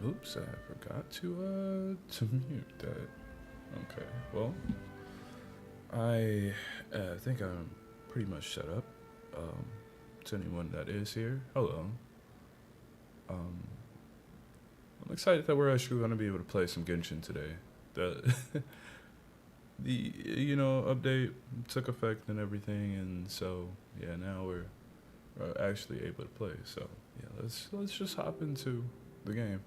Oops, I forgot to mute that. Okay, well, I think I'm pretty much set up. To anyone that is here, hello. I'm excited that we're actually going to be able to play some Genshin today. The update took effect and everything, and so yeah, now we're actually able to play. So yeah, let's just hop into the game.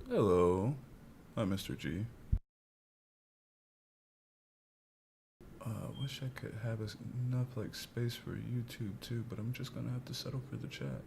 Hello, I'm Mr. G. Wish I could have enough like space for YouTube too, but I'm just gonna have to settle for the chat.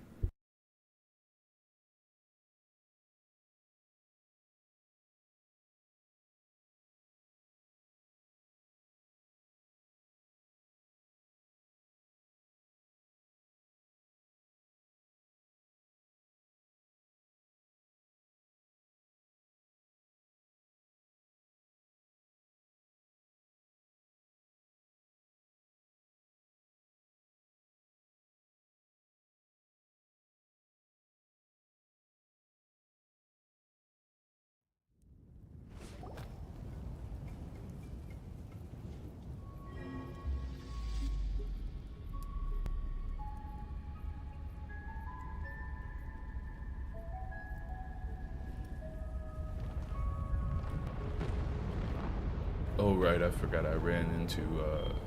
Oh right, I forgot I ran into.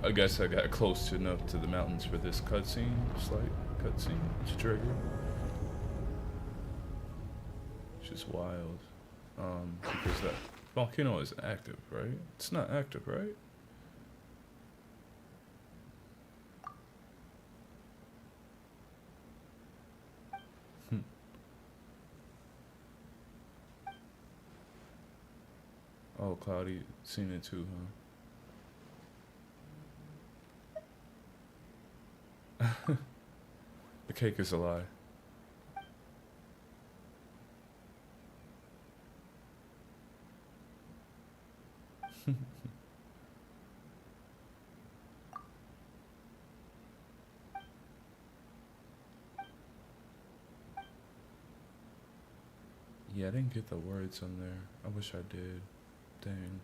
I guess I got close enough to the mountains for this cutscene, slight cutscene to trigger. It's just wild. Because that volcano is active, right? It's not active, right? Oh, Cloudy seen it too, huh? The cake is a lie. Yeah, I didn't get the words on there. I wish I did. Dang.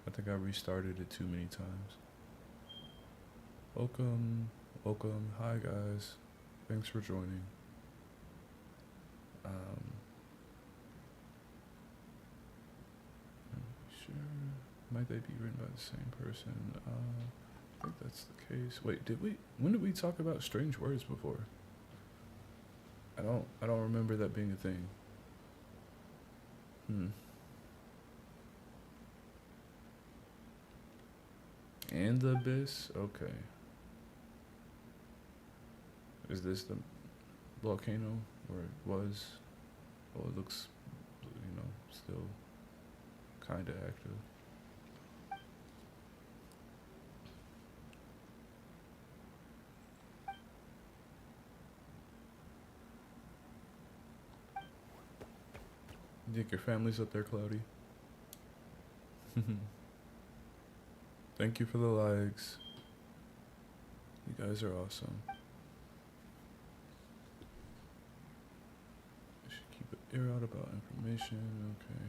I think I restarted it too many times. Welcome. Welcome. Hi, guys. Thanks for joining. Sure. Might they be written by the same person? I think that's the case. Wait, when did we talk about strange words before? I don't remember that being a thing. and the abyss? Okay. Is this the volcano where it was? Oh, it looks, you know, still kind of active. You think your family's up there, Cloudy? Thank you for the likes. You guys are awesome. I should keep an ear out about information. Okay.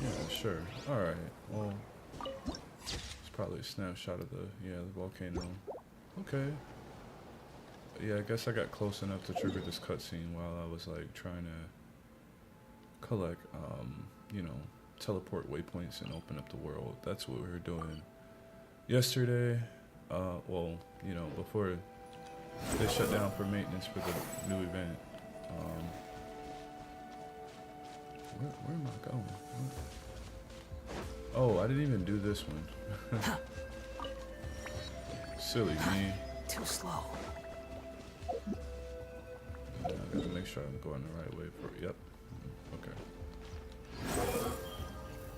Yeah, sure. Alright. Well, it's probably a snapshot of the volcano. Okay. Yeah, I guess I got close enough to trigger this cutscene while I was like trying to collect, you know, teleport waypoints and open up the world. That's what we were doing yesterday. Well, you know, before they shut down for maintenance for the new event. Where am I going? Oh, I didn't even do this one. Silly me. Too slow. I gotta make sure I'm going the right way for it. Yep. Okay.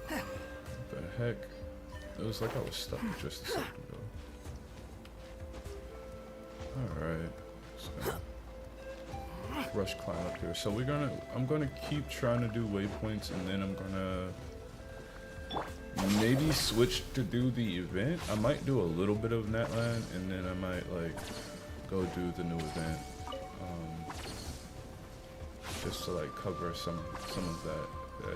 What the heck? It was like I was stuck just a second ago. Alright. Just gonna rush climb up here. So I'm gonna keep trying to do waypoints, and then I'm gonna maybe switch to do the event. I might do a little bit of Natland, and then I might like go do the new event. Just to like cover some of that. I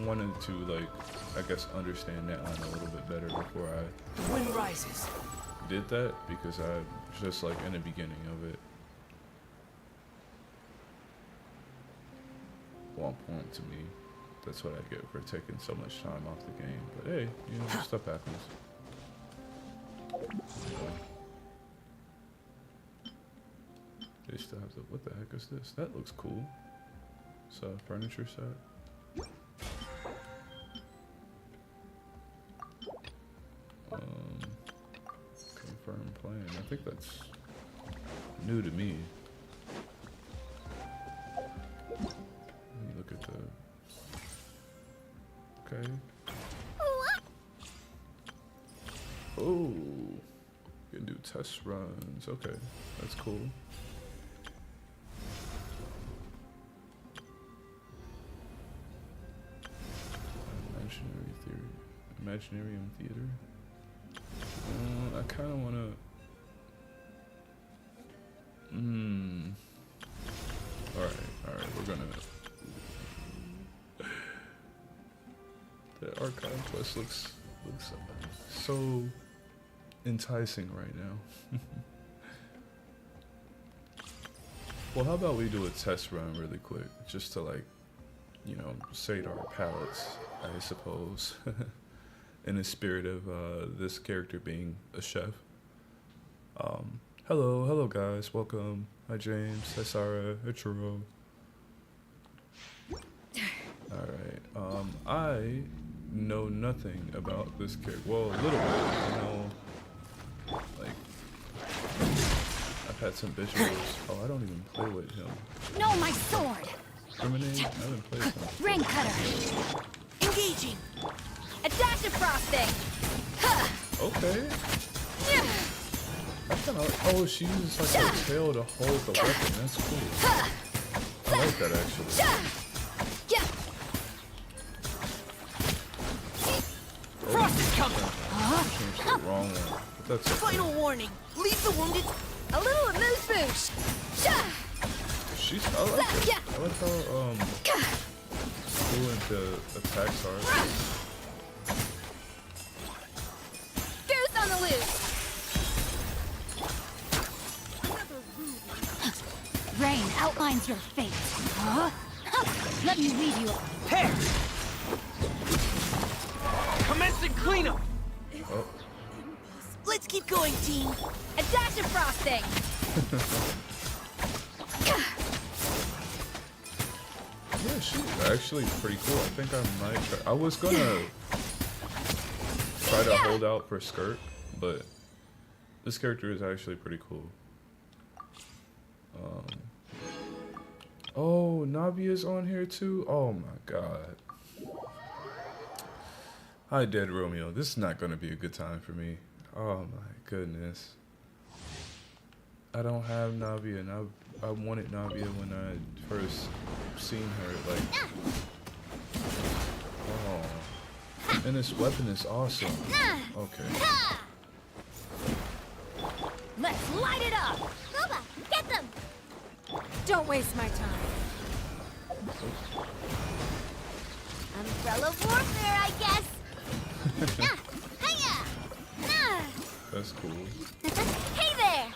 wanted to like, I guess, understand Natland a little bit better before I The wind rises. did that, because I just like in the beginning of it. One point to me. That's what I get for taking so much time off the game. But hey, you know, stuff happens. They still have the, what the heck is this? That looks cool. It's a furniture set. Confirm plan. I think that's new to me. Let me look at the... Okay. Oh, you can do test runs. Okay, that's cool. Imaginarium Theater. I kind of want to. Alright, we're gonna. The archive quest looks so enticing right now. Well, how about we do a test run really quick, just to like, you know, sate our palates, I suppose. In the spirit of this character being a chef. Hello guys, welcome. Hi James, hi Sarah, hi Churro. Alright, I know nothing about this character. Well, a little bit, you know, like, I've had some visuals. Oh, I don't even play with him. No, my sword! Criminate? I haven't played with him. Ring cutter! Engaging! A dash of frosting! Okay. That's kinda, oh, she uses like her tail to hold the weapon. That's cool. I like that actually. Frost is coming! Changed the wrong one. But that's okay. Final warning! Leave the wounded! A little amuse bouche! She's, I like it. I like how, fluent the attacks are. Goose on the loose! Rain outlines your fate. Huh? Let me lead you. Pair! Commencing cleanup! Oh. Let's keep going, team! A dash of frosting! Yeah, She's actually pretty cool. I think I might try. I was gonna try to hold out for Skirt, but this character is actually pretty cool. Oh, Navia's on here too? Oh my god. Hi, Dead Romeo. This is not gonna be a good time for me. Oh my goodness. I don't have Navia, and I wanted Navia when I first seen her. Like, oh, and this weapon is awesome. Okay. Let's light it up! Boba, get them! Don't waste my time. Umbrella warfare, I guess. Hiya! That's cool. Hey there!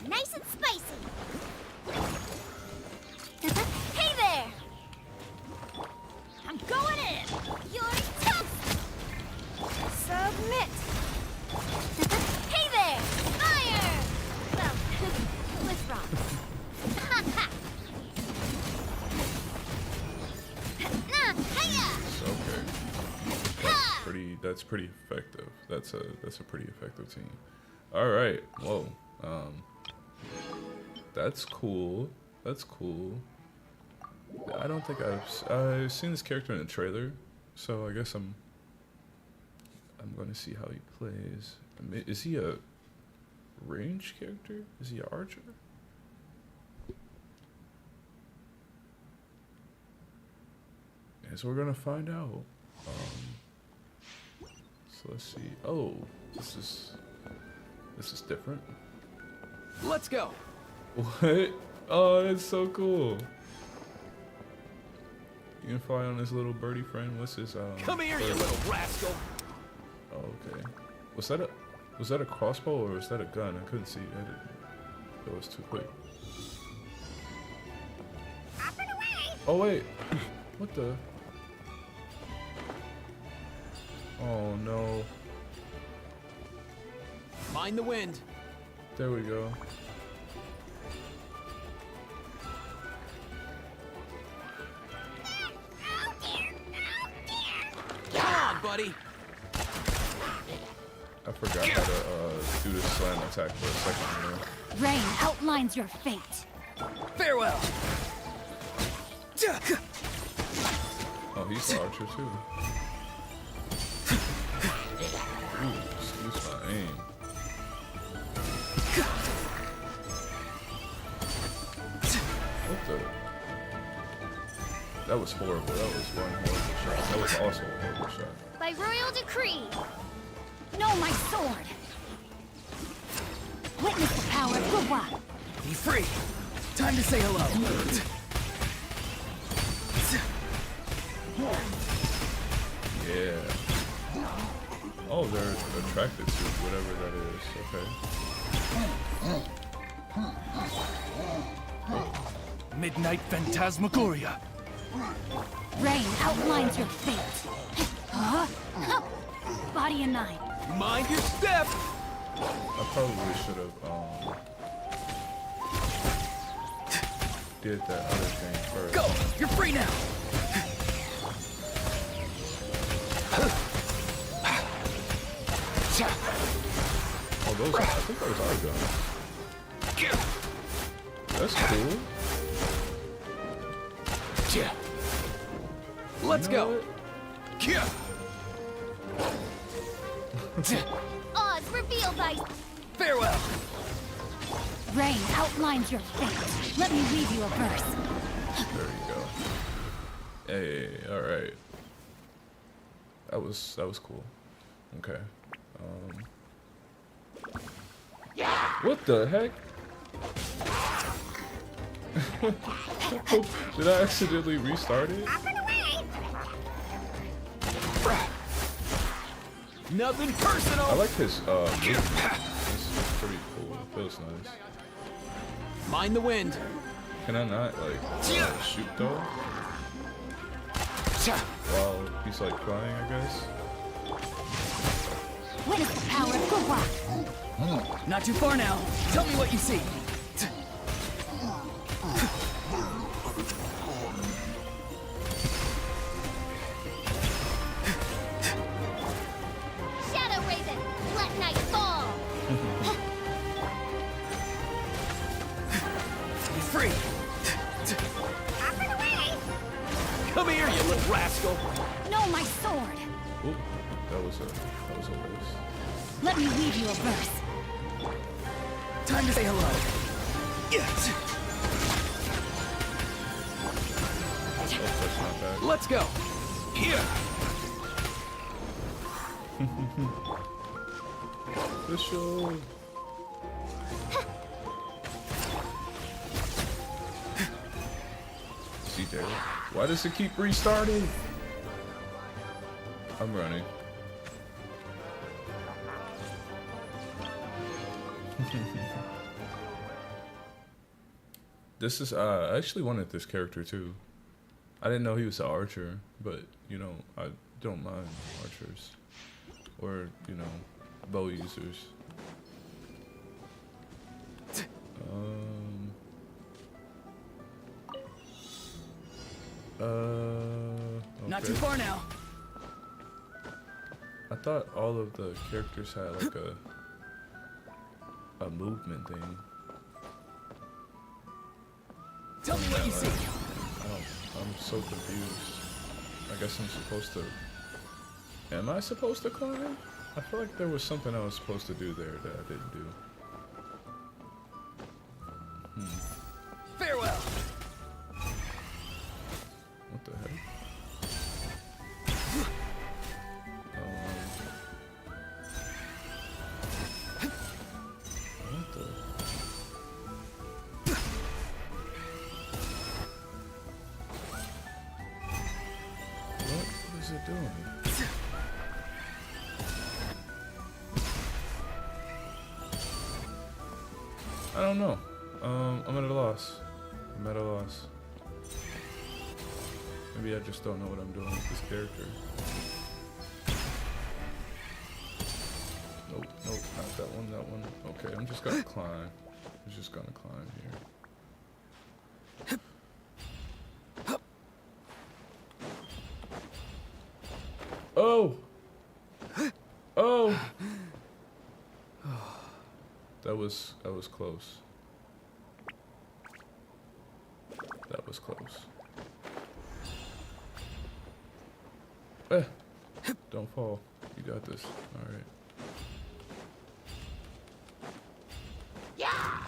Nice and spicy. Hey there! I'm going in! You're tough! Submit! Hey there! Fire! Well, with rocks. Hiya! Okay. That's pretty effective. That's a pretty effective team. All right. Whoa. That's cool. That's cool. I don't think I've seen this character in the trailer, so I guess I'm gonna see how he plays. I mean, is he a range character? Is he an archer? Guess we're gonna find out. So let's see. Oh, this is different. Let's go. What? Oh, that's so cool. You can fly on this little birdie friend. What's this? Come here, you little rascal. Oh, okay. Was that a crossbow or was that a gun? I couldn't see. It was too quick. Up and away! Oh wait. What the? Oh no. Mind the wind. There we go. Come on, buddy. I forgot how to do the slam attack for a second there. Rain outlines your fate. Farewell. Oh, he's the archer too. Ooh, excuse my aim. What the? That was horrible. That was one horrible shot. That was also a horrible shot. By royal decree. No, my sword! Witness the power of Gugwa! Be free. Time to say hello. Yeah. Oh, they're attracted to whatever that is. Okay. Midnight Phantasmagoria. Rain outlines your fate. Huh? Body and 9. Mind your step. I probably should have did that other thing first. Go. You're free now. Oh, those I think those are guns. That's cool. Let's You know go. Oz revealed by... Farewell. Rain outlines your fate. Let me read you a verse. There you go. Hey, all right. That was cool. Okay. What the heck? Did I accidentally restart it? Up and away! Nothing personal. I like his movement. It's pretty cool. It feels nice. Mind the wind. Can I not like shoot though? While he's like flying, I guess. Witness the power of Gugwa! Not too far now. Tell me what you see. Oop, that was a waste. Let me weave you a verse. Time to say hello. Yes. Oh, that's not bad. Let's go. Yeah. Official. See there? Why does it keep restarting? I'm running. This is I actually wanted this character too. I didn't know he was an archer, but you know, I don't mind archers. Or, you know, bow users. Okay. Not too far now. I thought all of the characters had like a movement thing. Tell me what you see. I'm so confused. I guess I'm supposed to... Am I supposed to climb? I feel like there was something I was supposed to do there that I didn't do. Farewell. What the heck? What the... What is it doing? I don't know. I'm at a loss. I'm at a loss. Maybe I just don't know what I'm doing with this character. Nope, nope, not that one, that one. Okay, I'm just gonna climb. I'm just gonna climb here. Oh! Oh! That was close. That was close. Don't fall. You got this. All right. Yeah!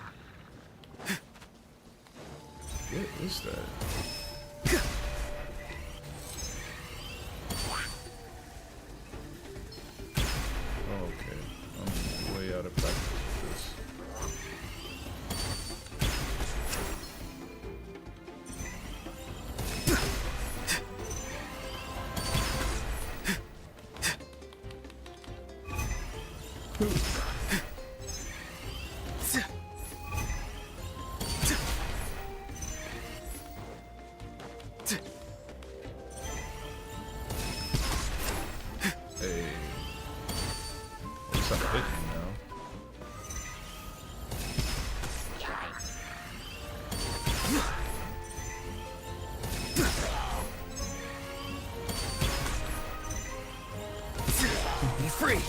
What is that? Okay, I'm way out of practice with this. Hey, it's not hitting now. Be free.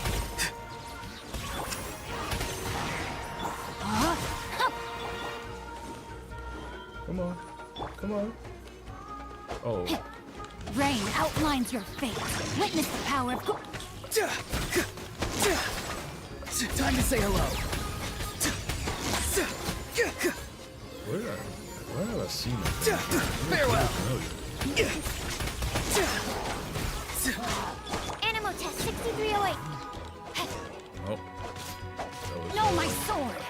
Come on, come on. Oh, Rain outlines your fate. Witness the power of... Time to say hello. where have I seen it? Farewell. Animal test 6308. Oh, that was No, my sword!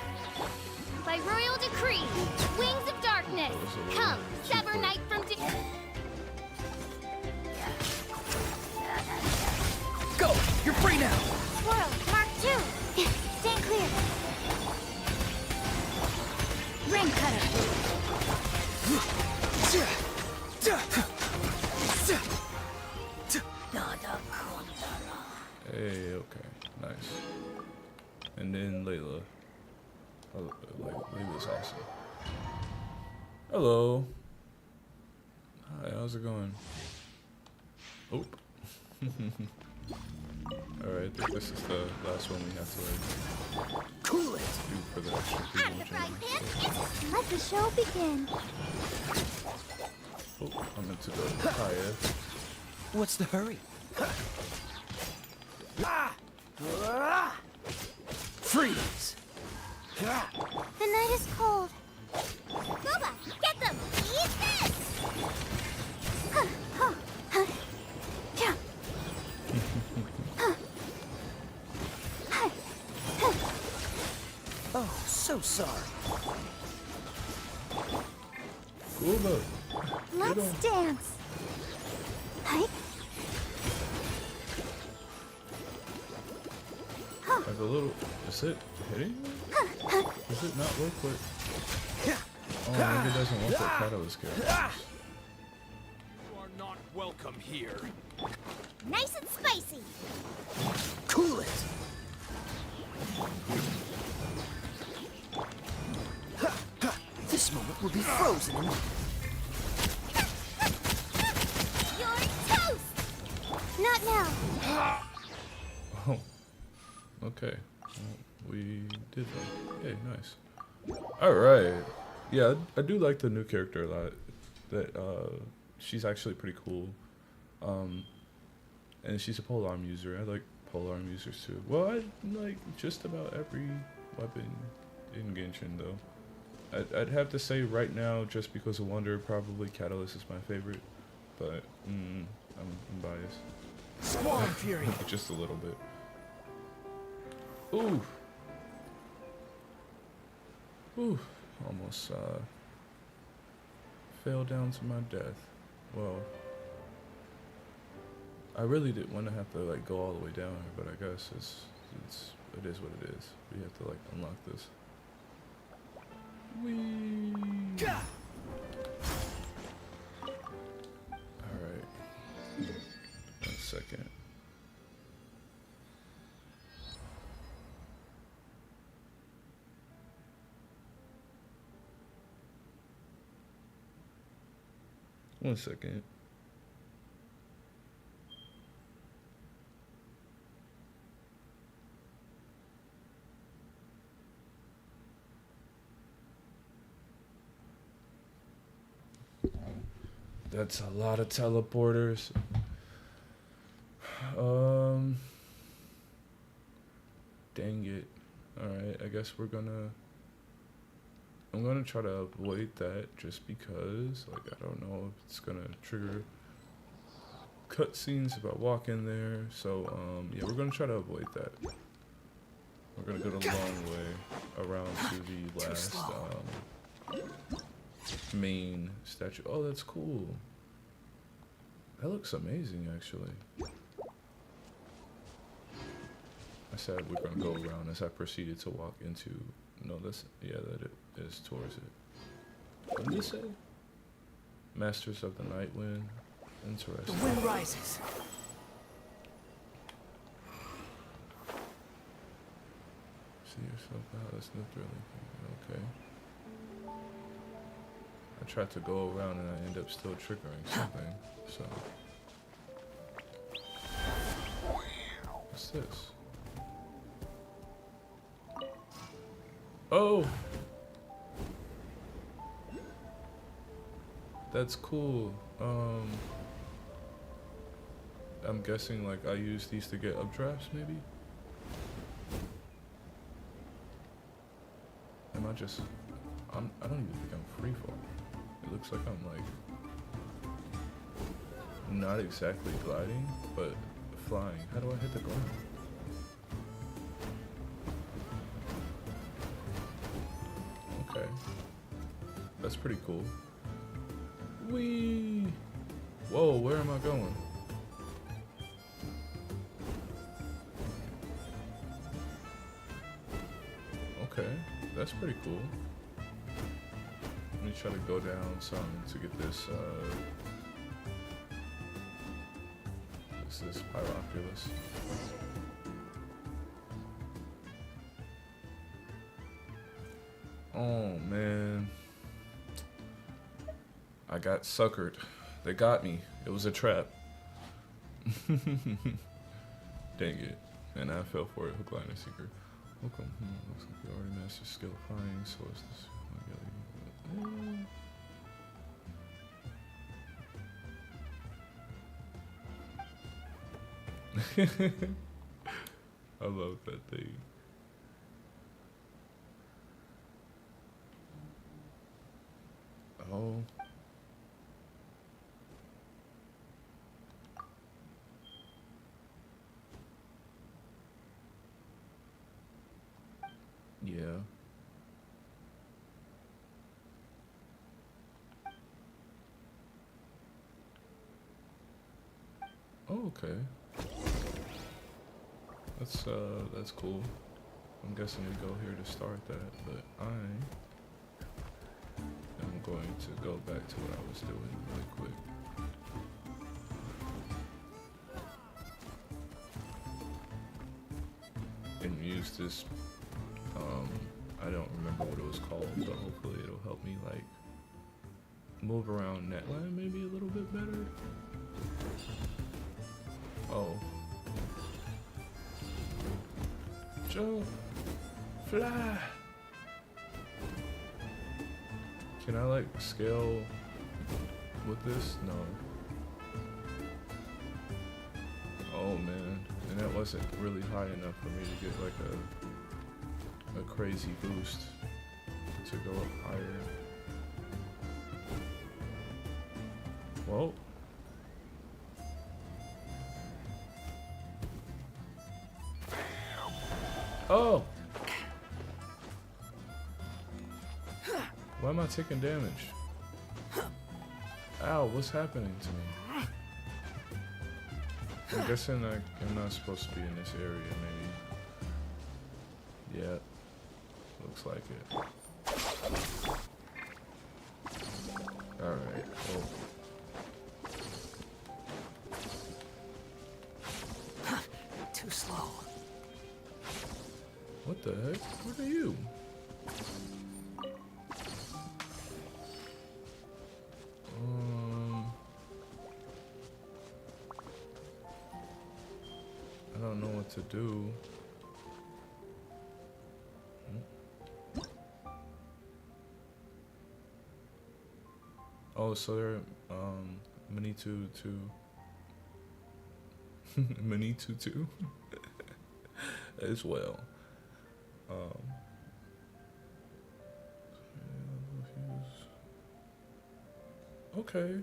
By royal decree, wings of darkness, come, sever night from day. Go. You're free now. Swirl, Mark 2. Stand clear. Ring cutter! Hey, okay, nice. And then Layla. Layla's awesome. Hello. Hi, how's it going? Oh. Alright, I think this is the last one we have to like Cool it. do for the extra Out of the people frying changes. pan, let the show begin. Oh, I'm meant to go higher. What's the hurry? Freeze! The night is cold. Boba, get them! Eat this! Oh, so sorry. Uba. Let's dance. Hi. Like a little. Is it hitting? Does it not look like? Oh, maybe it doesn't look like Catalyst characters. You are not welcome here. Nice and spicy. Cool it. This moment will be frozen in You're toast! Not now. Oh. Okay. Well, we did that. Okay, nice. Alright. Yeah, I do like the new character a lot. That she's actually pretty cool. And she's a polearm user. I like polearm users too. Well, I like just about every weapon in Genshin though. I'd have to say right now, just because of Wonder, probably Catalyst is my favorite. But I'm biased. Spawn Fury. Just a little bit. Ooh. Ooh. Almost fell down to my death. Well, I really didn't want to have to like go all the way down here, but I guess it is what it is. We have to like unlock this. Whee! Alright. 1 second. One second. That's a lot of teleporters. Dang it. Alright, I guess I'm gonna try to avoid that just because, like, I don't know if it's gonna trigger cutscenes if I walk in there. So, yeah, we're gonna try to avoid that. We're gonna go the long way around to the last, main statue. Oh, that's cool. That looks amazing, actually. I said we're gonna go around as I proceeded to walk into. No, that it is towards it. What did it say? Masters of the Night Wind. The Interesting. wind rises. See yourself out. That's not really okay. I tried to go around and I end up still triggering something. So what's this? Oh, that's cool. I'm guessing like I use these to get updrafts, maybe. Am I just? I don't even think I'm freefall. It looks like I'm like not exactly gliding, but flying. How do I hit the ground? Okay, that's pretty cool. Whee! Whoa, where am I going? Okay, that's pretty cool. Let me try to go down some to get this, this Pyroculus. Oh, man. I got suckered. They got me. It was a trap. Dang it. And I fell for it. Hook, line, and sinker. Welcome. Looks like you already mastered skill flying, so is this. I love that thing. Oh. Yeah. Oh, okay. That's cool. I'm guessing you go here to start that, but I am going to go back to what I was doing really quick. And use this, I don't remember what it was called, but hopefully it'll help me like move around Netland maybe a little bit better. Oh. Jump. Fly. Can I like scale with this? No. Oh man. And that wasn't really high enough for me to get like a crazy boost to go up higher. Whoa. Oh! Why am I taking damage? Ow, what's happening to me? I'm guessing I'm not supposed to be in this area, maybe. Yeah. Looks like it. Alright, well. Too slow. What the heck? What are you? I don't know what to do. Oh, so they're Manitou Manitou as well. Okay.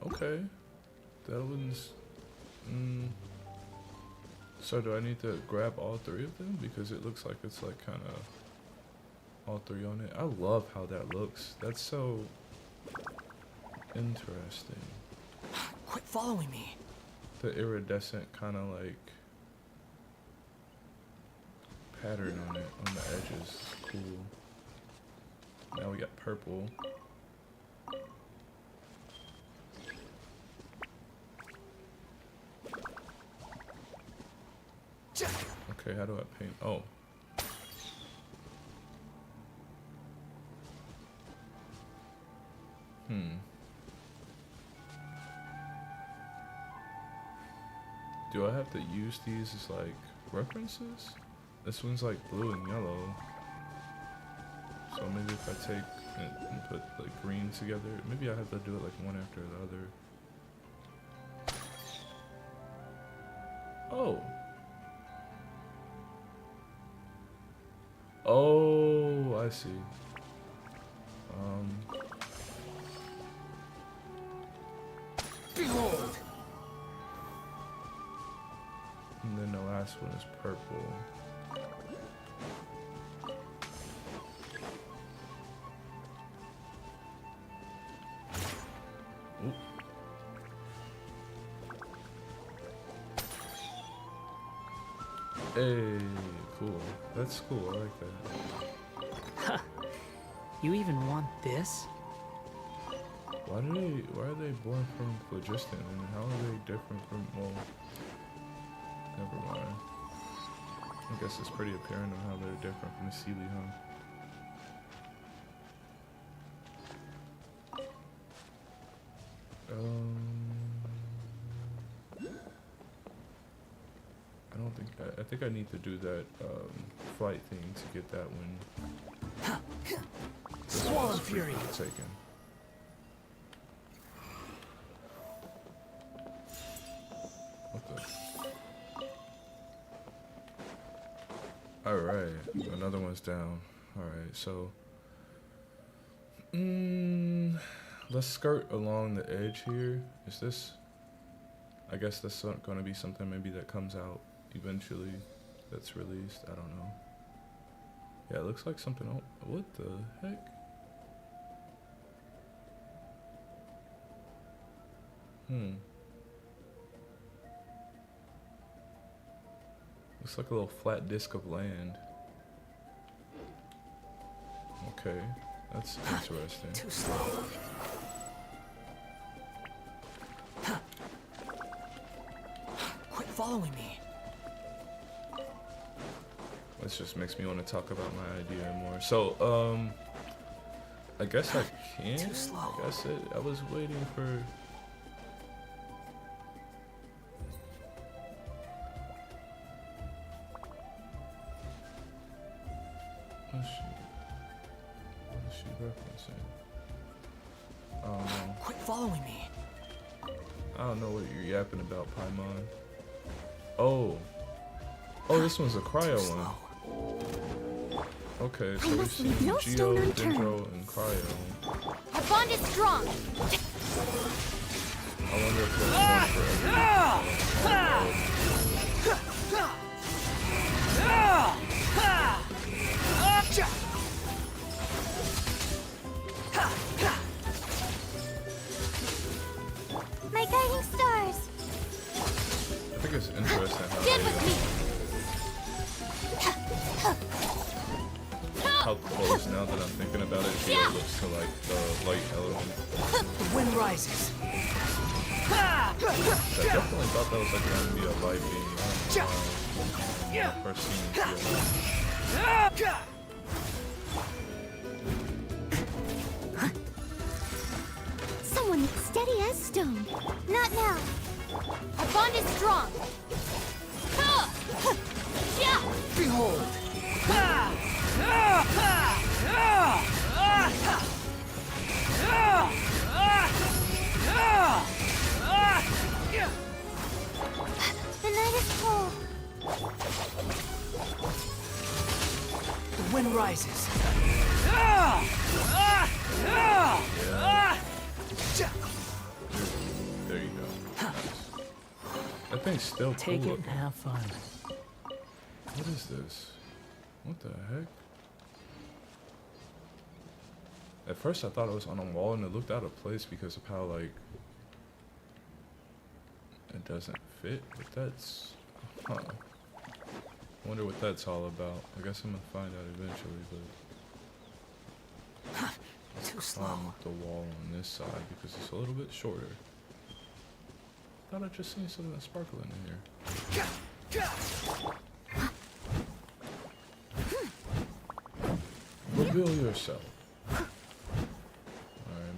Okay. That was. So do I need to grab all three of them? Because it looks like it's like kind of all three on it. I love how that looks. That's so interesting. Quit following me. The iridescent kind of like pattern on it, on the edges. Is cool. Now we got purple. Okay, how do I paint? Oh. Do I have to use these as like references? This one's like blue and yellow. So maybe if I take and put like green together, maybe I have to do it like one after the other. Oh. Oh, I see. Behold. And then the last one is purple. Oop. Hey, cool. That's cool. I like that. Huh. You even want this? Why are they born from phlogiston, and how are they different from, well, never mind. I guess it's pretty apparent on how they're different from the Sealy, huh? I think I need to do that flight thing to get that one. Swallow Fury. Taken. Alright, another one's down. Alright, so let's skirt along the edge here. Is this, I guess that's gonna be something maybe that comes out eventually, that's released. I don't know. Yeah, it looks like something. What the heck? Looks like a little flat disc of land. Okay, that's interesting. Too slow. Quit following me. This just makes me want to talk about my idea more. So, I guess I can. Too slow. Like I said, I was waiting for. What is she referencing? I don't know. Quit following me. I don't know what you're yapping about, Paimon. Oh. Oh, this one's a cryo Too one. slow. Okay, I so we've must seen leave no Geo, stone unturned. Dendro, and cryo. Our bond is strong. I wonder if there's one for My guiding stars. I think it's interesting Stand with me. how close, now that I'm thinking about it, Geo looks to like the light element. The wind rises. I definitely thought that was like going to be a light being when I first seen Geo. Someone that's steady as stone. Not now. Our bond is strong. Yeah. Behold. The night is cold. The wind rises. There you go. Nice. That thing's still Take cool it and looking. have fun. What is this? What the heck? At first I thought it was on a wall and it looked out of place because of how like it doesn't fit, but that's, huh. I wonder what that's all about. I guess I'm gonna find out eventually, but Too slow. climb the wall on this side because it's a little bit shorter. Thought I just seen something that's sparkling in here. Reveal yourself. Alright,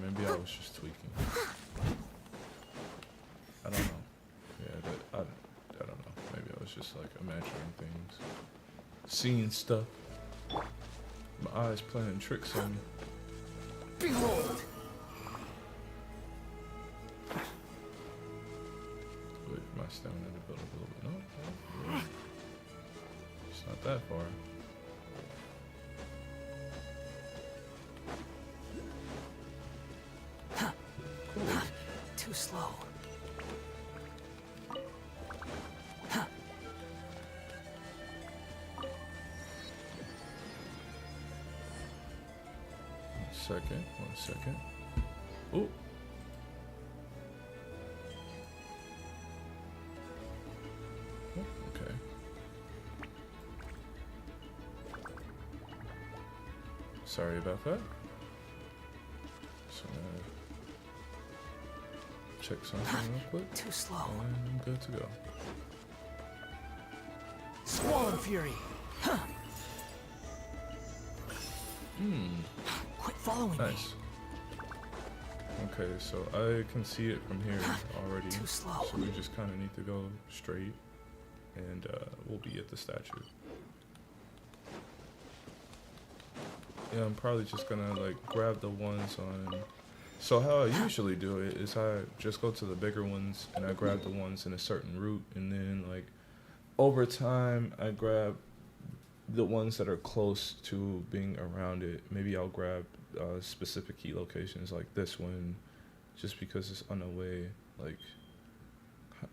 maybe I was just tweaking. I don't know. Yeah, I don't know. Maybe I was just like imagining things. Seeing stuff. My eyes playing tricks on me. Behold. Wait, am I standing in the building a little bit? No, no. It's not that far. Cool. Too slow. One second. Oh. Oh, okay. Sorry about that. So check something real quick. Too slow. And I'm good to go. Swollen fury. Quit following me. Nice. Okay, so I can see it from here already. Too slow. So we just kind of need to go straight, and we'll be at the statue. Yeah, I'm probably just gonna like grab the ones on. So how I usually do it is I just go to the bigger ones and I grab the ones in a certain route, and then like over time I grab the ones that are close to being around it. Maybe I'll grab specific key locations like this one, just because it's on the way, like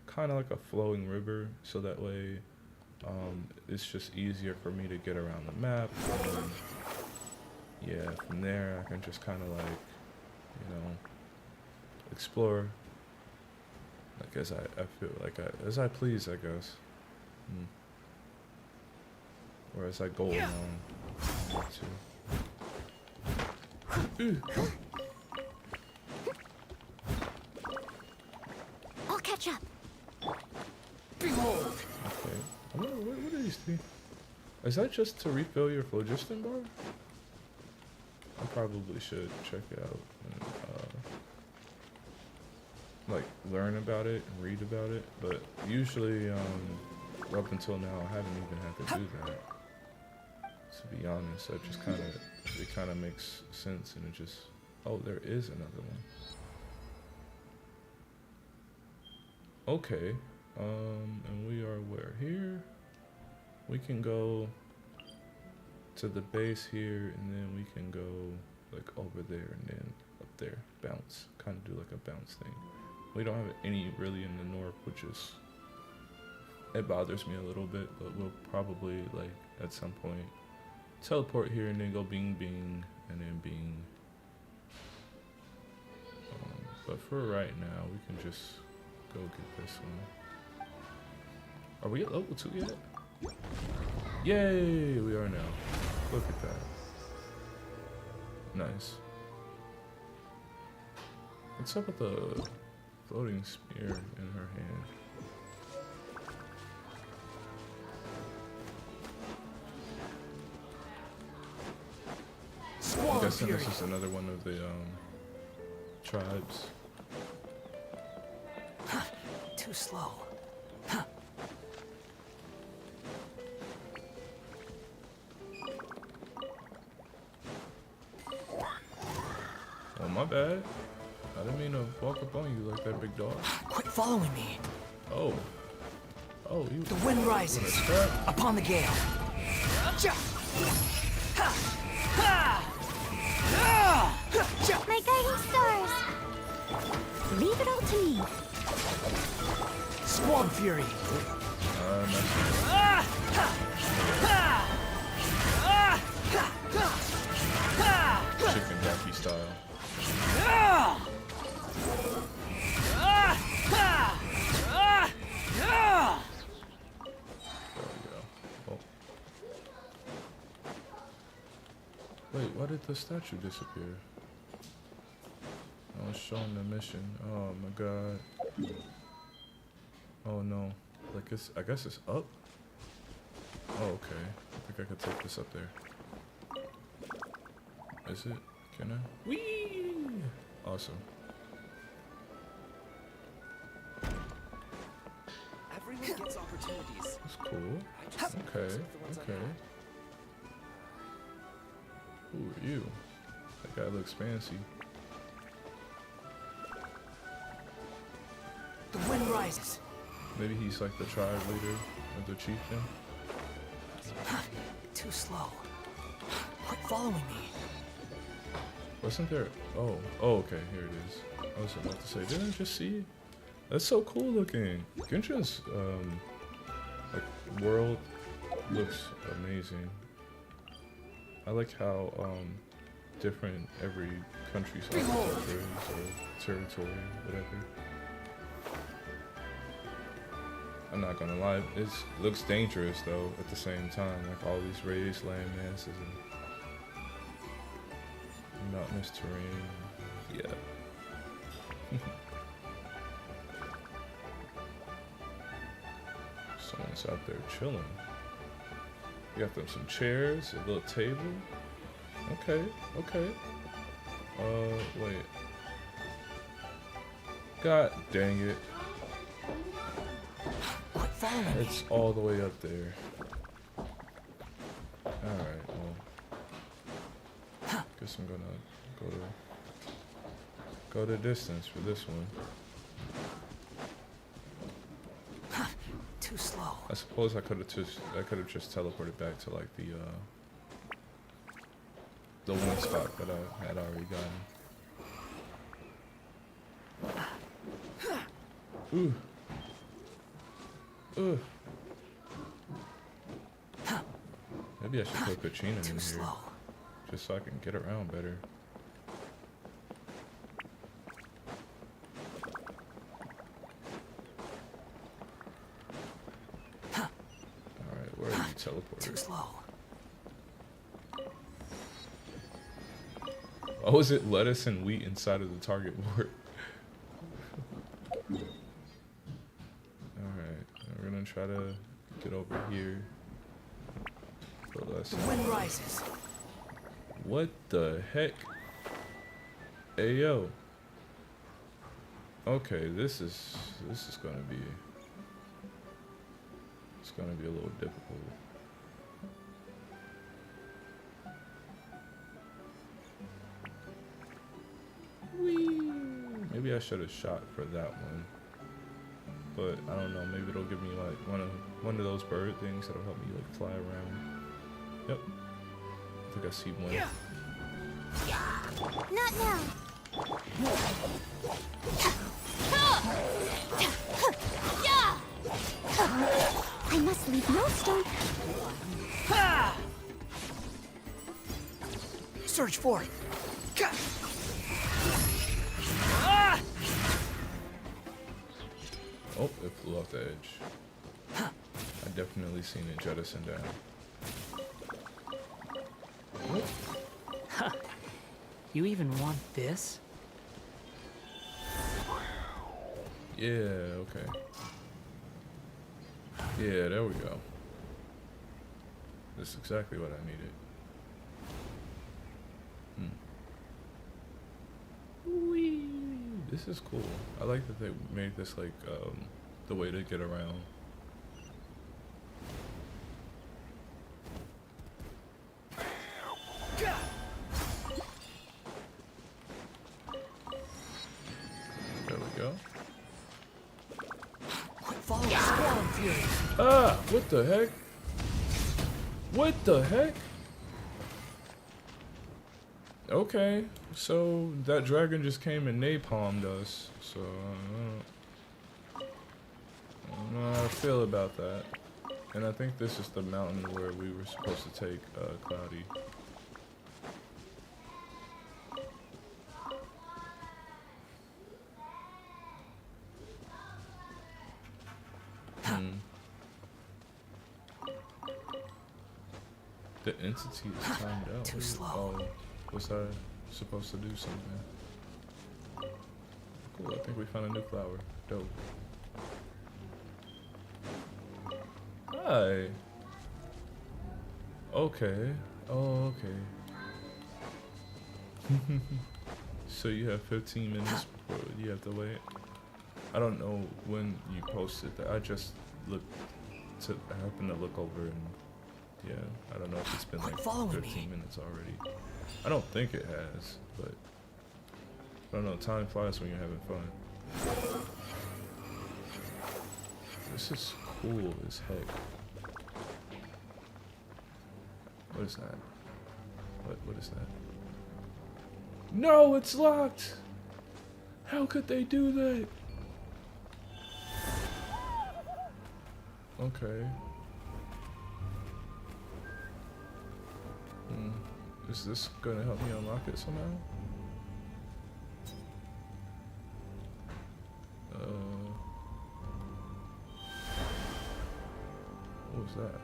kind of like a flowing river, so that way it's just easier for me to get around the map. And yeah, from there I can just kind of like, you know, explore like as I feel like as I please, I guess. Or as I go along. I'll catch up. Behold! Okay. I wonder, what are these things? Is that just to refill your phlogiston bar? I probably should check it out and like learn about it and read about it. But usually, up until now, I haven't even had to do that. To be honest, it kind of makes sense, and it just, oh, there is another one. Okay, and we are where? Here? We can go to the base here, and then we can go like over there, and then up there, bounce, kind of do like a bounce thing. We don't have any really in the north, which is, it bothers me a little bit, but we'll probably like at some point teleport here and then go bing bing and then bing. But for right now, we can just go get this one. Are we at level 2 yet? Yay, we are now. Look at that. Nice. What's up with the floating spear in her hand? I'm guessing this is another one of the tribes. Too slow. Oh, my bad. I didn't mean to walk up on you like that, big dog. Quit following me. Oh. Oh, you. The wind rises upon the gale. My guiding stars. Leave it all to me. Squall Fury. Chicken jockey style. There we go. Oh. Wait, why did the statue disappear? I was showing the mission. Oh my god. Oh no. Like it's, I guess it's up? Oh, okay. I think I could take this up there. Is it? Can I? Whee! Awesome. Everyone gets opportunities. That's cool. Okay. Okay. Who are you? That guy looks fancy. The wind rises. Maybe he's like the tribe leader of the chieftain. Too slow. Quit following me. Wasn't there? Oh, okay, here it is. I was about to say, didn't I just see? That's so cool looking. Genshin's like world looks amazing. I like how different every country's architecture is, or territory, whatever. I'm not gonna lie, it looks dangerous though at the same time, like all these raised land masses and mountainous terrain. Yeah. Someone's out there chilling. You got them some chairs, a little table. Okay, okay. Wait. God dang it. It's all the way up there. Alright, well. Guess I'm gonna go the distance for this one. Too slow. I suppose I could have just teleported back to like the one spot that I had already gotten. Ooh. Ooh. Maybe I should put Kachina in here, Slow. just so I can get around better. Alright, where are you teleported? Too slow. Oh, was it lettuce and wheat inside of the target board? Alright, we're gonna try to get over here. The wind rises. What the heck? Hey yo. Okay, this is gonna be a little difficult. Whee! Maybe I should have shot for that one. But I don't know, maybe it'll give me like one of those bird things that'll help me like fly around. Yep. I think I see one. Not now. I must leave no stone. Surge forth. Oh, it flew off the edge. I definitely seen it jettison down. You even want this? Yeah, okay. Yeah, there we go. That's exactly what I needed. Whee! This is cool. I like that they made this like the way to get around. There we go. Ah! What the heck? What the heck? Okay, so that dragon just came and napalmed us, so I don't know how I feel about that. And I think this is the mountain where we were supposed to take Cloudy. The entity is timed out. Too slow. Oh, was I supposed to do something? Cool, I think we found a new flower. Dope. Hi. Okay. Oh, okay. So you have 15 minutes before you have to wait. I don't know when you posted that. I just I happened to look over and yeah, I don't know if it's been like 15 minutes already. I don't think it has, but I don't know. Time flies when you're having fun. This is cool as heck. What is that? What is that? No, it's locked! How could they do that? Okay. Is this gonna help me unlock it somehow? What was that?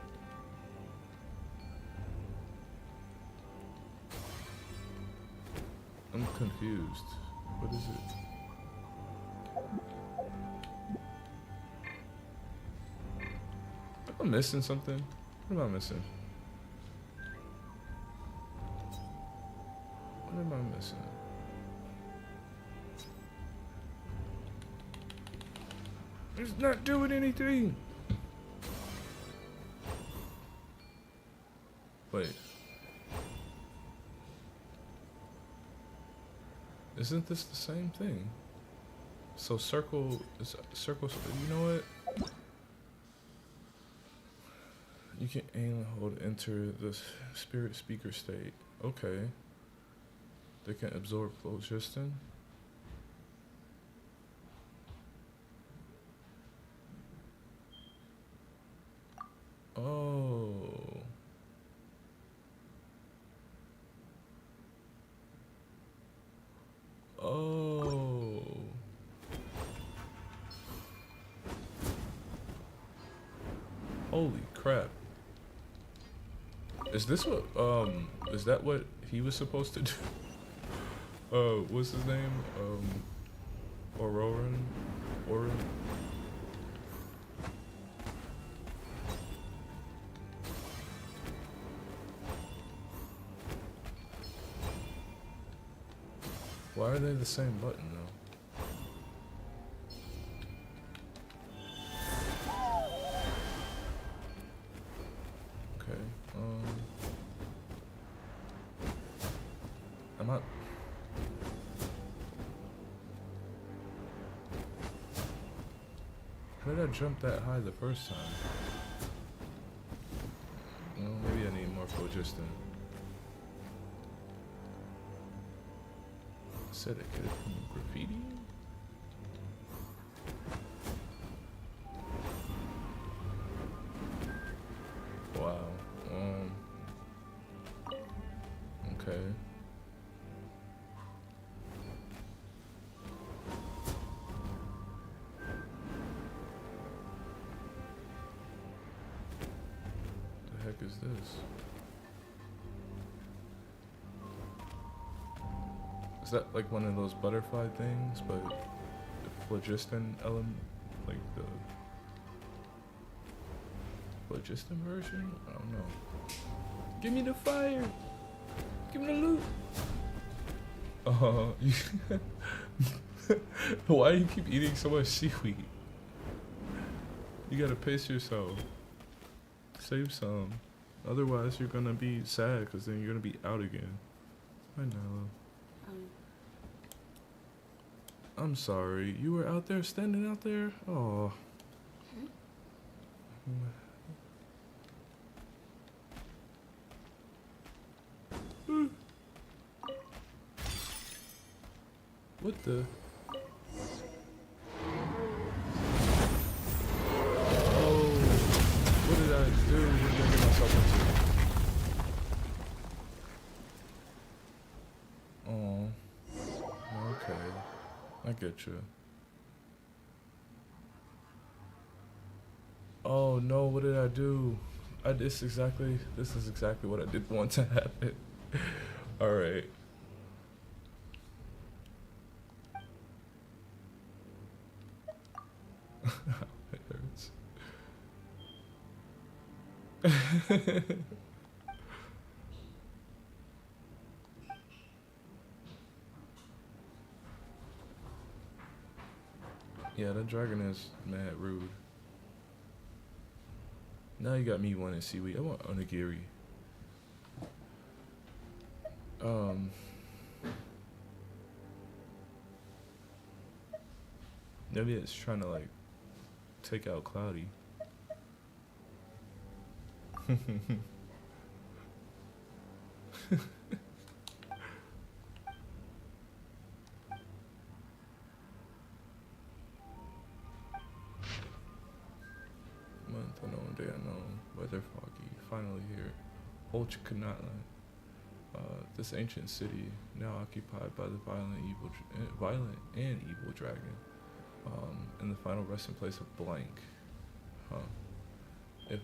I'm confused. What is it? Am I missing something? What am I missing? What am I missing? It's not doing anything. Wait. Isn't this the same thing? So circle, you know what? You can aim and hold enter the spirit speaker state. Okay. They can absorb phlogiston. Oh. Oh. Holy crap. Is this what, is that what he was supposed to do? What's his name? Auroran? Auron? Why are they the same button though? Okay, I'm not. How did I jump that high the first time? Well, maybe I need more phlogiston. Said it could have been graffiti. Wow. Okay. The heck is this? Is that like one of those butterfly things, but the phlogiston element, like the phlogiston version? I don't know. Give me the fire! Give me the loot! Why do you keep eating so much seaweed? You gotta pace yourself. Save some. Otherwise you're gonna be sad, because then you're gonna be out again. I know. I'm sorry. You were out there, standing out there? Oh. What the? Oh. What did I do? What did I get myself into? Oh. Okay. I get you. Oh no, what did I do? This is exactly what I didn't want to happen. Alright. It hurts. Yeah, that dragon is mad rude. Now you got me wanting seaweed. I want onigiri. Maybe it's trying to like take out Cloudy. Month unknown, day unknown, weather foggy, finally here. Old Chikanatlan. This ancient city, now occupied by the violent and evil dragon, and the final resting place of Blank. Huh. If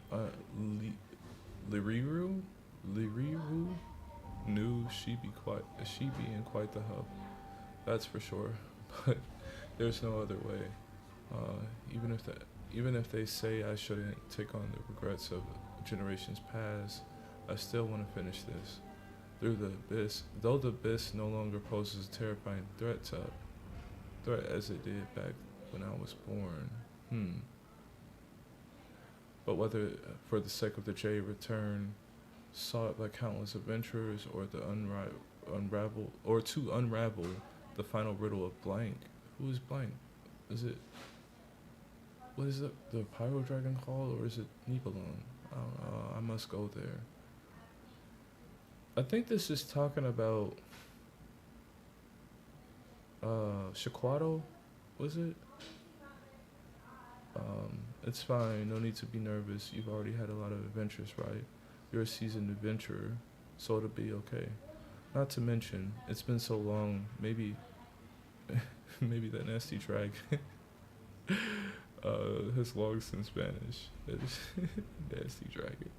Liriru knew she'd be in quite the hub. That's for sure. But there's no other way. Even if they say I shouldn't take on the regrets of generations past, I still want to finish this. Through the abyss, though the abyss no longer poses a terrifying threat as it did back when I was born. But whether for the sake of the Jade return, sought by countless adventurers, or to unravel the final riddle of Blank. Who is Blank? What is it? The Pyro Dragon called, or is it Nibelung? I don't know. I must go there. I think this is talking about Shaquado, was it? It's fine, no need to be nervous. You've already had a lot of adventures, right? You're a seasoned adventurer, so it'll be okay. Not to mention, it's been so long, maybe maybe that nasty drag has long since vanished. Nasty dragon.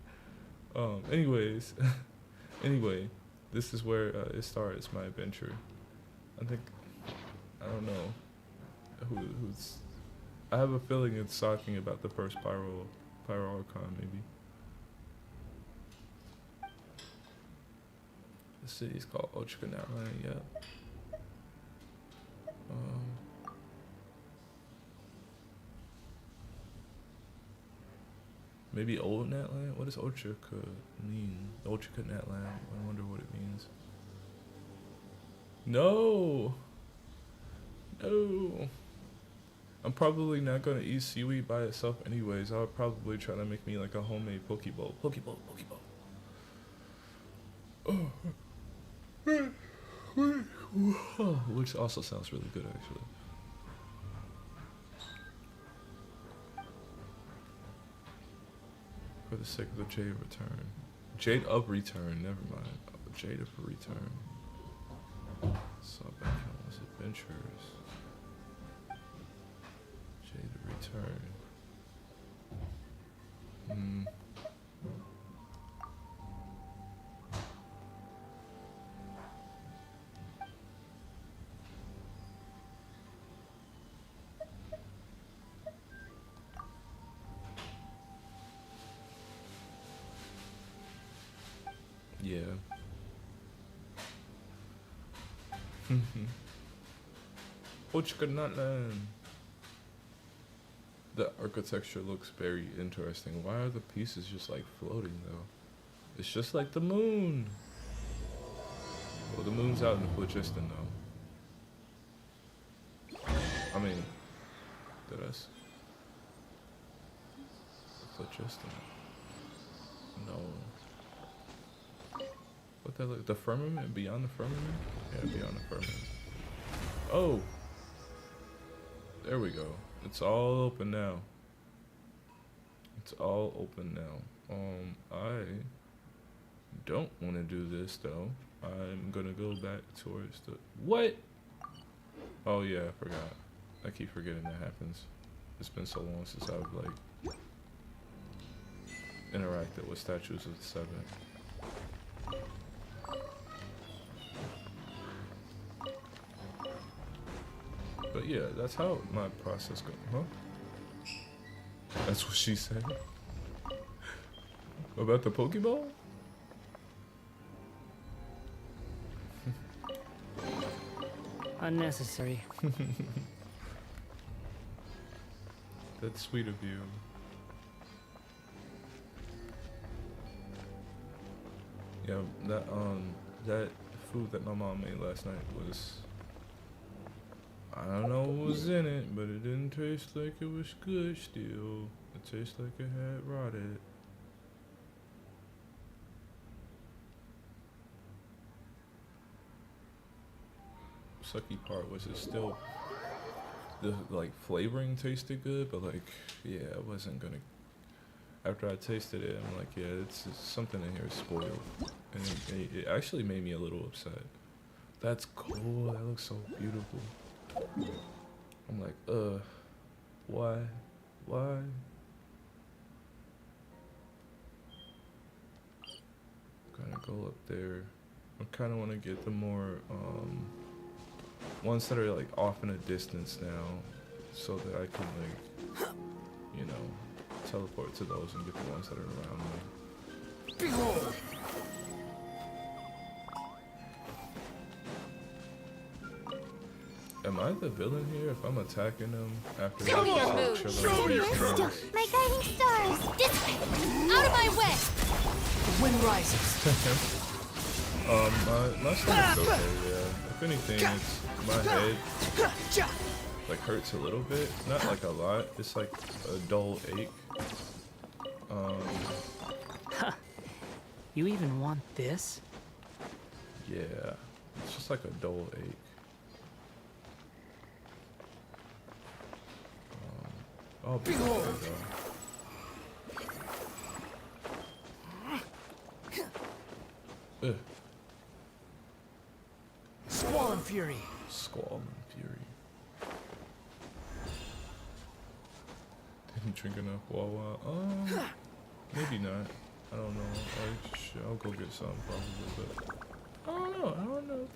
Anyways, anyway, this is where it starts, my adventure. I think, I don't know who's, I have a feeling it's talking about the first Pyro Archon, maybe. The city's called Ochkanatland, yeah. Maybe Old Natland? What does Ochaka mean? Ochkanatland, I wonder what it means. No! No! I'm probably not gonna eat seaweed by itself anyways. I would probably try to make me like a homemade Pokeball. Pokeball. Which also sounds really good, actually. For the sake of the Jade Return. Jade of Return, never mind. Jade of Return. So back on his adventures. Jade of Return. Yeah. Ochkanatland. The architecture looks very interesting. Why are the pieces just like floating though? It's just like the moon. Well, the moon's out in the phlogiston though. I mean, did I? Phlogiston. No. What the look? The firmament? Beyond the firmament? Yeah, beyond the firmament. Oh! There we go. It's all open now. It's all open now. I don't want to do this though. I'm gonna go back towards the... What? Oh yeah, I forgot. I keep forgetting that happens. It's been so long since I've like interacted with statues of the Seven. But yeah, that's how my process goes. Huh? That's what she said. About the Pokeball? Unnecessary. That's sweet of you. Yeah, that food that my mom made last night was, I don't know what was in it, but it didn't taste like it was good still. It tastes like it had rotted. Sucky part was it still, the like flavoring tasted good, but like, yeah, I wasn't gonna, after I tasted it, I'm like, yeah, it's something in here is spoiled. And it actually made me a little upset. That's cool, that looks so beautiful. I'm like, why? Gotta go up there. I kinda wanna get the more, ones that are like off in a distance now, so that I can like, you know, teleport to those and get the ones that are around me. Behold! Am I the villain here if I'm attacking them after Show me your moves. Stand still, my guiding stars. This way! Out of my way! The wind rises. My stomach's okay, yeah. If anything, it's my head like hurts a little bit. Not like a lot, it's like a dull ache. You even want this? Yeah, it's just like a dull ache. Oh, behold! Squall and Fury. Squall and Fury. Didn't drink enough Wawa. Maybe not. I don't know. I'll go get some probably, but I don't know if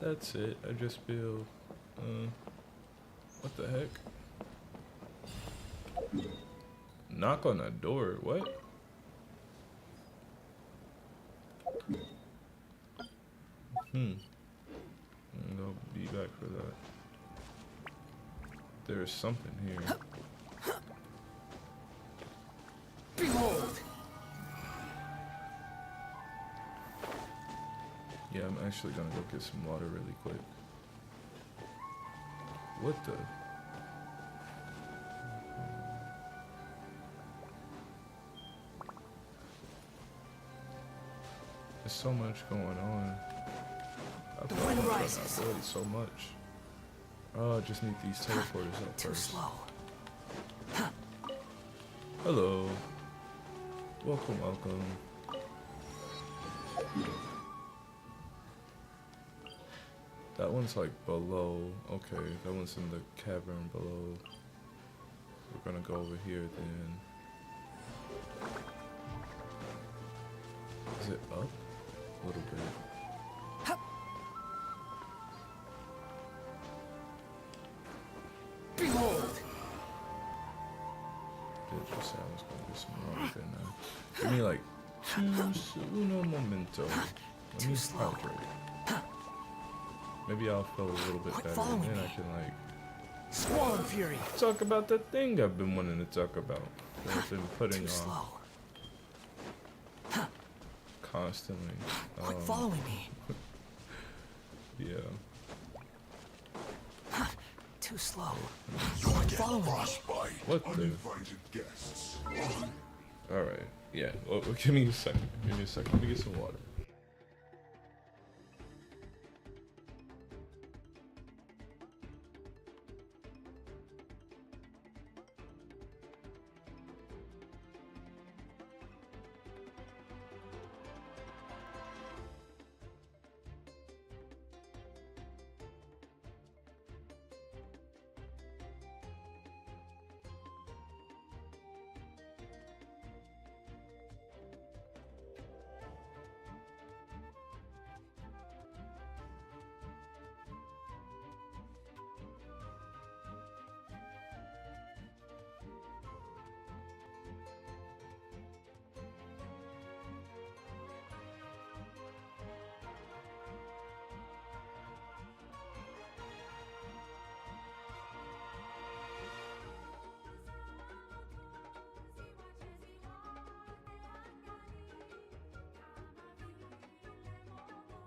that's it. I just feel, what the heck? Knock on the door. What? I'll be back for that. There's something here. Behold! Yeah, I'm actually gonna go get some water really quick. What the? There's so much going on. The wind rises. So much. Oh, I just need these teleporters up Too first. slow. Hello. Welcome, welcome. That one's like below. Okay, that one's in the cavern below. We're gonna go over here then. Is it up? A little bit. Behold! Did just say I was gonna get some water, didn't I? Give me like uno momento. Let me hydrate. Maybe I'll feel a little bit better, and then I can like Squall and Fury. talk about the thing I've been wanting to talk about. That I've been putting Too slow. on constantly. Quit following me. Yeah. Too slow. Quit following me. What the? All right. Yeah. Well, give me a second. Give me a second. Let me get some water.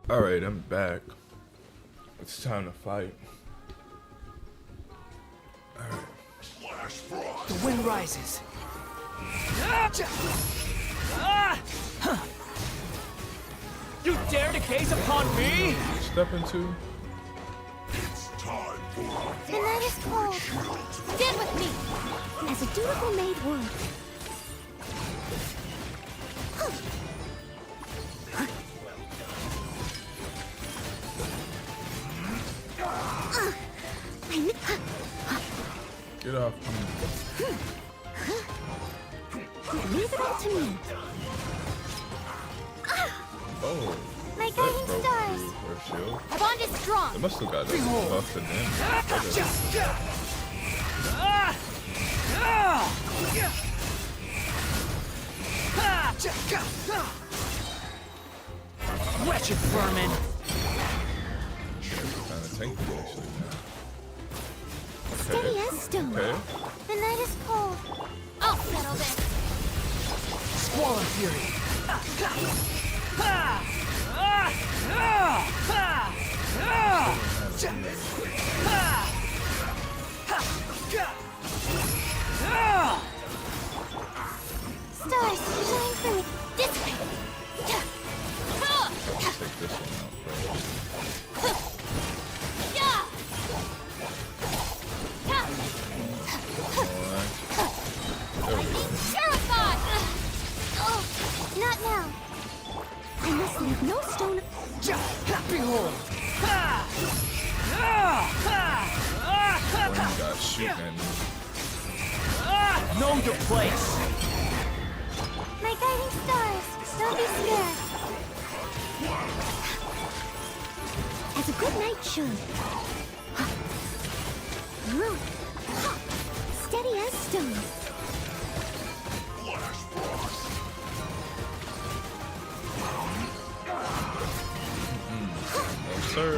Alright, I'm back. It's time to fight. Alright. The wind rises. You dare to gaze upon me? Step into. The night is cold. Stand with me, as a dutiful maid would. Get off me. Leave it up to me. Oh. My guiding broke stars. through her shield. Our bond is strong. They must have got that buffed and Wretched vermin! kind of tanky actually now. Steady as stone. Okay. The night is cold. I'll settle this. Squall and Fury! Stars, shine for me. Know your place. My guiding stars, don't be scared. As a good knight should. Steady as stone. No, sir.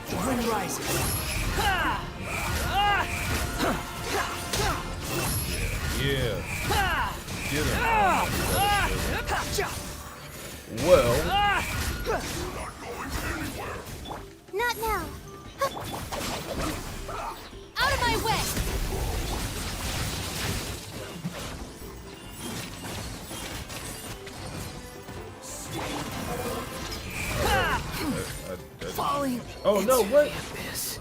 The wind rises. Yeah. Get him. Well. Not now. Out of my way. Falling. Oh no, what? Abyss.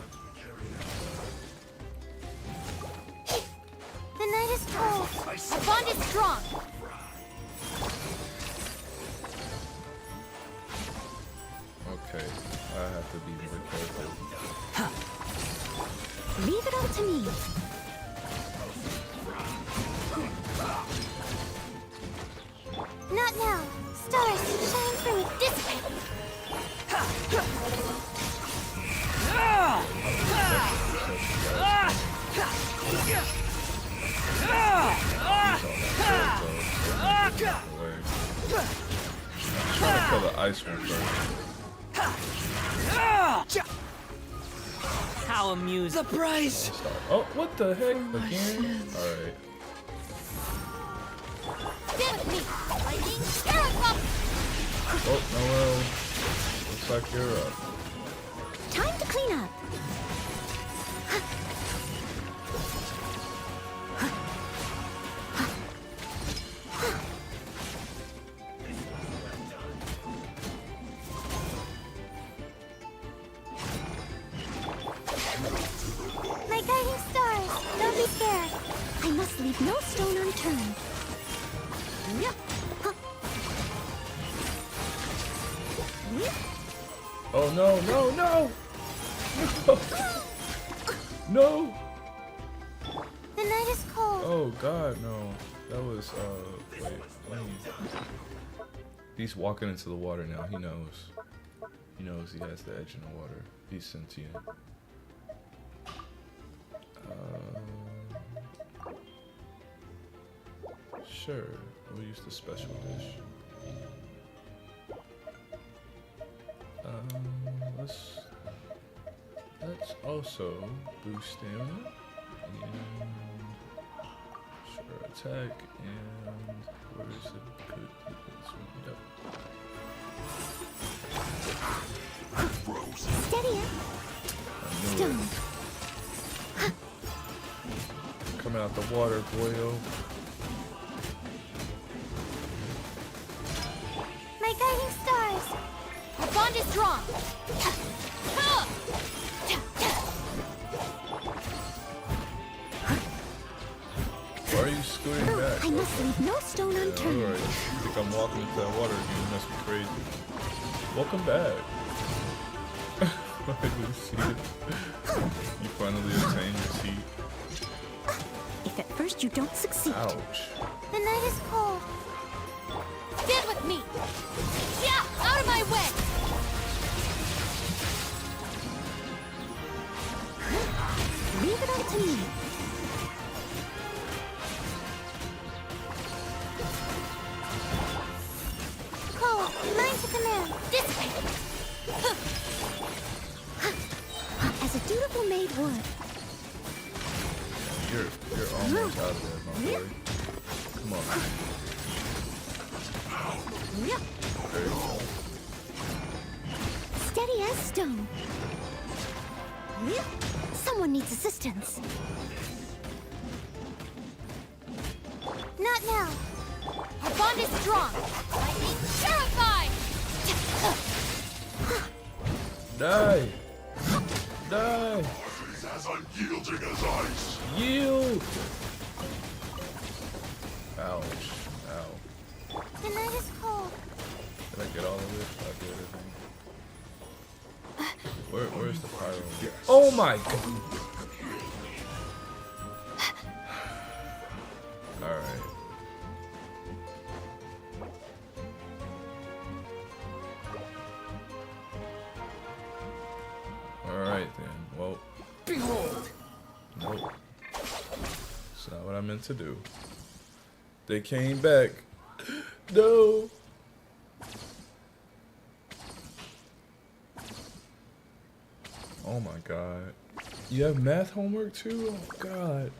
The night is cold. Our bond is strong. Okay, I have to be more careful. Leave it all to me. Not now. Stars, shine for me. Dissipate. Trying to kill the ice one first. How amusing. The prize. Oh, what the heck? Again? Alright. Stay with me. Lightning, Scarab. Oh, Noel. Looks like you're up. Time to clean up. My guiding stars, don't be scared. I must leave no stone unturned. Oh no, no, no! No! The night is cold. Oh god, no. That was, wait, let me... He's walking into the water now, he knows. He knows he has the edge in the water. He's sentient. Sure, we'll use the special dish. Let's also boost stamina and sure attack and where is it? Good. This one. Yep. Steady up. Stone. Coming out the water, boyo. My guiding stars. Our bond is strong. Why are you scooting back? I must leave no stone unturned. Alright, I think I'm walking into that water again. Must be crazy. Welcome back. I didn't see it. You finally obtained your seat. If at first you don't succeed. Ouch. The night is cold. Stand with me. Yeah, out of my way. Leave it up to me. Cold, mine to command. Dissipate. As a dutiful maid would. You're almost out of there, my boy. Come on. There you go. Steady as stone. Someone needs assistance. Not now. Our bond is strong. Lightning terrified. Die! Die! She's as unyielding as ice. Yield! Ouch. Ow. The night is cold. Did I get all of it? I did everything. Where's the pyro? Oh my god. Alright. Alright then. Well. Behold! Nope. That's not what I meant to do. They came back. No. Oh my god. You have math homework too? Oh god.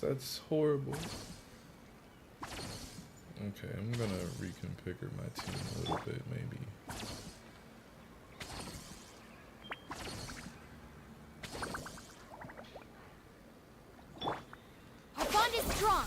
That's horrible. Okay, I'm gonna reconfigure my team a little bit, maybe. Our bond is strong.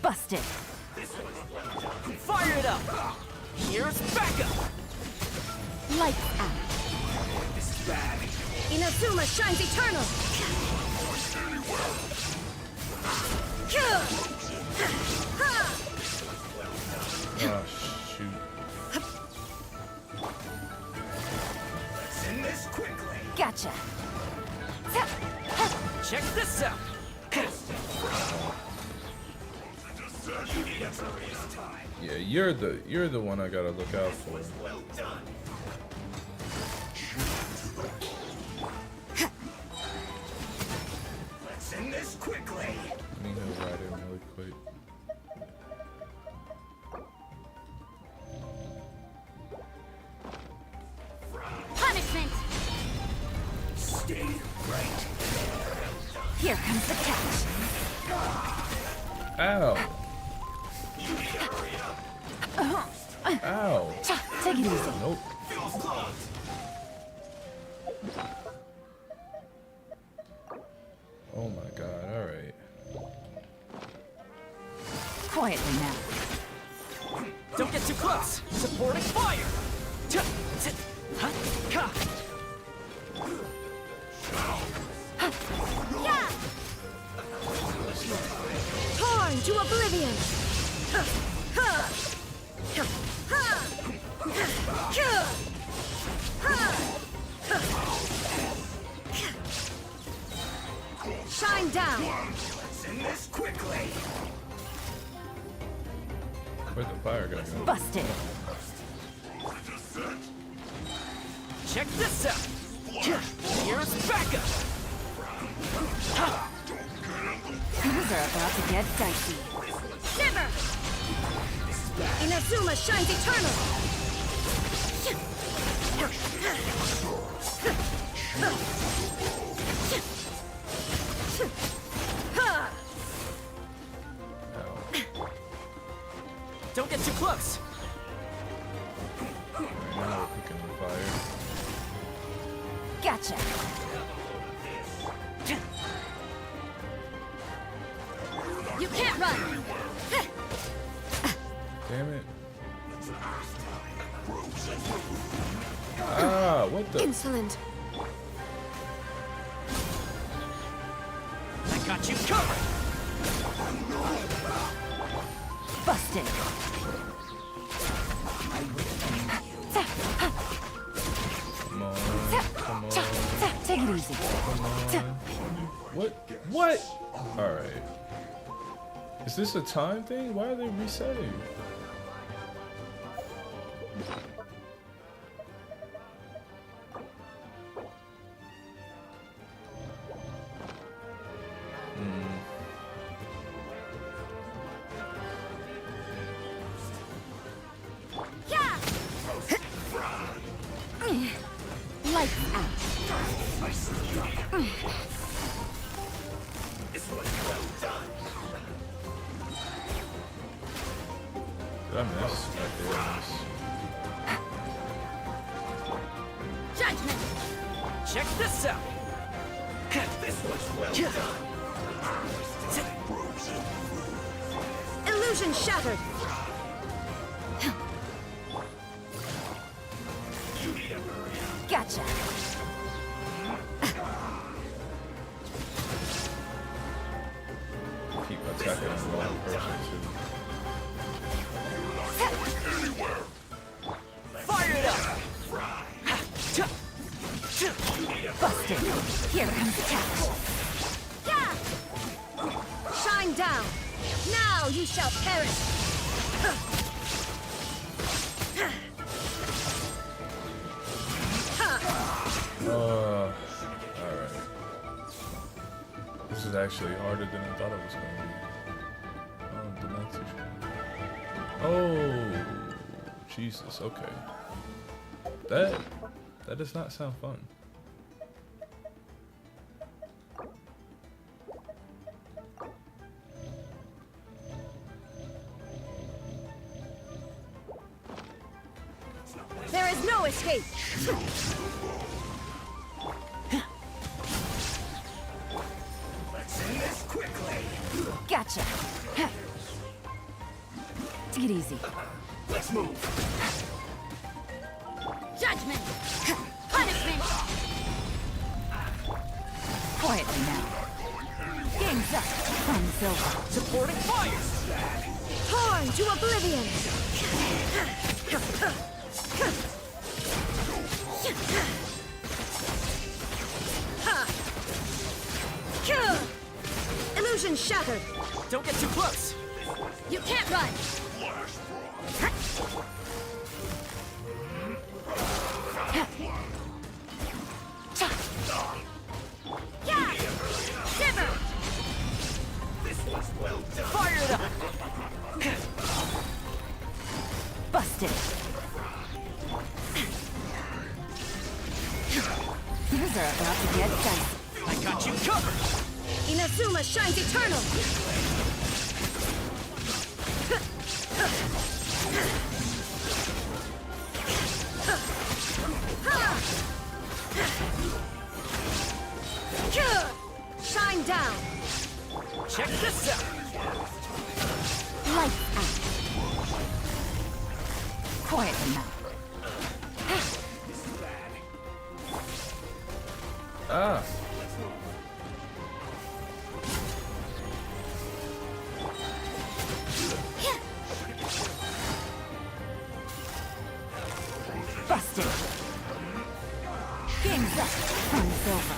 Busted. Fire it up! Here's backup! Lights out. Inazuma shines eternal. Ah, shoot. Send this quickly! Gotcha. Check this out! Yeah, you're the one I gotta look out for. Well done! Let's end this quickly! Let me go right in really quick. Punishment. Stay right. Here comes the catch. Ow! Ow! Take it easy. Nope. Oh my god, alright. Quietly now. Don't get too close! Supporting fire! Torn to oblivion. Shine down. Let's end this quickly! Where'd the fire go? Busted. Check this out! Here's backup! Things are about to get dicey. Shiver. Inazuma shines eternal. Don't get too close! Right now we're cooking on fire. Gotcha. You can't run. Damn it. Ah, what the? Insolent. I got you covered! Busted. Come on, come on, Take it easy. come on. What? What? Alright. Is this a time thing? Why are they resetting? Lights out. Did I miss? I did miss. Judgment! Check this out. This was well done. Illusion shattered. Gotcha. Keep attacking the wrong person too. Fire it up. Busted. Here comes attack. Shine down. Now you shall perish. Alright. This is actually harder than I thought it was going to be. Oh, did not too sure. Oh, Jesus, okay. That does not sound fun. There is no escape. Let's end this quickly. Gotcha. Take it easy. Let's move. Judgment! Punishment! Quietly now. Game's up. Fun's over. Supporting fire. Torn to oblivion. Illusion shattered. Don't get too close. You can't run! Yeah! Shiver! Fire it up. Busted. Things are about to get dicey. I got you covered. Inazuma shines eternal. Shine down. Check this out. Lights out. Quietly now. Ah! Busted. Game's up. Fun's over.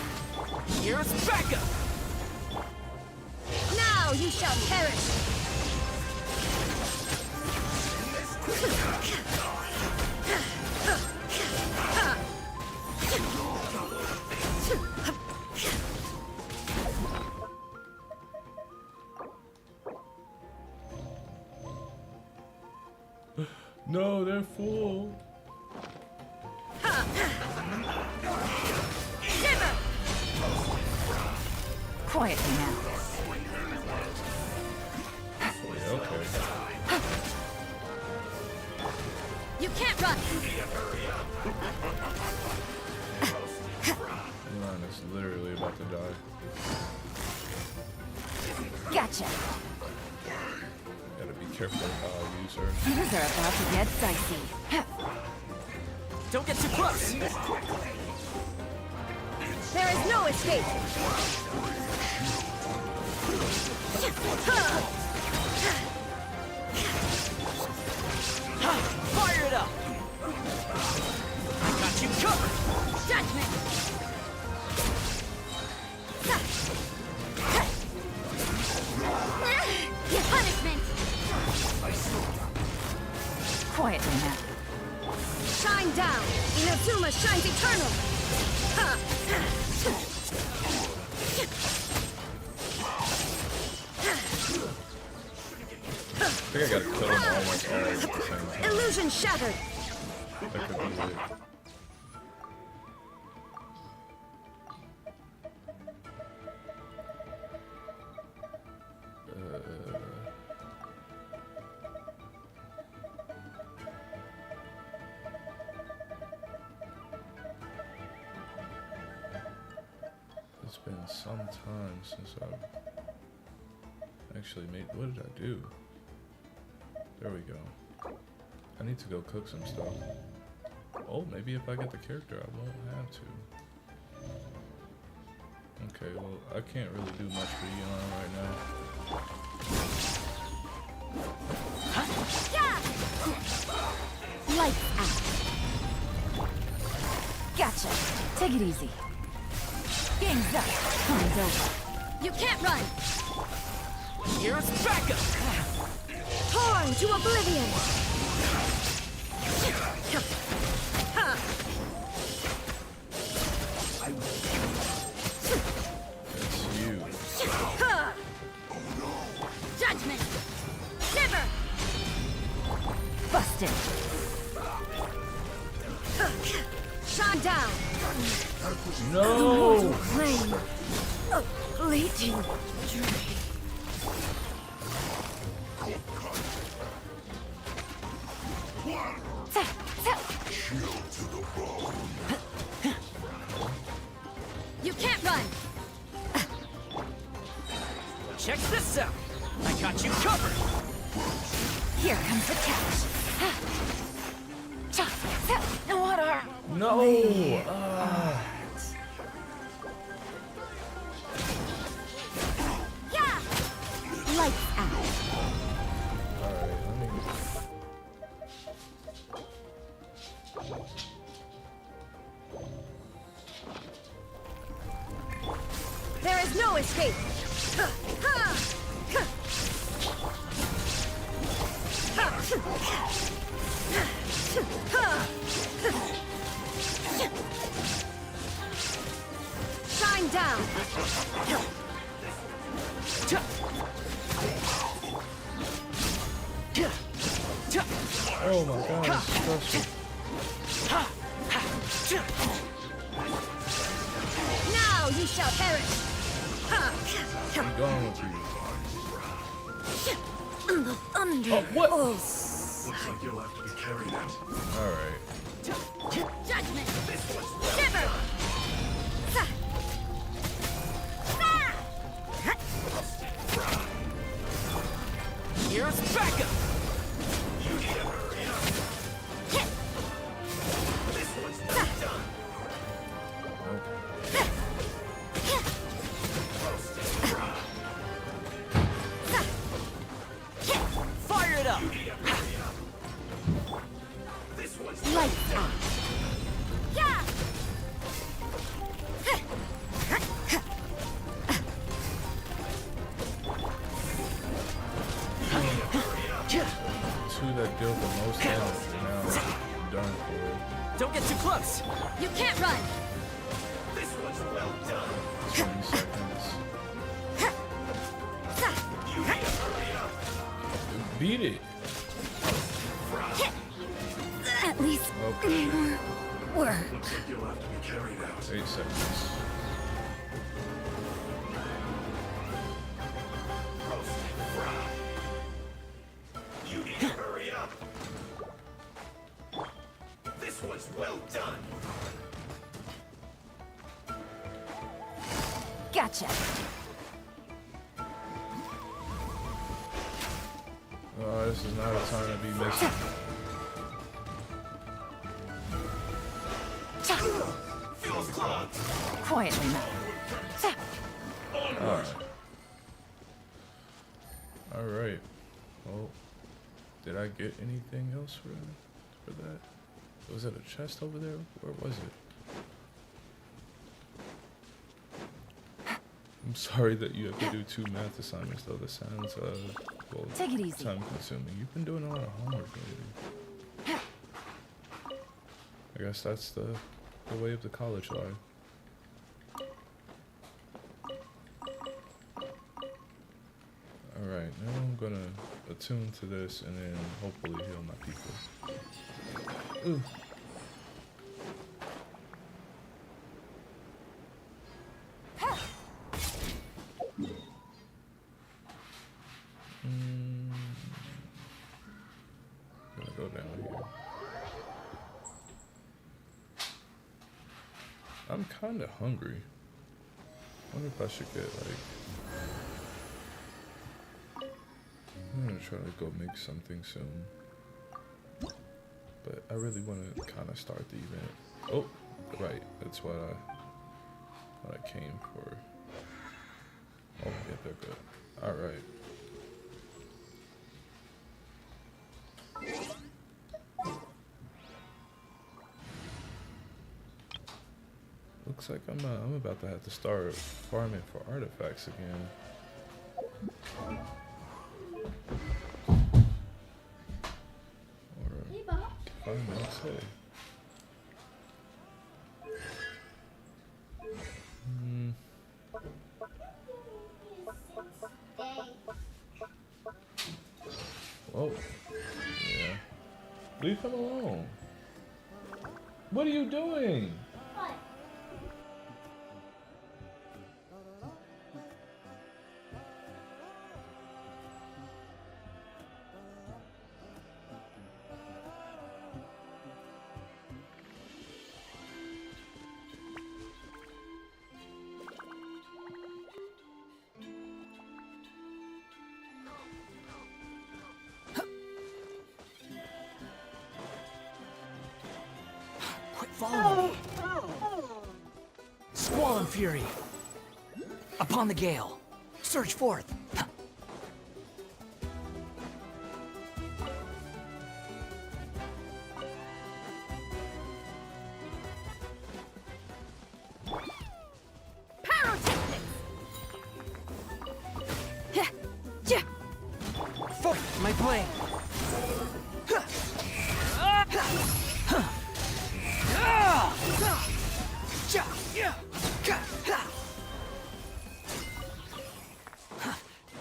Here's backup. Now you shall perish. No, they're full. Shiver. Quietly now. Yeah, okay. You can't run! Milan is literally about to die. Gotcha. Gotta be careful how I use her. Things are about to get dicey. Don't get too close. There is no escape. Fire it up. I got you covered. Judgment! Punishment! Quietly now. Shine down. Inazuma shines eternal. I think I gotta kill them almost all at the same time. Illusion shattered. That could be it. been some time since I've actually made. What did I do? There we go. I need to go cook some stuff. Oh, maybe if I get the character, I won't have to. Okay, well, I can't really do much for Eon right now. Lights out. Gotcha. Take it easy. Game's up. Time's over. You can't run! Here's backup! Torn to oblivion! It's you. Judgment! Shiver! Busted. Shot down! No! Flame! A fleeting dream. Chill to the bone. You can't run! Check this out! I got you covered! Here comes the catch. What are No! Yeah! lights out? Alright, let me. There is no escape! Shine down! Oh my god, it's stressful. Now you shall perish! I'm gone with you. Under Oh, what? Looks like you'll have to be carried out. Alright. judgment! Shiver! Here's backup! Fire it up! Lights out. Yeah! Two that deal the most damage now. I'm done for it. Don't get too close! You can't run! 20 seconds. Beat it! At least Okay. work. Looks like you'll have to be carried out. 8 seconds. You need to hurry up. This was well done. Gotcha. Oh, this is not a time to be missing. Feels clogged. Quietly now. Alright. Alright. Well, did I get anything else for that? Was it a chest over there? Where was it? I'm sorry that you have to do 2 math assignments though. This sounds well, Take it easy. time consuming. You've been doing a lot of homework lately. I guess that's the way of the college life. Alright, now I'm gonna attune to this and then hopefully heal my people. Ooh. Gonna go down here. I'm kinda hungry. wonder if I should get like. I'm gonna try to go make something soon. But I really want to kind of start the event. Oh, right. That's what I came for. Oh, yeah, they're good. All right. Looks like I'm about to have to start farming for artifacts again. Fine, I'll say. Oh, yeah. Leave him alone. What are you doing? Follow me. Squall and fury. Upon the gale. Surge forth. Fight my blade.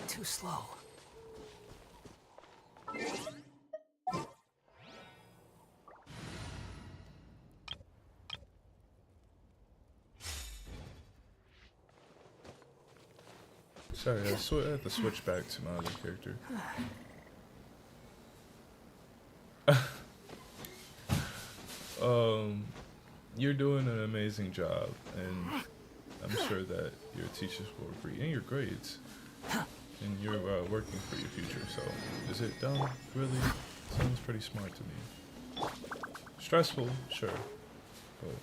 Too slow. Sorry, I had to switch back to my other character. You're doing an amazing job, and I'm sure that your teachers will agree, and your grades, and you're working for your future. So, is it dumb? Really? Sounds pretty smart to me. Stressful, sure, but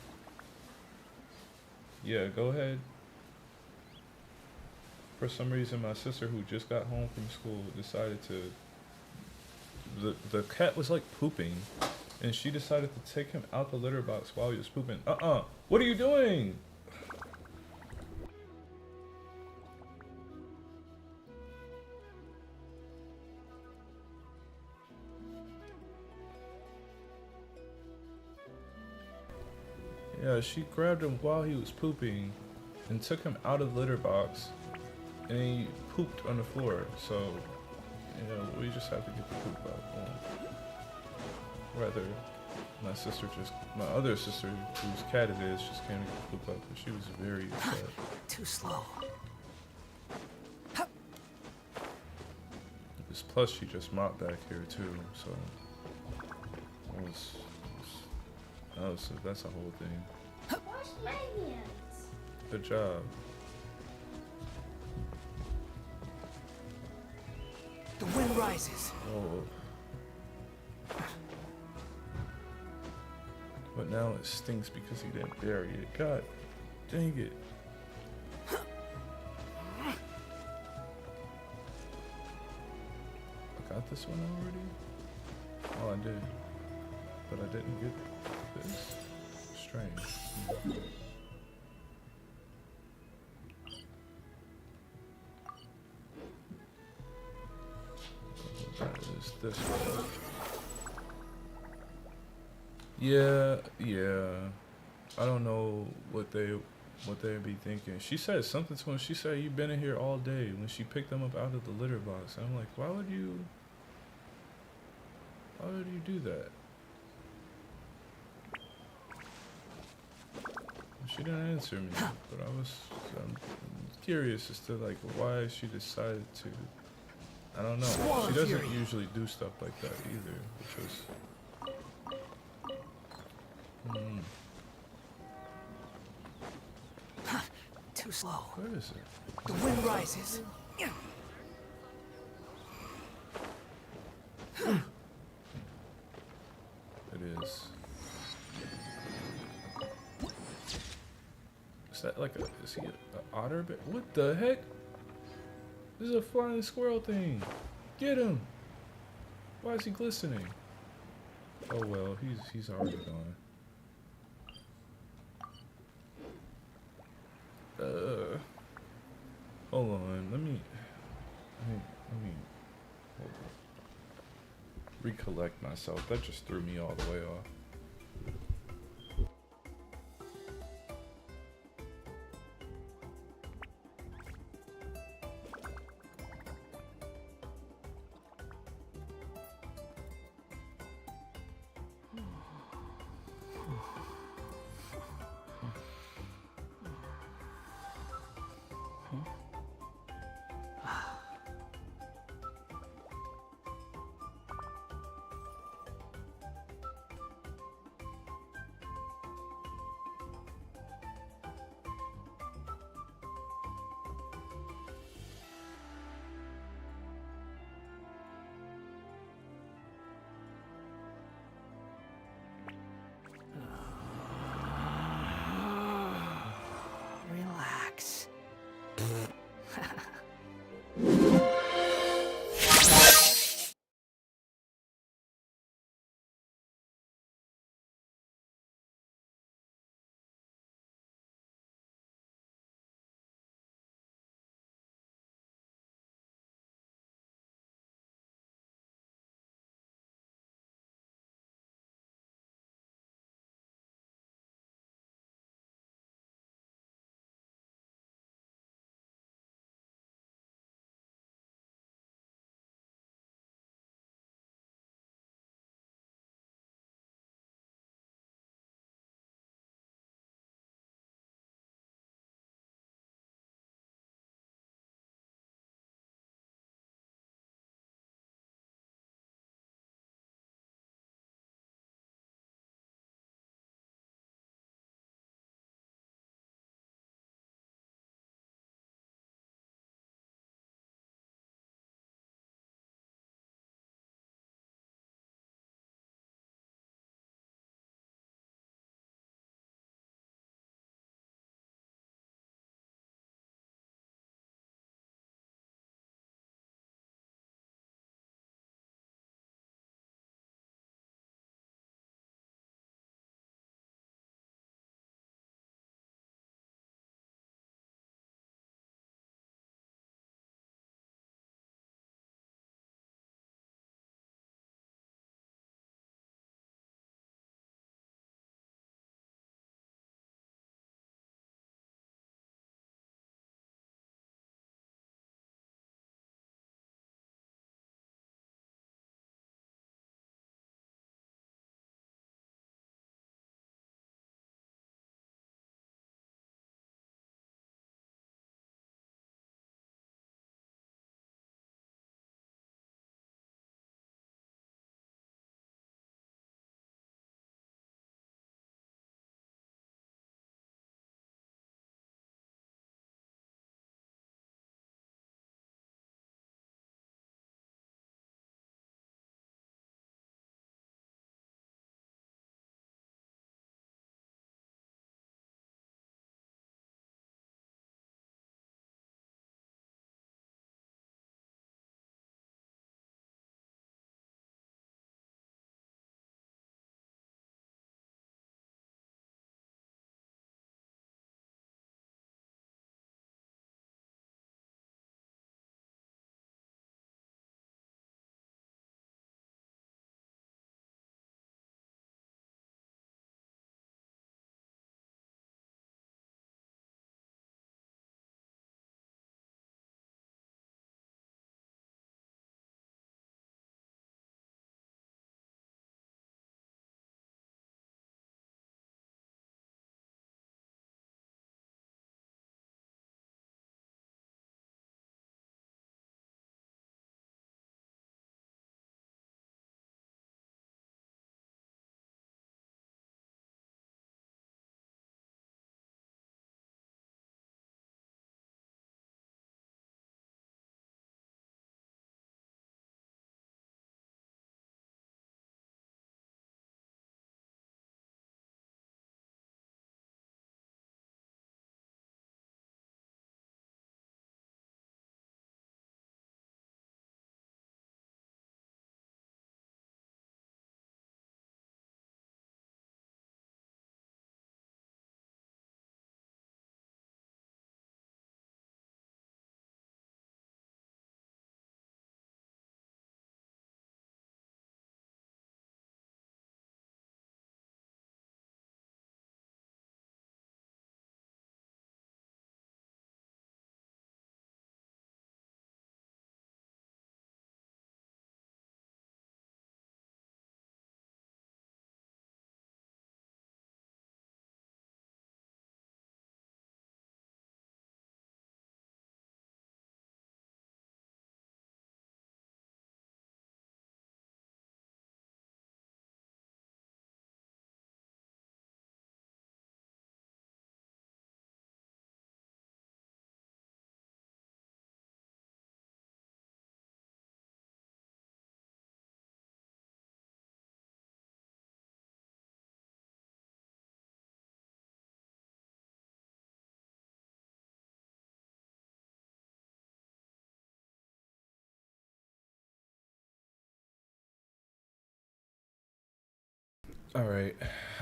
yeah, go ahead. For some reason, my sister, who just got home from school, decided to. The cat was like pooping. And she decided to take him out the litter box while he was pooping. What are you doing? Yeah, she grabbed him while he was pooping and took him out of the litter box. And he pooped on the floor. So, you know, we just have to get the poop out. Rather, my other sister, whose cat it is, just came to get the poop out, but she was very upset. Too slow. Plus, she just mopped back here too, so that's a whole thing. Wash my hands. Good job. The wind rises. Oh. But now it stinks because he didn't bury it. God dang it. I got this one already? Oh, I did. But I didn't get this. Strange. That is this one. Yeah. I don't know what they'd be thinking. She said something to him. She said, "You've been in here all day," when she picked him up out of the litter box. And I'm like, why would you do that? She didn't answer me, but I'm curious as to like why she decided to. I don't know. She doesn't usually do stuff like that either, which was. Too slow. Where is it? The wind rises. It is. Is that like a, is he an otter? What the heck? This is a flying squirrel thing. Get him! Why is he glistening? Oh well, he's already gone. Hold on, let me hold on. Recollect myself. That just threw me all the way off. Alright,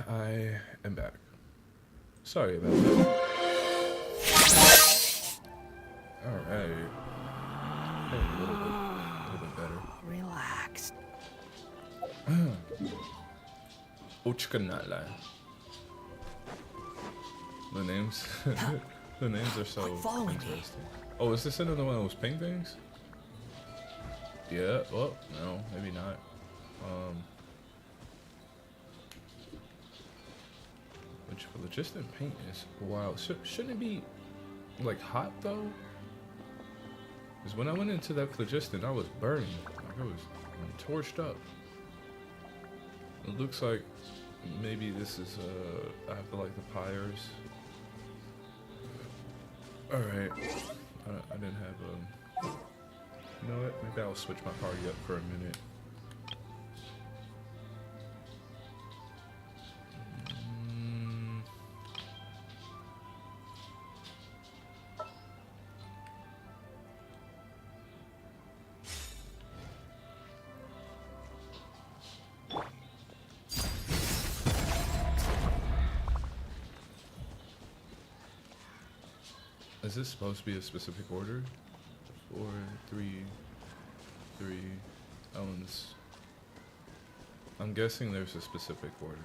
I am back. Sorry about that. Alright. Hey, a little bit better. Relax. Uchkanala. The names, the names are so interesting. Oh, is this another one of those pink things? Yeah. Well, no, maybe not. Which phlogiston paint is wild. Shouldn't it be like hot though? Because when I went into that phlogiston, I was burning. Like I was torched up. It looks like maybe this is I have to like the pyres. All right. I didn't have you know what? Maybe I'll switch my party up for a minute. Is this supposed to be a specific order? 4, 3, 3 elements. I'm guessing there's a specific order.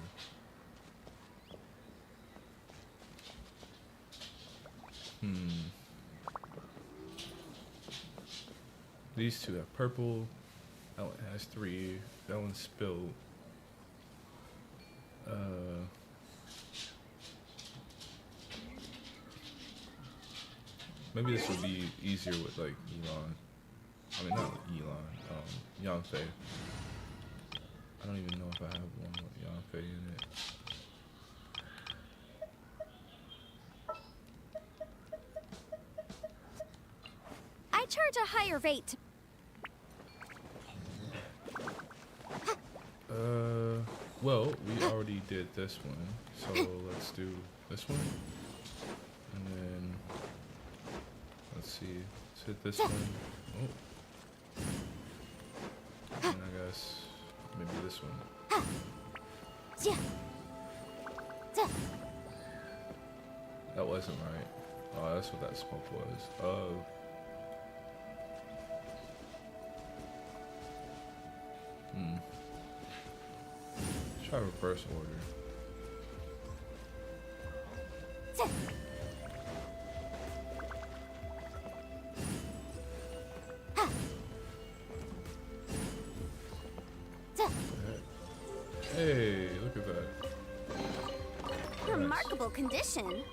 These two have purple. That one has 3. That one's spilled. Maybe this would be easier with like Elon. I mean, not Elon. Yangfei. I don't even know if I have one with Yangfei in it. I charge a higher rate. Well, we already did this one, so let's do this one, and then let's see. Let's hit this one. Oh, and I guess maybe this one. That wasn't right. Oh, that's what that smoke was. Oh. Try reverse order. Hey, look at that. Remarkable condition.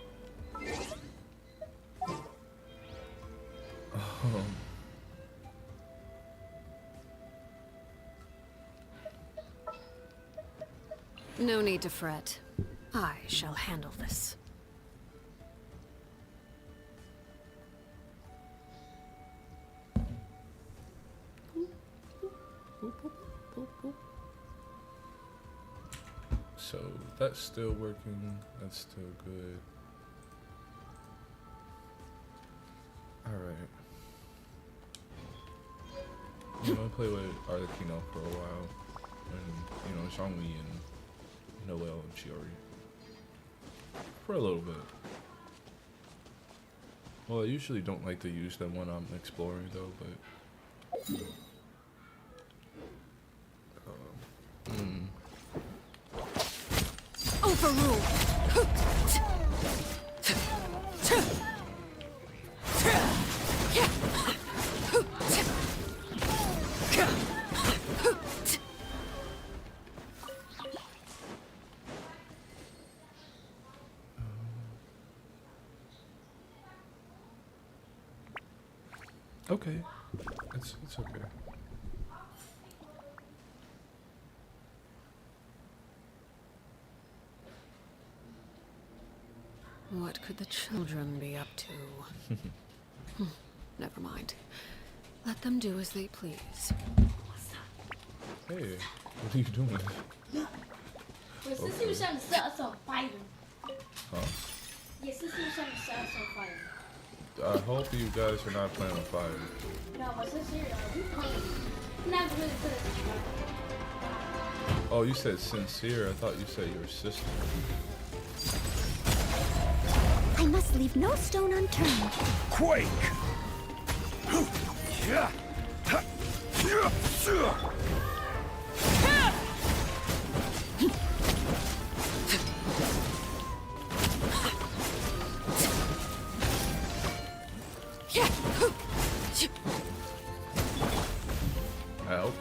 No need to fret. I shall handle this. So that's still working. That's still good. All right. I'm gonna play with Arlecchino for a while, and you know, Zhongli and Noel and Chiori for a little bit. Well, I usually don't like to use them when I'm exploring though, but Overruled. okay, it's okay. What could the children be up to? Never mind. Let them do as they please. Hey, what are you doing? 我是树上的射手，fire。 Huh? 也是树上的射手，fire。 I hope you guys are not playing with fire. No，我是人，那不是这个。Oh, you said sincere. I thought you said your sister. I must leave no stone unturned. Quake! Ouch.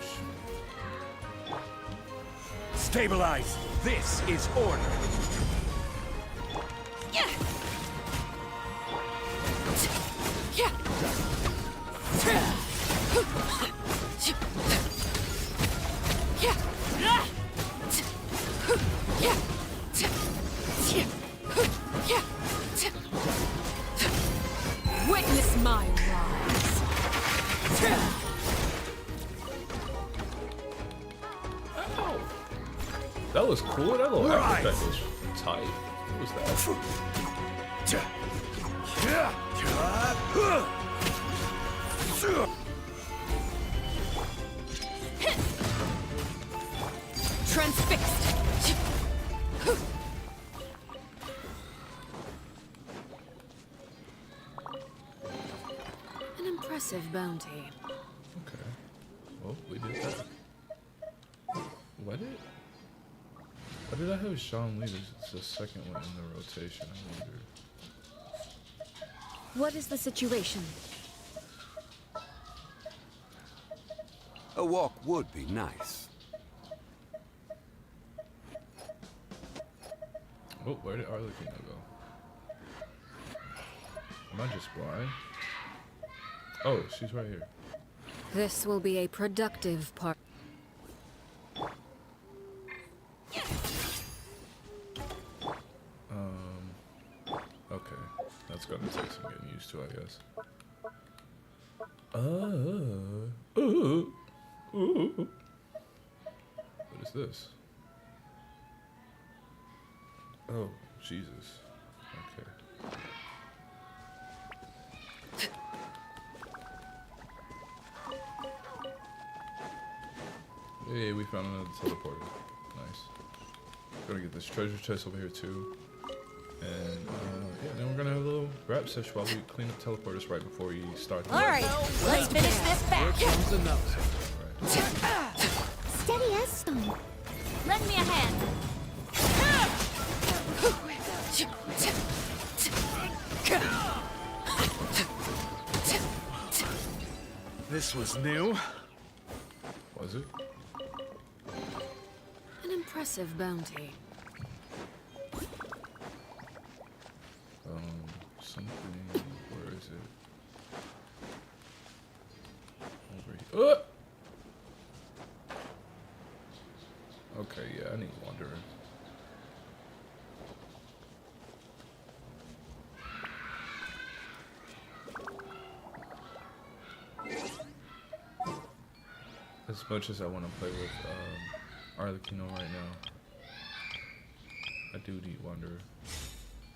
Stabilize. This is order. Witness my rise. That was cool. That little Right. after effect was tight. What was that? Transfixed. An impressive bounty. Okay. Well, we did that. Why did I have Sean Lee as the second one in the rotation? I wonder. What is the situation? A walk would be nice. Oh, where did Arlequina go? Am I just blind? Oh, she's right here. This will be a productive part. Okay. That's gonna take some getting used to, I guess. What is this? Oh, Jesus. Okay. Hey, we found another teleporter. Nice. Gonna get this treasure chest over here too. And yeah, then we're gonna have a little rap session while we clean up teleporters right before we start. All right, let's finish this back. Right. Steady as stone. Lend me a hand. This was new. Was it? An impressive bounty. Something. Where is it? Over here. Okay, yeah, I need Wanderer. As much as I want to play with Arlequino right now, I do need Wanderer.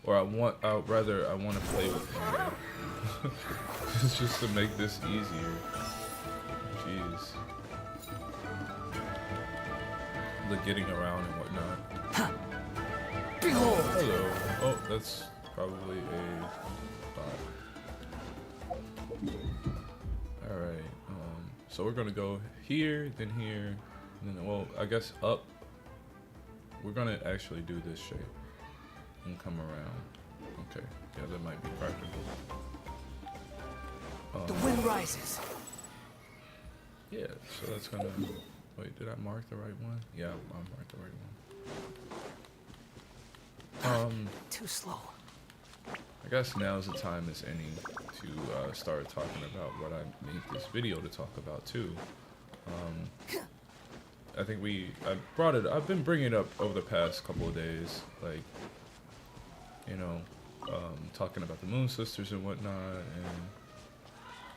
Or I want to play with Wanderer. It's just to make this easier. Jeez. The getting around and whatnot. Behold. Hello. Oh, that's probably a bot. Alright, so we're gonna go here, then here, and then, well, I guess up. We're gonna actually do this shape and come around. Okay, yeah, that might be practical. The wind rises. Yeah, so that's gonna, wait, did I mark the right one? Yeah, I marked the right one. Too slow. I guess now's the time as any to start talking about what I made this video to talk about too. I think I've been bringing it up over the past couple of days, like, you know, talking about the Moon Sisters and whatnot, and,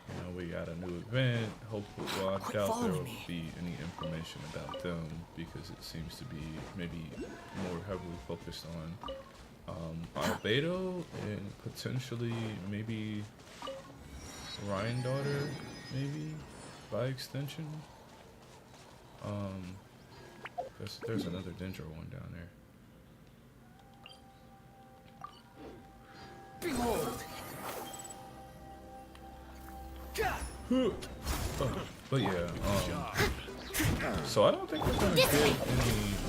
you know, we got a new event. Hopefully, well, I doubt there will be any information about them because it seems to be maybe more heavily focused on Albedo and potentially maybe Ryan daughter, maybe by extension. There's another Dendro one down there. Behold. But yeah, so I don't think we're gonna get any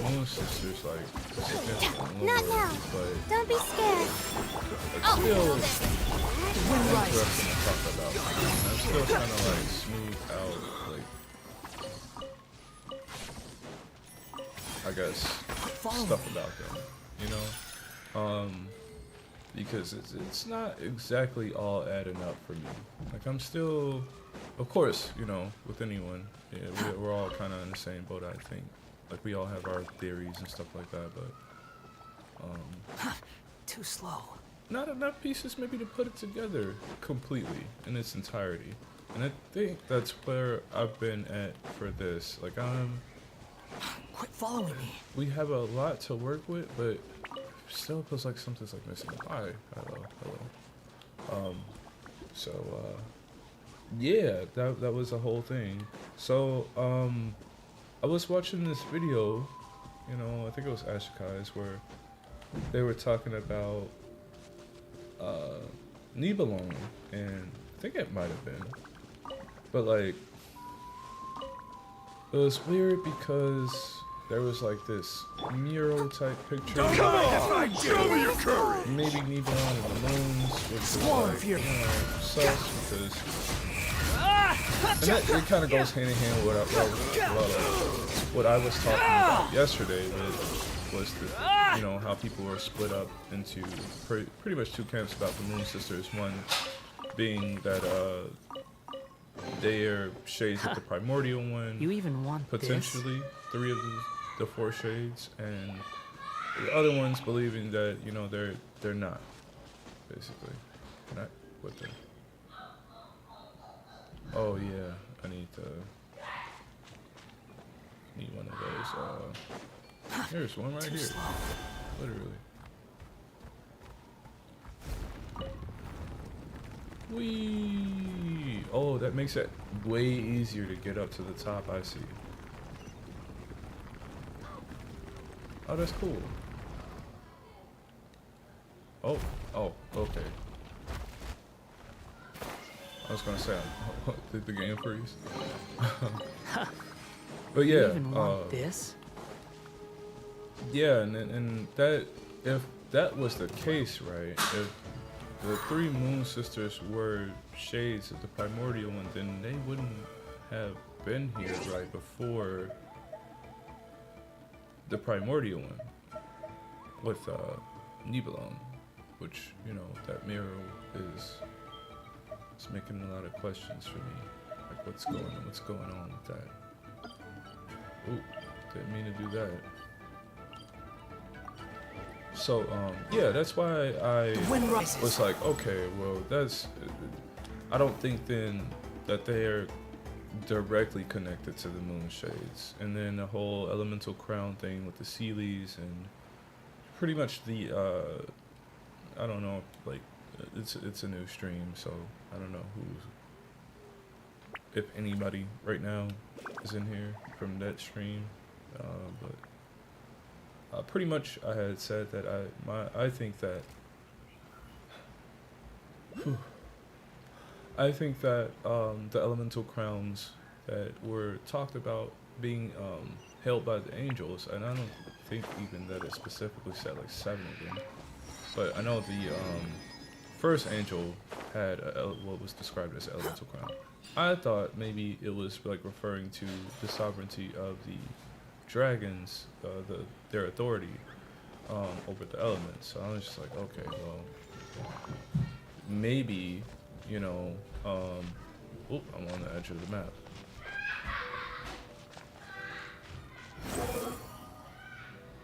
Moon Sisters like significant Not lore, now. but Don't be scared. it's still interesting to talk about. And it's still kind of like smooth out, like I guess stuff about them, you know, because it's not exactly all adding up for me. Like I'm still, of course, you know, with anyone, yeah, we're all kind of in the same boat, I think. Like we all have our theories and stuff like that, but Too slow. not enough pieces maybe to put it together completely in its entirety. And I think that's where I've been at for this. Like Quit following me. we have a lot to work with, but still feels like something's like missing. Hi, hello. Yeah, that was a whole thing. So, I was watching this video, you know, I think it was Ashikai's, where they were talking about Nibelung, and I think it might have been, but like, it was weird because there was like this mural type picture. Show me your courage! Maybe Nibelung and the Moons, which is like, you know, sus because. And it kind of goes hand in hand with what I was talking about yesterday, was the, you know, how people were split up into pretty much two camps about the Moon Sisters. One being that they are shades of the primordial one. You even want potentially three of the four shades, and the other ones believing that, you know, they're not, basically. Not what the. Oh yeah, I need one of those. Here's one right here. Literally. Whee! Oh, that makes it way easier to get up to the top, I see. Oh, that's cool. Oh, okay. I was gonna say, did the game freeze? But yeah, You even want this? yeah, and that, if that was the case, right? If the three Moon Sisters were shades of the primordial one, then they wouldn't have been here right before the primordial one with Nibelung, which, you know, that mirror is. It's making a lot of questions for me. Like, what's going on with that? Ooh, didn't mean to do that. So, yeah, that's why I was like, okay, well, that's, I don't think then that they're directly connected to the Moon Shades. And then the whole elemental crown thing with the Sealies and pretty much the, I don't know, like, it's a new stream, so I don't know if anybody right now is in here from that stream, but pretty much I had said that I think that the elemental crowns that were talked about being held by the angels, and I don't think even that it specifically said like 7 of them, but I know the first angel had what was described as elemental crown. I thought maybe it was like referring to the sovereignty of the dragons, their authority over the elements. So I was just like, okay, well, maybe, you know, oop, I'm on the edge of the map.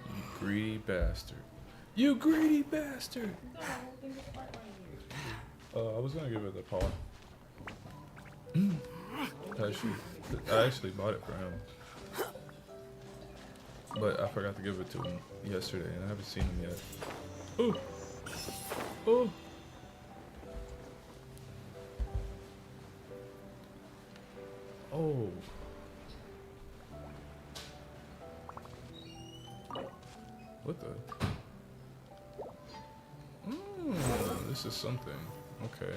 You greedy bastard. You greedy bastard! I was gonna give it to Paul. I actually bought it for him. But I forgot to give it to him yesterday, and I haven't seen him yet. Ooh! Oh! Oh! What the? This is something. Okay.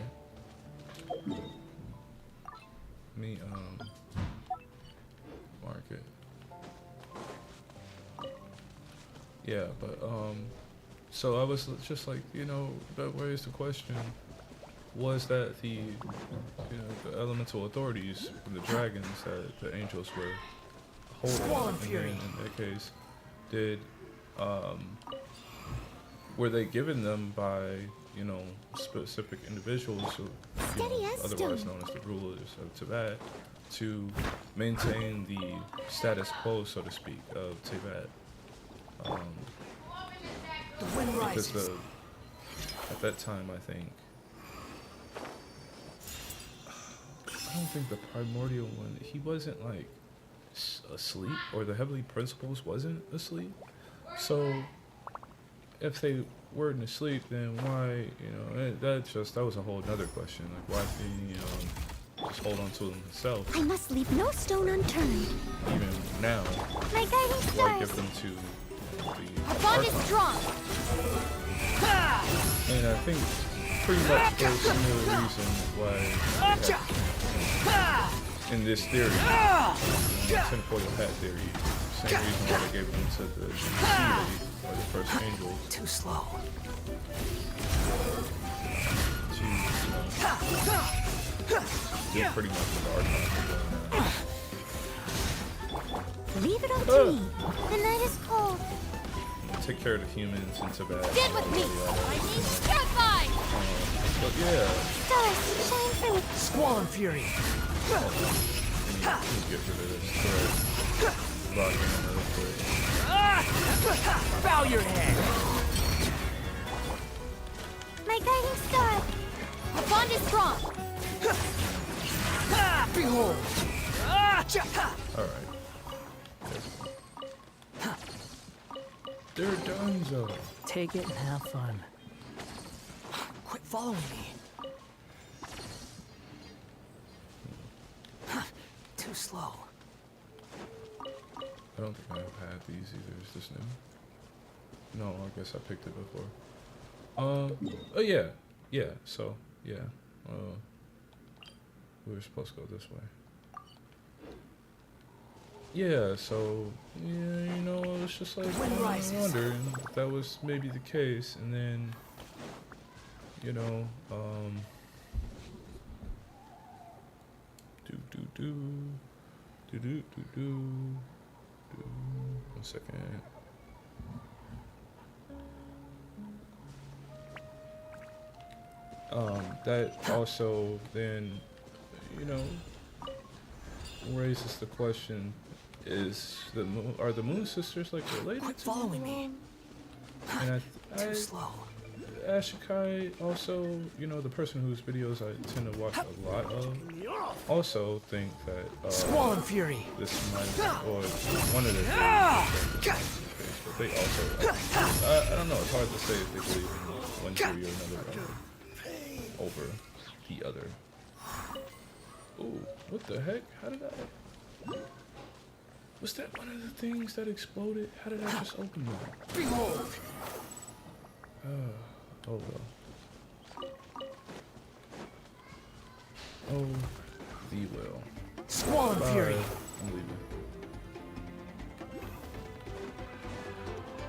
Me, market. Yeah, but, so I was just like, you know, that raised the question, was that the, the elemental authorities, the dragons that the angels were holding, and then in that case, were they given them by, you know, specific individuals who, you know, otherwise known as the rulers of Tibet, to maintain the status quo, so to speak, of Tibet? Because at that time, I don't think the primordial one, he wasn't like asleep, or the heavenly principles wasn't asleep. So if they weren't asleep, then why, you know, that was a whole nother question. Like, why did he, you know, just hold on to himself? I must leave no stone unturned. Even now, My guiding why give stars. them to the Bond is Archon? strong. And I think pretty much for a similar reason why they had, in this theory, tinfoil hat theory, same reason why they gave them to the deity, or the first angels. Too slow. To, did pretty much what the Archon was doing. Leave it up to me. The night is cold. Take care of the humans in Tibet. Stand with me. I need terrified. But yeah, Stars, shine for me. Squall and fury. and you get rid of this thread. Rock in another thread. Bow your head. My guiding star. The bond is strong. Behold. Alright. They're donezo. Take it and have fun. Quit following me. Too slow. I don't think I've had these either. Is this new? No, I guess I picked it before. Oh yeah. Yeah, so, yeah. We were supposed to go this way. Yeah, so, yeah, you know, it's just like, I was wondering if that was maybe the case, and then, you know, one second. That also then, you know, raises the question: are the Moon Sisters like related? Quit following me. And Too slow. Ashikai also, you know, the person whose videos I tend to watch a lot of, also think that Squall and fury. this might, or one of the things, but they also, I don't know, it's hard to say if they believe in one theory or another over the other. Ooh, what the heck? How did I? Was that one of the things that exploded? How did I just open that? Behold. Oh well. Oh, the will. Squall and Bye. fury. I'm leaving.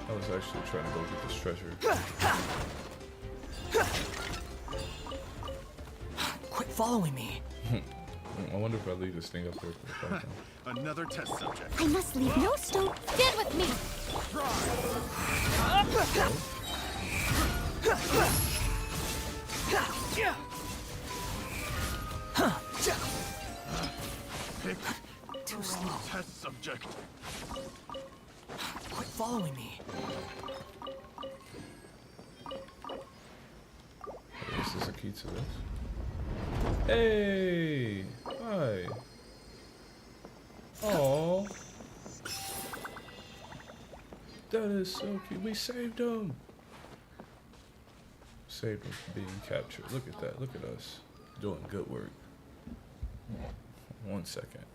I was actually trying to go get this treasure. Quit following me. I wonder if I leave this thing up there for the background. Another test subject. I must leave no stone. Stand with me. Pick Too slow. test subject. Quit following me. This is a key to this. Hey! Hi. Aww. That is so cute. We saved him. Saved him from being captured. Look at that. Look at us. Doing good work. 1 second.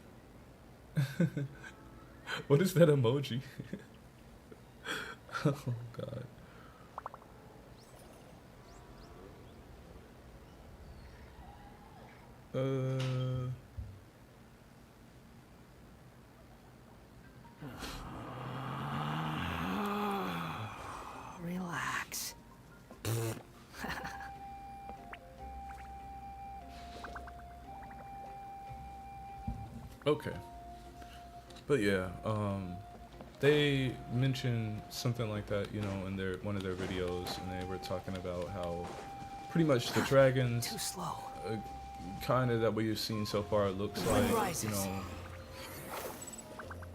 What is that emoji? Oh God. Relax. Okay. But yeah, they mentioned something like that, you know, in their one of their videos, and they were talking about how pretty much the dragons, Too slow. kind of that we've seen so far, looks The wind like, rises. you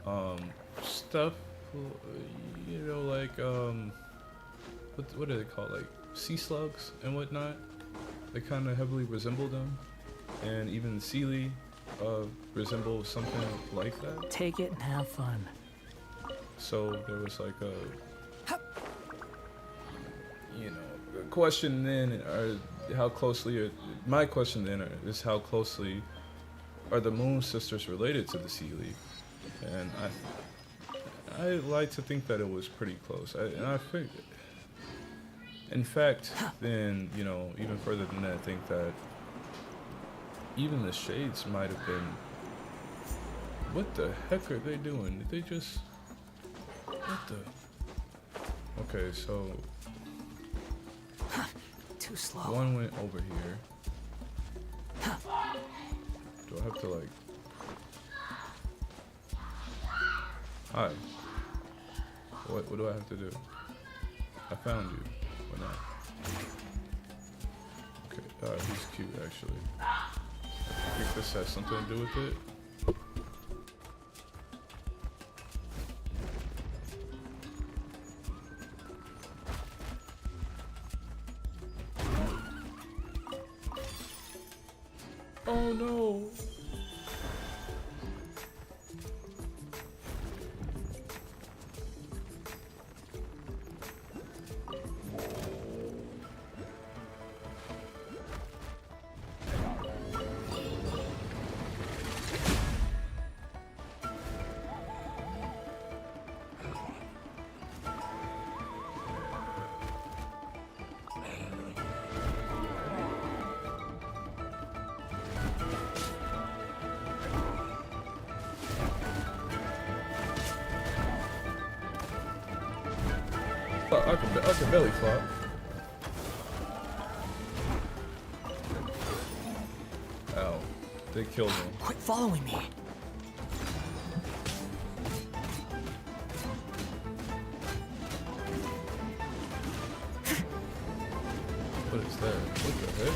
know, stuff, you know, like what do they call it? Like sea slugs and whatnot. They kind of heavily resemble them, and even Sealy resemble something like that. Take it and have fun. So there was like a, you know, a question then, how closely, my question then is how closely are the Moon Sisters related to the Sealy? And I like to think that it was pretty close. And I think, in fact, then, you know, even further than that, I think that even the Shades might have been, what the heck are they doing? Did they just, what the? Okay, so Too slow. one went over here. Do I have to like? Hi. What do I have to do? I found you. Or not? Okay. He's cute actually. I think this has something to do with it. Oh no! I can belly flop. Ow. They killed him. Quit following me. What is that? What the heck?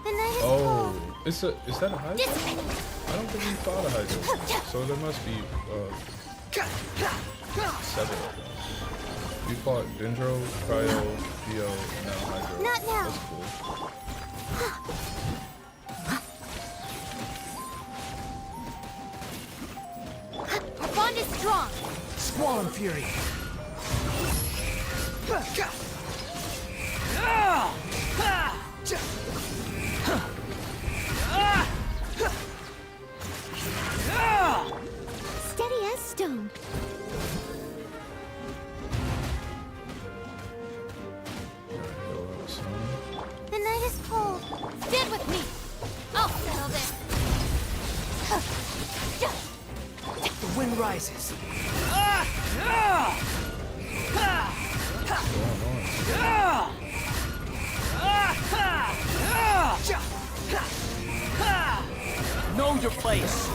The night is Oh, cold. is that a Hydra? Dissipate. I don't think we fought a Hydra. So there must be 7 of them. We fought Dendro, Cryo, Dio, and now Hydra. Not now. That's cool. Our bond is strong. Squall Fury. Steady as stone. The night is cold. Stand with me. I'll settle this. The wind rises. Know your place.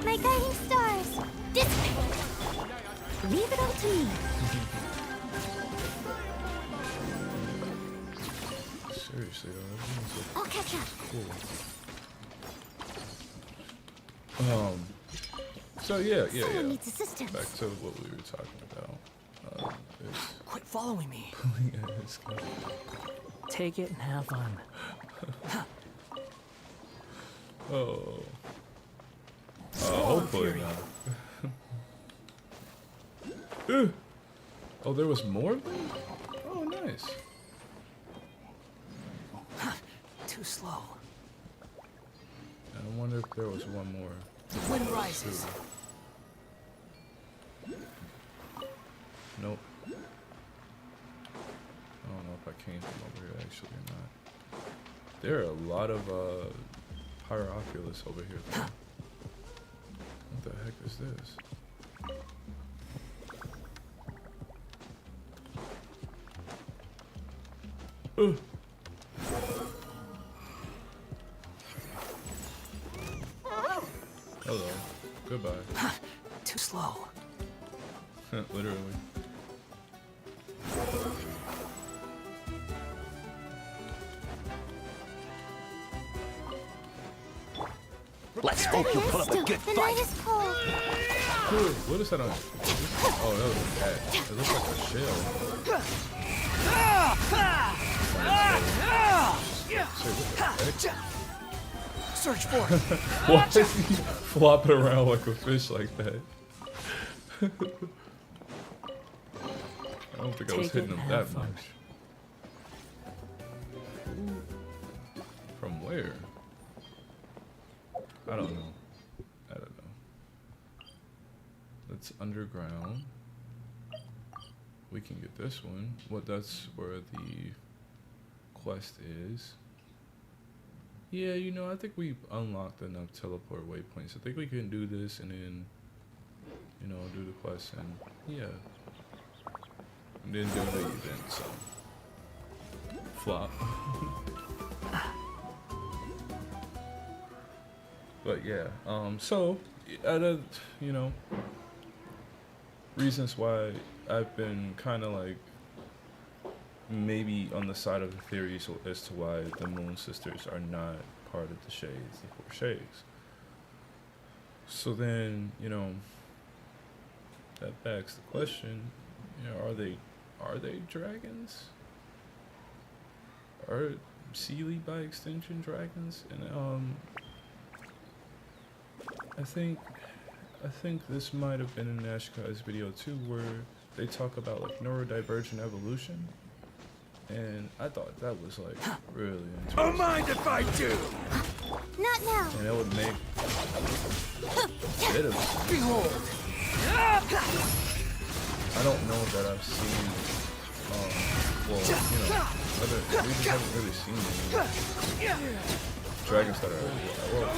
My guiding stars. Dissipate. Leave it all to me. Seriously, though, everything's so I'll catch up. cool. So yeah. Someone needs assistance. Back to what we were talking about. It's Quit following me. pulling at his gun. Take it and have fun. Oh. Hopefully Fury. not. Oh, there was more of them? Oh, nice. Too slow. I wonder if there was one more. The wind rises. Nope. I don't know if I came from over here actually or not. There are a lot of Pyroculus over here though. What the heck is this? Ugh. Hello. Goodbye. Too slow. Literally. Let's hope you put up a good The night fight. is cold. Cool. What is that on? Oh, that was a cat. It looks like a shell. Say, what the heck? Search for it. Why is he flopping around like a fish like that? I don't think I was Take hitting it him and that have fun. much. From where? I don't know. I don't know. That's underground. We can get this one. What? That's where the quest is. Yeah, you know, I think we've unlocked enough teleport waypoints. I think we can do this and then, you know, do the quest and yeah. And then do the event, so. Flop. But yeah, so, out of, you know, reasons why I've been kind of like, maybe on the side of the theories as to why the Moon Sisters are not part of the Shades, the Four Shades. So then, you know, that begs the question, you know, are they dragons? Are Sealy by extension dragons? And I think this might have been in Ashkai's video too, where they talk about like neurodivergent evolution. And I thought that was like really interesting. Don't mind if I do. Not now. And it would make a bit of sense. Behold. I don't know that I've seen, well, you know, we just haven't really seen any dragons that are, well,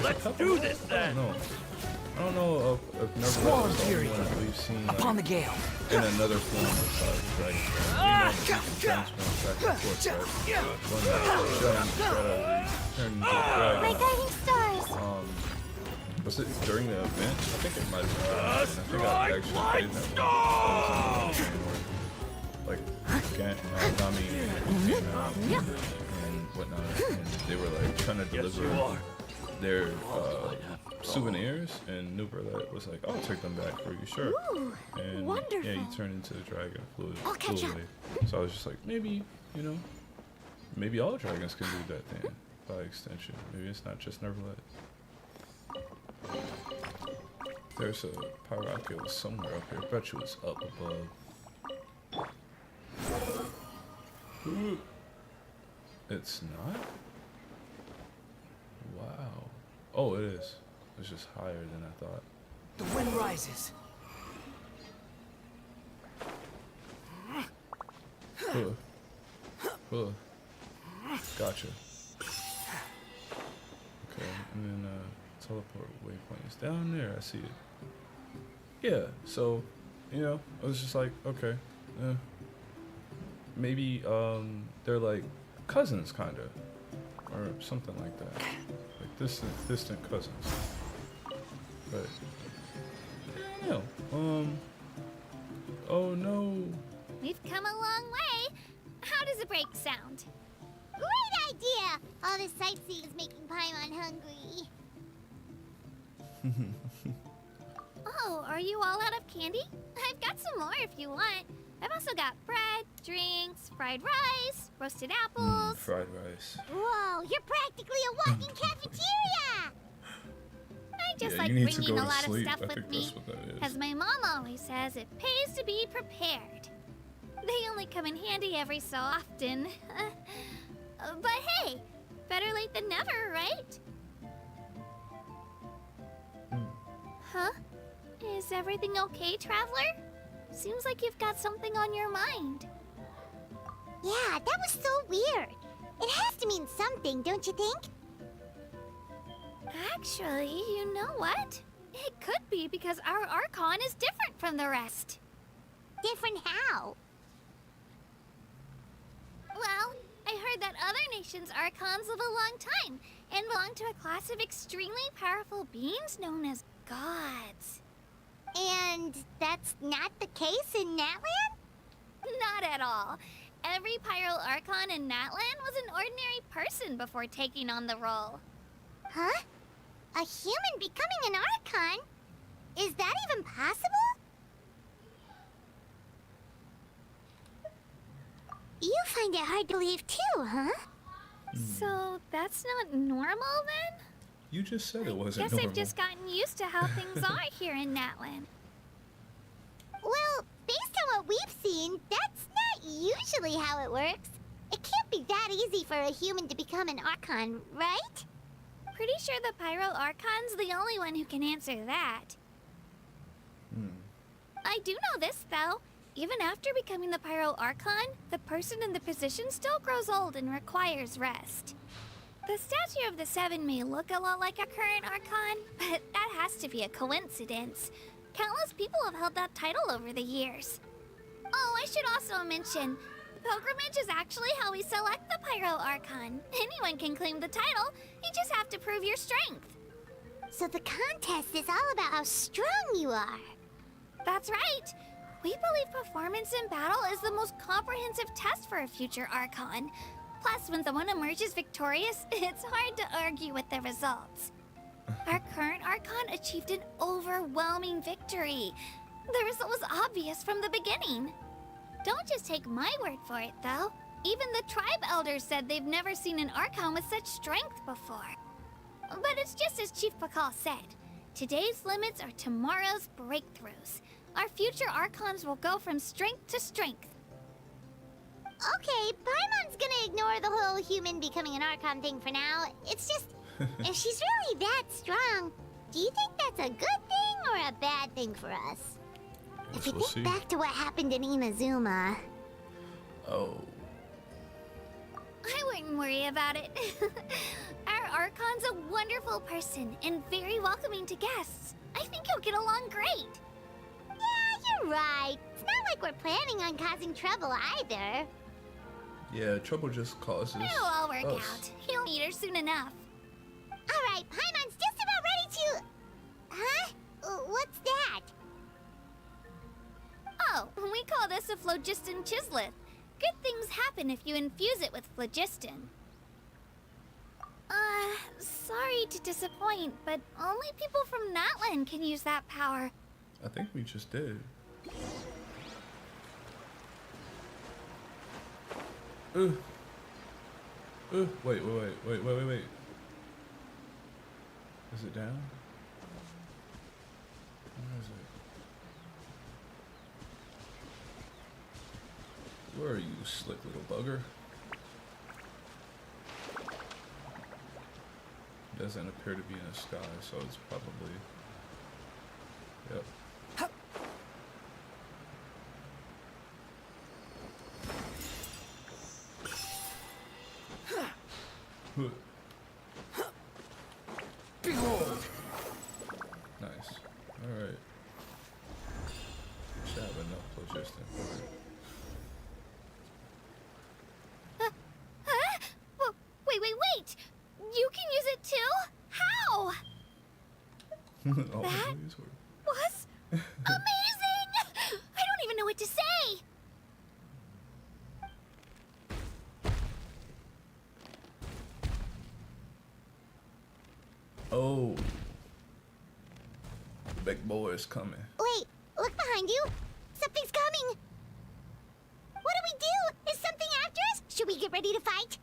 Let's do this then. I don't know if Neverland is the only one that we've seen like, Upon the gale. in another form of dragon. We know that you can transform back and forth, right? One that's giant, turn into a My dragon. guiding stars. Was it during the event? I think it might have been. I think I actually played that one. Like, Nami and whatnot, and they were like trying to deliver their souvenirs, and Nuberlet was like, "I'll take them back for you, sure." Ooh, And wonderful. yeah, you turn into the dragon fluid. I'll catch up. So I was just like, maybe, you know, maybe all dragons can do that then, by extension. Maybe it's not just Neverlet. There's a Pyroculus somewhere up here. I bet you it's up above. Ooh. It's not? Wow. Oh, it is. It's just higher than I thought. The wind rises. Gotcha. Okay, and then teleport waypoint is down there. I see it. Yeah, so, you know, I was just like, okay, maybe they're like cousins, kind of, or something like that, like distant cousins. But I don't know. Oh no. We've come a long way. How does a break sound? Great idea! All this sightseeing is making Paimon hungry. Oh, are you all out of candy? I've got some more if you want. I've also got bread, drinks, fried rice, roasted apples. Fried rice. Whoa, you're practically a walking cafeteria! I just Yeah, like you need to bringing go a to lot sleep. of stuff I with think me. that's what that is. As my mom always says, it pays to be prepared. They only come in handy every so often. But hey, better late than never, right? Huh? Is everything okay, Traveler? Seems like you've got something on your mind. Yeah, that was so weird. It has to mean something, don't you think? Actually, you know what? It could be because our Archon is different from the rest. Different how? Well, I heard that other nations' Archons live a long time and belong to a class of extremely powerful beings known as gods. And that's not the case in Natland? Not at all. Every Pyro Archon in Natland was an ordinary person before taking on the role. Huh? A human becoming an Archon? Is that even possible? You find it hard to believe too, huh? So that's not normal then? You just said it wasn't Guess normal. I've just gotten used to how things are here in Natland. Well, based on what we've seen, that's not usually how it works. It can't be that easy for a human to become an Archon, right? Pretty sure the Pyro Archon's the only one who can answer that. I do know this, though. Even after becoming the Pyro Archon, the person in the position still grows old and requires rest. The statue of the Seven may look a lot like a current Archon, but that has to be a coincidence. Countless people have held that title over the years. Oh, I should also mention, pilgrimage is actually how we select the Pyro Archon. Anyone can claim the title, you just have to prove your strength. So the contest is all about how strong you are. That's right. We believe performance in battle is the most comprehensive test for a future Archon. Plus, when someone emerges victorious, it's hard to argue with the results. Our current Archon achieved an overwhelming victory. The result was obvious from the beginning. Don't just take my word for it, though. Even the tribe elders said they've never seen an Archon with such strength before. But it's just as Chief Pakal said. Today's limits are tomorrow's breakthroughs. Our future Archons will go from strength to strength. Okay, Paimon's gonna ignore the whole human becoming an Archon thing for now. It's just, if she's really that strong, do you think that's a good thing or a bad thing for us? If you We'll think see. back to what happened in Inazuma, Oh. I wouldn't worry about it. Our Archon's a wonderful person and very welcoming to guests. I think you'll get along great. yeah, you're right. It's not like we're planning on causing trouble either. Yeah, trouble just causes It'll all work us. out. You'll meet her soon enough. All right, Paimon's just about ready to... Huh? What's that? Oh, we call this a phlogiston chisleth. Good things happen if you infuse it with phlogiston. Sorry to disappoint, but only people from Natland can use that power. I think we just did. Wait. Is it down? Where is it? Where are you, slick little bugger? Doesn't appear to be in the sky, so it's probably... Yep. Behold! Nice. Alright. Should have enough phlogiston for it. Huh? Wait! You can use it too? How? All That- of these were... Was amazing! I don't even know what to say! Oh. The big boy is coming. Wait, look behind you. Something's coming. What do we do? Is something after us? Should we get ready to fight?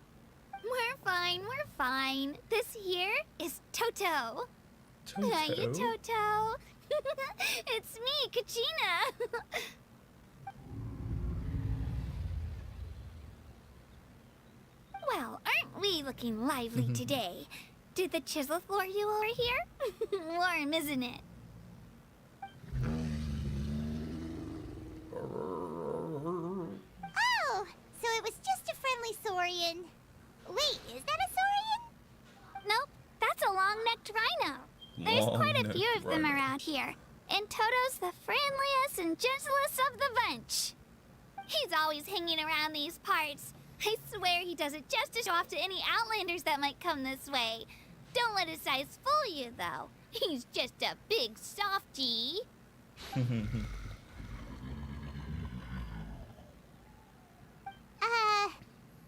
We're fine. This here is Toto. Hiya, Toto. It's me, Kachina. Well, aren't we looking lively today? Did the chisel lure you over here? Warm, isn't it? was just a friendly saurian. Wait, is that a saurian? Nope, that's a long-necked rhino. There's quite a few of them Long-necked rhino. around here. And Toto's the friendliest and gentlest of the bunch. He's always hanging around these parts. I swear he does it just to show off to any outlanders that might come this way. Don't let his size fool you, though. He's just a big softie.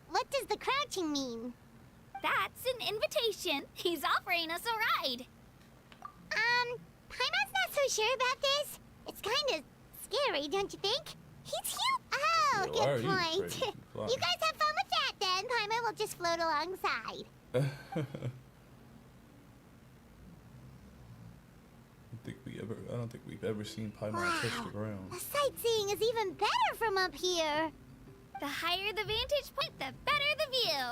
What does the crouching mean? That's an invitation. He's offering us a ride. Paimon's not so sure about this. It's kind of scary, don't you think? He's cute. Oh, You are, good he's point. pretty fly. You guys have fun with that then. Paimon will just float alongside. I don't think we've ever seen Paimon touch the ground. The sightseeing is even better from up here. The higher the vantage point, the better the view.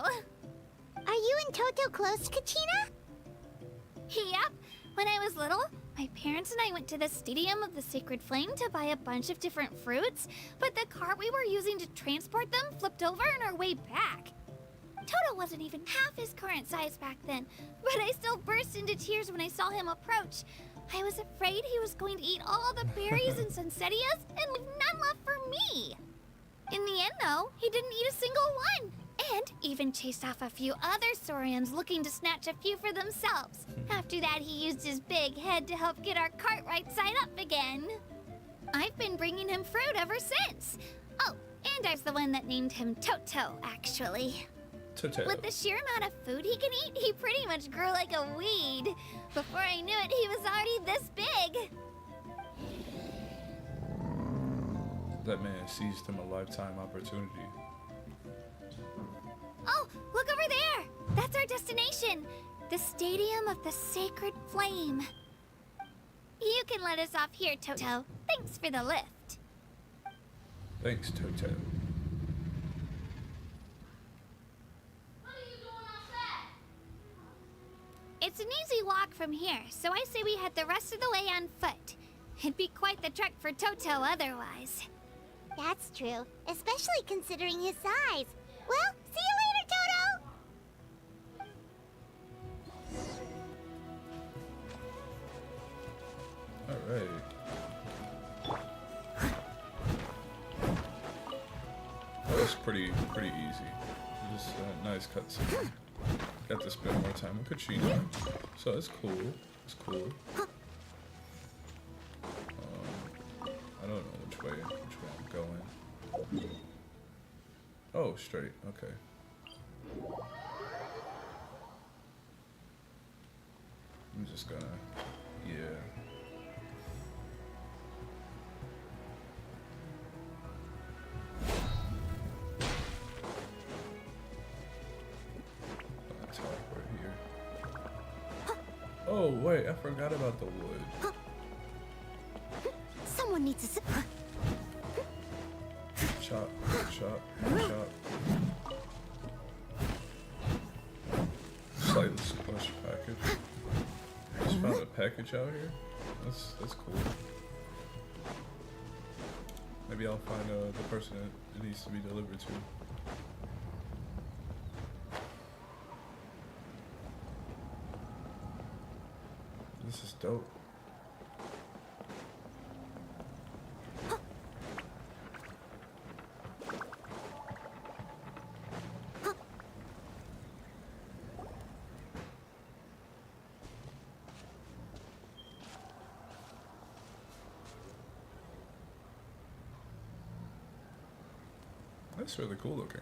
Are you and Toto close, Kachina? Yep. When I was little, my parents and I went to the Stadium of the Sacred Flame to buy a bunch of different fruits, but the cart we were using to transport them flipped over on our way back. Toto wasn't even half his current size back then, but I still burst into tears when I saw him approach. I was afraid he was going to eat all the berries and sunsettias and leave none left for me. In the end, though, he didn't eat a single one, and even chased off a few other saurians looking to snatch a few for themselves. After that, he used his big head to help get our cart right side up again. I've been bringing him fruit ever since. Oh, and I was the one that named him Toto, actually. Toto. With the sheer amount of food he can eat, he pretty much grew like a weed. Before I knew it, he was already this big. That man seized him a lifetime opportunity. Oh, look over there! That's our destination! The Stadium of the Sacred Flame. You can let us off here, Toto. Thanks for the lift. Thanks, Toto. What are you doing outside? It's an easy walk from here, so I say we head the rest of the way on foot. It'd be quite the trek for Toto otherwise. That's true, especially considering his size. Well, see you later, Toto! Alright. That was pretty easy. Just a nice cutscene. Got to spend more time with Kachina, so it's cool. It's cool. I don't know which way I'm going. Oh, straight. Okay. I'm just gonna, yeah. Top right here. Oh wait, I forgot about the wood. Someone needs to... Chop, chop, chop. Slightly squash package. Just found a package out here. That's cool. Maybe I'll find the person it needs to be delivered to. This is dope. That's really cool looking.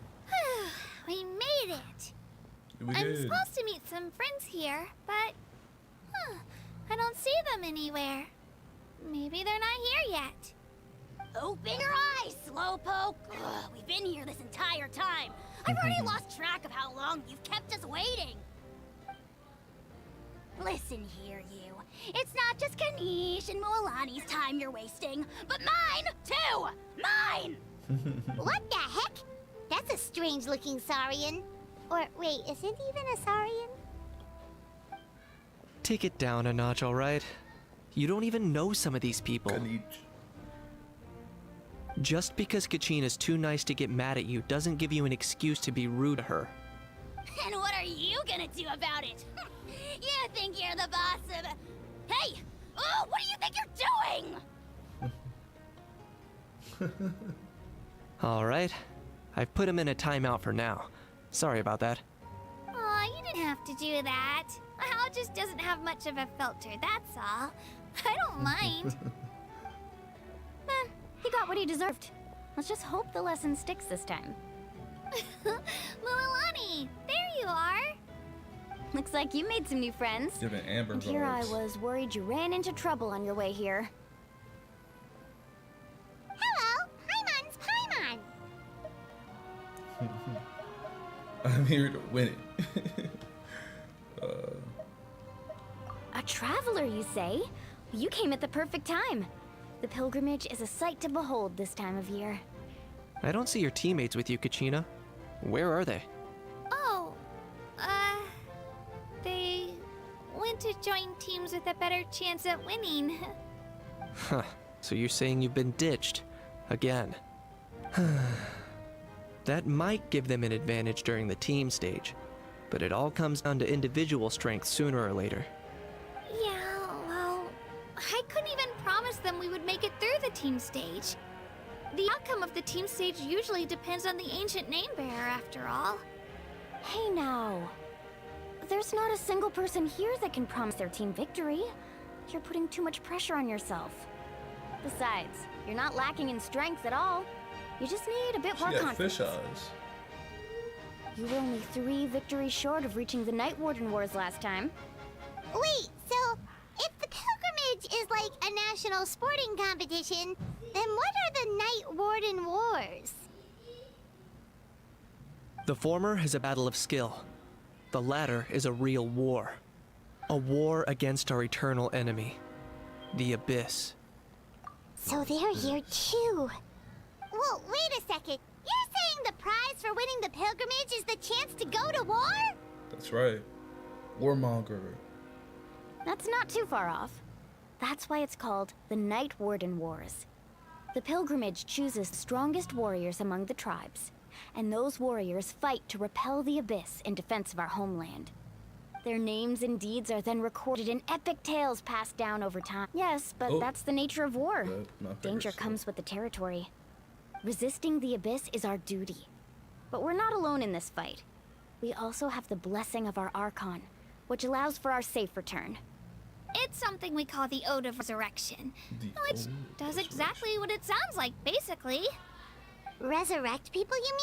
We made it! We I'm did. supposed to meet some friends here, but... I don't see them anywhere. Maybe they're not here yet. Open your eyes, Slowpoke! Ugh, we've been here this entire time. I've already lost track of how long you've kept us waiting. Listen here, you. It's not just Kanish and Moalani's time you're wasting, but mine, too! Mine! What the heck? That's a strange-looking saurian. Or, wait, is it even a saurian? Take it down a notch, alright? You don't even know some of these people. Kanich. Just because Kachina's too nice to get mad at you doesn't give you an excuse to be rude to her. And what are you gonna do about it? You think you're the boss of... Hey! Oh, what do you think you're doing? Alright. I've put him in a timeout for now. Sorry about that. Aw, you didn't have to do that. Hal just doesn't have much of a filter, that's all. I don't mind. He got what he deserved. Let's just hope the lesson sticks this time. Mualani, there you are. Looks like you made some new friends. Giving Amber And here I vibes. was worried you ran into trouble on your way here. Hello, Paimon's Paimon. I'm here to win it. A traveler, you say? You came at the perfect time. The pilgrimage is a sight to behold this time of year. I don't see your teammates with you, Kachina. Where are they? Oh, they went to join teams with a better chance at winning. Huh. So you're saying you've been ditched. Again. That might give them an advantage during the team stage, but it all comes down to individual strength sooner or later. Yeah, well, I couldn't even promise them we would make it through the team stage. The outcome of the team stage usually depends on the ancient name bearer, after all. Hey now. There's not a single person here that can promise their team victory. You're putting too much pressure on yourself. Besides, you're not lacking in strength at all. You just need a bit more She got confidence. fish eyes. You were only 3 victories short of reaching the Night Warden Wars last time. Wait, so if the pilgrimage is like a national sporting competition, then what are the Night Warden Wars? The former is a battle of skill. The latter is a real war. A war against our eternal enemy, the Abyss. So they're here too. Well, wait a second. You're saying the prize for winning the pilgrimage is the chance to go to war? That's right. Warmonger. That's not too far off. That's why it's called the Night Warden Wars. The pilgrimage chooses the strongest warriors among the tribes, and those warriors fight to repel the Abyss in defense of our homeland. Their names and deeds are then recorded in epic tales passed down over time. Yes, but Oh. that's the nature of war. But not Danger figures. comes with the territory. Resisting the Abyss is our duty. But we're not alone in this fight. We also have the blessing of our Archon, which allows for our safe return. It's something we call the Ode of Resurrection, The which Ode of does exactly what it sounds like, basically. Resurrect people, you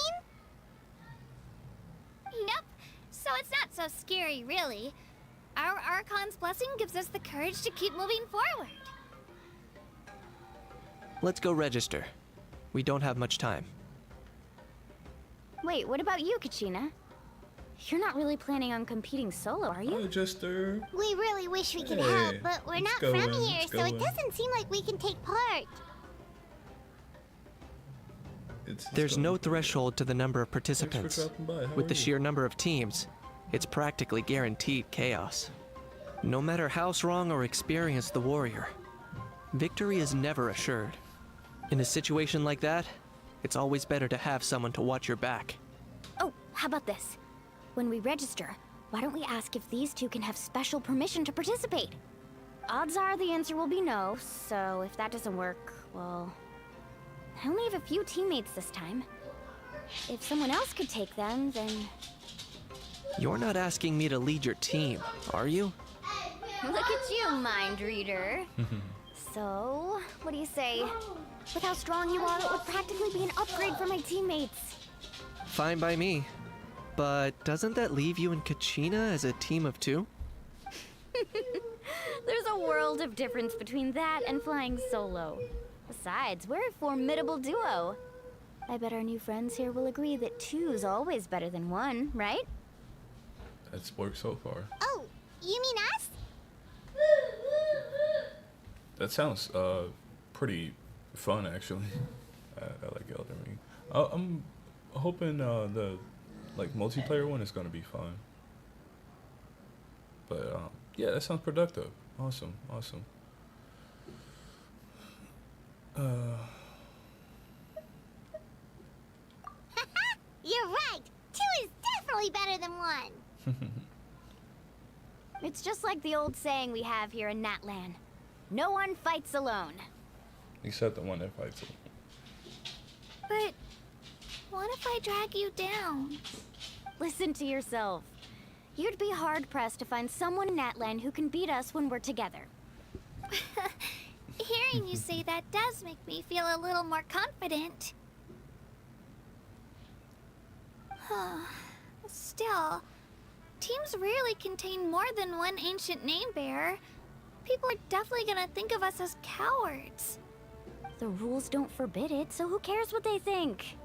mean? Yep, so it's not so scary, really. Our Archon's blessing gives us the courage to keep moving forward. Let's go register. We don't have much time. Wait, what about you, Kachina? You're not really planning on competing solo, are you? Register. We really wish we could Hey, help, but we're let's not go from in, here, let's so go it in. doesn't seem like we can take part. There's no threshold to the number of Thanks participants. for dropping by. How With are the you? sheer number of teams, it's practically guaranteed chaos. No matter how strong or experienced the warrior, victory is never assured. In a situation like that, it's always better to have someone to watch your back. Oh, how about this? When we register, why don't we ask if these two can have special permission to participate? Odds are the answer will be no, so if that doesn't work, well... I only have a few teammates this time. If someone else could take them, then... You're not asking me to lead your team, are you? Look at you, mind reader. So, what do you say? With how strong you are, it would practically be an upgrade for my teammates. Fine by me. But doesn't that leave you and Kachina as a team of 2? There's a world of difference between that and flying solo. Besides, we're a formidable duo. I bet our new friends here will agree that 2's always better than 1, right? That's worked so far. Oh, you mean us? That sounds pretty fun, actually. I like Elden Ring. I'm hoping the multiplayer one is gonna be fun. But yeah, that sounds productive. Awesome. than one. It's just like the old saying we have here in Natlan. No one fights alone. Except the one that fights it. But what if I drag you down? Listen to yourself. You'd be hard-pressed to find someone in Natlan who can beat us when we're together. Hearing you say that does make me feel a little more confident. Still, teams rarely contain more than one ancient name bearer. People are definitely gonna think of us as cowards. The rules don't forbid it, so who cares what they think?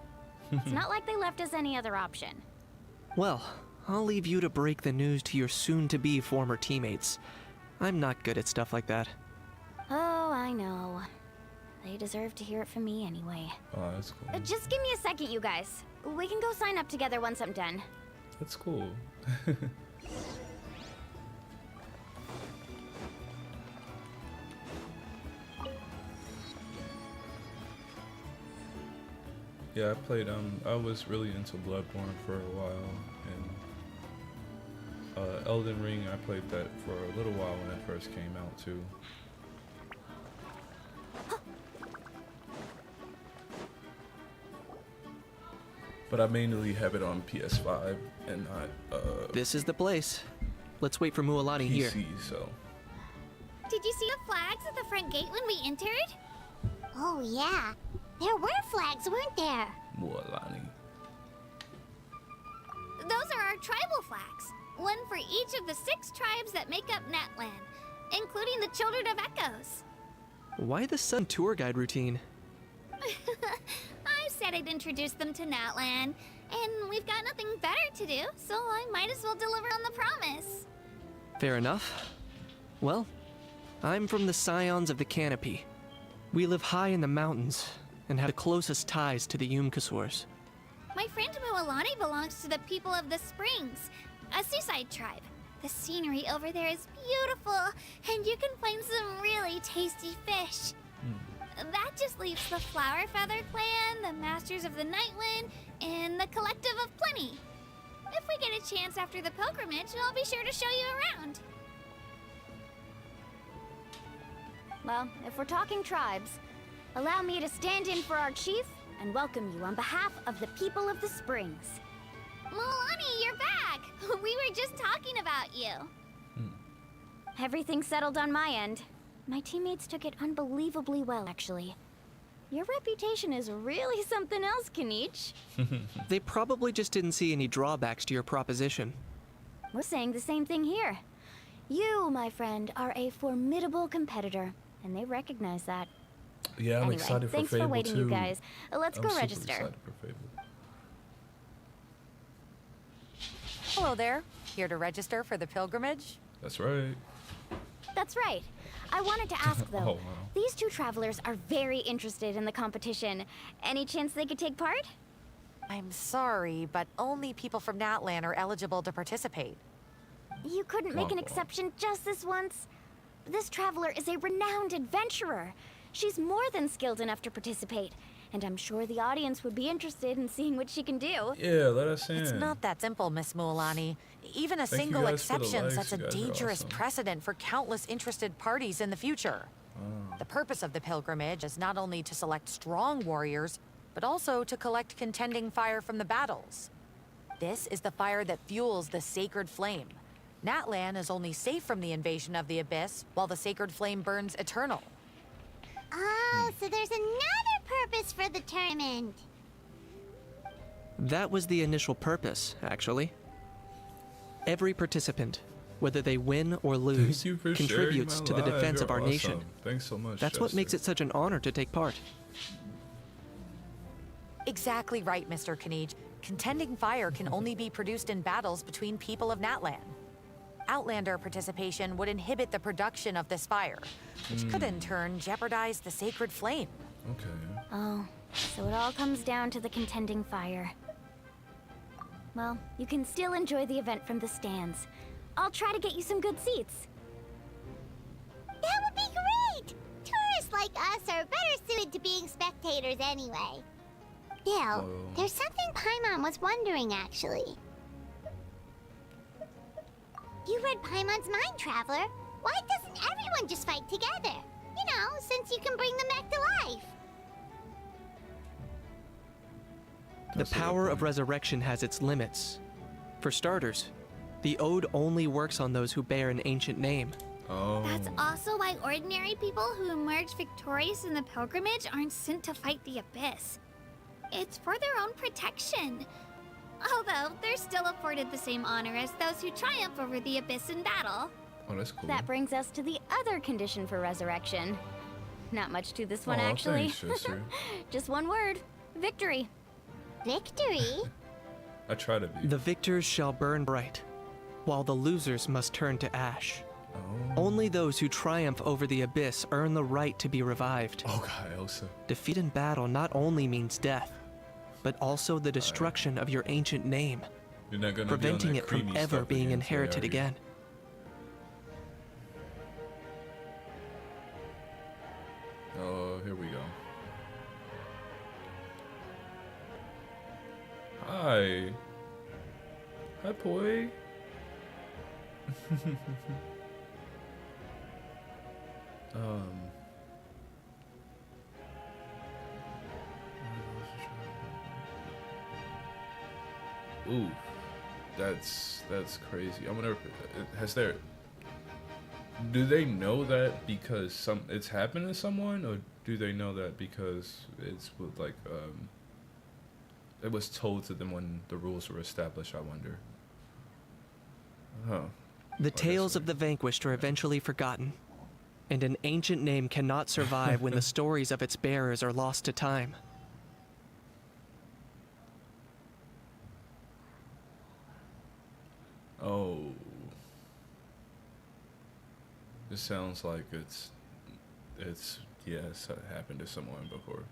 It's not like they left us any other option. Well, I'll leave you to break the news to your soon-to-be former teammates. I'm not good at stuff like that. Oh, I know. They deserve to hear it from me anyway. Oh, that's cool. Just give me a second, you guys. We can go sign up together once I'm done. That's cool. Yeah, I was really into Bloodborne for a while, and Elden Ring, I played that for a little while when it first came out too. But I mainly have it on PS5 and not This is the place. Let's wait for Mualani PC, here. so. Did you see the flags at the front gate when we entered? Oh yeah, there were flags, weren't there? Mualani. Those are our tribal flags. One for each of the 6 tribes that make up Natlan, including the Children of Echoes. Why the Sun tour guide routine? I said I'd introduce them to Natlan, and we've got nothing better to do, so I might as well deliver on the promise. Fair enough. Well, I'm from the Scions of the Canopy. We live high in the mountains and have the closest ties to the Yumkasaurs. My friend Mualani belongs to the people of the Springs, a seaside tribe. The scenery over there is beautiful, and you can find some really tasty fish. That just leaves the Flower Feather Clan, the Masters of the Nightwind, and the Collective of Plenty. If we get a chance after the pilgrimage, I'll be sure to show you around. Well, if we're talking tribes, allow me to stand in for our chief and welcome you on behalf of the people of the Springs. Mualani, you're back! We were just talking about you. Everything's settled on my end. My teammates took it unbelievably well, actually. Your reputation is really something else, Kanich. They probably just didn't see any drawbacks to your proposition. We're saying the same thing here. You, my friend, are a formidable competitor, and they recognize that. Yeah, I'm anyway, excited for thanks Fable for waiting, too. you guys. Let's go super register. excited for Fable. Hello there. Here to register for the pilgrimage? That's right. That's right. I wanted to ask, though. Oh, wow. These 2 travelers are very interested in the competition. Any chance they could take part? I'm sorry, but only people from Natlan are eligible to participate. You couldn't make an Womp womp. exception just this once? This traveler is a renowned adventurer. She's more than skilled enough to participate, and I'm sure the audience would be interested in seeing what she can do. Yeah, let us in. It's not that simple, Miss Mualani. Even a Thank you single guys for the exception likes, sets a you guys are dangerous awesome. precedent for countless interested parties in the future. Oh. The purpose of the pilgrimage is not only to select strong warriors, but also to collect contending fire from the battles. This is the fire that fuels the sacred flame. Natlan is only safe from the invasion of the Abyss, while the sacred flame burns eternal. Oh, so there's another purpose for the tournament. That was the initial purpose, actually. Every participant, whether they win or lose, Thank you for contributes sharing to my the life. defense You're of our awesome. nation. Thanks so much. That's what makes Chester. it such an honor to take part. Exactly right, Mr. Kanij. Contending fire can only be produced in battles between people of Natlan. Outlander participation would inhibit the production of this fire, which could in turn jeopardize the sacred flame. Okay. Oh, so it all comes down to the contending fire. Well, you can still enjoy the event from the stands. I'll try to get you some good seats. That would be great! Tourists like us are better suited to being spectators anyway. Bill, there's something Paimon was wondering, actually. You read Paimon's mind, Traveler. Why doesn't everyone just fight together? You know, since you can bring them back to life. The power of resurrection has its limits. For starters, the Ode only works on those who bear an ancient name. Oh. That's also why ordinary people who emerge victorious in the pilgrimage aren't sent to fight the Abyss. It's for their own protection. Although, they're still afforded the same honor as those who triumph over the Abyss in battle. Oh, that's cool. That brings us to the other condition for resurrection. Not much to this one, actually. Thanks, sister. Just one word. Victory. Victory? I try to be. The victors shall burn bright, while the losers must turn to ash. Oh. Only those who triumph over the Abyss earn the right to be revived. Oh god, Elsa. Defeat in battle not only means death, but also the destruction of your ancient name, You're not gonna preventing be on that it from creamy ever stuff being again, inherited are you? again. Oh, here we go. Hi. Hi, boy. Ooh, that's crazy. I wonder if has there. Do they know that because it's happened to someone, or do they know that because it's with like it was told to them when the rules were established? I wonder. Huh. The tales of the vanquished are eventually forgotten, and an ancient name cannot survive when the stories of its bearers are lost to time. Oh. This sounds like it's yes, it happened to someone before.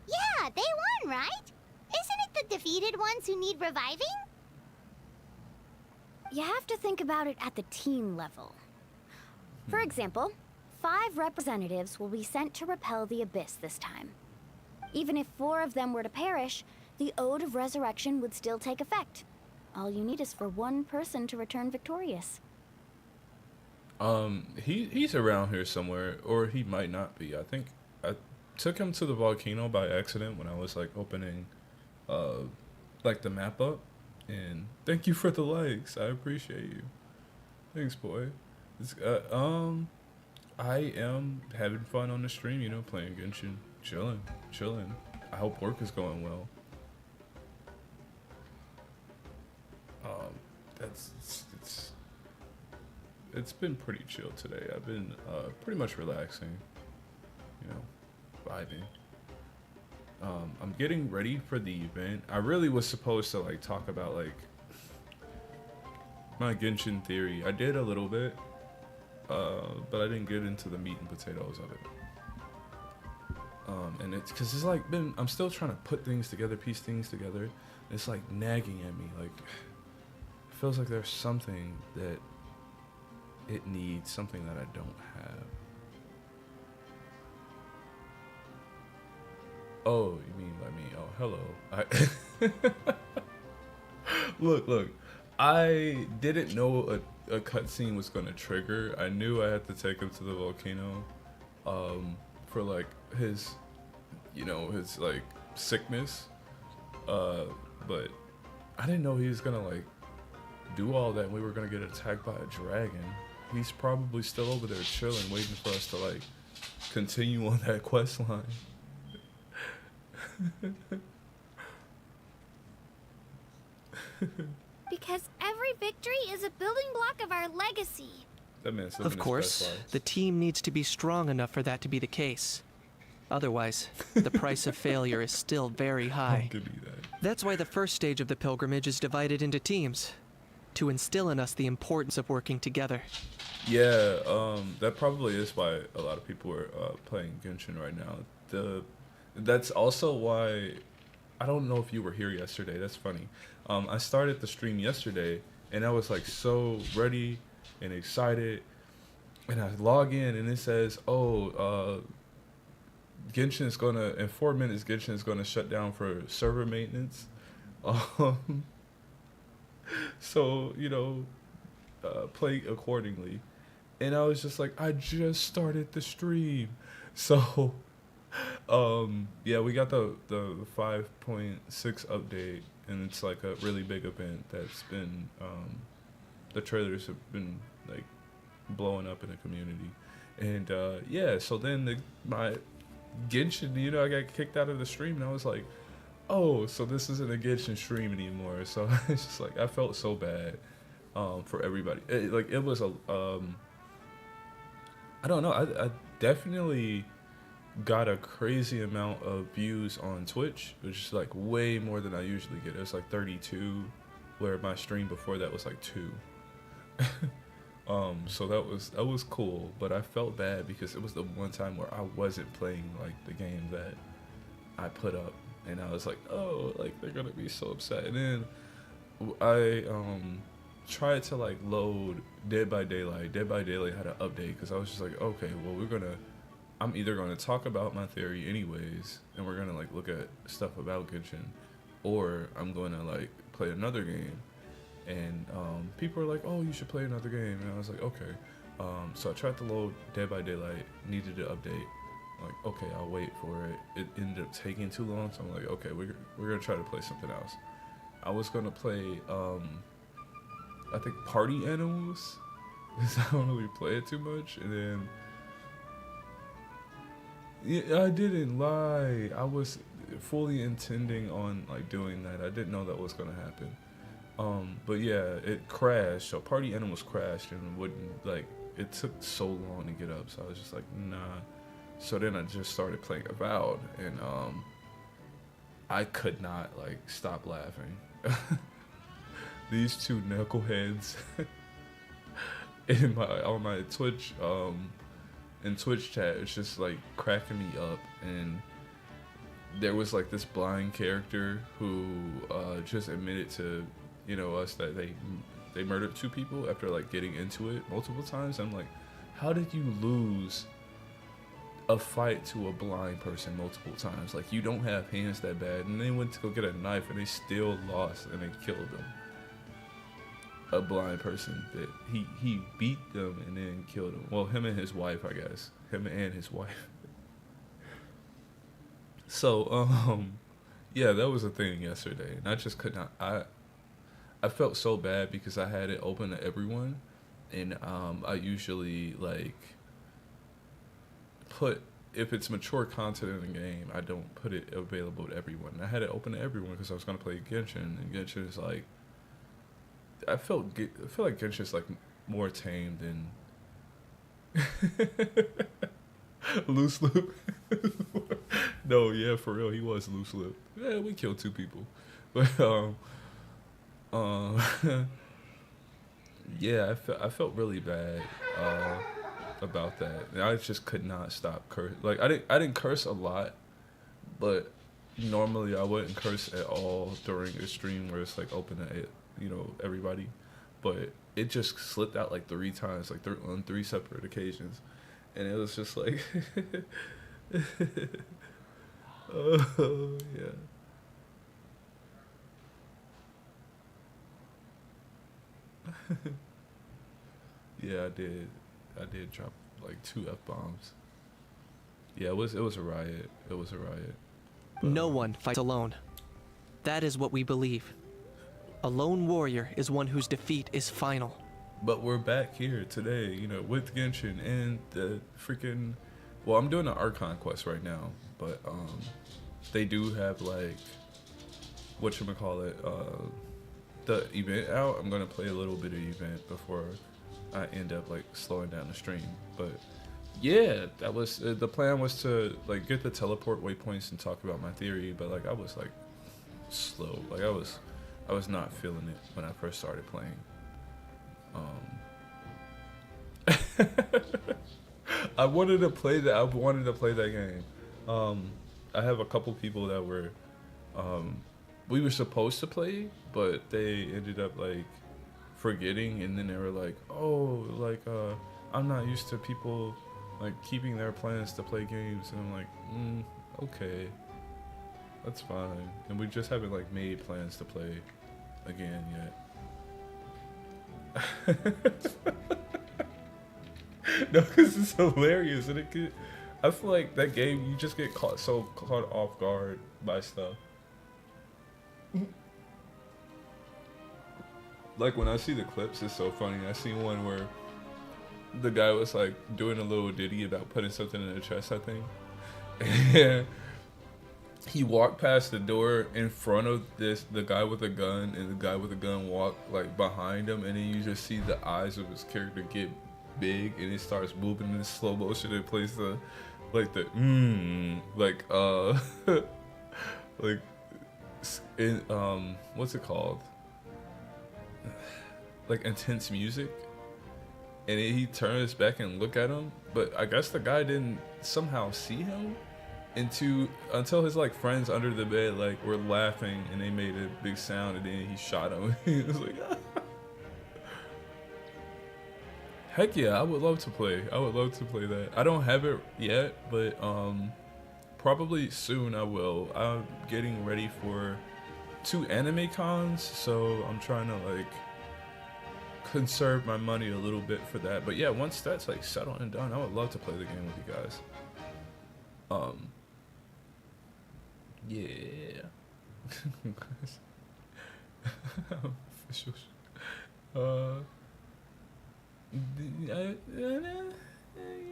Yeah, they won, right? Isn't it the defeated ones who need reviving? You have to think about it at the team level. For example, 5 representatives will be sent to repel the Abyss this time. Even if 4 of them were to perish, the Ode of Resurrection would still take effect. All you need is for 1 person to return victorious. He's around here somewhere, or he might not be. I think I took him to the volcano by accident when I was like opening, like the map up. And thank you for the likes. I appreciate you. Thanks, boy. It's, I am having fun on the stream. You know, playing Genshin, chilling. I hope work is going well. It's been pretty chill today. I've been pretty much relaxing, you know, vibing. I'm getting ready for the event. I really was supposed to like talk about like my Genshin theory. I did a little bit, but I didn't get into the meat and potatoes of it. And it's because it's like I'm still trying to put things together, piece things together. It's like nagging at me. Like it feels like there's something that it needs, something that I don't have. Oh, you mean by me? Oh, hello. Look. I didn't know a cutscene was gonna trigger. I knew I had to take him to the volcano, for like his, you know, his like sickness. But I didn't know he was gonna like do all that and we were gonna get attacked by a dragon. He's probably still over there chilling, waiting for us to like continue on that quest line. Because every victory is a building block of our legacy. That man's living Of his course, best life. the team needs to be strong enough for that to be the case. Otherwise, the price of failure is still very high. I'll give you that. That's why the first stage of the pilgrimage is divided into teams, to instill in us the importance of working together. Yeah, that probably is why a lot of people are playing Genshin right now. That's also why, I don't know if you were here yesterday, that's funny. I started the stream yesterday, and I was like so ready and excited, and I log in and it says, oh, Genshin is gonna, in 4 minutes, Genshin is gonna shut down for server maintenance. So, you know, play accordingly. And I was just like, I just started the stream. So, yeah, we got the 5.6 update, and it's like a really big event that's been, the trailers have been like blowing up in the community. And yeah, so then my Genshin, you know, I got kicked out of the stream, and I was like, oh, so this isn't a Genshin stream anymore. So it's just like, I felt so bad for everybody. It was a, I don't know, I definitely got a crazy amount of views on Twitch, which is like way more than I usually get. It was like 32, where my stream before that was like 2. So that was cool, but I felt bad because it was the one time where I wasn't playing like the game that I put up, and I was like, oh, like they're gonna be so upset. And then I tried to like load Dead by Daylight. Dead by Daylight had an update because I was just like, okay, well I'm either gonna talk about my theory anyways, and we're gonna like look at stuff about Genshin, or I'm gonna like play another game. And people were like, oh, you should play another game. And I was like, okay. So I tried to load Dead by Daylight, needed an update. I'm like, okay, I'll wait for it. It ended up taking too long, so I'm like, okay, we're gonna try to play something else. I was gonna play, I think Party Animals, because I don't really play it too much. And then, yeah, I didn't lie. I was fully intending on like doing that. I didn't know that was gonna happen. But yeah, it crashed. So Party Animals crashed and wouldn't, like, it took so long to get up. So I was just like, nah. So then I just started playing Avowed, and I could not like stop laughing. These two knuckleheads on my Twitch in Twitch chat, it's just like cracking me up. And there was like this blind character who just admitted to, you know, us that they murdered 2 people after like getting into it multiple times. I'm like, how did you lose a fight to a blind person multiple times? Like, you don't have hands that bad. And they went to go get a knife and they still lost, and they killed them. A blind person that he beat them and then killed them. Well, him and his wife, I guess. Him and his wife. So yeah, that was a thing yesterday, and I just could not. I felt so bad because I had it open to everyone, and I usually like put, if it's mature content in the game, I don't put it available to everyone. And I had it open to everyone because I was gonna play Genshin, and Genshin is like, I feel like Genshin is like more tame than Loose Lip. No, yeah, for real, he was Loose Lip. Yeah, we killed 2 people, but yeah, I felt really bad about that. And I just could not stop curse. Like, I didn't curse a lot, but normally I wouldn't curse at all during a stream where it's like open to, you know, everybody. But it just slipped out like 3 times, like on 3 separate occasions, and it was just like, oh yeah. Yeah, I did drop like 2 F-bombs. Yeah, it was a riot. It was a riot. But, no one fights alone. That is what we believe. A lone warrior is one whose defeat is final. But we're back here today, you know, with Genshin and the freaking, well, I'm doing an Archon quest right now, but they do have like, whatchamacallit, the event out. I'm gonna play a little bit of event before I end up like slowing down the stream. But yeah, that was the plan, was to like get the teleport waypoints and talk about my theory. But like I was like slow, like I was not feeling it when I first started playing. I wanted to play that game. I have a couple people that were we were supposed to play, but they ended up like forgetting, and then they were like, oh, like I'm not used to people like keeping their plans to play games. And I'm like, okay, that's fine. And we just haven't like made plans to play again yet. No, because it's hilarious and it could. I feel like that game you just get caught off guard by stuff. Like when I see the clips, it's so funny. I seen one where the guy was like doing a little ditty about putting something in the chest, I think. And he walked past the door in front of the guy with a gun, and the guy with a gun walked like behind him, and then you just see the eyes of his character get big, and it starts moving in slow motion and plays the like like in what's it called, like intense music, and then he turns back and look at him, but I guess the guy didn't somehow see him until his like friends under the bed like were laughing and they made a big sound, and then he shot him. He was like heck yeah, I would love to play that. I don't have it yet, but probably soon I will. I'm getting ready for 2 anime cons, so I'm trying to like conserve my money a little bit for that. But yeah, once that's like settled and done, I would love to play the game with you guys. Yeah. Official. You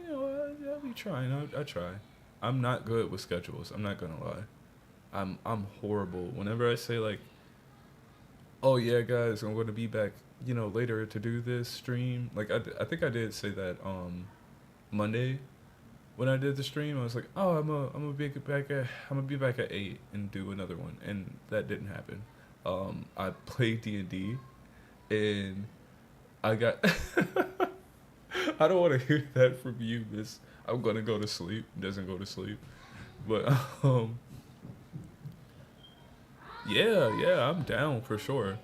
know, I'll be trying. I try. I'm not good with schedules. I'm not gonna lie. I'm horrible. Whenever I say like, oh yeah, guys, I'm gonna be back, you know, later to do this stream. Like I think I did say that Monday when I did the stream. I was like, oh, I'm gonna be back at 8 and do another one, and that didn't happen. I played D&D, and I got. I don't want to hear that from you, Miss. I'm gonna go to sleep. Doesn't go to sleep, but yeah, I'm down for sure.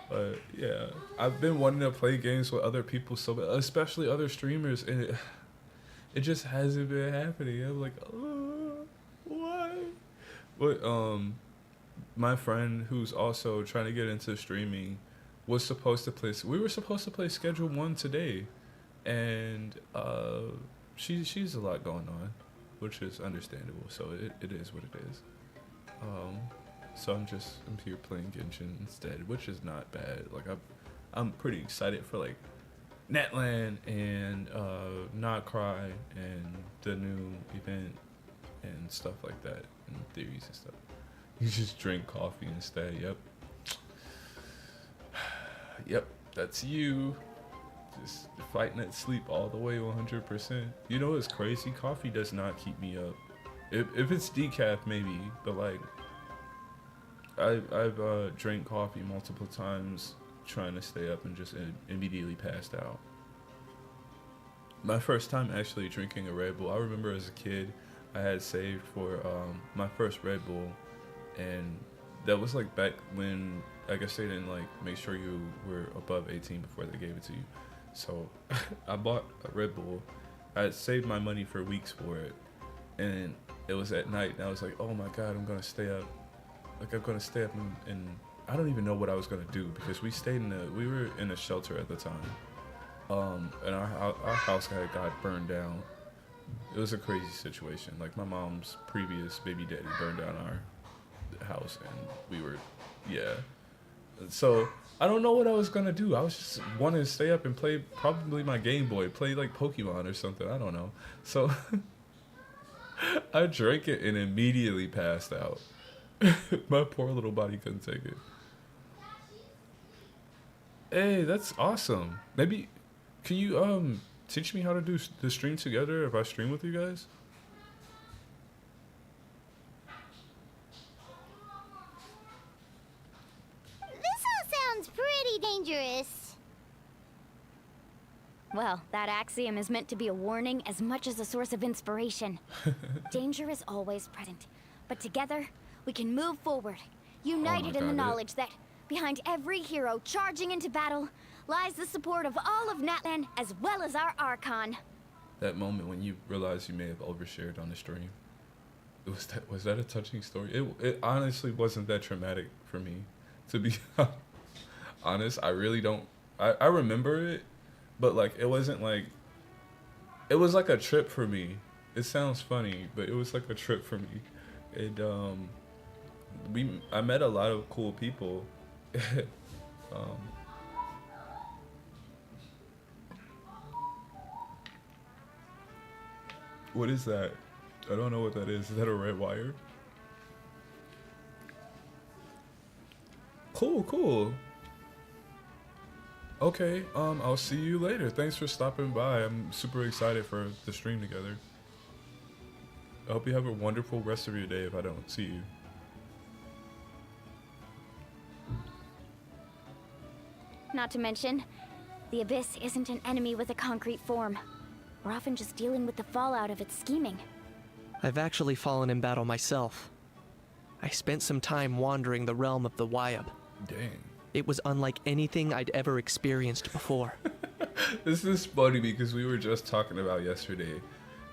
But yeah, I've been wanting to play games with other people, so especially other streamers, and it just hasn't been happening. I'm like, why? But my friend who's also trying to get into streaming was supposed to play. We were supposed to play Schedule 1 today, and she's a lot going on, which is understandable. So it is what it is. So I'm here playing Genshin instead, which is not bad. Like I'm pretty excited for like Natlan and Not Cry and the new event and stuff like that, and theories and stuff. You just drink coffee instead. Yep, that's you. Just fighting at sleep all the way 100%. You know what's crazy? Coffee does not keep me up. If it's decaf, maybe, but like I've drank coffee multiple times trying to stay up and just immediately passed out. My first time actually drinking a Red Bull, I remember as a kid, I had saved for my first Red Bull, and that was like back when I guess they didn't like make sure you were above 18 before they gave it to you. So I bought a Red Bull. I had saved my money for weeks for it, and it was at night, and I was like, oh my god, I'm gonna stay up. Like I'm gonna stay up and I don't even know what I was gonna do, because we were in a shelter at the time, and our house got burned down. It was a crazy situation. Like my mom's previous baby daddy burned down our house, and we were, yeah. So I don't know what I was gonna do. I was just wanting to stay up and play probably my Game Boy, play like Pokemon or something. I don't know. So I drank it and immediately passed out. My poor little body couldn't take it. Hey, that's awesome. Maybe can you teach me how to do the stream together if I stream with you guys? This all sounds pretty dangerous. Well, that axiom is meant to be a warning as much as a source of inspiration. Danger is always present, but together we can move forward, united in the knowledge that behind every hero charging into battle lies the support of all of Natlan as well as our Archon. That moment when you realized you may have overshared on the stream. Was that a touching story? It honestly wasn't that traumatic for me, to be honest. I really don't I remember it, but like it wasn't like it was like a trip for me. It sounds funny, but it was like a trip for me. And I met a lot of cool people. um, what is that? I don't know what that is. Is that a red wire? Cool, cool. Okay, I'll see you later. Thanks for stopping by. I'm super excited for the stream together. I hope you have a wonderful rest of your day if I don't see you. Not to mention, the Abyss isn't an enemy with a concrete form. We're often just dealing with the fallout of its scheming. I've actually fallen in battle myself. I spent some time wandering the realm of the Wyab. Dang. It was unlike anything I'd ever experienced before. This is funny because we were just talking about yesterday.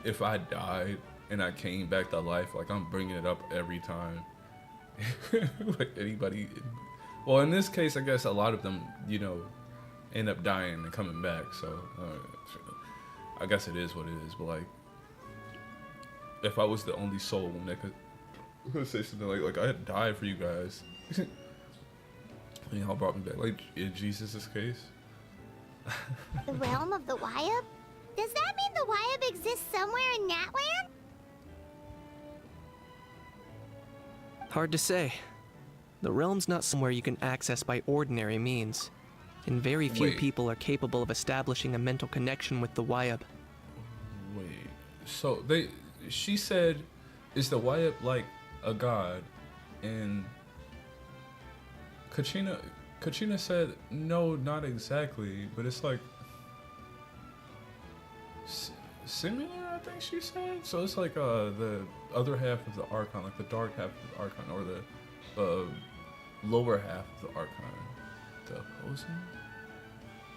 If I died and I came back to life, like I'm bringing it up every time. Like anybody. Well, in this case, I guess a lot of them, you know, end up dying and coming back. So I guess it is what it is. But like, if I was the only soul that could say something like I had died for you guys. And y'all brought me back, like in Jesus' case. The realm of the Wyab? Does that mean the Wyab exists somewhere in Natland? Hard to say. The realm's not somewhere you can access by ordinary means, and very few people are capable of establishing a mental connection with the Wyab. Wait, so she said, is the Wyab like a god? And Kachina said, no, not exactly, but it's like similar, I think she said. So it's like the other half of the Archon, like the dark half of the Archon, or the lower half of the Archon. The opposing?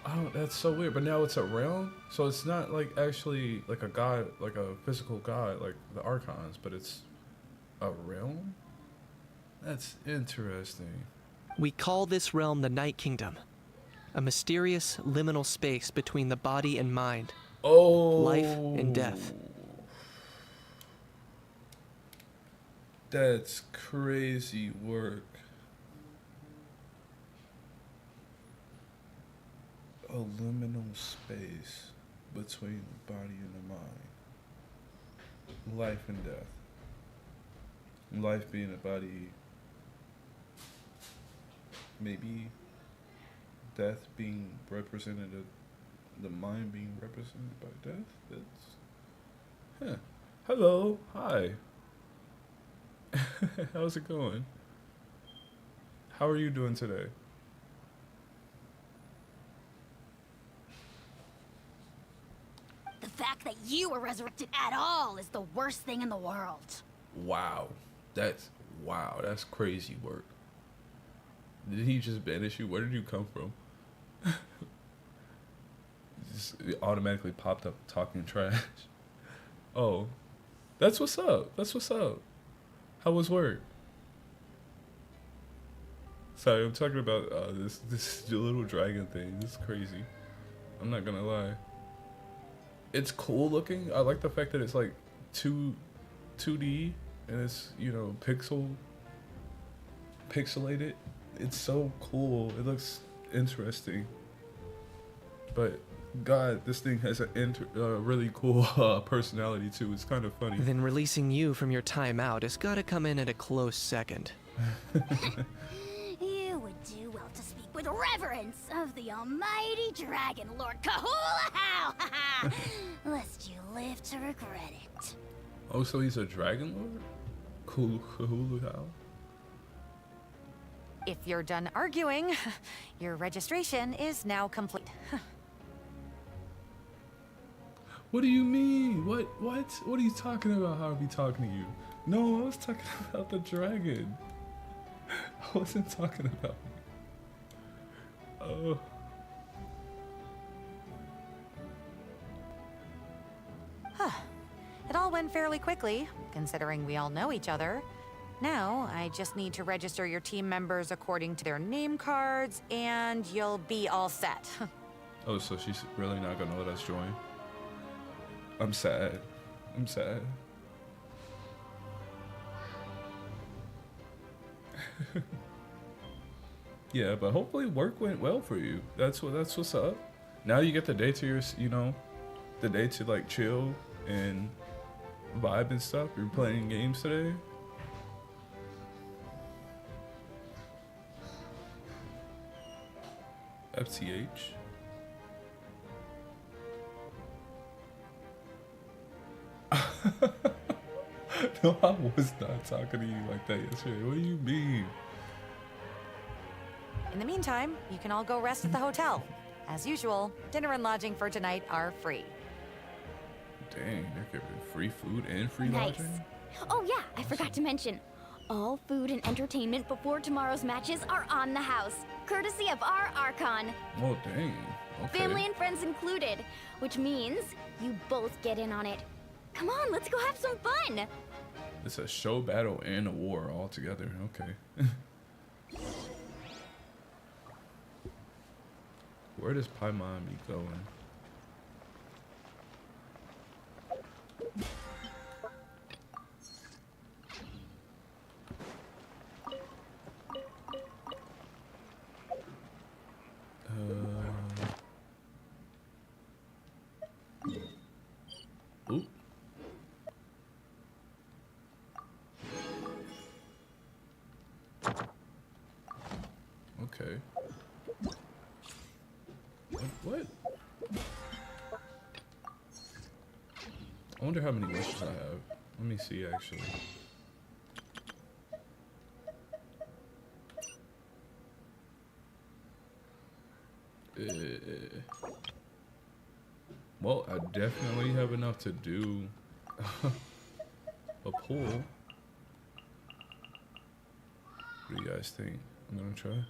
Oh, that's so weird. But now it's a realm, so it's not like actually like a god, like a physical god, like the Archons, but it's a realm? That's interesting. We call this realm the Night Kingdom, a mysterious liminal space between the body and mind, life and death. That's crazy work. A liminal space between the body and the mind. Life and death. Life being a body, maybe death being represented, the mind being represented by death. That's hello, hi. How's it going? How are you doing today? The fact that you were resurrected at all is the worst thing in the world. Wow, that's crazy work. Did he just banish you? Where did you come from? It automatically popped up talking trash. Oh, that's what's up. That's what's up. How was work? Sorry, I'm talking about this little dragon thing. This is crazy. I'm not gonna lie. It's cool looking. I like the fact that it's like 2D and it's, you know, pixelated. It's so cool. It looks interesting. But God, this thing has a really cool personality too. It's kind of funny. Then releasing you from your timeout has got to come in at a close second. You would do well to speak with reverence of the almighty dragon, Lord Kahula How, lest you live to regret it. Oh, so he's a dragon lord? Cool, how? If you're done arguing, your registration is now complete. What do you mean? What? What are you talking about? How are we talking to you? No, I was talking about the dragon. I wasn't talking about you. It all went fairly quickly, considering we all know each other. Now, I just need to register your team members according to their name cards, and you'll be all set. Oh, so she's really not gonna let us join? I'm sad. I'm sad. Yeah, but hopefully work went well for you. That's what's up. Now you get the day to the day to like chill and vibe and stuff. You're playing games today. FTH. No, I was not talking to you like that yesterday. What do you mean? In the meantime, you can all go rest at the hotel. As usual, dinner and lodging for tonight are free. Dang, they're giving free food and free Nice. lodging? Oh yeah, I forgot to mention. All food and entertainment before tomorrow's matches are on the house, courtesy of our Archon. Oh, dang. Okay. Family and friends included, which means you both get in on it. Come on, let's go have some fun. It's a show, battle, and a war all together. Okay. Where does Paimon be going? Oop. Okay. What? I wonder how many wishes I have. Let me see, actually. Well, I definitely have enough to do a pool. What do you guys think? I'm gonna try.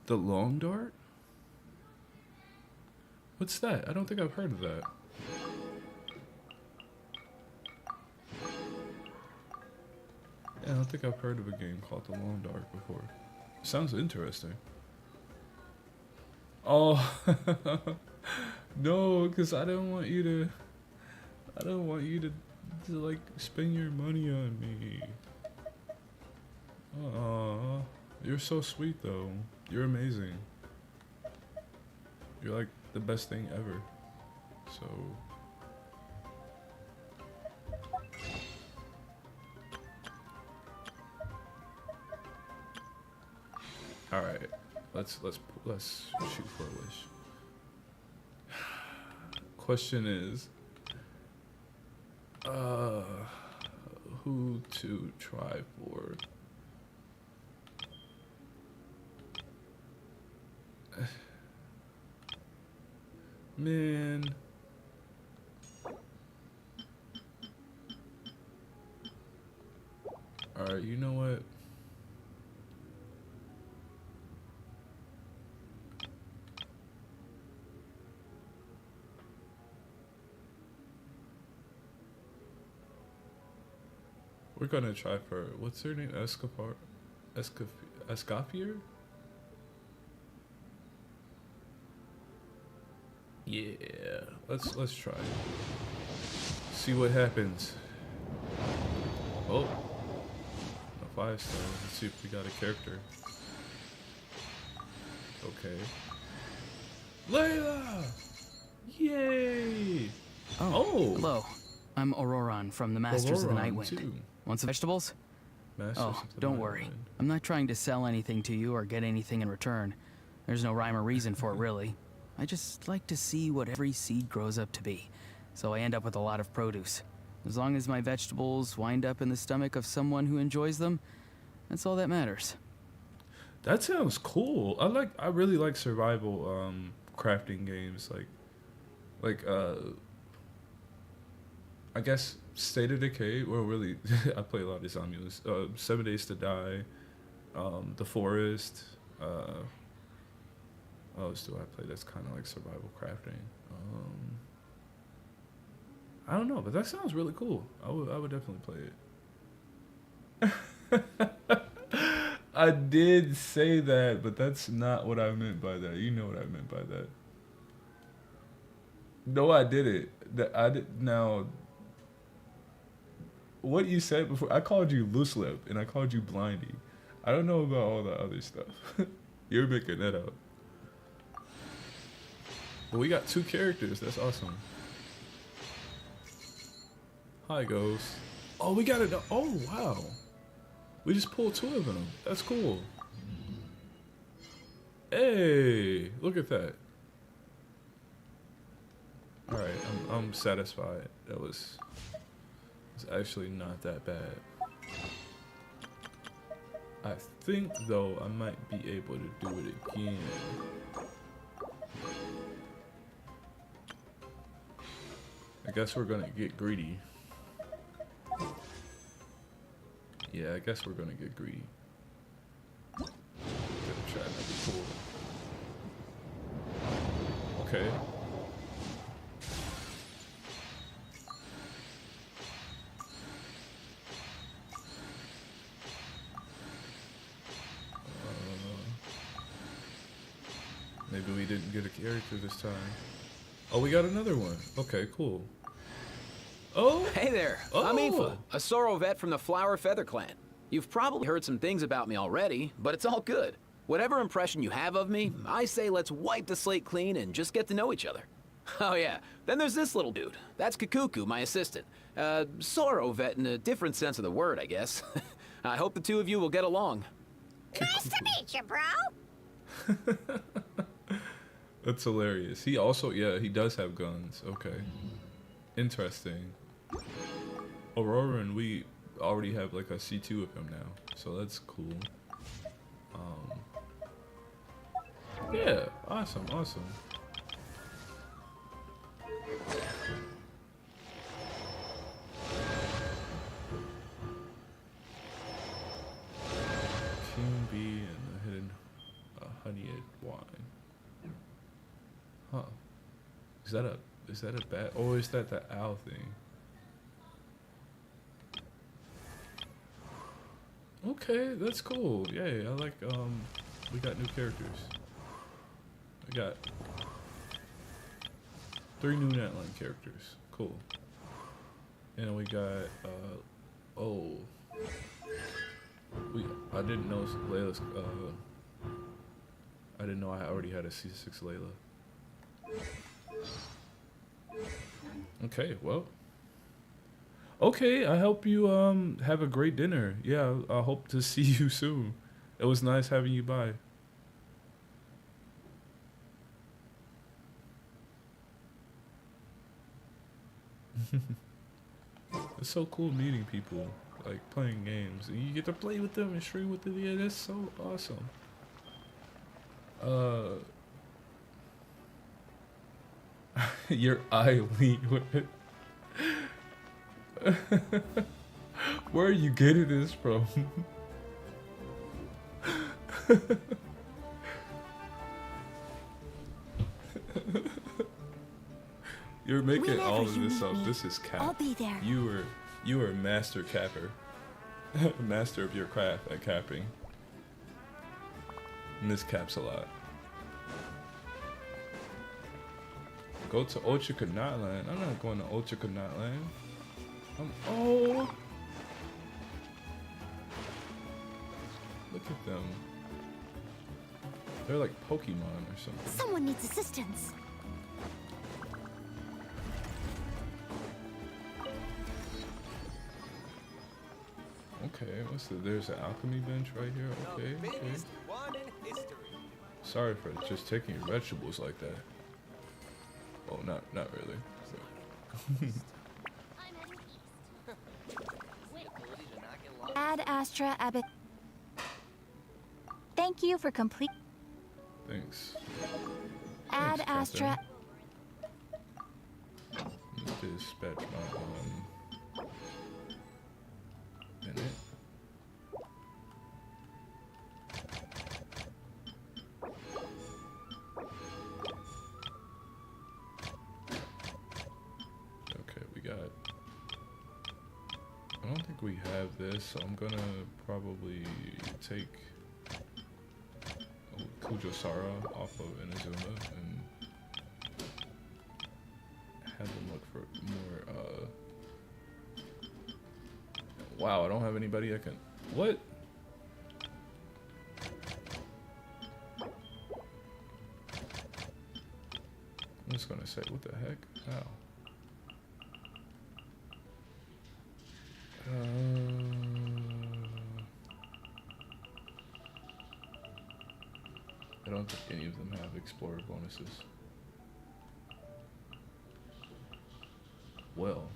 The long dart? What's that? I don't think I've heard of that. Yeah, I don't think I've heard of a game called The Long Dart before. Sounds interesting. Oh, no, because I don't want you to like spend your money on me. Aw, you're so sweet though. You're amazing. You're like the best thing ever. So. All right, let's shoot for a wish. Question is, who to try for? Man. All right, you know what? We're gonna try for, what's her name? Escoffier? Yeah, let's try. See what happens. Oh, a 5-star. Let's see if we got a character. Okay. Layla! Yay! Oh, hello. I'm Auroran from the Masters of the Auroran, Nightwind. too. Want some vegetables? Masters Oh, of the don't worry. Nightwind. I'm not trying to sell anything to you or get anything in return. There's no rhyme or reason for it, really. I just like to see what every seed grows up to be, so I end up with a lot of produce. As long as my vegetables wind up in the stomach of someone who enjoys them, that's all that matters. That sounds cool. I really like survival crafting games like I guess State of Decay, or really I play a lot of zombies. 7 Days to Die, The Forest, what else do I play that's kind of like survival crafting? I don't know, but that sounds really cool. I would definitely play it. I did say that, but that's not what I meant by that. You know what I meant by that. No, I didn't. That I did now. What you said before, I called you loose lip and I called you blindy. I don't know about all the other stuff. You're making that up. But we got 2 characters. That's awesome. Hi, Ghost. Oh, we got it. Oh, wow. We just pulled 2 of them. That's cool. Hey, look at that. All right, I'm satisfied. That was. It's actually not that bad. I think, though, I might be able to do it again. I guess we're gonna get greedy. Yeah, I guess we're gonna get greedy. Gonna try not to pull. Okay. Maybe we didn't get a character this time. Oh, we got another one. Okay, cool. Oh! Hey there, Oh. I'm Aoife, a Sorrow vet from the Flower Feather Clan. You've probably heard some things about me already, but it's all good. Whatever impression you have of me, I say let's wipe the slate clean and just get to know each other. Oh yeah, then there's this little dude. That's Kakuku, my assistant. Sorrow vet in a different sense of the word, I guess. I hope the 2 of you will get along. Nice to meet you, bro. That's hilarious. He also, yeah, he does have guns. Okay. Interesting. Aurora and we already have like a C2 of him now. So that's cool. Yeah, awesome, awesome. King bee and the hidden honeyed wine. Huh. Is that a bat? Oh, is that the owl thing? Okay, that's cool. Yay, I like, we got new characters. We got 3 new Netline characters. Cool. And we got, I didn't know Layla's, I didn't know I already had a C6 Layla. Okay, well. Okay, I hope you have a great dinner. Yeah, I hope to see you soon. It was nice having you by. It's so cool meeting people, like playing games, and you get to play with them and stream with them. Yeah, that's so awesome. Your eye lead with it. Where are you getting this from? You're making Whenever all of you this need up. me, This is cap. I'll be there. You were a master capper. Master of your craft at capping. Miscaps a lot. Go to Ultra Knotland. I'm not going to Ultra Knotland. Oh! Look at them. They're like Pokemon or something. Someone needs assistance. Okay, there's an alchemy bench right here. Okay, okay. Sorry for just taking your vegetables like that. Oh, not really. Ad Astra Abbot. Thank you for complete. Thanks. Ad Thanks, Astra. Captain. Let me dispatch my minute. Okay, we got. I don't think we have this, so I'm gonna probably take Kujosara off of Inazuma and have them look for more, wow, I don't have anybody I can... What? I'm just gonna say, what the heck? How? I don't think any of them have explorer bonuses. Well,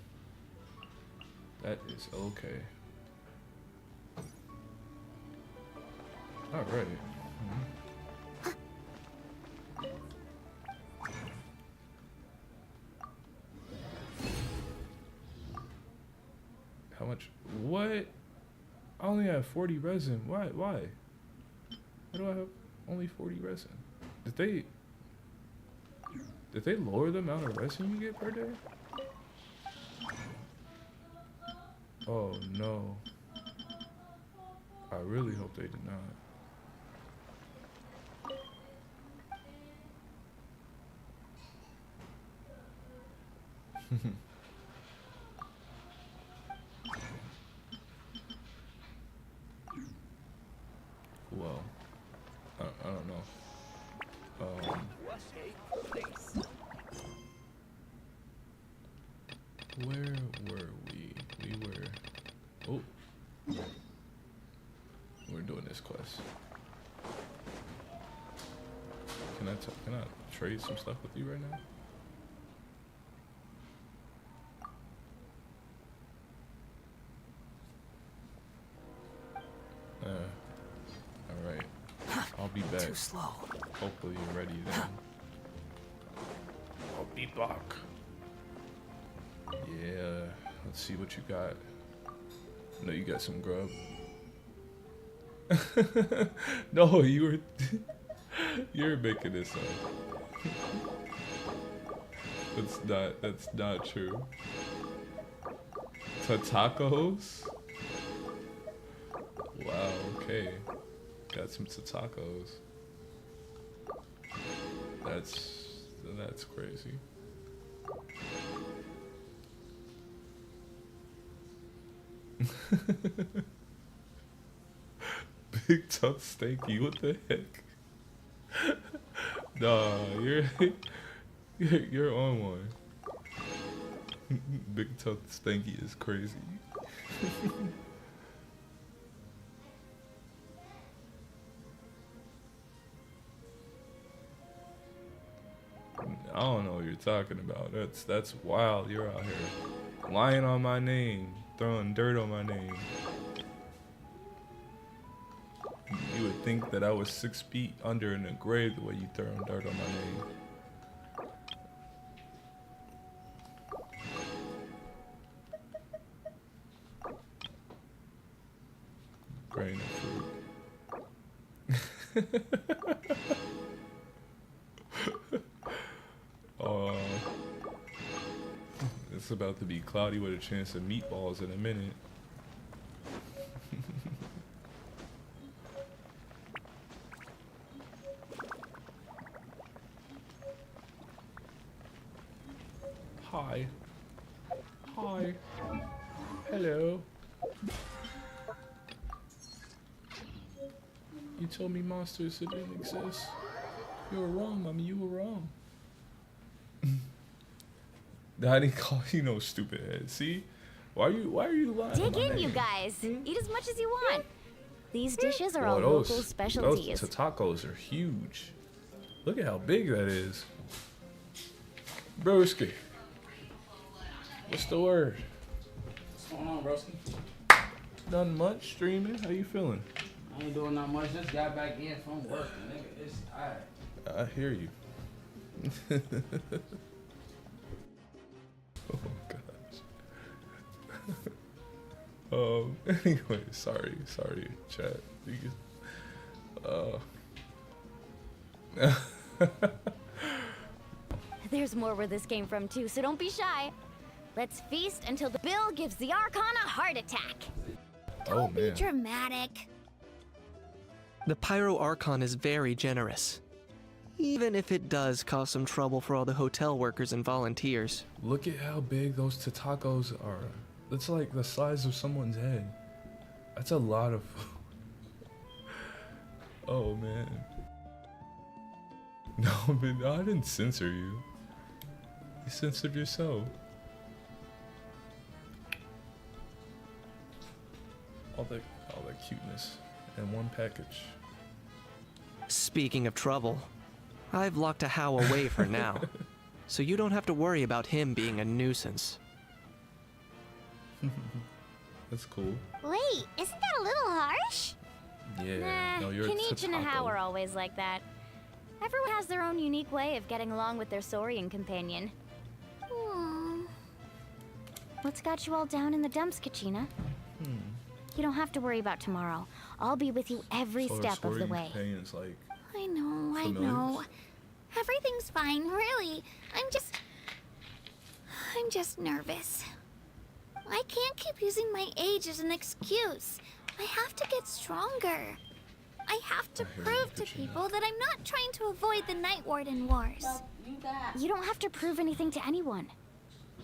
that is okay. Alright. How much? What? I only have 40 resin. Why? Why do I have only 40 resin? Did they lower the amount of resin you get per day? Oh no. I really hope they did not. Well, I don't know. Where were we? We were... Oh. We're doing this quest. Can I trade some stuff with you right now? Alright. I'll be back. Too slow. Hopefully you're ready then. I'll be back. Yeah. Let's see what you got. I know you got some grub. No, you're making this up. That's not true. Tacos? Wow, okay. Got some tacos. That's crazy. Big tough stanky, what the heck? Nah, you're on one. Big tough stanky is crazy. I don't know what you're talking about. That's wild. You're out here lying on my name, throwing dirt on my name. You would think that I was 6 feet under in the grave the way you throwing dirt on my name. Grain of fruit. It's about to be cloudy with a chance of meatballs in a minute. Hi. Hi. Hello. You told me monsters didn't exist. You were wrong, Mommy. You were wrong. I didn't call you no stupid head. See? Why are you lying? Dig in, you guys. Eat as much as you want. These dishes are all local specialties. Those tacos are huge. Look at how big that is. Broski. What's the word? What's going on, broski? Nothing much. Streaming. How you feeling? I ain't doing not much. Just got back in from work, nigga. It's tired. I hear you. Oh gosh. Anyway, sorry, chat. There's more where this came from too, so don't be shy. Let's feast until the bill gives the Archon a heart attack. Don't be dramatic. The Pyro Archon is very generous. Even if it does cause some trouble for all the hotel workers and volunteers. Look at how big those tatacos are. That's like the size of someone's head. That's a lot of food. Oh man. No, man, I didn't censor you. You censored yourself. All that cuteness in one package. Speaking of trouble, I've locked a How away for now, so you don't have to worry about him being a nuisance. That's cool. Wait, isn't that a little harsh? Yeah, no, you're a Kenichi and How taco. are always like that. Everyone has their own unique way of getting along with their Saurian companion. What's got you all down in the dumps, Kachina? You don't have to worry about tomorrow. I'll be with you every So step of the Saurian way. companions, like, I know, I familiars? know. Everything's fine, really. I'm just nervous. I can't keep using my age as an excuse. I have to get stronger. I have to prove to people that I'm not trying to avoid the Night Warden Wars. You don't have to prove anything to anyone.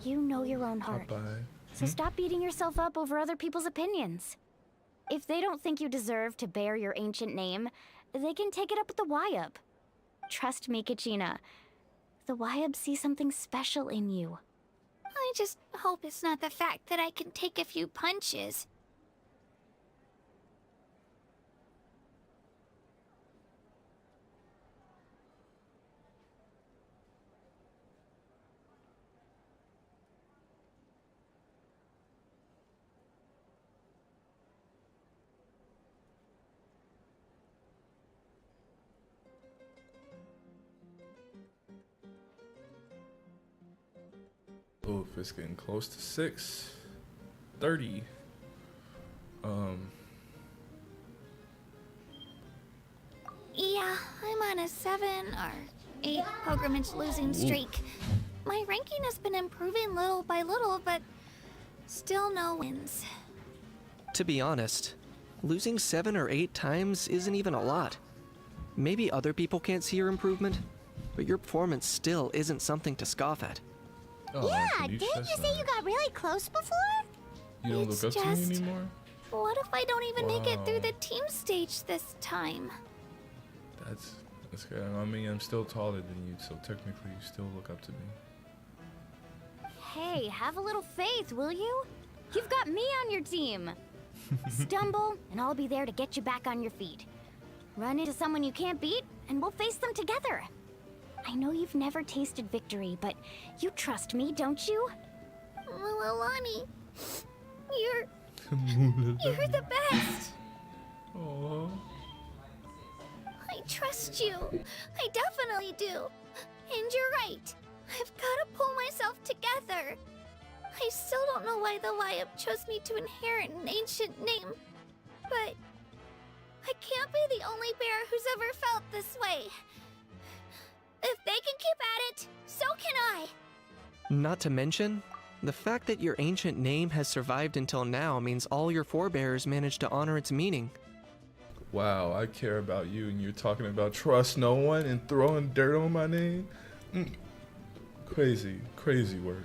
You know your own heart. Popeye. So stop beating yourself up over other people's opinions. If they don't think you deserve to bear your ancient name, they can take it up with the Wyub. Trust me, Kachina. The Wyub see something special in you. I just hope it's not the fact that I can take a few punches. Oof, it's getting close to 6:30. Yeah, I'm on a 7 or 8 pilgrimage losing streak. My ranking has been improving little by little, but still no wins. To be honest, losing 7 or 8 times isn't even a lot. Maybe other people can't see your improvement, but your performance still isn't something to scoff at. Oh, Yeah, didn't you say you got really close before? You don't It's look up to me just- anymore? What if I don't even make it through Wow. the team stage this time? That's good. I mean, I'm still taller than you, so technically you still look up to me. Hey, have a little faith, will you? You've got me on your team. Stumble, and I'll be there to get you back on your feet. Run into someone you can't beat, and we'll face them together. I know you've never tasted victory, but you trust me, don't you? Mulalani, you're the best. Aww. I trust you. I definitely do. And you're right. I've got to pull myself together. I still don't know why the Wyub chose me to inherit an ancient name, but I can't be the only bear who's ever felt this way. If they can keep at it, so can I. Not to mention, the fact that your ancient name has survived until now means all your forebears managed to honor its meaning. Wow, I care about you, and you're talking about trust no one and throwing dirt on my name? Crazy, crazy work.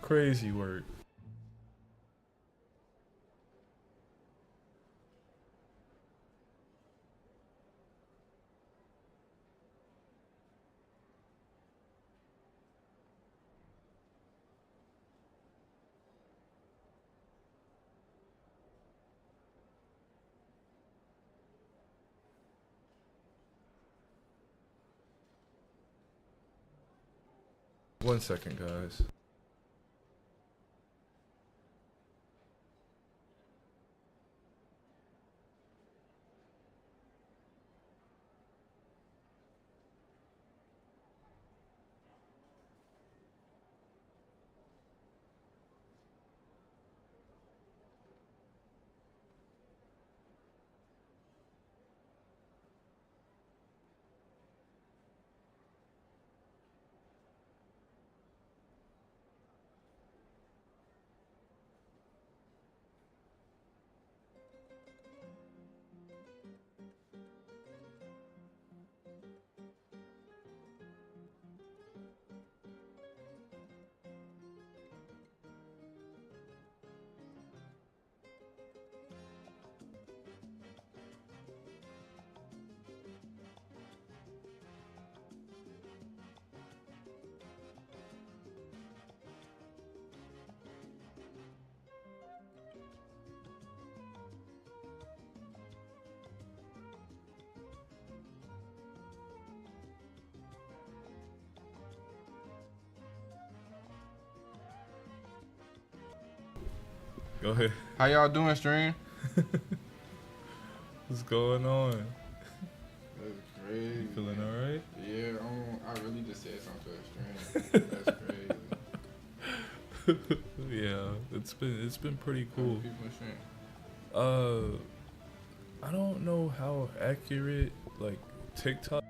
Crazy work. One second, guys. Go ahead. How y'all doing, stream? What's going on? That's crazy. You feeling alright? Yeah, I really just said something to the stream. That's crazy. Yeah, it's been pretty cool. People stream. I don't know how accurate like TikTok.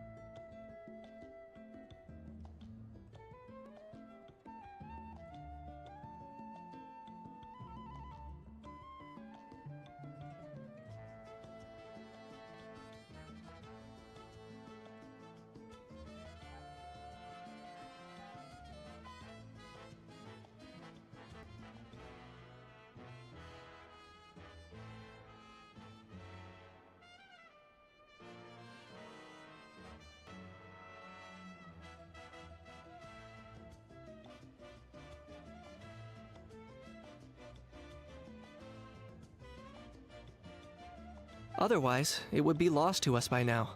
Otherwise, it would be lost to us by now.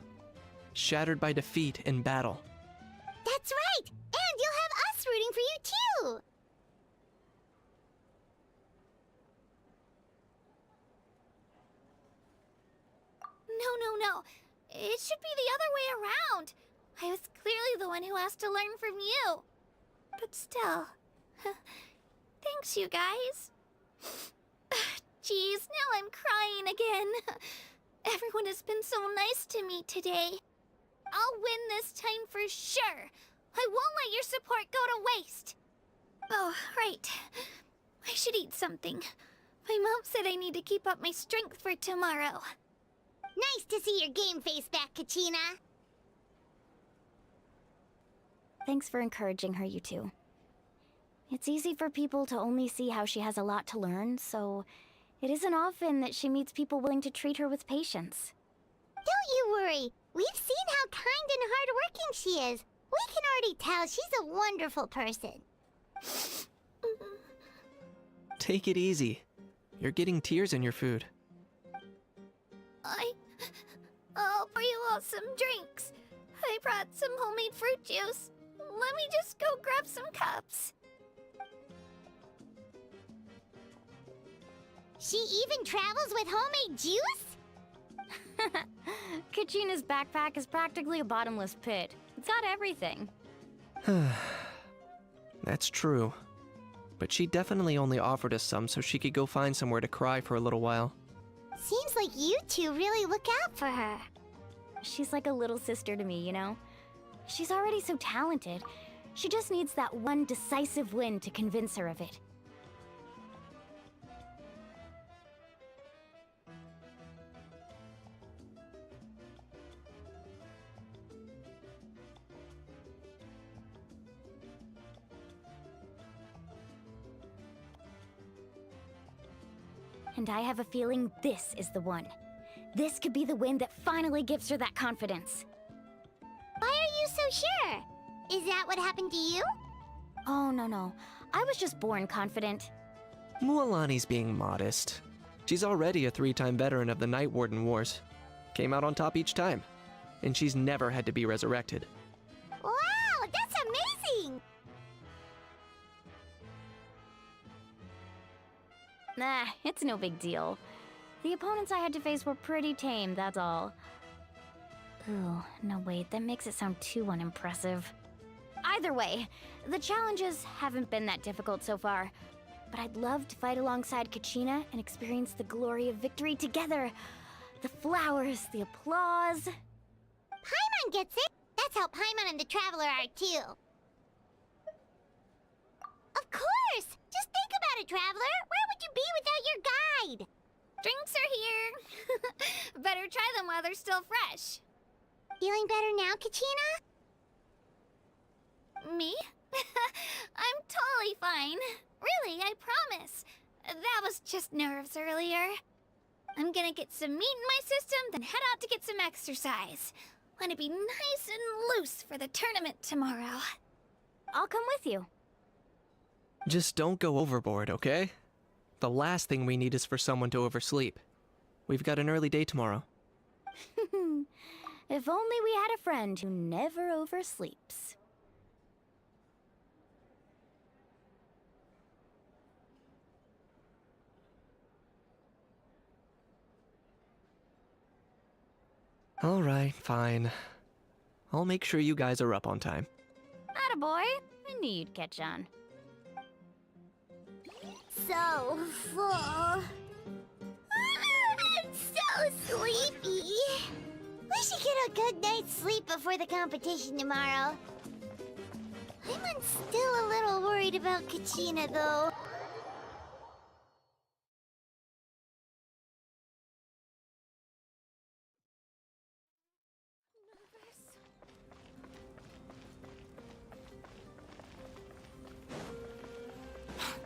Shattered by defeat in battle. That's right! And you'll have us rooting for you too! No. It should be the other way around. I was clearly the one who asked to learn from you. But still. Thanks, you guys. Jeez, now I'm crying again. Everyone has been so nice to me today. I'll win this time for sure. I won't let your support go to waste. Oh, right. I should eat something. My mom said I need to keep up my strength for tomorrow. Nice to see your game face back, Kachina. Thanks for encouraging her, you two. It's easy for people to only see how she has a lot to learn, so it isn't often that she meets people willing to treat her with patience. Don't you worry. We've seen how kind and hardworking she is. We can already tell she's a wonderful person. Take it easy. You're getting tears in your food. I'll pour you all some drinks. I brought some homemade fruit juice. Let me just go grab some cups. She even travels with homemade juice? Kachina's backpack is practically a bottomless pit. It's got everything. That's true. But she definitely only offered us some so she could go find somewhere to cry for a little while. Seems like you two really look out for her. She's like a little sister to me, you know? She's already so talented. She just needs that one decisive win to convince her of it. And I have a feeling this is the one. This could be the win that finally gives her that confidence. Why are you so sure? Is that what happened to you? Oh, no. I was just born confident. Mualani's being modest. She's already a 3-time veteran of the Night Warden Wars. Came out on top each time. And she's never had to be resurrected. Wow, that's amazing! Nah, it's no big deal. The opponents I had to face were pretty tame, that's all. Ooh, no wait, that makes it sound too unimpressive. Either way, the challenges haven't been that difficult so far. But I'd love to fight alongside Kachina and experience the glory of victory together. The flowers, the applause. Paimon gets it! That's how Paimon and the Traveler are too. Of course! Just think about it, Traveler! Where would you be without your guide? Drinks are here. Better try them while they're still fresh. Feeling better now, Kachina? Me? I'm totally fine. Really, I promise. That was just nerves earlier. I'm gonna get some meat in my system, then head out to get some exercise. Want to be nice and loose for the tournament tomorrow. I'll come with you. Just don't go overboard, okay? The last thing we need is for someone to oversleep. We've got an early day tomorrow. If only we had a friend who never oversleeps. Alright, fine. I'll make sure you guys are up on time. Attaboy. I knew you'd catch on. So full. I'm so sleepy. We should get a good night's sleep before the competition tomorrow. I'm still a little worried about Kachina, though.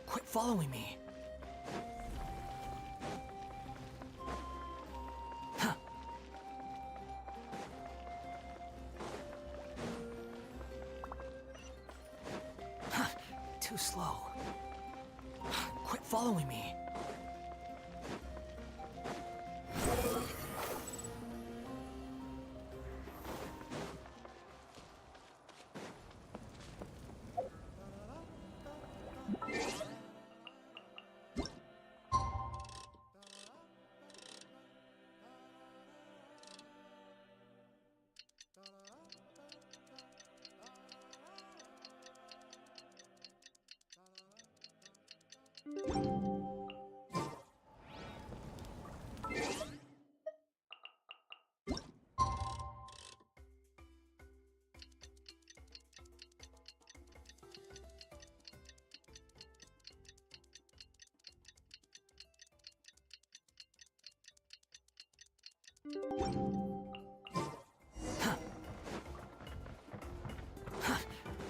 Quit following me. Too slow. Quit following me.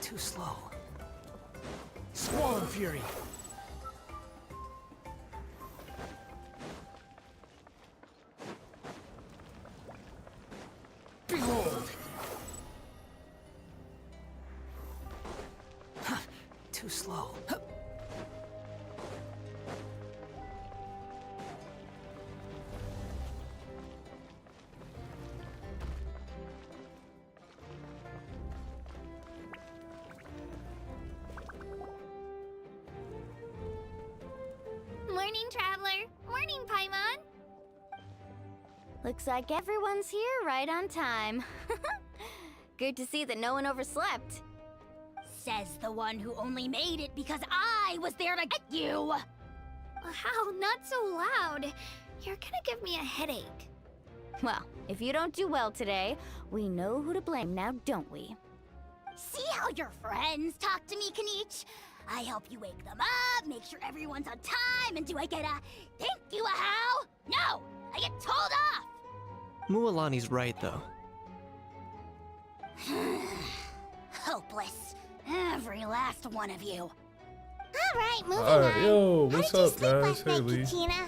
Too slow. Squall Fury. Behold. Too slow. Morning, Traveler. Morning, Paimon. Looks like everyone's here right on time. Good to see that no one overslept. Says the one who only made it because I was there to get you! How? Not so loud. You're gonna give me a headache. Well, if you don't do well today, we know who to blame now, don't we? See how your friends talk to me, Kanich? I help you wake them up, make sure everyone's on time, and do I get a thank you a how? No! I get told off! Mualani's right, though. Hopeless. Every last one of you. Alright, moving Alright, on. yo, How what's did you up, sleep guys? last Hey, night, Lee. Kachina?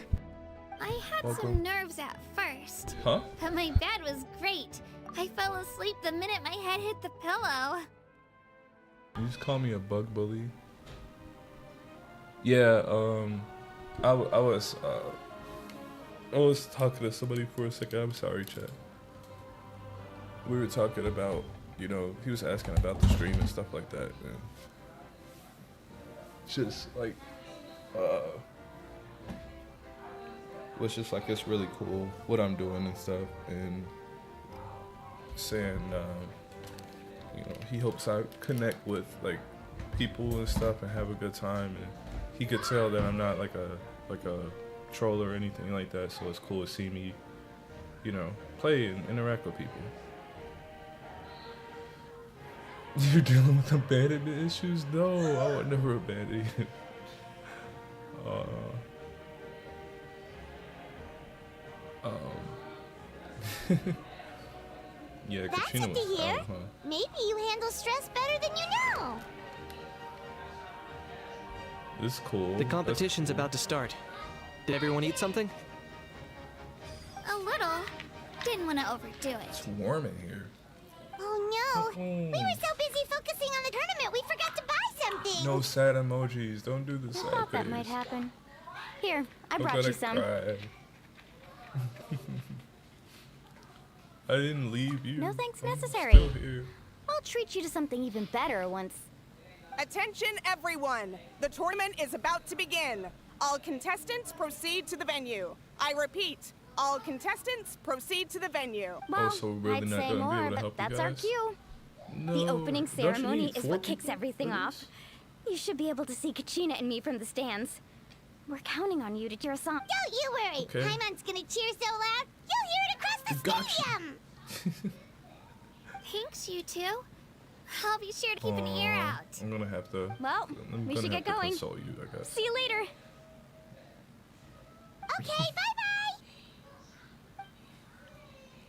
I had Welcome. some nerves at first. Huh? But my bed was great. I fell asleep the minute my head hit the pillow. You just call me a bug bully? Yeah, I was talking to somebody for a second. I'm sorry, chat. We were talking about, you know, he was asking about the stream and stuff like that, and just like, was just like, it's really cool what I'm doing and stuff, and saying, you know, he hopes I connect with like people and stuff and have a good time, and he could tell that I'm not like a troll or anything like that, so it's cool to see me, you know, play and interact with people. You're dealing with abandonment issues? No, I would never abandon you. Yeah, That's Katrina good to was hear. out, huh? Maybe you handle stress better than you know. This is cool. The competition's about to start. Did everyone eat something? A little. Didn't want to overdo it. It's warm in here. Oh no! We were so busy focusing on the tournament, we forgot to buy something. No sad emojis. Don't do the I sad thought that face. might happen. Here, I I'm brought gonna you some. cry. I didn't leave you. No thanks I'm necessary. Still here. I'll treat you to something even better once. Attention everyone! The tournament is about to begin. All contestants proceed to the venue. I repeat, All contestants proceed to the venue. Well, so we're really I'd not say gonna be more, able to but help you that's our guys? cue. No. The opening Don't you ceremony need is 4 what kicks people everything for off. this? You should be able to see Kachina and me from the stands. We're counting on you to cheer us on. Don't you worry. Okay. Paimon's gonna cheer so loud, you'll hear it across the stadium. Thanks, you two. I'll be sure to keep an ear Aw, out. I'm gonna have to. Well, I'm we gonna should have get to going. console you, I guess. See you later. Okay, bye-bye.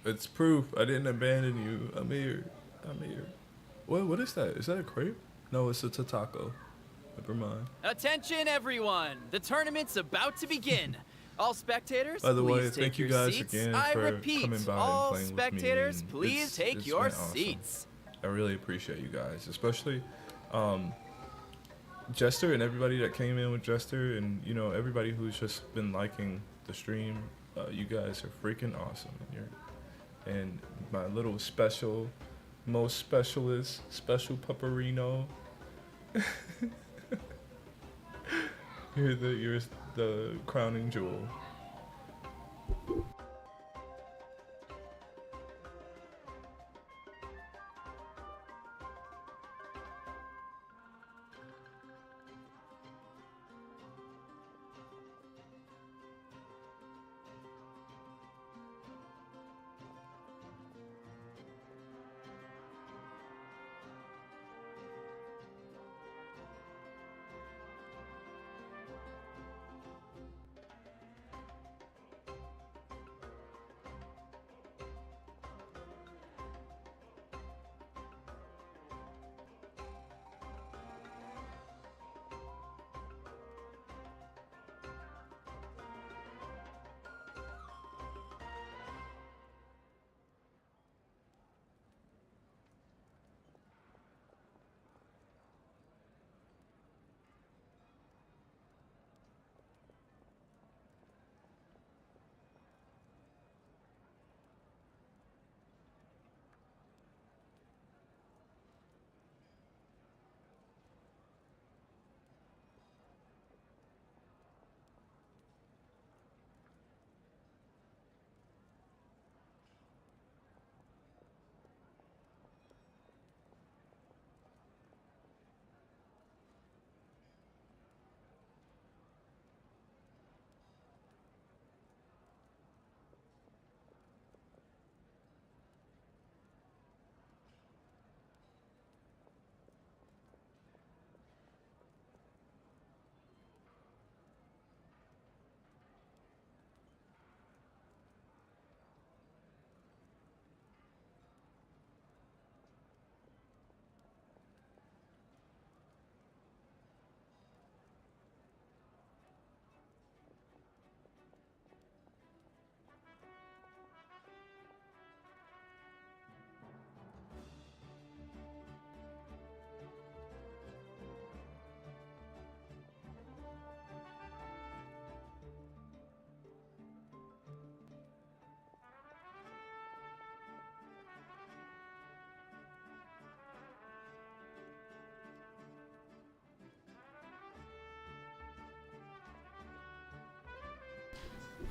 It's proof. I didn't abandon you. I'm here. I'm here. What is that? Is that a crepe? No, it's a taco. Never mind. Attention, everyone! The tournament's about to begin. All spectators, By the way, please thank take you your guys seats. again I for repeat, coming by and all playing with me, spectators, and please take it's your been awesome. seats. I really appreciate you guys, especially Jester and everybody that came in with Jester, and you know everybody who's just been liking the stream. You guys are freaking awesome, and my little special, most specialist, special Pupperino. You're the crowning jewel.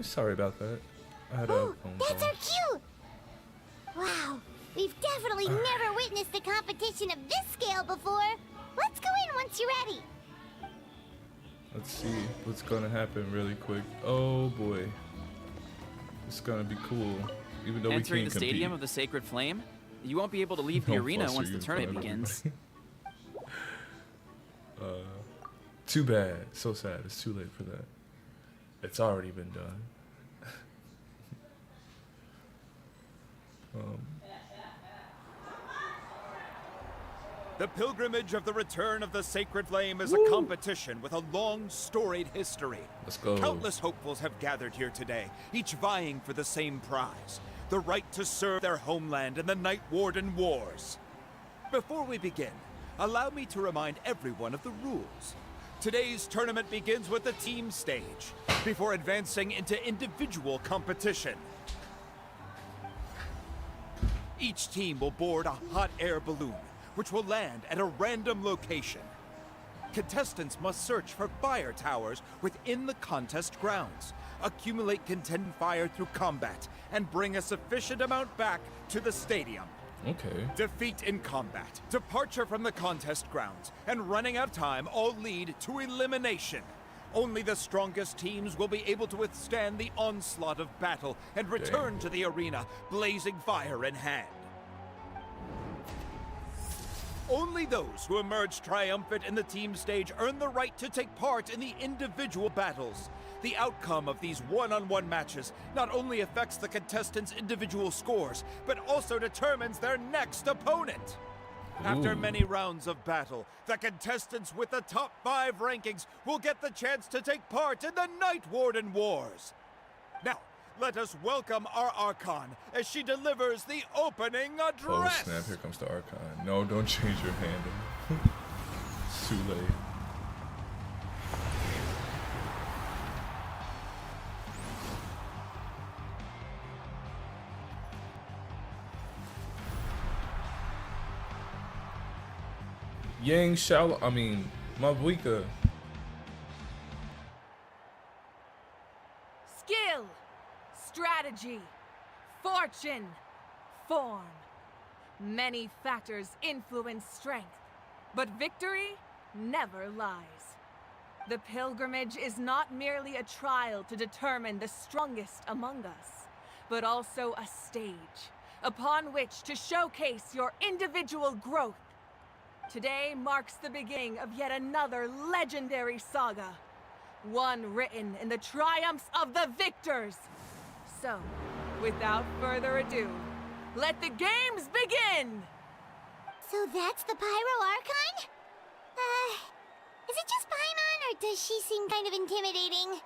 Sorry about that. I had a phone That's call. our cue. Wow, we've definitely never witnessed a competition of this scale before. Let's go in once you're ready. Let's see what's gonna happen really quick. Oh boy, it's gonna be cool. Even though Entering we the can't stadium compete. of the Sacred Flame, you won't be able to leave the Don't arena fluster once you the in front tournament of begins. Too bad. So sad. It's too late for that. It's already been done. The pilgrimage of the return of the Sacred Flame is a competition with a long, storied history. Let's go. Countless hopefuls have gathered here today, each vying for the same prize, the right to serve their homeland in the Night Warden Wars. Before we begin, allow me to remind everyone of the rules. Today's tournament begins with the team stage, before advancing into individual competition. Each team will board a hot air balloon, which will land at a random location. Contestants must search for fire towers within the contest grounds, accumulate contending fire through combat, and bring a sufficient amount back to the stadium. Okay. Defeat in combat, departure from the contest grounds, and running out of time all lead to elimination. Only the strongest teams will be able to withstand the onslaught of battle and return to the arena, blazing fire in hand. Only those who emerge triumphant in the team stage earn the right to take part in the individual battles. The outcome of these one-on-one matches not only affects the contestants' individual scores, but also determines their next opponent. After many rounds of battle, the contestants with the top 5 rankings will get the chance to take part in the Night Warden Wars. Now, let us welcome our Archon as she delivers the opening address. Oh snap, here comes the Archon. No, don't change your handle. It's too late. Yang Shao, Mabuika. Skill, strategy, fortune, form. Many factors influence strength, but victory never lies. The pilgrimage is not merely a trial to determine the strongest among us, but also a stage upon which to showcase your individual growth. Today marks the beginning of yet another legendary saga, one written in the triumphs of the victors. So, without further ado, let the games begin! So that's the Pyro Archon? Is it just Paimon, or does she seem kind of intimidating?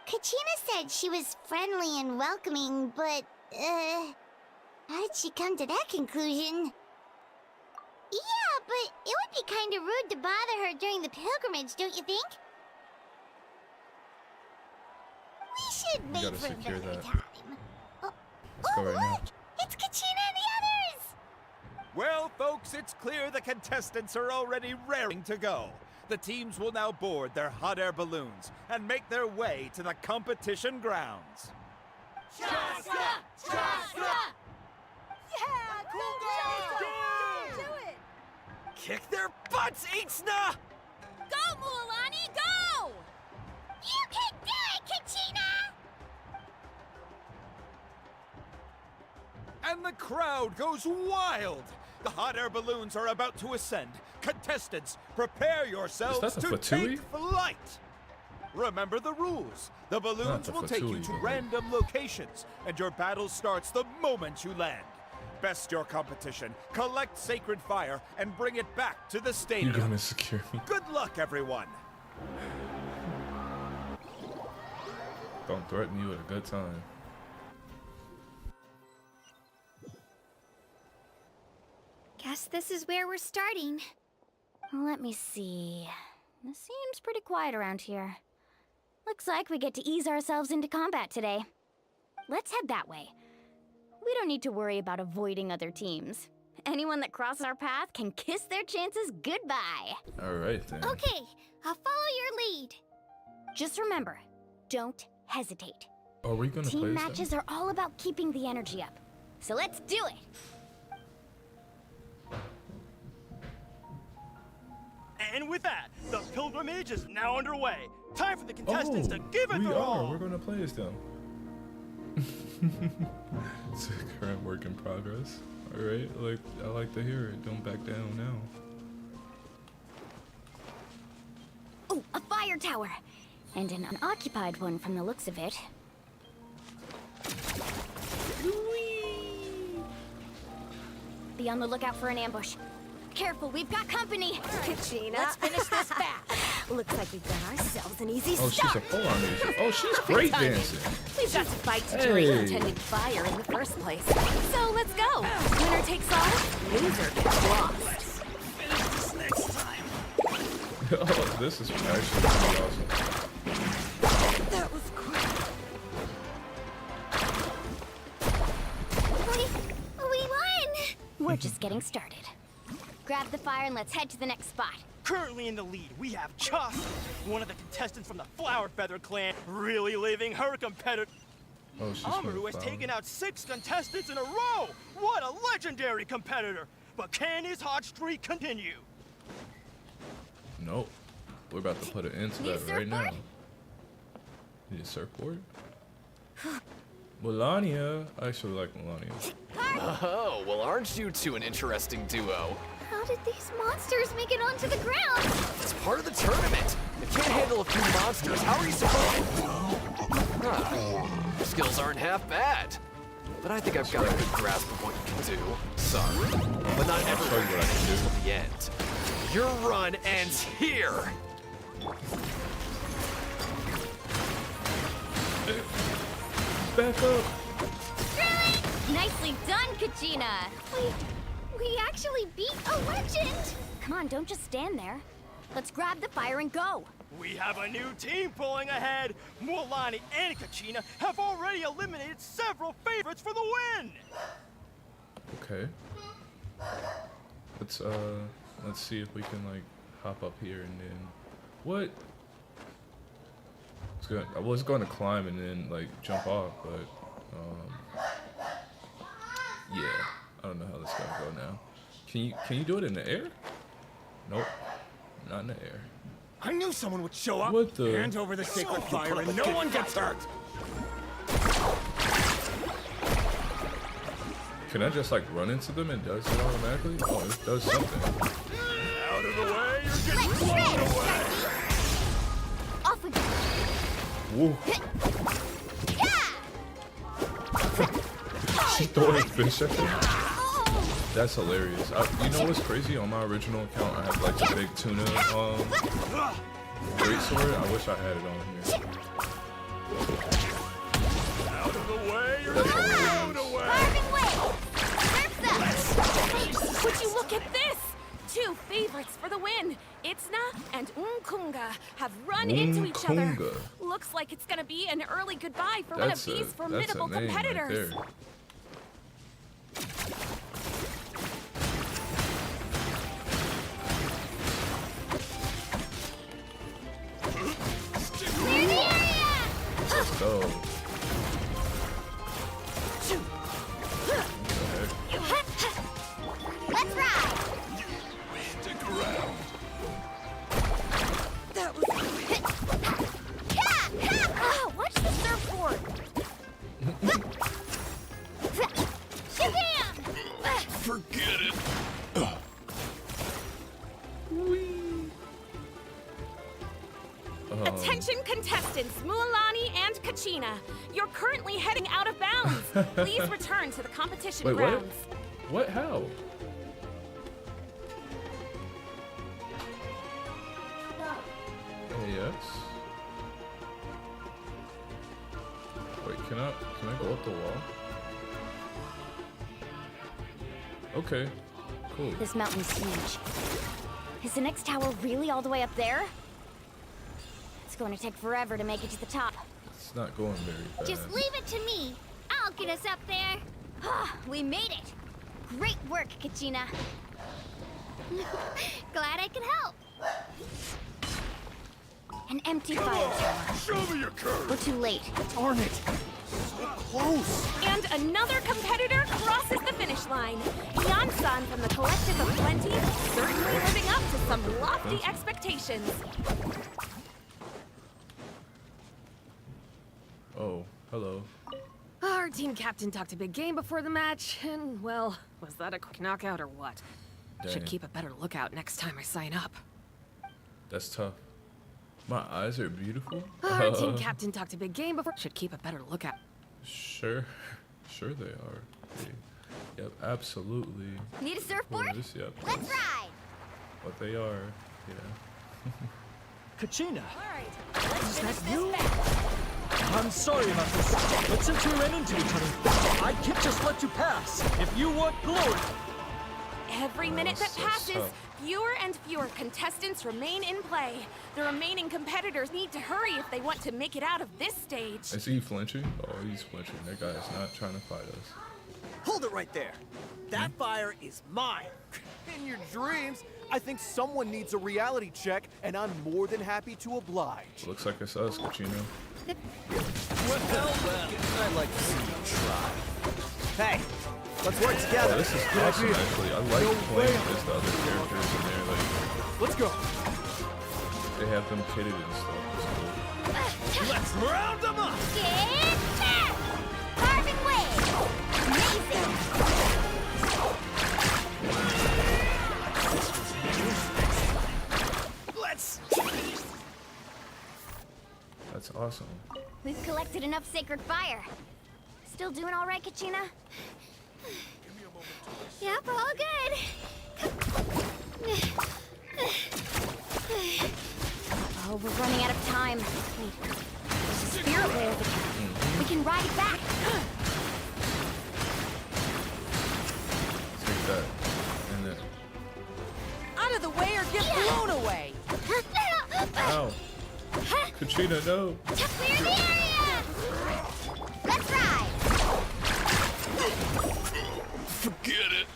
Kachina said she was friendly and welcoming, but, how did she come to that conclusion? Yeah, but it would be kind of rude to bother her during the pilgrimage, don't you think? We should wait for another time. Let's go right now. It's Kachina and the others! Well, folks, it's clear the contestants are already raring to go. The teams will now board their hot air balloons and make their way to the competition grounds. Shasta! Shasta! Yeah, cool girl! Do it! Kick their butts, Ixna! Go, Mualani, go! You can do it, Kachina! And the crowd goes wild! The hot air balloons are about to ascend. Contestants, prepare yourselves to take flight! Remember the rules. The balloons will take you to random locations, and your battle starts the moment you land. Best your competition, collect sacred fire, and bring it back to the stadium. You're gonna secure me. Good luck, everyone! Don't threaten you at a good time. Guess this is where we're starting. Let me see. This seems pretty quiet around here. Looks like we get to ease ourselves into combat today. Let's head that way. We don't need to worry about avoiding other teams. Anyone that crosses our path can kiss their chances goodbye. Alright then. Okay, I'll follow your lead. Just remember, don't hesitate. Are we gonna play Team this matches are all about keeping the energy up. So let's do it! And with that, the pilgrimage is now underway. Time for the contestants to give it we their are. all. We're gonna play as them. It's a current work in progress. Alright, I like to hear it. Don't back down now. Oh, a fire tower! And an unoccupied one from the looks of it. Be on the lookout for an ambush. Careful, we've got company! Kachina, let's finish this fast. Looks like we've got ourselves an easy Oh, start. she's a full-on music. Oh, she's break dancing. We've got to fight to Hey. contending fire in the first place. So let's go. Winner takes all, loser gets lost. Finish this next time. Oh, this is actually pretty awesome. That was quick. We won! We're just getting started. Grab the fire and let's head to the next spot. Currently in the lead, we have Chasa, one of the contestants from the Flower Feather clan, really leaving her competitor. Oh, she's from the Amaru has Flower. taken out 6 contestants in a row! What a legendary competitor! But can his hot streak continue? Nope. We're about to put an end to that right now. Need a surfboard? Melania. I actually like Melania. Oh, well, aren't you two an interesting duo? How did these monsters make it onto the ground? It's part of the tournament. If you can't handle a few monsters, how are you supposed to? Huh. Your skills aren't half bad. But I think I've got a good grasp of what you can do. Sorry, but not everyone can do till the end. Your run ends here. Back up. Really? Nicely done, Kachina. We actually beat a legend. Come on, don't just stand there. Let's grab the fire and go. We have a new team pulling ahead. Mualani and Kachina have already eliminated several favorites for the win. Okay. Let's see if we can like hop up here and then what? I was going to climb and then like jump off, but yeah, I don't know how this is gonna go now. Can you do it in the air? Nope, not in the air. I knew someone would show up. What the? Hand over the sacred fire and no one gets hurt. Can I just like run into them and does it automatically? Oh, it does something. Out of the way, you're getting blown away. Off we go. Woo. She throwing fish at me. That's hilarious. You know what's crazy? On my original account, I have like a big tuna greatsword. I wish I had it on here. Out of the way, you're That's getting hilarious. blown away. Carving way. Would you look at this? 2 favorites for the win. Itzna and Unkunga have run into each other. Unkunga. Looks like it's gonna be an early goodbye for one of these formidable that's a name competitors. Right there. Let's go. Let's ride. Stick around. That was Oh, watch the surfboard. Shabam! Forget it. Attention contestants, Mualani and Kachina. You're currently heading out of bounds. Please return to the competition Wait, grounds. what? What? How? Yes. Wait, can I go up the wall? Okay, cool. This mountain's huge. Is the next tower really all the way up there? It's going to take forever to make it to the top. It's not going very fast. Just leave it to me. I'll get us up there. We made it. Great work, Kachina. Glad I could help. An empty fire tower. Show me your curve. We're too late. Darn it. So close. And another competitor crosses the finish line. Yan-san from the Collective of Plenty, certainly living up to some lofty expectations. Oh, hello. Our team captain talked a big game before the match, and well, was that a quick knockout or what? Dang. Should keep a better lookout next time I sign up. That's tough. My eyes are beautiful. Our team captain talked a big game before. Should keep a better lookout. Sure they are. Yep, absolutely. Need a surfboard? Gorgeous, yep. Let's ride. What they are, yeah. Kachina. All right, Is that you? I'm sorry about this, but since we ran into each other, I can't just let you pass. If you want glory. Every minute that so passes, tough. fewer and fewer contestants remain in play. The remaining competitors need to hurry if they want to make it out of this stage. Is he flinching? Oh, he's flinching. That guy is not trying to fight us. Hold it right there. That fire is mine. In your dreams, I think someone needs a reality check, and I'm more than happy to oblige. Looks like it's us, Kachino. Well, I'd like to see you try. Hey, let's work together. Oh, this is awesome, actually. I like playing as the other characters in there. Like, let's go. They have them kitted and stuff. It's cool. Let's round them up. Get back! Carving way! Amazing! Let's... That's awesome. We've collected enough sacred fire. Still doing all right, Kachina? Yep, all good. Oh, we're running out of time. Wait, there's a spirit way over there. We can ride it back. Take that. And then. Out of the way or get blown away! Ow. Kachina, no. Clear the area! Let's ride! Forget it.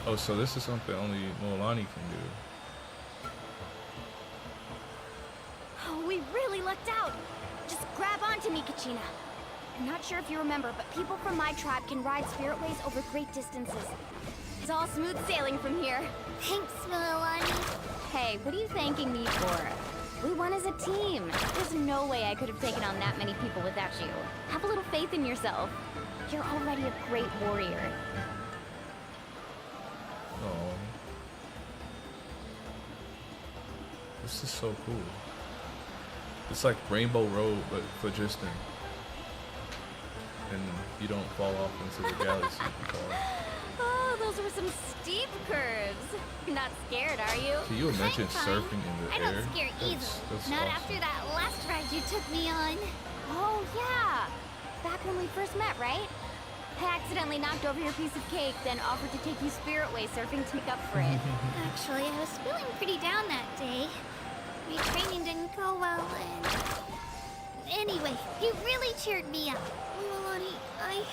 Oh, so this is something only Moalani can do. Oh, we really lucked out. Just grab onto me, Kachina. I'm not sure if you remember, but people from my tribe can ride spiritways over great distances. It's all smooth sailing from here. Thanks, Moalani. Hey, what are you thanking me for? We won as a team. There's no way I could have taken on that many people without you. Have a little faith in yourself. You're already a great warrior. Oh. This is so cool. It's like Rainbow Road, but for Justin. And you don't fall off into the galaxy. Oh, those were some steep curves. You're not scared, are you? Can you imagine surfing in the I air? don't scare easily. That's Not awesome. after that last ride you took me on. Oh, yeah. Back when we first met, right? I accidentally knocked over your piece of cake, then offered to take you spiritway surfing to make up for it. Actually, I was feeling pretty down that day. My training didn't go well, and... Anyway, you really cheered me up. Moalani, I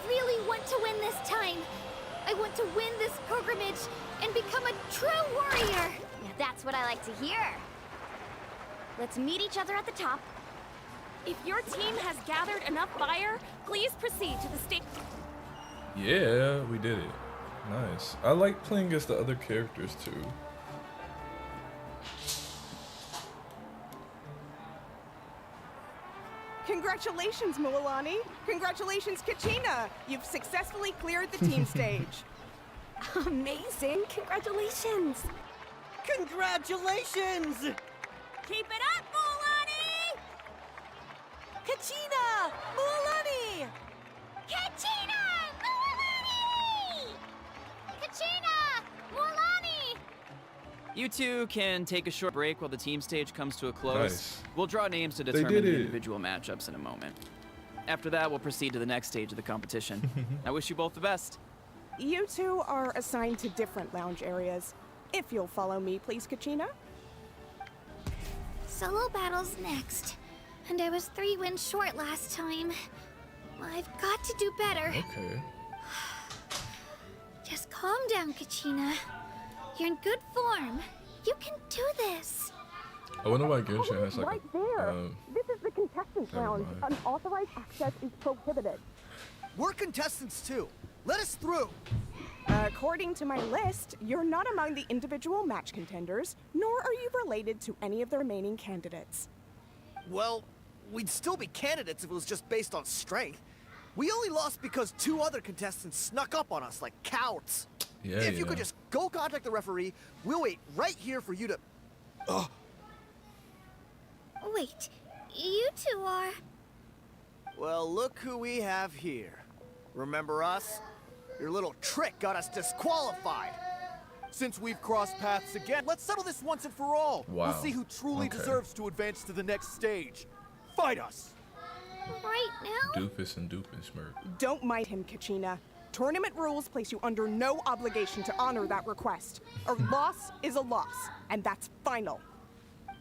really want to win this time. I want to win this pilgrimage and become a true warrior. Yeah, that's what I like to hear. Let's meet each other at the top. If your team has gathered enough fire, please proceed to the stage. Yeah, we did it. Nice. I like playing as the other characters too. Congratulations, Moalani. Congratulations, Kachina. You've successfully cleared the team stage. Amazing. Congratulations. Congratulations! Keep it up, Moalani! Kachina! Moalani! Kachina! Moalani! Kachina! Moalani! You two can take a short break while the team stage comes to a close. Nice. We'll draw names to They determine did the it. individual matchups in a moment. After that, we'll proceed to the next stage of the competition. I wish you both the best. You two are assigned to different lounge areas. If you'll follow me, please, Kachina. Solo battle's next. And I was 3 wins short last time. I've got to do better. Okay. Just calm down, Kachina. You're in good form. You can do this. I wonder why Genshin has like right a, there. This is the contestants' never lounge. mind. Unauthorized access is prohibited. We're contestants too. Let us through. According to my list, you're not among the individual match contenders, nor are you related to any of the remaining candidates. Well, we'd still be candidates if it was just based on strength. We only lost because 2 other contestants snuck up on us like cowards. Yeah, If you yeah. could just go contact the referee, we'll wait right here for you to... Wait, you two are... Well, look who we have here. Remember us? Your little trick got us disqualified. Since we've crossed paths again, let's settle this once and for all. Wow. We'll see who truly Okay. deserves to advance to the next stage. Fight us! Right now? Doofus and Doofenshmirk. Don't mind him, Kachina. Tournament rules place you under no obligation to honor that request. A loss is a loss, and that's final.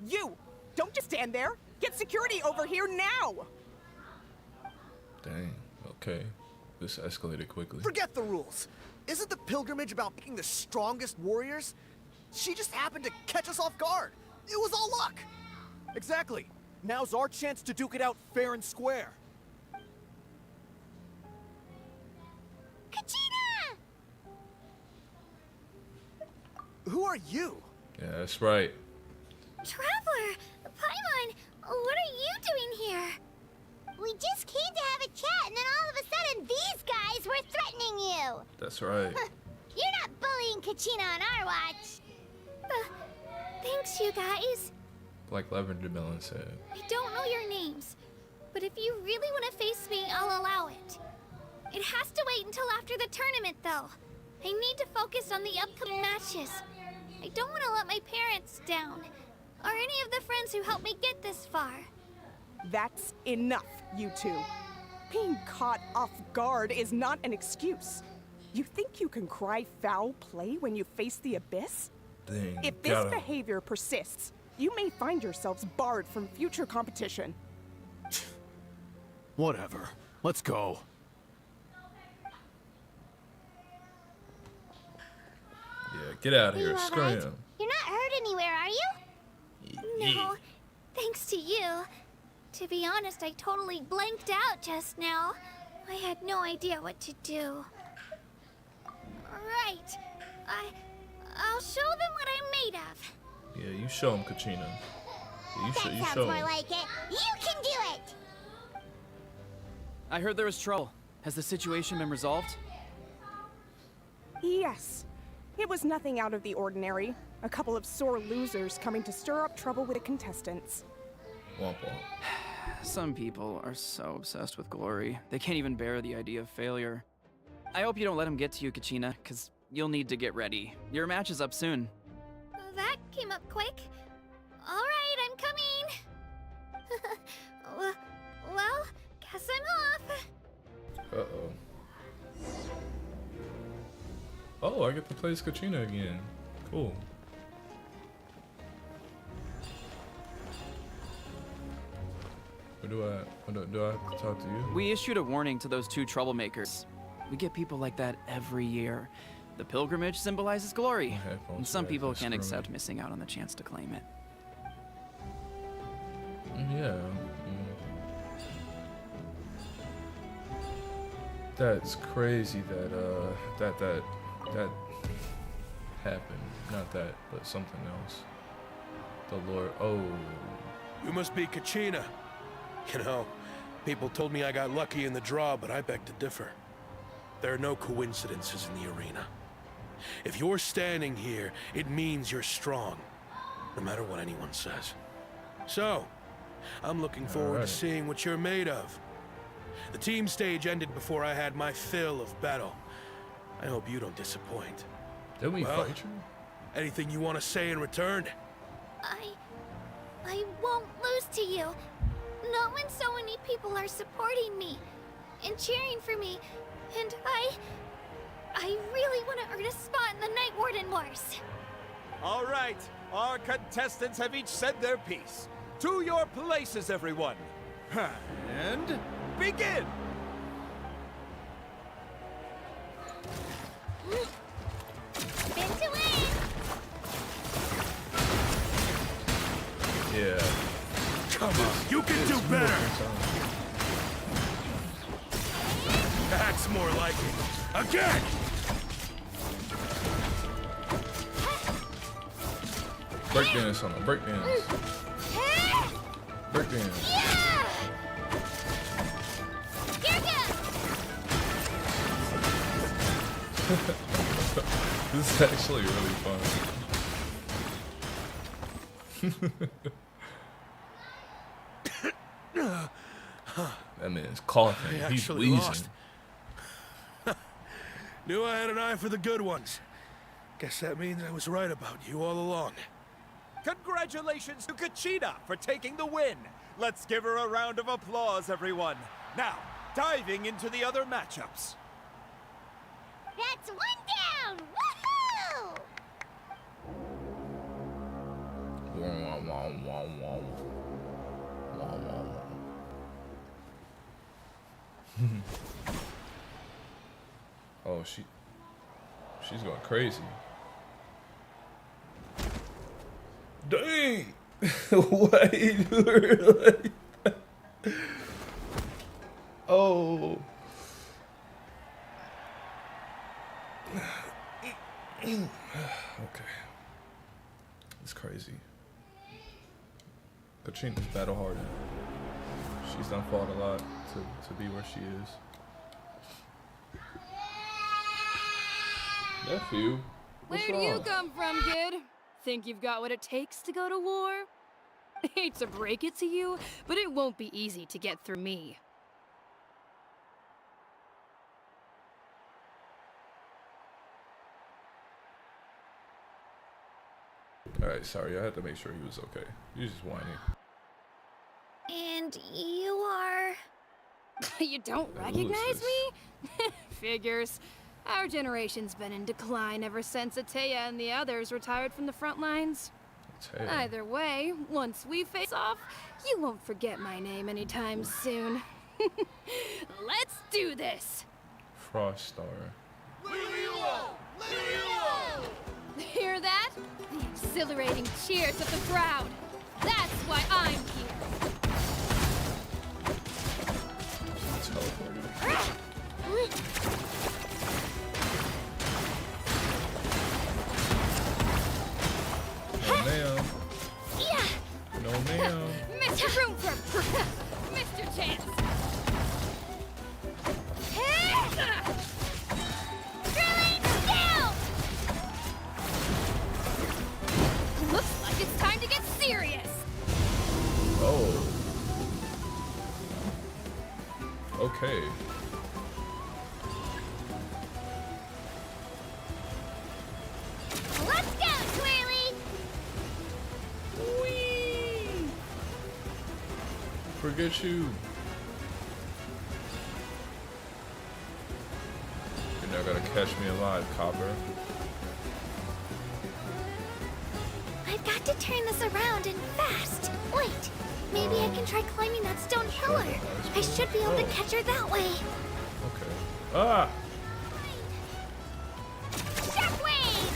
You! Don't just stand there! Get security over here now! Dang. Okay. This escalated quickly. Forget the rules. Isn't the pilgrimage about picking the strongest warriors? She just happened to catch us off guard. It was all luck. Exactly. Now's our chance to duke it out fair and square. Kachina! Who are you? Yeah, that's right. Traveler! Paimon! What are you doing here? We just came to have a chat, and then all of a sudden, these guys were threatening you! That's right. You're not bullying Kachina on our watch! Thanks, you guys. Like Lavender Melon said. I don't know your names, but if you really want to face me, I'll allow it. It has to wait until after the tournament, though. I need to focus on the upcoming matches. I don't want to let my parents down, or any of the friends who helped me get this far. That's enough, you two. Being caught off guard is not an excuse. You think you can cry foul play when you face the abyss? Dang, If this behavior persists, you may find yourselves barred from future competition. Whatever. Let's go. Yeah, get out of You here. all Scram. right? You're not hurt anywhere, are you? No, thanks to you. To be honest, I totally blanked out just now. I had no idea what to do. Right. I'll show them what I'm made of. Yeah, you show him, Kachina. Yeah, you Sounds show more him. like it. You can do it! I heard there was trouble. Has the situation been resolved? Yes. It was nothing out of the ordinary. A couple of sore losers coming to stir up trouble with the contestants. Womp womp. Some people are so obsessed with glory, they can't even bear the idea of failure. I hope you don't let him get to you, Kachina, because you'll need to get ready. Your match is up soon. That came up quick. All right, I'm coming. well, guess I'm off. Uh-oh. Oh, I get to play as Kachina again. Cool. Do I have to talk to you? We issued a warning to those two troublemakers. We get people like that every year. The pilgrimage symbolizes glory, and some people can't accept missing out on the chance to claim it. Yeah. That's crazy that that happened. Not that, but something else. The Lord. Oh. You must be Kachina. You know, people told me I got lucky in the draw, but I beg to differ. There are no coincidences in the arena. If you're standing here, it means you're strong, no matter what anyone says. So, I'm looking forward to seeing what you're made of. The team stage ended before I had my fill of battle. I hope you don't disappoint. Did we fight you? Anything you want to say in return? I won't lose to you. Not when so many people are supporting me and cheering for me, and I really want to earn a spot in the Night Warden Wars. All right, our contestants have each said their piece. To your places, everyone. And begin! Spin to win! Yeah. Come on, you can do better! That's more like it. Again! Breakdance on the breakdance. Breakdance. Yeah! This is actually really fun. That man's coughing. I He's actually wheezing. lost. Knew I had an eye for the good ones. Guess that means I was right about you all along. Congratulations to Kachina for taking the win. Let's give her a round of applause, everyone. Now, diving into the other matchups. That's one down! Woohoo! Oh, she's going crazy. Dang! Why you do her like that? Oh. Okay. It's crazy. Katrina's battle hardened. She's done fought a lot to be where she is. Nephew, what's Where do you wrong? come from, kid? Think you've got what it takes to go to war? Hate to break it to you, but it won't be easy to get through me. Alright, sorry, I had to make sure he was okay. He was just whining. And you are... You don't recognize me? Figures. Our generation's been in decline ever since Ateya and the others retired from the front lines. Ateya. Either way, once we face off, you won't forget my name anytime soon. Let's do this! Frost Star. Hear that? The exhilarating cheers of the crowd. That's why I'm here. No ma'am. Yeah. No ma'am. Mr. Room for Mr. Chance. Looks like it's time to get serious. Oh. Okay. Let's go, Twirly! Whee! Forget you. You're not gonna catch me alive, Copper. I've got to turn this around and fast. Wait, maybe I can try climbing that stone pillar. I should be able to catch her that way. Okay. Ah! Shockwave!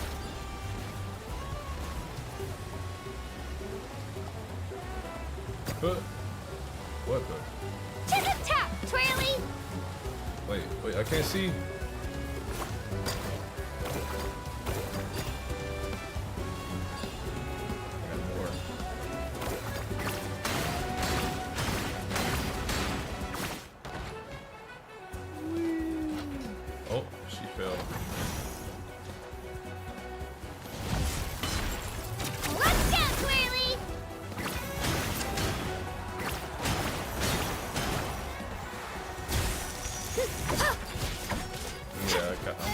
What the? To the top, Twirly! Wait, I can't see. Oh, she fell. Let's go, Twirly! Yeah, I'm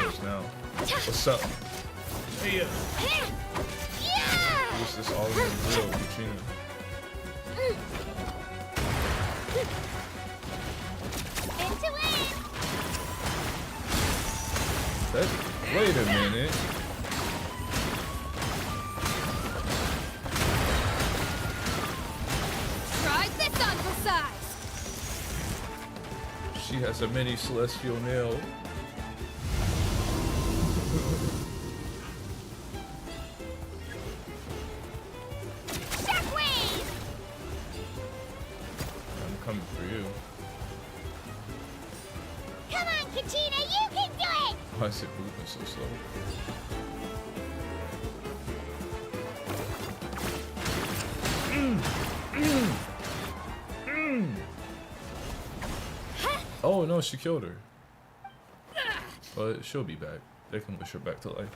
good now. What's up? Hey, what's this all in the grill, Katrina? Into it! Wait a minute. Try this on for size. She has a mini celestial nail. Shockwave! I'm coming for you. Come on, Katrina, you can do it! Why is it moving so slow? Oh no, she killed her. But she'll be back. They can wish her back to life.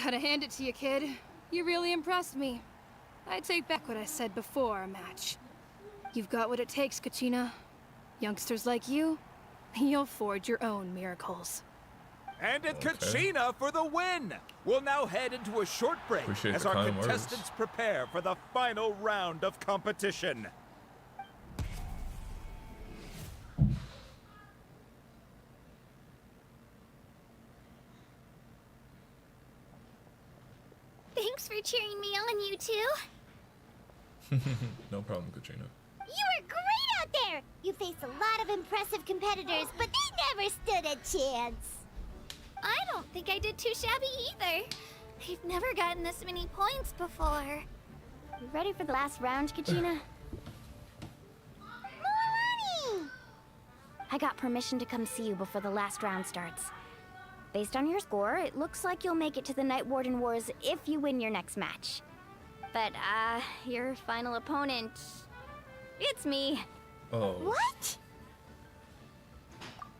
Gotta hand it to you, kid. You really impressed me. I take back what I said before our match. You've got what it takes, Kachina. Youngsters like you, you'll forge your own miracles. And it's Kachina for the win! We'll now head into a short break Appreciate as the our kind contestants prepare for the final round of competition. cheering me on, you two. No problem, Katrina. You were great out there! You faced a lot of impressive competitors, but they never stood a chance. I don't think I did too shabby either. I've never gotten this many points before. You ready for the last round, Katrina? Milani! I got permission to come see you before the last round starts. Based on your score, it looks like you'll make it to the Night Warden Wars if you win your next match. But, your final opponent... It's me. Oh. What?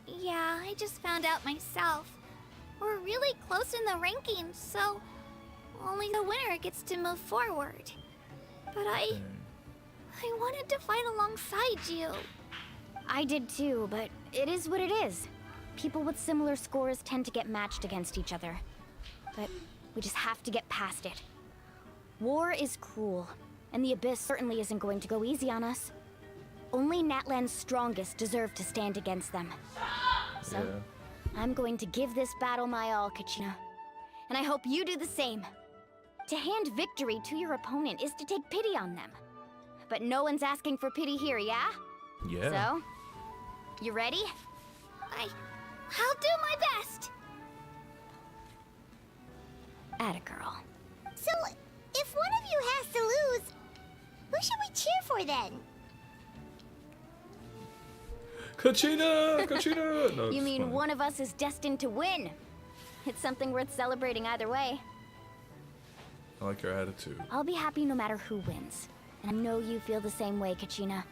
Yeah, I just found out myself. We're really close in the rankings, so only the winner gets to move forward. But I wanted to fight alongside you. I did too, but it is what it is. People with similar scores tend to get matched against each other. But we just have to get past it. War is cruel, and the Abyss certainly isn't going to go easy on us. Only Natlan's strongest deserve to stand against them. So, I'm going to give this battle my all, Kachina. And I hope you do the same. To hand victory to your opponent is to take pity on them. But no one's asking for pity here, yeah? Yeah. So, you ready? I'll do my best. Atta girl. So, if one of you has to lose, who should we cheer for then? Kachina! Kachina! No, You mean fine. one of us is destined to win? It's something worth celebrating either way. I like your attitude. I'll be happy no matter who wins. And I know you feel the same way, Kachina.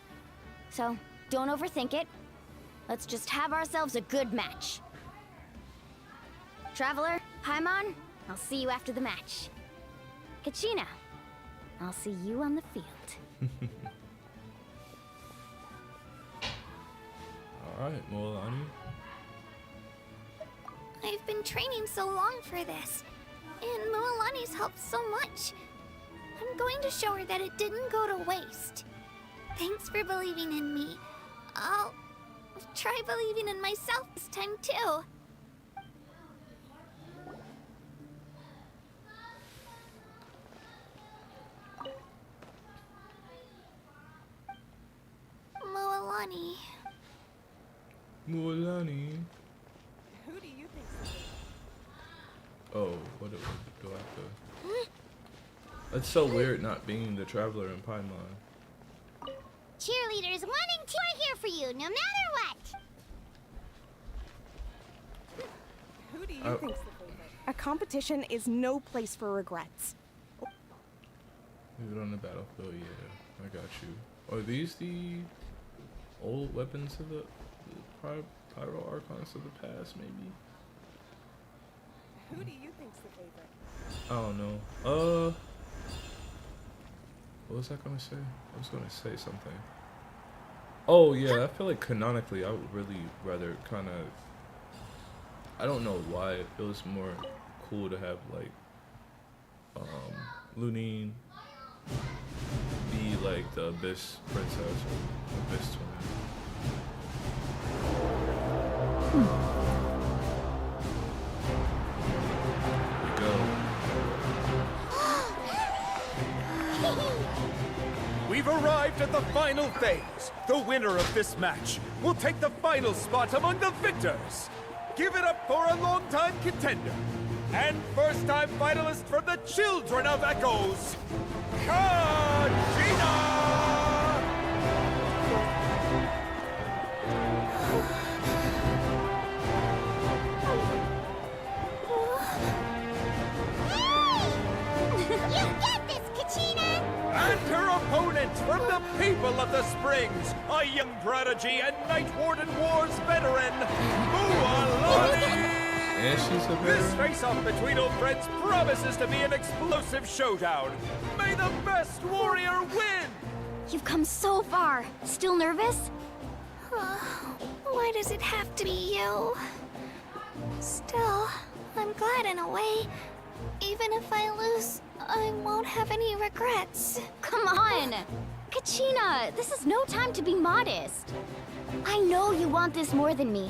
So, don't overthink it. Let's just have ourselves a good match. Traveler, Paimon, I'll see you after the match. Kachina, I'll see you on the field. Alright, Milani. I've been training so long for this, and Mualani's helped so much. I'm going to show her that it didn't go to waste. Thanks for believing in me. I'll try believing in myself this time too. Mualani. Milani. Who do you think's Oh, what do I have to... That's so weird not being the Traveler in Paimon. Cheerleaders 1 and 2 are here for you, no matter what. Who do you think's the favorite? A competition is no place for regrets. Leave it on the battlefield, yeah. I got you. Are these the old weapons of the Pyro Archons of the past, maybe? Who do you think's the favorite? I don't know. What was I gonna say? I was gonna say something. Oh yeah, I feel like canonically I would really rather kind of... I don't know why, it feels more cool to have like Lunine be like the Abyss princess or Abyss twin. We've arrived at the final phase. The winner of this match will take the final spot among the victors. Give it up for a long-time contender and first-time finalist from the Children of Echoes, Kachina! You get this, Kachina! And her opponent from the people of the Springs, a young prodigy and Night Warden Wars veteran, Mualani! And she's a This veteran. face-off between old friends promises to be an explosive showdown. May the best warrior win! You've come so far. Still nervous? Why does it have to be you? Still, I'm glad in a way. Even if I lose, I won't have any regrets. Come on! Kachina, this is no time to be modest. I know you want this more than me.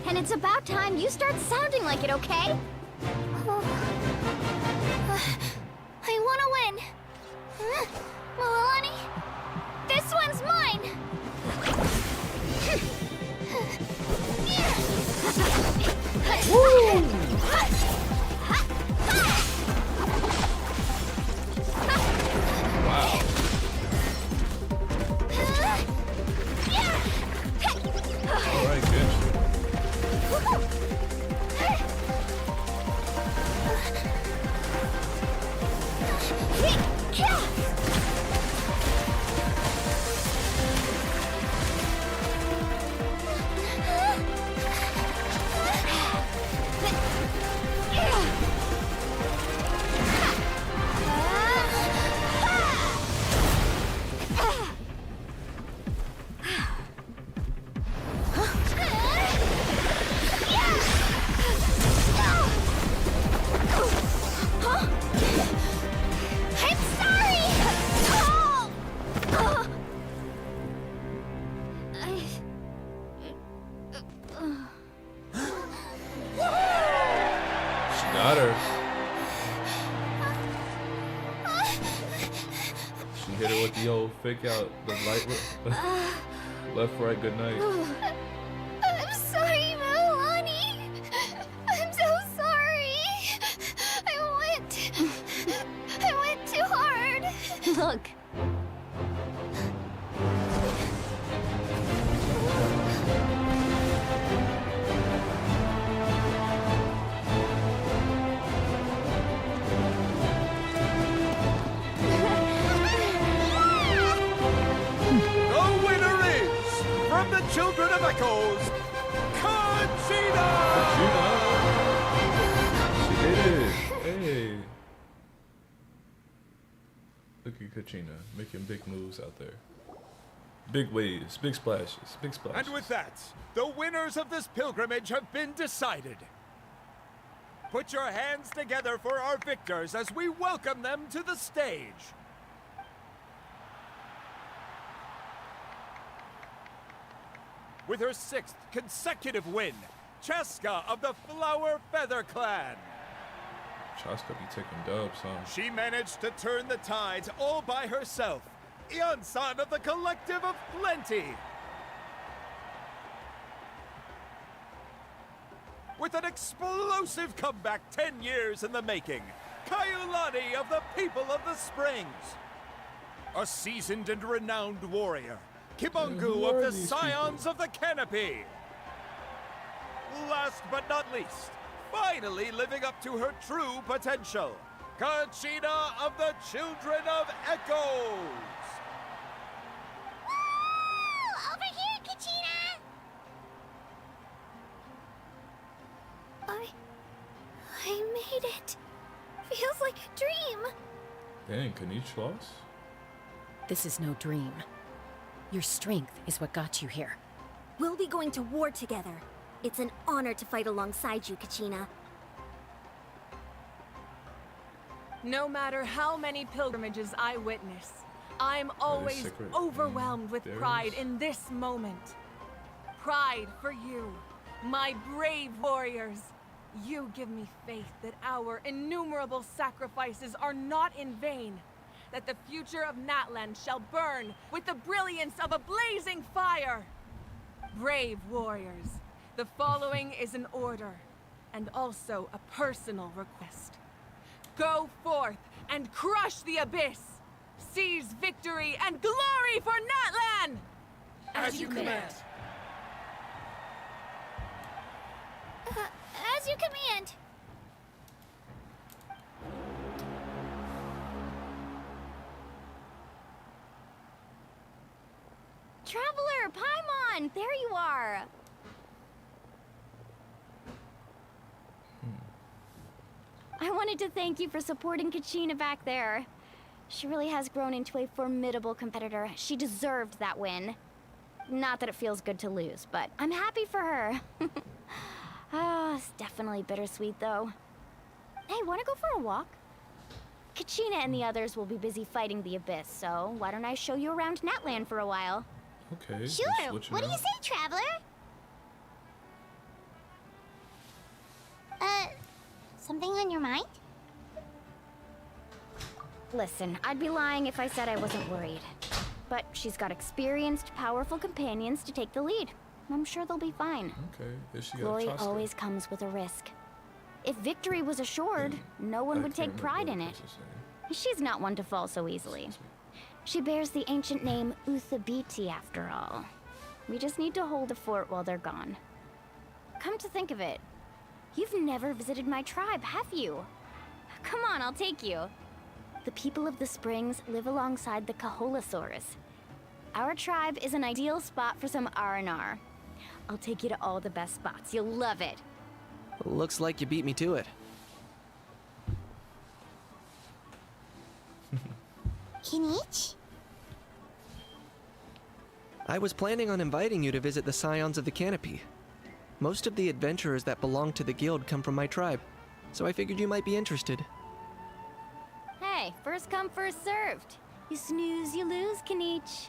And it's about time you start sounding like it, okay? I want to Milani, this one's mine. Wow. All right, Genshin. I'm sorry! She got her. She hit her with the old fake out, the light left, right, good night. I'm sorry, Milani. I'm so sorry. I went too hard. Look. The winner is, from the Children of Echoes, Conchita! She did it. Hey. Look at Kachina making big moves out there. Big waves, big splashes, big splashes. And with that, the winners of this pilgrimage have been decided. Put your hands together for our victors as we welcome them to the stage. With her 6th consecutive win, Cheska of the Flower Feather Clan. Chaska be taking dubs, huh? She managed to turn the tides all by herself. Ian-san of the Collective of Plenty. With an explosive comeback 10 years in the making, Kaiulani of the People of the Springs. A seasoned and renowned warrior, Kibangu of the Scions of the Canopy. Last but not least, finally living up to her true potential, Kachina of the Children of Echoes. Woo! Over here, Kachina! I made it. Feels like a dream. Dang, Kanich lost? This is no dream. Your strength is what got you here. We'll be going to war together. It's an honor to fight alongside you, Kachina. No matter how many pilgrimages I witness, I'm always sacred overwhelmed with there pride is. in this moment. Pride for you, my brave warriors. You give me faith that our innumerable sacrifices are not in vain, that the future of Natlan shall burn with the brilliance of a blazing fire. Brave warriors, the following is an order, and also a personal request. Go forth and crush the abyss! Seize victory and glory for Natlan! As you command. As you command. Traveler, Paimon, there you are. I wanted to thank you for supporting Kachina back there. She really has grown into a formidable competitor. She deserved that win. Not that it feels good to lose, but I'm happy for her. It's definitely bittersweet, though. Hey, wanna go for a walk? Kachina and the others will be busy fighting the Abyss, so why don't I show you around Natlan for a while? Okay. Sure. What do you say, Traveler? Something on your mind? Listen, I'd be lying if I said I wasn't worried. But she's got experienced, powerful companions to take the lead. I'm sure they'll be fine. Okay, is she Glory got always comes with a risk. If victory was assured, no one would take pride in it. She's not one to fall so easily. She bears the ancient name Uthabiti after all. We just need to hold the fort while they're gone. Come to think of it, you've never visited my tribe, have you? Come on, I'll take you. The people of the Springs live alongside the Kaholasaurus. Our tribe is an ideal spot for some R&R. I'll take you to all the best spots. You'll love it. Looks like you beat me to it. Kinich? I was planning on inviting you to visit the Scions of the Canopy. Most of the adventurers that belong to the guild come from my tribe, so I figured you might be interested. Hey, first come, first served. You snooze, you lose, Kinich.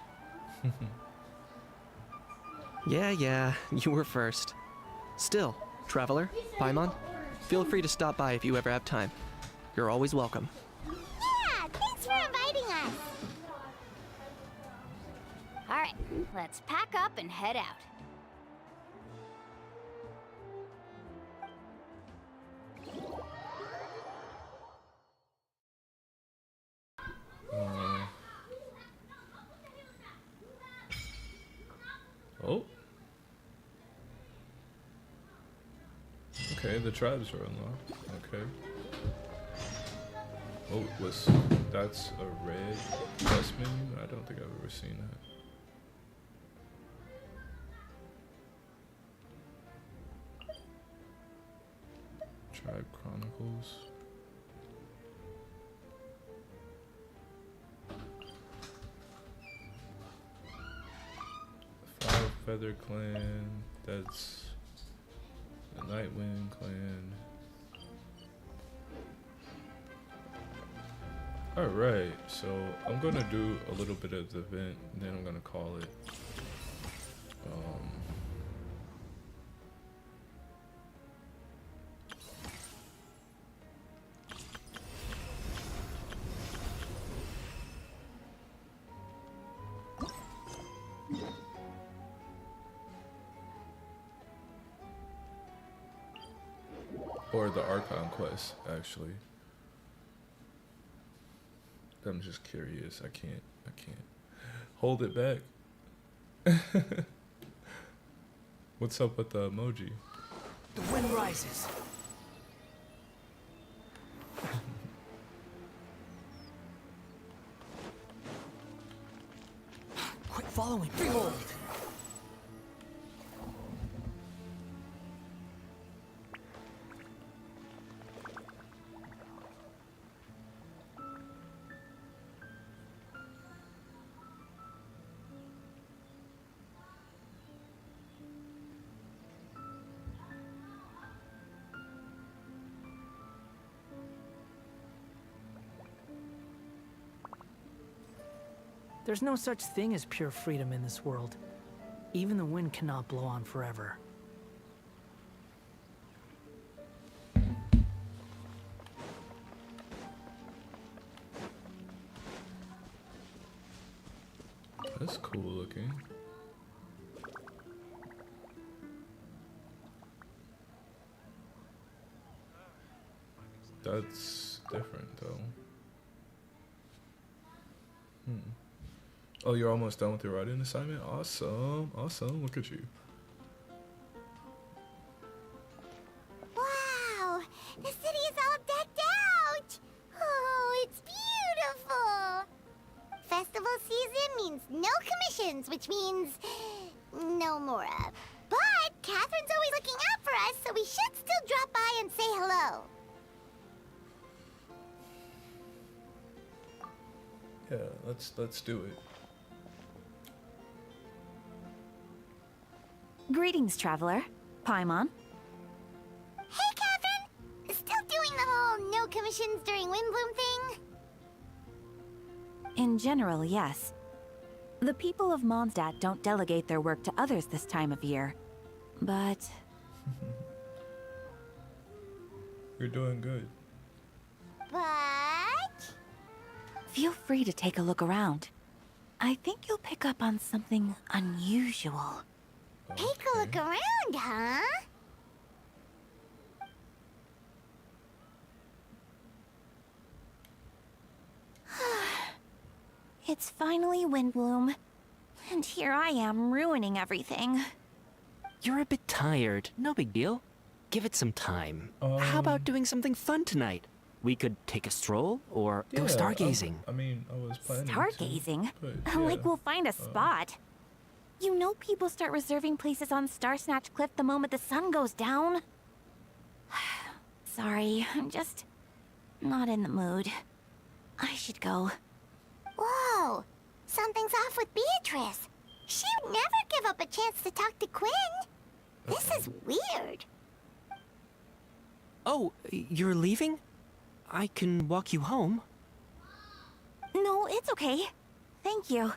Yeah, you were first. Still, Traveler, Paimon, feel free to stop by if you ever have time. You're always welcome. Yeah, thanks for inviting us. All right, let's pack up and head out. Oh. Okay, the tribes are unlocked. Okay. Oh, that's a red quest menu? I don't think I've ever seen that. Tribe Chronicles. Five Feather Clan, that's the Nightwind Clan. Alright, so I'm gonna do a little bit of the event, and then I'm gonna call it. Or the Archon quest, actually. I'm just curious. I can't hold it back. What's up with the emoji? The wind rises. Quit following. Behold. There's no such thing as pure freedom in this world. Even the wind cannot blow on forever. That's cool looking. That's different though. Oh, you're almost done with your writing assignment? Awesome, awesome, look at you. Wow, the city is all decked out. Oh, it's beautiful. Festival season means no commissions, which means no Mora. But Catherine's always looking out for us, so we should still drop by and say hello. Yeah, let's do it. Greetings, traveler. Paimon. Hey, Catherine! Still doing the whole no commissions during Windbloom thing? In general, yes. The people of Mondstadt don't delegate their work to others this time of year. But... You're doing good. But... Feel free to take a look around. I think you'll pick up on something unusual. Take a look around, huh? It's finally Windbloom. And here I am ruining everything. You're a bit tired. No big deal. Give it some time. How about doing something fun tonight? We could take a stroll or go stargazing. I mean, I was planning Stargazing? to, Like we'll find a spot. You know people start reserving places on Star Snatch Cliff the moment the sun goes down. Sorry, I'm just not in the mood. I should go. Whoa! Something's off with Beatrice. She would never give up a chance to talk to Quinn. This is weird. Oh, you're leaving? I can walk you home. No, it's okay. Thank you.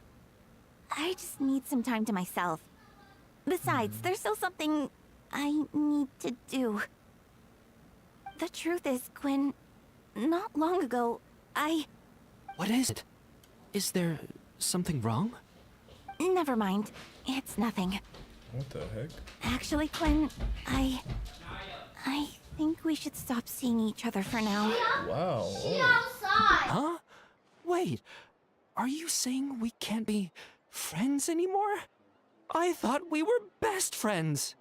I just need some time to myself. Besides, there's still something I need to do. The truth is, Quinn, not long ago, What is it? Is there something wrong? Never mind. It's nothing. What the heck? Actually, Quinn, I think we should stop seeing each other for now. Wow. Huh? Wait, are you saying we can't be friends anymore? I thought we were best friends.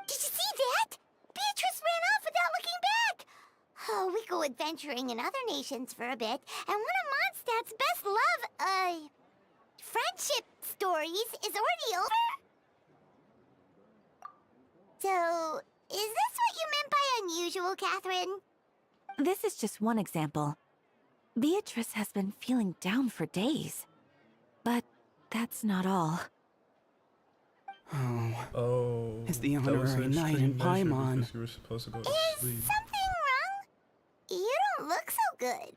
Did you see that? Beatrice ran off without looking back. Oh, we go adventuring in other nations for a bit, and one of Mondstadt's best friendship stories is already over? So, is this what you meant by unusual, Catherine? This is just one example. Beatrice has been feeling down for days. But that's not all. Oh. It's the honorary night in Paimon. You were supposed to go to Is sleep. something wrong? You don't look so good.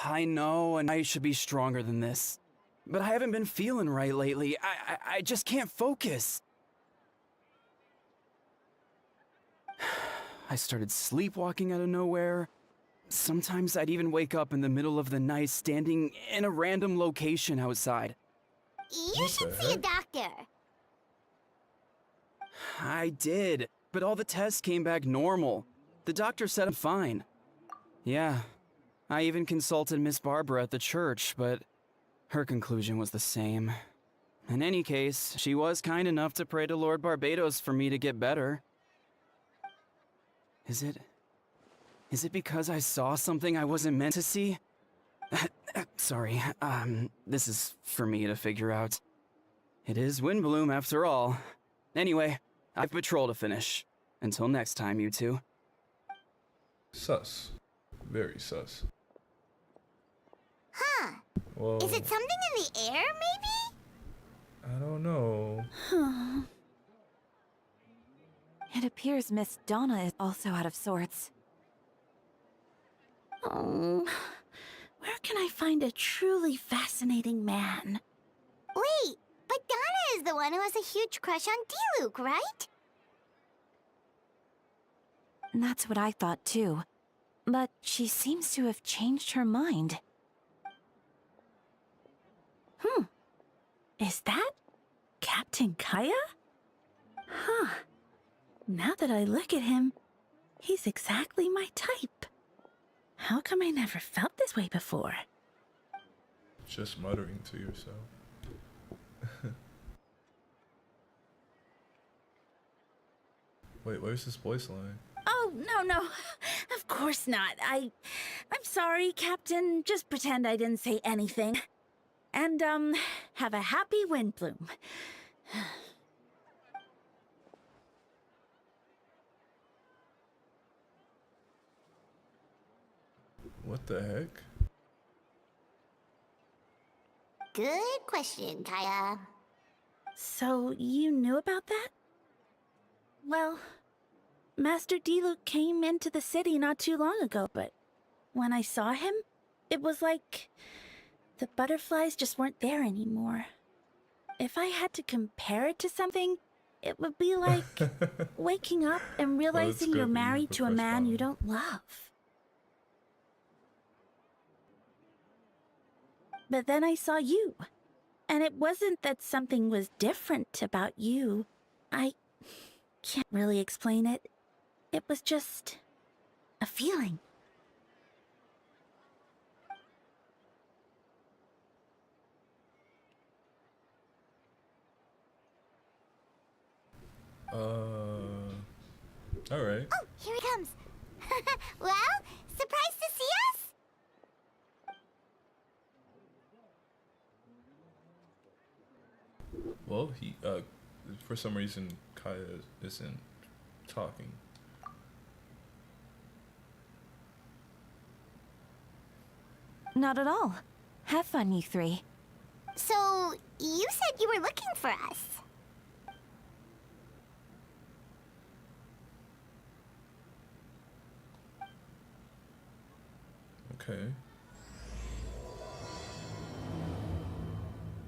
I know, and I should be stronger than this. But I haven't been feeling right lately. I just can't focus. I started sleepwalking out of nowhere. Sometimes I'd even wake up in the middle of the night standing in a random location outside. You should see a doctor. I did, but all the tests came back normal. The doctor said I'm fine. Yeah, I even consulted Miss Barbara at the church, but her conclusion was the same. In any case, she was kind enough to pray to Lord Barbados for me to get better. Is it because I saw something I wasn't meant to see? Sorry, this is for me to figure out. It is Windbloom after all. Anyway, I've patrol to finish. Until next time, you two. Sus. Very sus. Huh. Whoa. Is it something in the air, maybe? I don't know. It appears Miss Donna is also out of sorts. Oh, where can I find a truly fascinating man? Wait, but Donna is the one who has a huge crush on D-Luke, right? That's what I thought too. But she seems to have changed her mind. Is that Captain Kaya? Huh. Now that I look at him, he's exactly my type. How come I never felt this way before? Just muttering to yourself. Wait, where's this voice line? Oh, no. Of course not. I'm sorry, Captain. Just pretend I didn't say anything. And, have a happy Windbloom. What the heck? Good question, Kaya. So, you knew about that? Well, Master D-Luke came into the city not too long ago, but when I saw him, it was like the butterflies just weren't there anymore. If I had to compare it to something, it would be like waking up and realizing you're married to a man you don't love. But then I saw you. And it wasn't that something was different about you. I can't really explain it. It was just a feeling. All right. Oh, here he comes. Well, surprised to see us? Well, he for some reason Kaya isn't talking. Not at all. Have fun, you three. So, you said you were looking for us. Okay.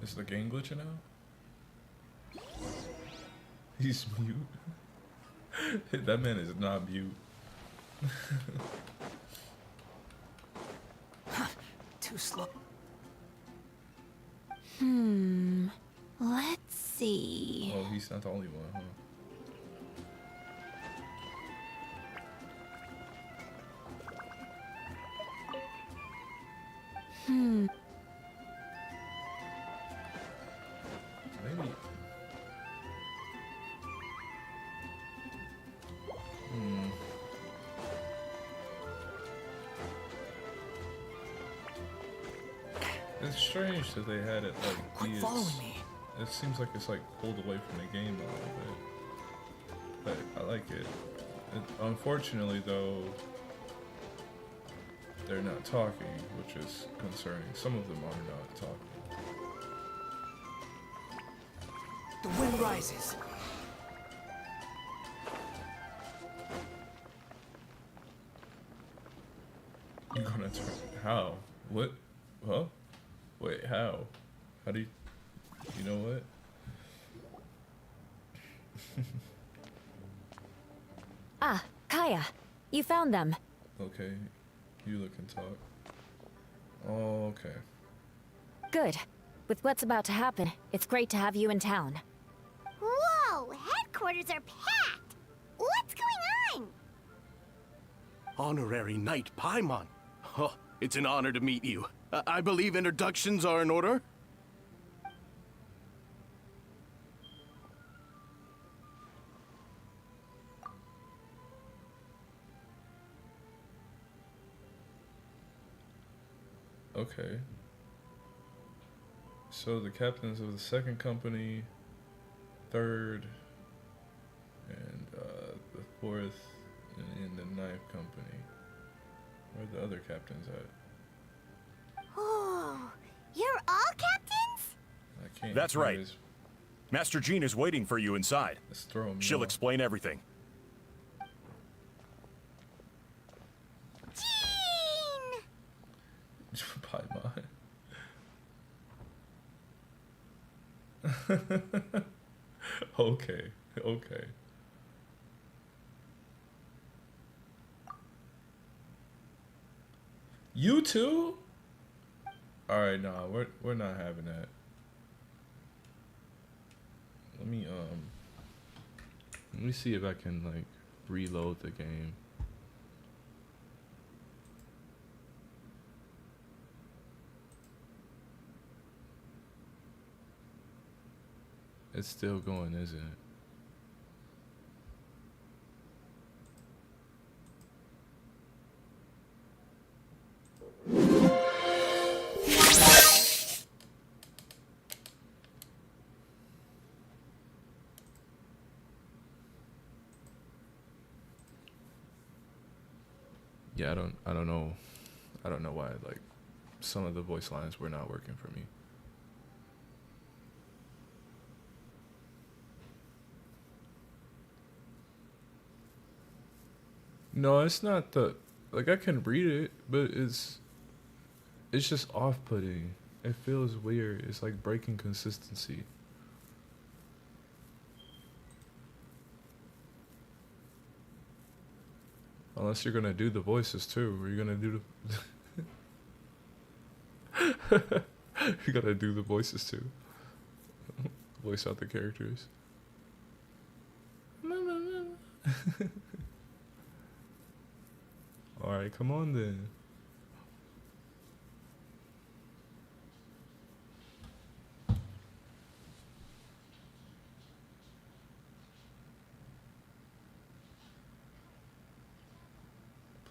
Is the game glitching out? He's mute. That man is not mute. Too slow. Let's see. Oh, he's not the only one, huh? Maybe. It's strange that they had it like Quit be following me. It seems like it's like pulled away from the game a little bit, but I like it. Unfortunately, though, they're not talking, which is concerning. Some of them are not talking. The wind rises. You're gonna turn. How? What? Huh? Wait, how? How do you. You know what? Ah, Kaya. You found them. Okay. You look and talk. Oh, okay. Good. With what's about to happen, it's great to have you in town. Whoa, headquarters are packed. What's going on? Honorary Knight Paimon. Oh, it's an honor to meet you. I believe introductions are in order? Okay. So the captains of the second company, third, and the fourth, and the ninth company. Where are the other captains at? Oh, you're all captains? I can't. That's right. always- Master Jean is waiting for you inside. Let's throw him. She'll explain everything. Paimon. Okay, okay. You too? All right, nah, we're not having that. Let me see if I can like reload the game. It's still going, isn't it? Yeah, I don't know why like some of the voice lines were not working for me. No, it's not the like I can read it, but it's just off-putting. It feels weird. It's like breaking consistency. Unless you're gonna do the voices too, or you're gonna do the You gotta do the voices too. Voice out the characters. Alright, come on then.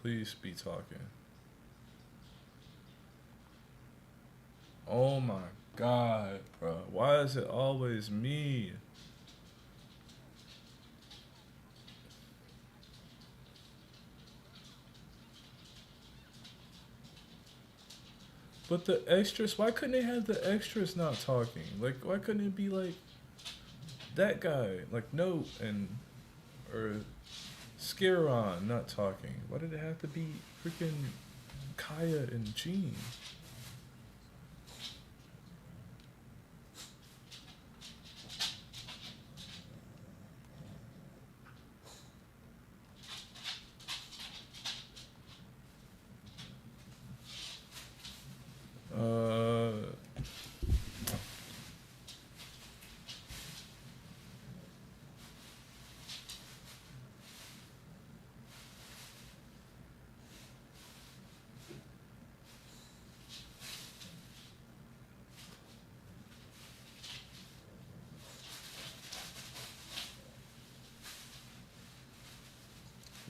Please be talking. Oh my god, bro. Why is it always me? But the extras, why couldn't they have the extras not talking? Like, why couldn't it be like that guy, like Note and or Scaron not talking? Why did it have to be freaking Kaya and Jean?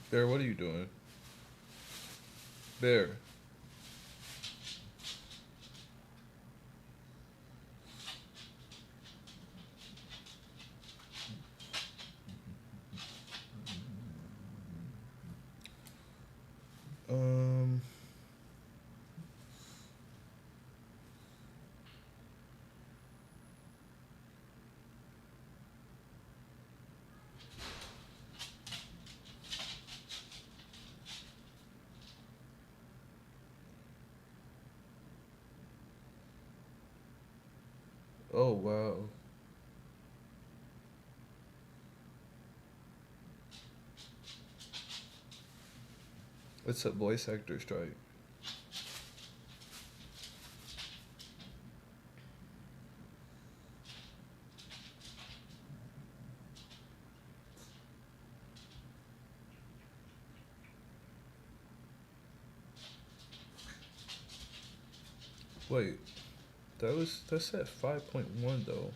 Bear, what are you doing? Bear. Oh, wow. It's a voice actor strike. Wait, that's at 5.1 though.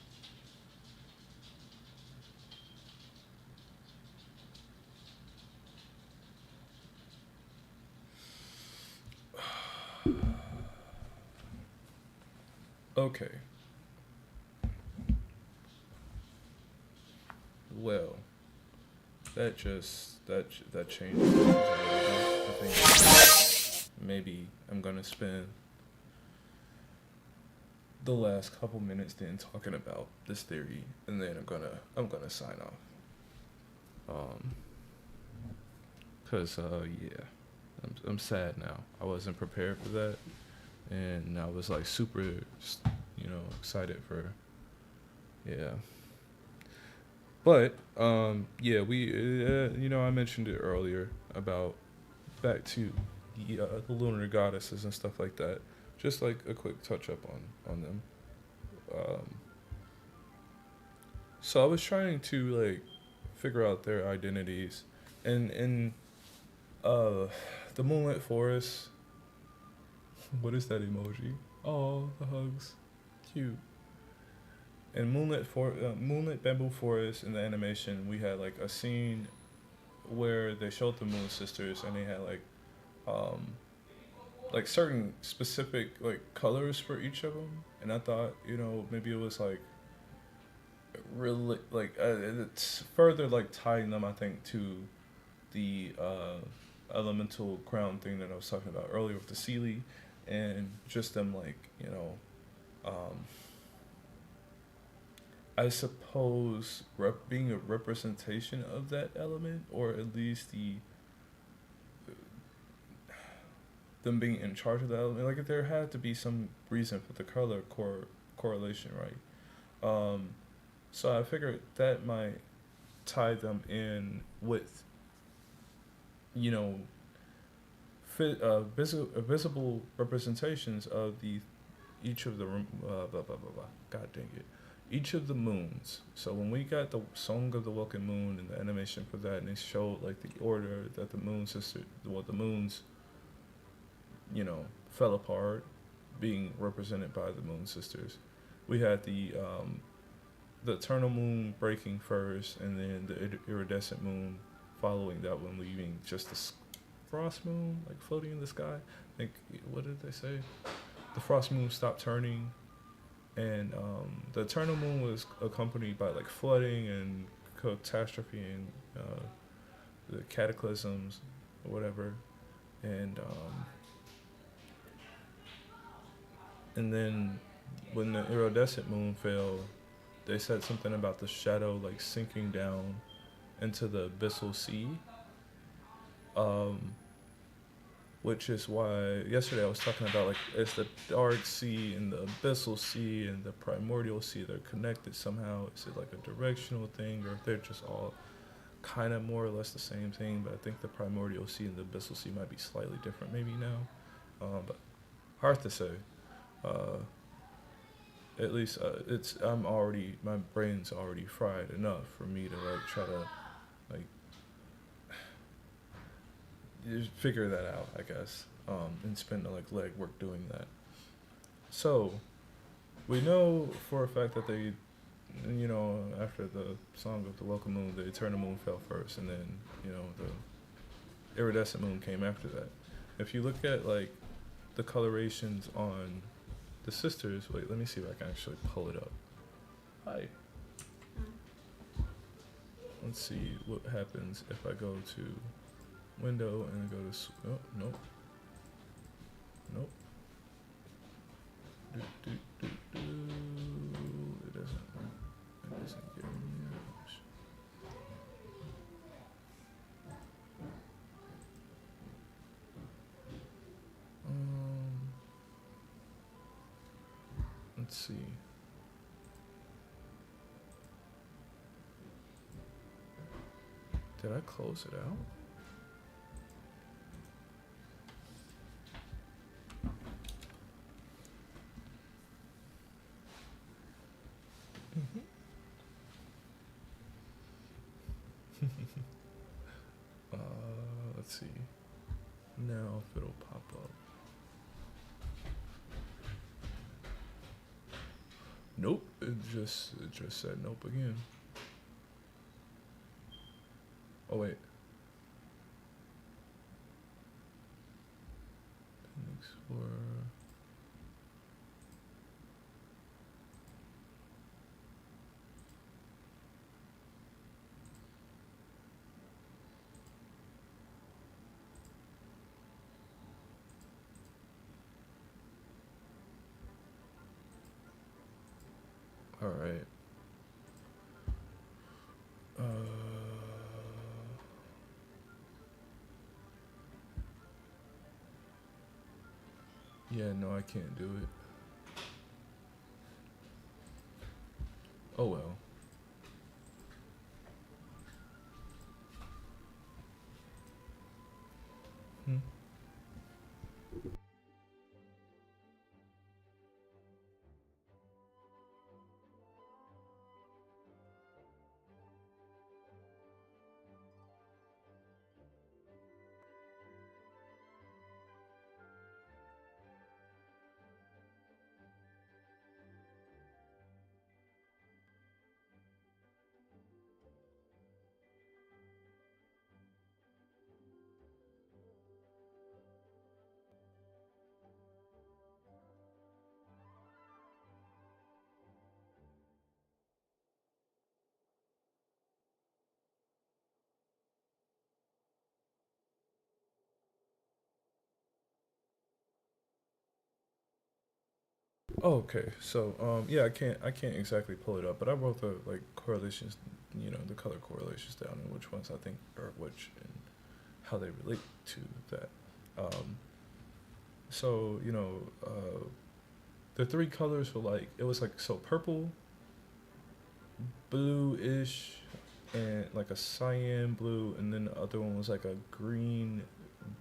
Okay. Well, that changed things a little bit. I think maybe I'm gonna spend the last couple minutes then talking about this theory, and then I'm gonna sign off. Cause yeah, I'm sad now. I wasn't prepared for that, and I was like super, excited for, yeah. But yeah, I mentioned it earlier about back to the lunar goddesses and stuff like that. Just like a quick touch up on them. So I was trying to like figure out their identities, and in the Moonlit Forest. What is that emoji? Oh, the hugs, cute. In Moonlit Bamboo Forest in the animation, we had like a scene where they showed the Moon Sisters, and they had like certain specific like colors for each of them, and I thought maybe it was like really like it's further like tying them, I think, to the elemental crown thing that I was talking about earlier with the Sealy, and just them like I suppose being a representation of that element, or at least them being in charge of the element. Like, if there had to be some reason for the color correlation, right? So I figured that might tie them in with, visible representations of the, each of the blah blah blah blah. God dang it. Each of the moons. So when we got the Song of the Welcome Moon and the animation for that, and they showed like the order that the moon sister, well, the moons, you know, fell apart, being represented by the moon sisters. We had the eternal moon breaking first, and then the iridescent moon following that one, leaving just the frost moon like floating in the sky. I think, what did they say? The frost moon stopped turning, and the eternal moon was accompanied by like flooding and catastrophe and the cataclysms or whatever, and then when the iridescent moon fell, they said something about the shadow like sinking down into the abyssal sea, which is why yesterday I was talking about like it's the dark sea and the abyssal sea and the primordial sea, they're connected somehow. Is it like a directional thing, or if they're just all kind of more or less the same thing? But I think the primordial sea and the abyssal sea might be slightly different maybe now, but hard to say. At least my brain's already fried enough for me to like try to like just figure that out, I guess, and spend like legwork doing that. So we know for a fact that they, you know, after the Song of the Welcome Moon, the Eternal Moon fell first, and then, you know, the Iridescent Moon came after that. If you look at like the colorations on the sisters, wait, let me see if I can actually pull it up. Hi. Let's see what happens if I go to window and go to, oh, nope. Nope. It doesn't give me much. Let's see. Did I close it out? Let's see. Now if it'll pop up. Nope, it just said nope again. Oh wait. Explorer. All right. Yeah, no, I can't do it. Oh well. Hmm. Okay, so yeah, I can't exactly pull it up, but I wrote the like correlations, you know, the color correlations down and which ones I think are which and how they relate to that. So you know, the three colors were like it was like so purple, blue-ish, and like a cyan blue, and then the other one was like a green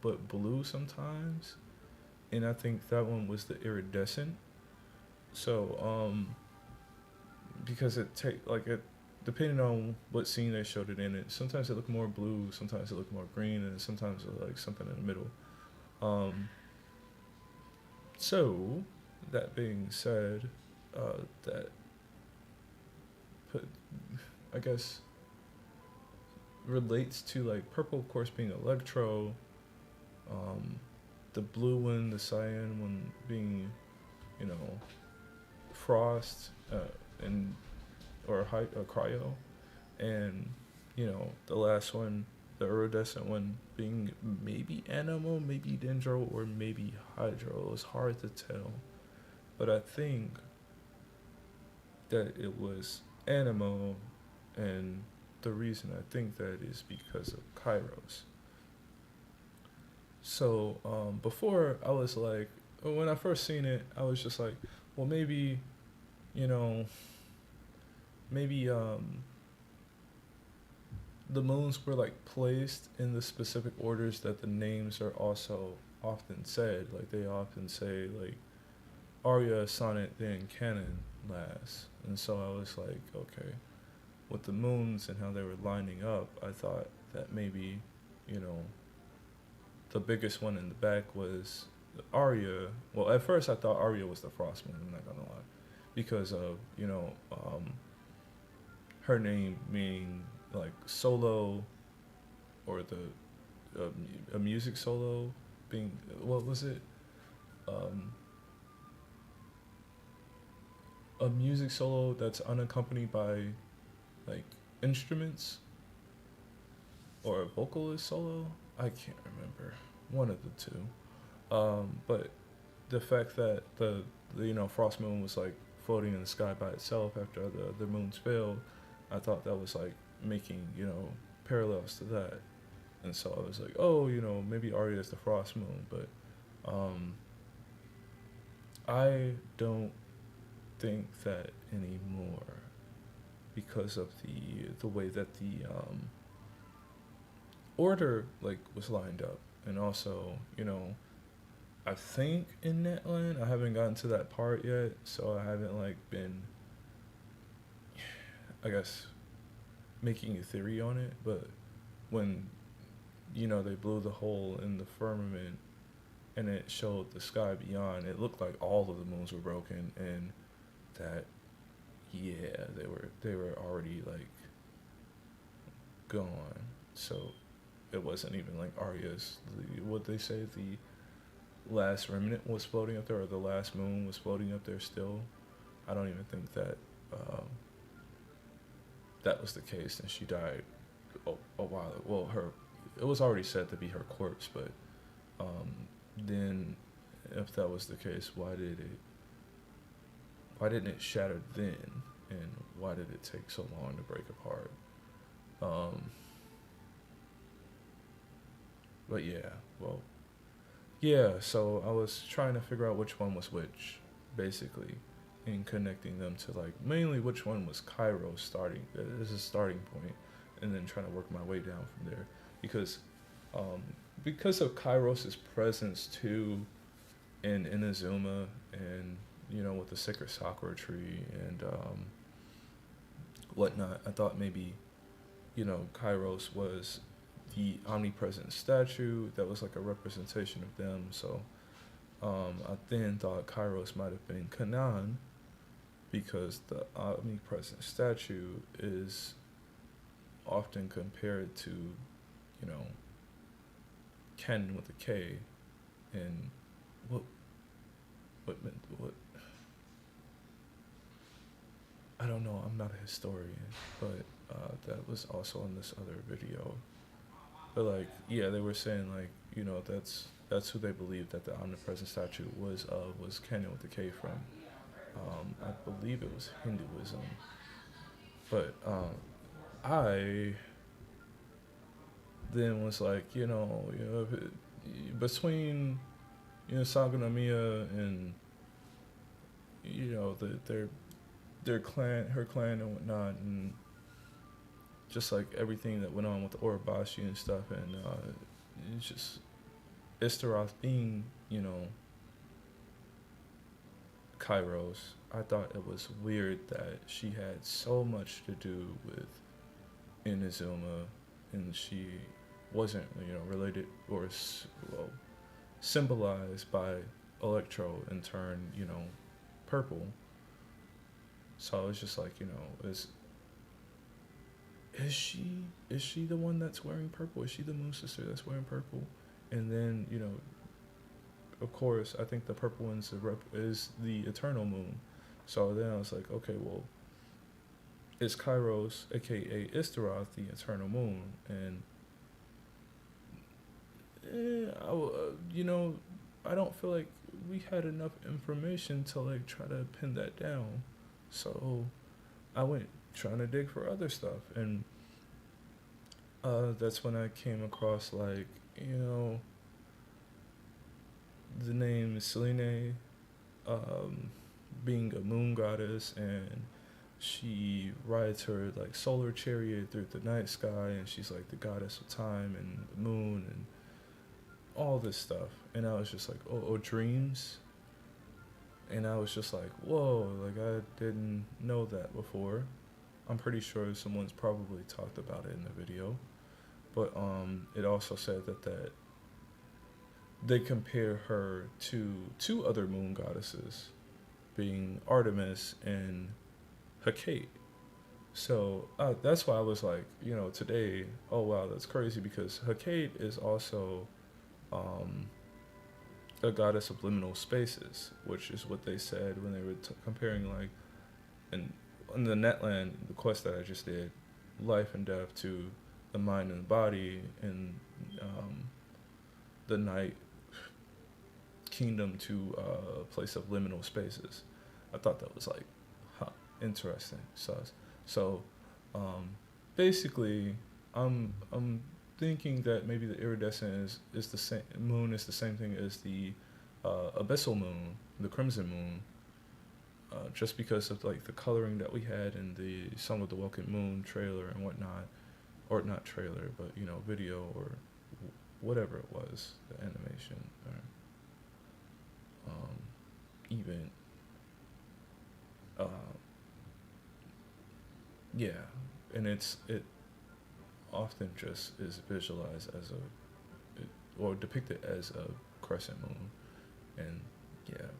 but blue sometimes, and I think that one was the iridescent. So because it take like it depending on what scene they showed it in, it sometimes it looked more blue, sometimes it looked more green, and sometimes it looked like something in the middle. So that being said, that put, I guess, relates to like purple, of course, being Electro, the blue one, the cyan one being, you know, Frost, and or Cryo, and you know the last one, the iridescent one, being maybe Animo, maybe Dendro, or maybe Hydro. It's hard to tell, but I think that it was Animo, and the reason I think that is because of Kairos. So before I was like, when I first seen it, I was just like, well, maybe, you know, maybe the moons were like placed in the specific orders that the names are also often said. Like they often say like Arya, Sonnet, then Canon last. And so I was like, okay, with the moons and how they were lining up, I thought that maybe, you know, the biggest one in the back was Arya. Well, at first I thought Arya was the Frost moon, I'm not gonna lie, because of, you know, her name meaning like solo, or the a music solo being, what was it? A music solo that's unaccompanied by like instruments, or a vocalist solo. I can't remember, one of the two. But the fact that the you know Frost Moon was like floating in the sky by itself after the moons failed, I thought that was like making, you know, parallels to that. And so I was like, oh, you know, maybe Arya is the Frost Moon, but I don't think that anymore, because of the way that the order like was lined up. And also, you know, I think in Netland, I haven't gotten to that part yet, so I haven't like been, I guess, making a theory on it. But when, you know, they blew the hole in the firmament and it showed the sky beyond, it looked like all of the moons were broken, and that, yeah, they were already like gone. So it wasn't even like Arya's, what they say, the last remnant was floating up there, or the last moon was floating up there still. I don't even think that that was the case, and she died a while ago. Well, it was already said to be her corpse, but then if that was the case, why didn't it shatter then, and why did it take so long to break apart? But yeah, well, yeah, so I was trying to figure out which one was which, basically, and connecting them to like mainly which one was Kairos starting as a starting point, and then trying to work my way down from there, because of Kairos's presence too in Inazuma, and you know, with the sacred sakura tree and whatnot, I thought maybe, you know, Kairos was the omnipresent statue that was like a representation of them. So I then thought Kairos might have been Kanan, because the omnipresent statue is often compared to, you know, Ken with a K, and what I don't know, I'm not a historian, but that was also in this other video. But like, yeah, they were saying like, you know, that's who they believed that the omnipresent statue was Kenan with the K from. I believe it was Hinduism. But I then was like, you know, between, you know, Saganamiya and, you know, their clan, her clan and whatnot, and just like everything that went on with the Orobashi and stuff, and it's just Istaroth being, you know, Kairos, I thought it was weird that she had so much to do with Inazuma, and she wasn't, related or well, symbolized by Electro in turn, purple. So it's just like, is she the one that's wearing purple? Is she the Moon Sister that's wearing purple? And then, of course, I think the purple one is the Eternal Moon. So then I was like, okay, well, is Kairos, aka Istaroth, the Eternal Moon? And I don't feel like we had enough information to like try to pin that down. So I went trying to dig for other stuff, and that's when I came across like, the name Selene, being a moon goddess, and she rides her like solar chariot through the night sky, and she's like the goddess of time and the moon and all this stuff. And I was just like, oh, dreams. And I was just like, whoa, like I didn't know that before. I'm pretty sure someone's probably talked about it in the video, but it also said that they compare her to two other moon goddesses, being Artemis and Hecate. So that's why I was like, today, oh wow, that's crazy, because Hecate is also a goddess of liminal spaces, which is what they said when they were comparing, like, in the Netland, the quest that I just did, life and death to the mind and the body, and the night kingdom to a place of liminal spaces. I thought that was like, interesting. So basically, I'm thinking that maybe the iridescent is the same moon is the same thing as the abyssal moon, the crimson moon, just because of like the coloring that we had in the Song of the Welcome Moon trailer and whatnot, or not trailer, but video or whatever it was, the animation or event. Yeah, and it often just is visualized as or depicted as a crescent moon, and yeah.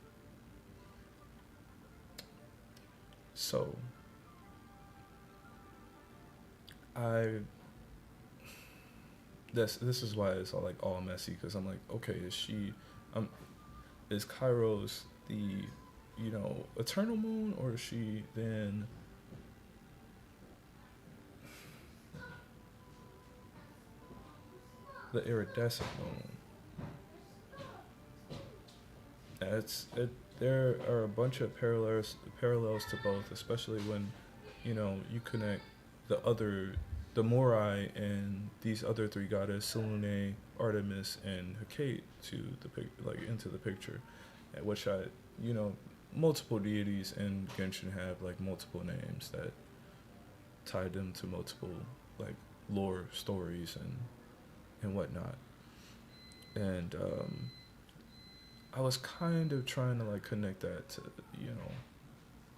So this is why it's all messy, because I'm like, okay, is Kairos the eternal moon, or is she then the iridescent moon? There are a bunch of parallels to both, especially when you connect the Morai and these other three goddesses, Selene, Artemis, and Hecate, into the picture, which multiple deities in Genshin have like multiple names that tie them to multiple like lore stories and whatnot. And I was kind of trying to like connect that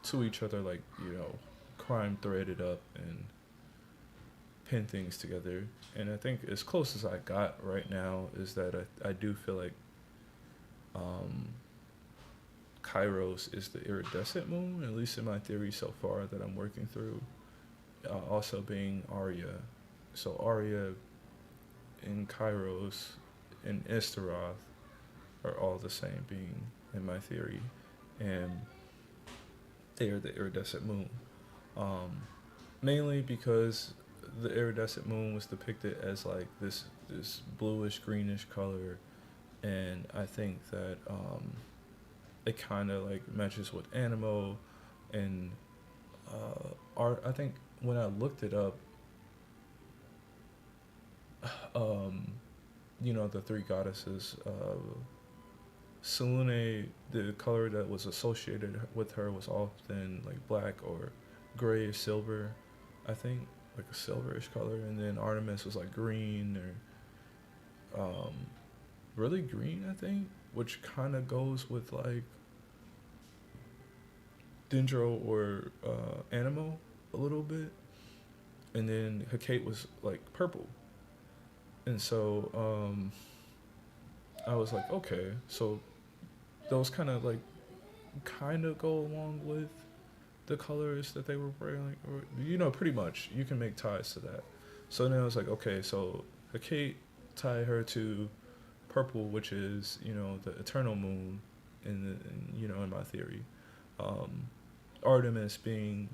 to each other, like crime threaded up and pin things together. And I think as close as I got right now is that I do feel like Kairos is the iridescent moon, at least in my theory so far that I'm working through. Also being Arya. So Arya and Kairos and Istaroth are all the same being in my theory. And they are the iridescent moon. Mainly because the iridescent moon was depicted as like this bluish greenish color, and I think that it kind of like matches with Animo and art. I think when I looked it up, the three goddesses, Selene, the color that was associated with her was often like black or gray or silver, I think, like a silverish color. And then Artemis was like green or really green, I think, which kind of goes with like Dendro or Animo a little bit, and then Hecate was like purple, and so I was like, okay, so those kind of go along with the colors that they were wearing, like, or pretty much you can make ties to that. So then I was like, okay, so Hecate tie her to purple, which is the eternal moon, in my theory. Artemis being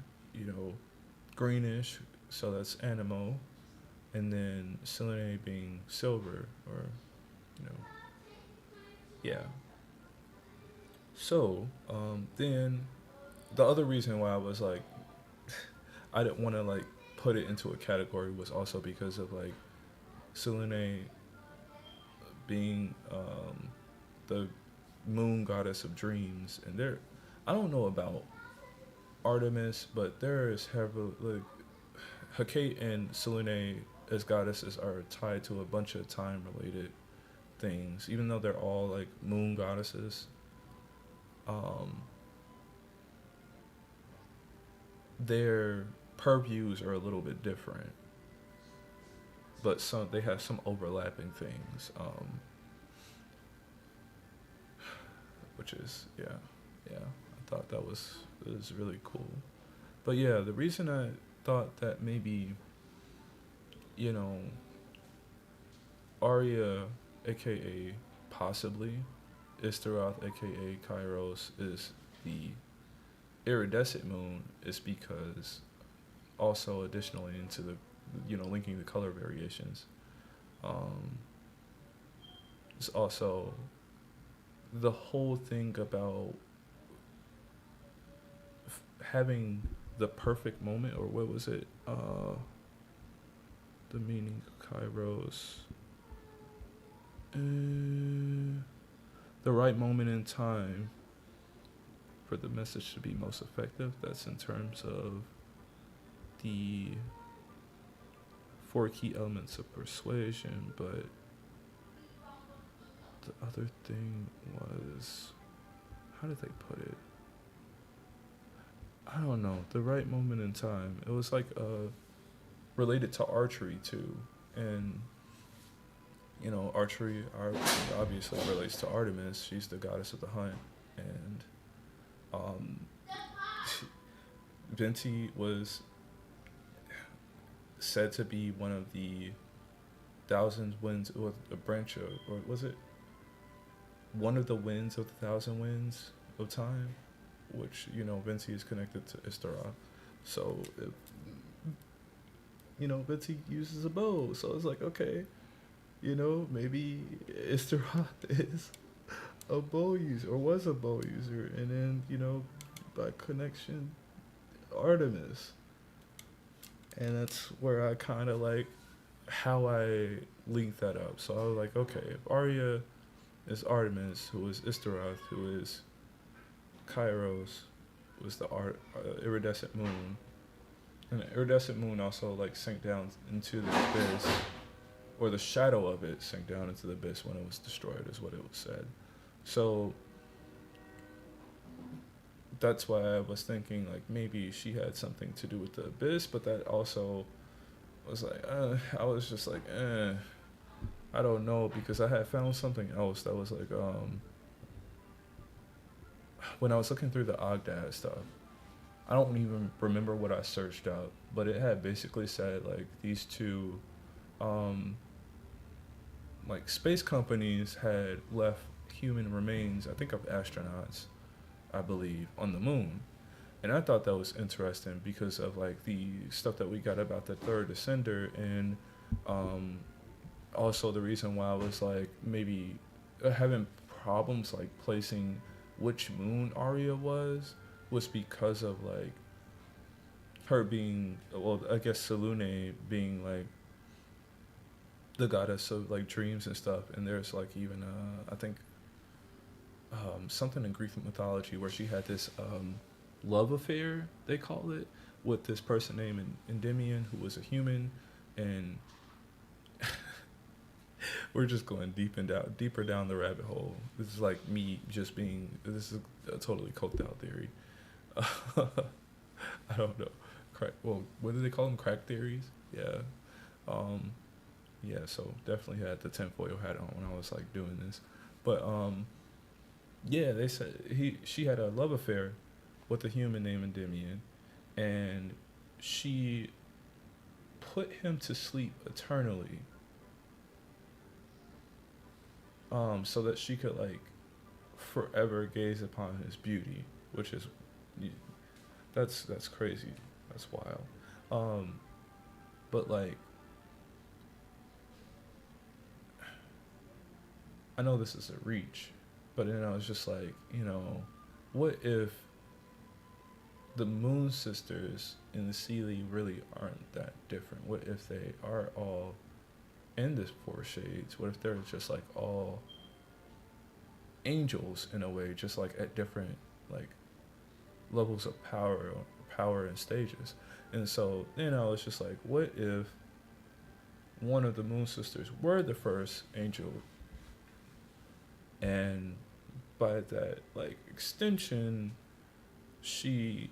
greenish, so that's Animo, and then Selene being silver, or yeah. So then the other reason why I was like I didn't want to put it into a category was also because of Selene being the moon goddess of dreams, and I don't know about Artemis, but there is Hecate and Selene as goddesses are tied to a bunch of time related things, even though they're all moon goddesses. Their purviews are a little bit different, but they have some overlapping things, which is I thought that was really cool. But yeah, the reason I thought that maybe Arya, aka possibly Istaroth, aka Kairos, is the iridescent moon is because also additionally into the linking the color variations, it's also the whole thing about having the perfect moment, or what was it, the meaning of Kairos, the right moment in time for the message to be most effective. That's in terms of the 4 key elements of persuasion, but the other thing was, how did they put it? I don't know. The right moment in time. It was related to archery too, and archery obviously relates to Artemis. She's the goddess of the hunt, and Venti was said to be one of the 1,000 winds, or a branch of, or was it one of the winds of the 1,000 winds of time, which Venti is connected to Istaroth. So Venti uses a bow, so it's okay, maybe Istaroth is a bow user, or was a bow user, and then by connection Artemis, and that's where I kind of how I linked that up. So I was okay, if Arya is Artemis, who is Istaroth, who is Kairos, was the iridescent moon, and the iridescent moon also sank down into the abyss, or the shadow of it sank down into the abyss when it was destroyed, is what it was said. So that's why I was thinking maybe she had something to do with the abyss, but that also was I was just I don't know, because I had found something else that was when I was looking through the Ogdad stuff, I don't even remember what I searched out, but it had basically said these two space companies had left human remains, I think of astronauts, I believe, on the moon. And I thought that was interesting because of the stuff that we got about the third descender, and also the reason why I was maybe having problems placing which moon Arya was because of her being, well, I guess Selene being the goddess of dreams and stuff, and there's even I think something in Greek mythology where she had this love affair, they call it, with this person named Endymion, who was a human, and we're just going deeper down the rabbit hole. This is me just being, this is a totally coked out theory. I don't know. Crack. Well, what do they call them? Crack theories. Yeah. Um, yeah. So definitely had the tinfoil hat on when I was like doing this, but yeah, they said she had a love affair with a human named Endymion, and she put him to sleep eternally, so that she could like forever gaze upon his beauty, which is that's crazy. That's wild. But like I know this is a reach, but then I was just like, what if the Moon Sisters in the Sealy really aren't that different? What if they are all in this Four Shades? What if they're just like all angels in a way, just like at different like levels of power and stages? And so, it's just like, what if one of the Moon Sisters were the first angel, and by that like extension, she,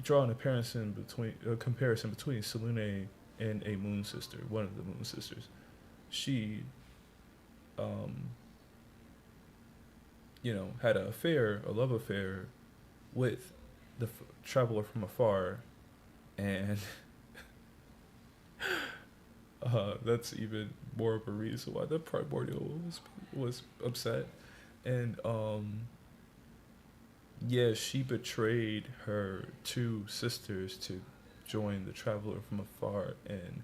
draw a comparison between Selune and a Moon Sister, one of the Moon Sisters. She, had a love affair with the traveler from afar, and that's even more of a reason why the primordial was upset. And yeah, she betrayed her two sisters to join the traveler from afar and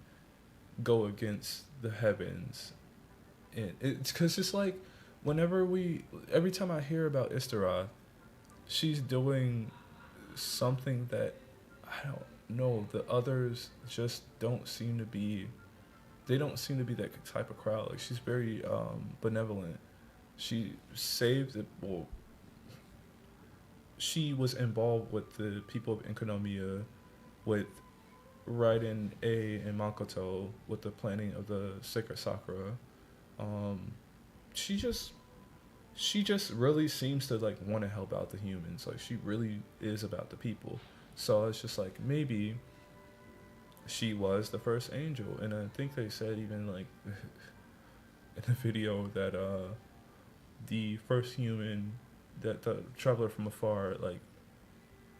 go against the heavens. And it's because it's like every time I hear about Istaroth, she's doing something that I don't know, the others just don't seem to be. They don't seem to be that type of crowd. Like, she's very benevolent. She saved it. Well, she was involved with the people of Enkanomiya, with Raiden A and Makoto, with the planning of the Sacred Sakura. She just really seems to like want to help out the humans. Like, she really is about the people. So it's just like, maybe she was the first angel. And I think they said even like in the video that the first human that the traveler from afar like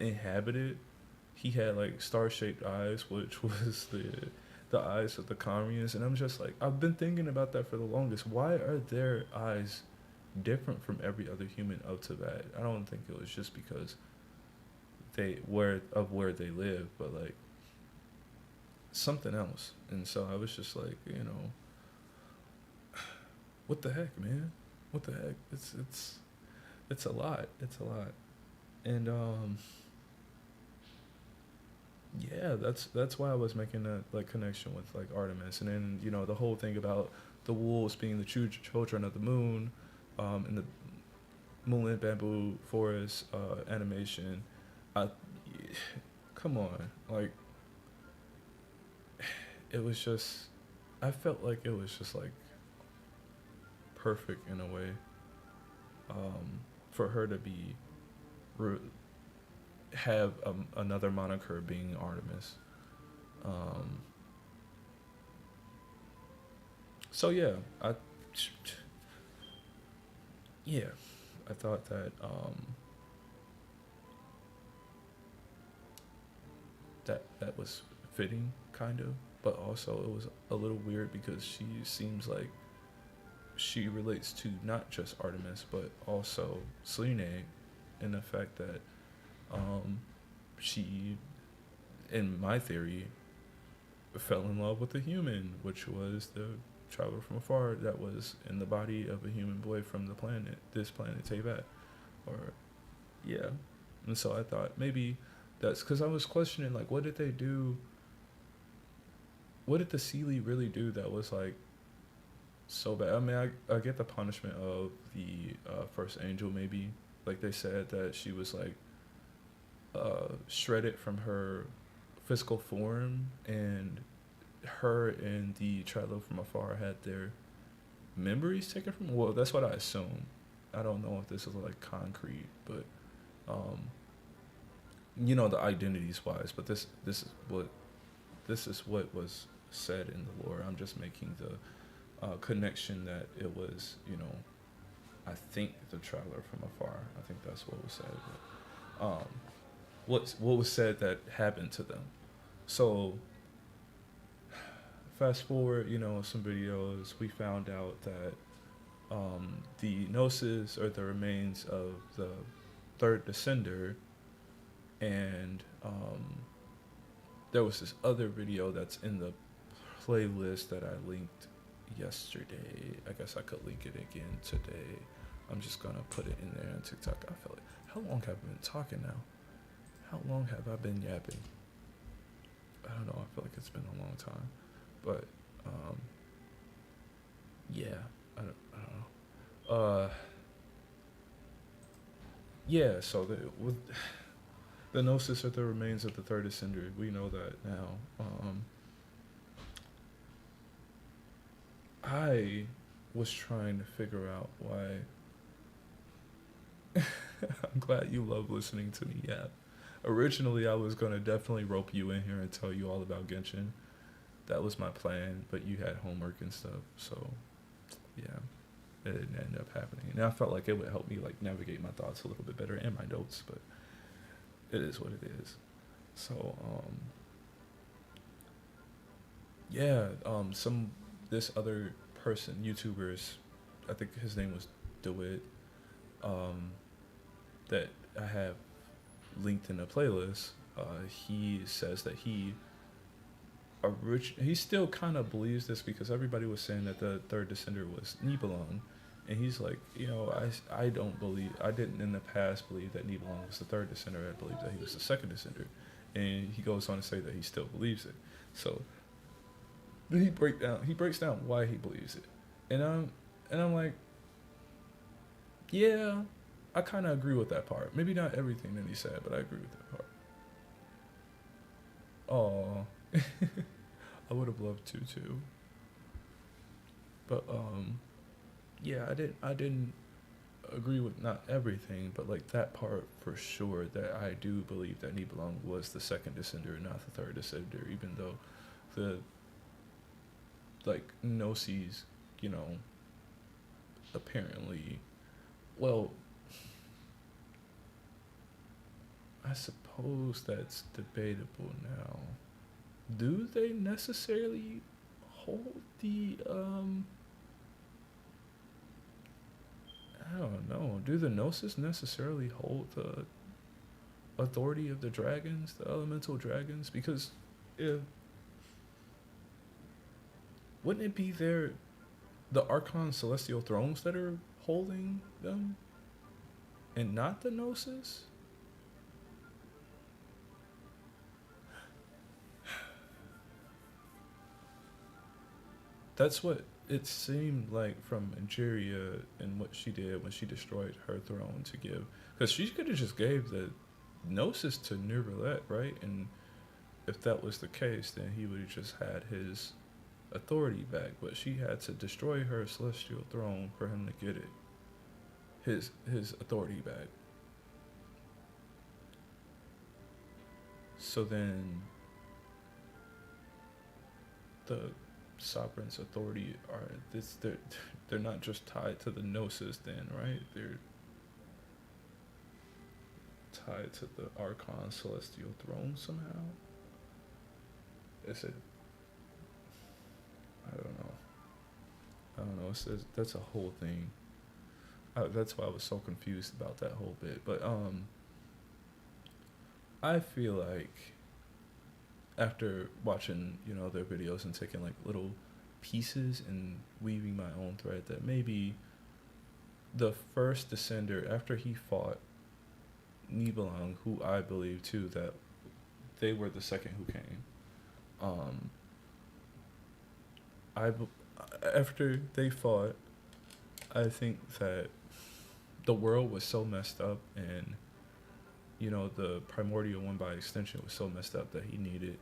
inhabited, he had like star-shaped eyes, which was the eyes of the Kamias. And I'm just like, I've been thinking about that for the longest. Why are their eyes different from every other human up to that? I don't think it was just because where they live, but like something else. And so I was just like, what the heck, man? What the heck? It's a lot. It's a lot. And yeah, that's why I was making that like connection with like Artemis. And then the whole thing about the wolves being the true children of the moon, and the Moonlit Bamboo Forest animation. Come on, like, it was just, I felt like it was just like perfect in a way, for her to be have another moniker being Artemis. So yeah, I thought that that was fitting, kind of, but also it was a little weird because she seems like she relates to not just Artemis but also Selene, in the fact that she, in my theory, fell in love with a human, which was the traveler from afar that was in the body of a human boy from this planet Teyvat, or yeah. And so I thought maybe that's because I was questioning, like, what did they do? What did the Sealy really do that was like so bad? I mean, I get the punishment of the first angel, maybe. Like, they said that she was like shredded from her physical form, and her and the traveler from afar had their memories taken from. Well, that's what I assume. I don't know if this is like concrete, but you know, the identities wise, but this is what was said in the lore. I'm just making the connection that it was, you know, I think the traveler from afar. I think that's what was said. But, what was said that happened to them. So fast forward, you know, some videos, we found out that the Gnosis are the remains of the third descender, and there was this other video that's in the playlist that I linked yesterday. I guess I could link it again today. I'm just gonna put it in there on TikTok. I feel like, how long have I been talking now? How long have I been yapping? I don't know. I feel like it's been a long time, but yeah, I don't know. Yeah. So with the Gnosis are the remains of the third ascender. We know that now. I was trying to figure out why. I'm glad you love listening to me yap. Originally, I was gonna definitely rope you in here and tell you all about Genshin. That was my plan, but you had homework and stuff, so yeah, it didn't end up happening. And I felt like it would help me like navigate my thoughts a little bit better and my notes, but it is what it is. So yeah, this other person, YouTubers, I think his name was DeWitt, that I have linked in a playlist. He says that he still kind of believes this because everybody was saying that the third descender was Nibelung, and he's like, you know, I didn't in the past believe that Nibelung was the third descender. I believed that he was the second descender, and he goes on to say that he still believes it. So then he breaks down why he believes it, and I'm like, yeah, I kind of agree with that part. Maybe not everything that he said, but I agree with that part. Oh, I would have loved to too. But yeah, I didn't agree with not everything, but like that part for sure. That I do believe that Nibelung was the second descender, not the third descender, even though the like Gnosis, you know, apparently, well, I suppose that's debatable now. Do they necessarily hold the I don't know. Do the Gnosis necessarily hold the authority of the dragons, the elemental dragons? Because if wouldn't it be the Archon Celestial Thrones that are holding them, and not the Gnosis? That's what it seemed like from Angeria and what she did when she destroyed her throne to give. Because she could have just gave the Gnosis to Neuvillette, right? And if that was the case, then he would have just had his authority back. But she had to destroy her celestial throne for him to get it. His authority back. So then the sovereign's authority they're not just tied to the Gnosis then, right? They're tied to the Archon Celestial Throne somehow. Is it? I don't know. That's a whole thing. That's why I was so confused about that whole bit. But I feel like after watching, you know, their videos and taking like little pieces and weaving my own thread, that maybe the first descender, after he fought Nibelung, who I believe too that they were the second who came, after they fought, I think that the world was so messed up, and you know, the primordial one by extension was so messed up that he needed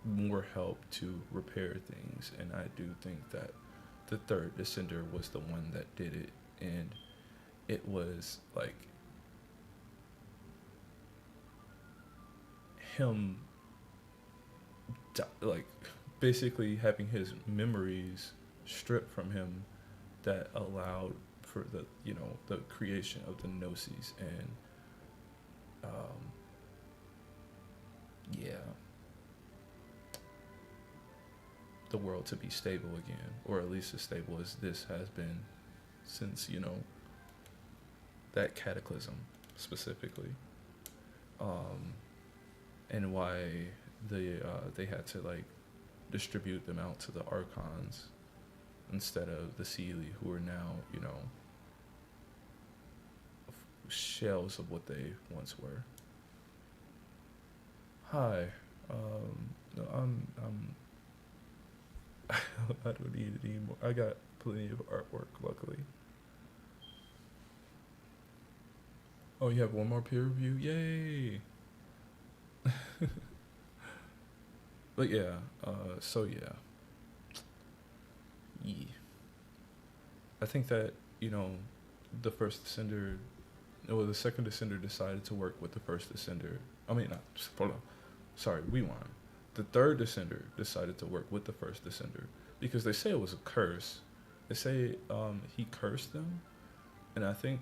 more help to repair things. And I do think that the third descender was the one that did it, and it was like him like basically having his memories stripped from him that allowed for the the creation of the gnosis and yeah, the world to be stable again, or at least as stable as this has been since that cataclysm specifically, and why they had to like distribute them out to the archons instead of the Seelie, who are now shells of what they once were. Hi, no, I'm I don't need it anymore. I got plenty of artwork, luckily. Oh, you have one more peer review? Yay! But yeah, so yeah. Yeah. I think that, the first Descender, well, the second Descender decided to work with the first Descender. I mean, not, hold on. Sorry, rewind. The third Descender decided to work with the first Descender because they say it was a curse. They say he cursed them, and I think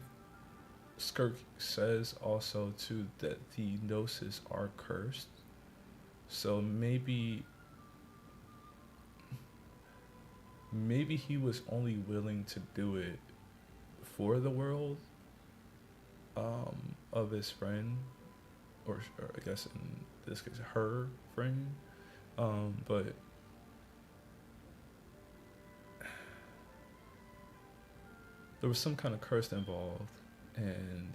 Skirk says also too that the Gnosis are cursed. So maybe he was only willing to do it for the world of his friend, or I guess in this case her friend, but there was some kind of curse involved, and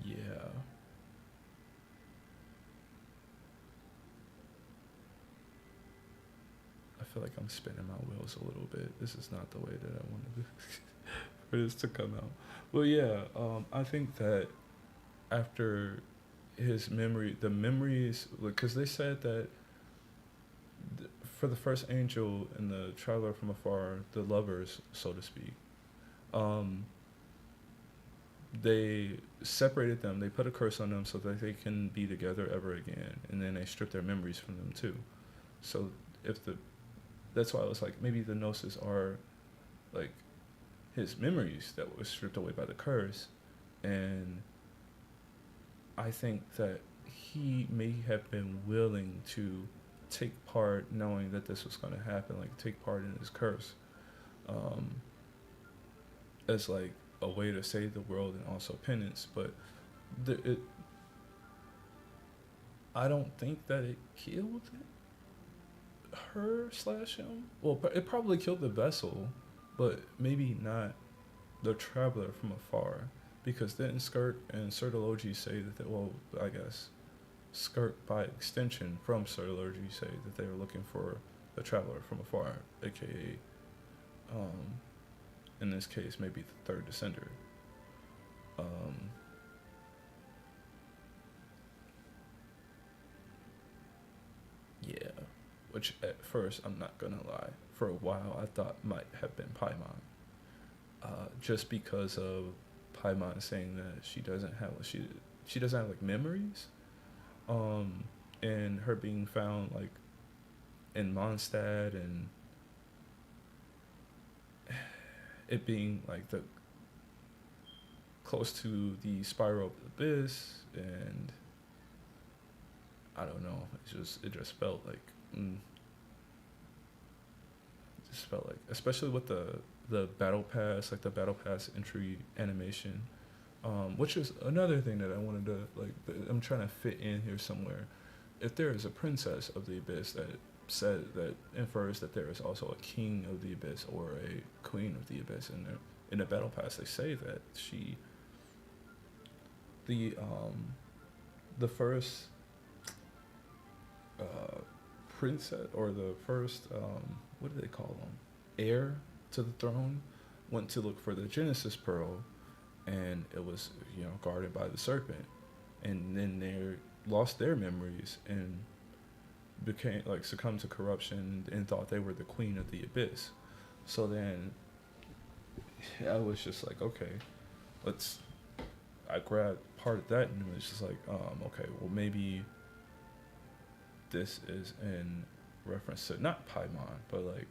yeah. I feel like I'm spinning my wheels a little bit. This is not the way that I wanted for this to come out. Well, yeah, I think that after his the memories, because they said that for the first angel and the traveler from afar, the lovers, so to speak, they separated them. They put a curse on them so that they can be together ever again, and then they stripped their memories from them too. So that's why I was like, maybe the Gnosis are like his memories that were stripped away by the curse, and I think that he may have been willing to take part, knowing that this was going to happen, like take part in his curse, as like a way to save the world and also penance. But I don't think that it killed her/him. Well, it probably killed the vessel, but maybe not the traveler from afar, because then Skirk and Sertology say that I guess Skirk by extension from Sertology say that they were looking for the traveler from afar, aka in this case maybe the third Descender. Yeah, which at first, I'm not gonna lie, for a while I thought might have been Paimon, just because of Paimon saying that she doesn't have like memories, and her being found like in Mondstadt, and it being like the close to the spiral of the abyss, and I don't know, it just felt like especially with the battle pass, like the battle pass entry animation, which is another thing that I wanted to I'm trying to fit in here somewhere. If there is a princess of the abyss that infers that there is also a king of the abyss or a queen of the abyss, and in the battle pass they say that the first princess, or the first what do they call them, heir to the throne, went to look for the Genesis Pearl, and it was guarded by the serpent, and then they lost their memories and became succumbed to corruption and thought they were the queen of the abyss. So then I was just like, okay, I grabbed part of that, and it was just like, okay, well maybe this is in reference to not Paimon, but like,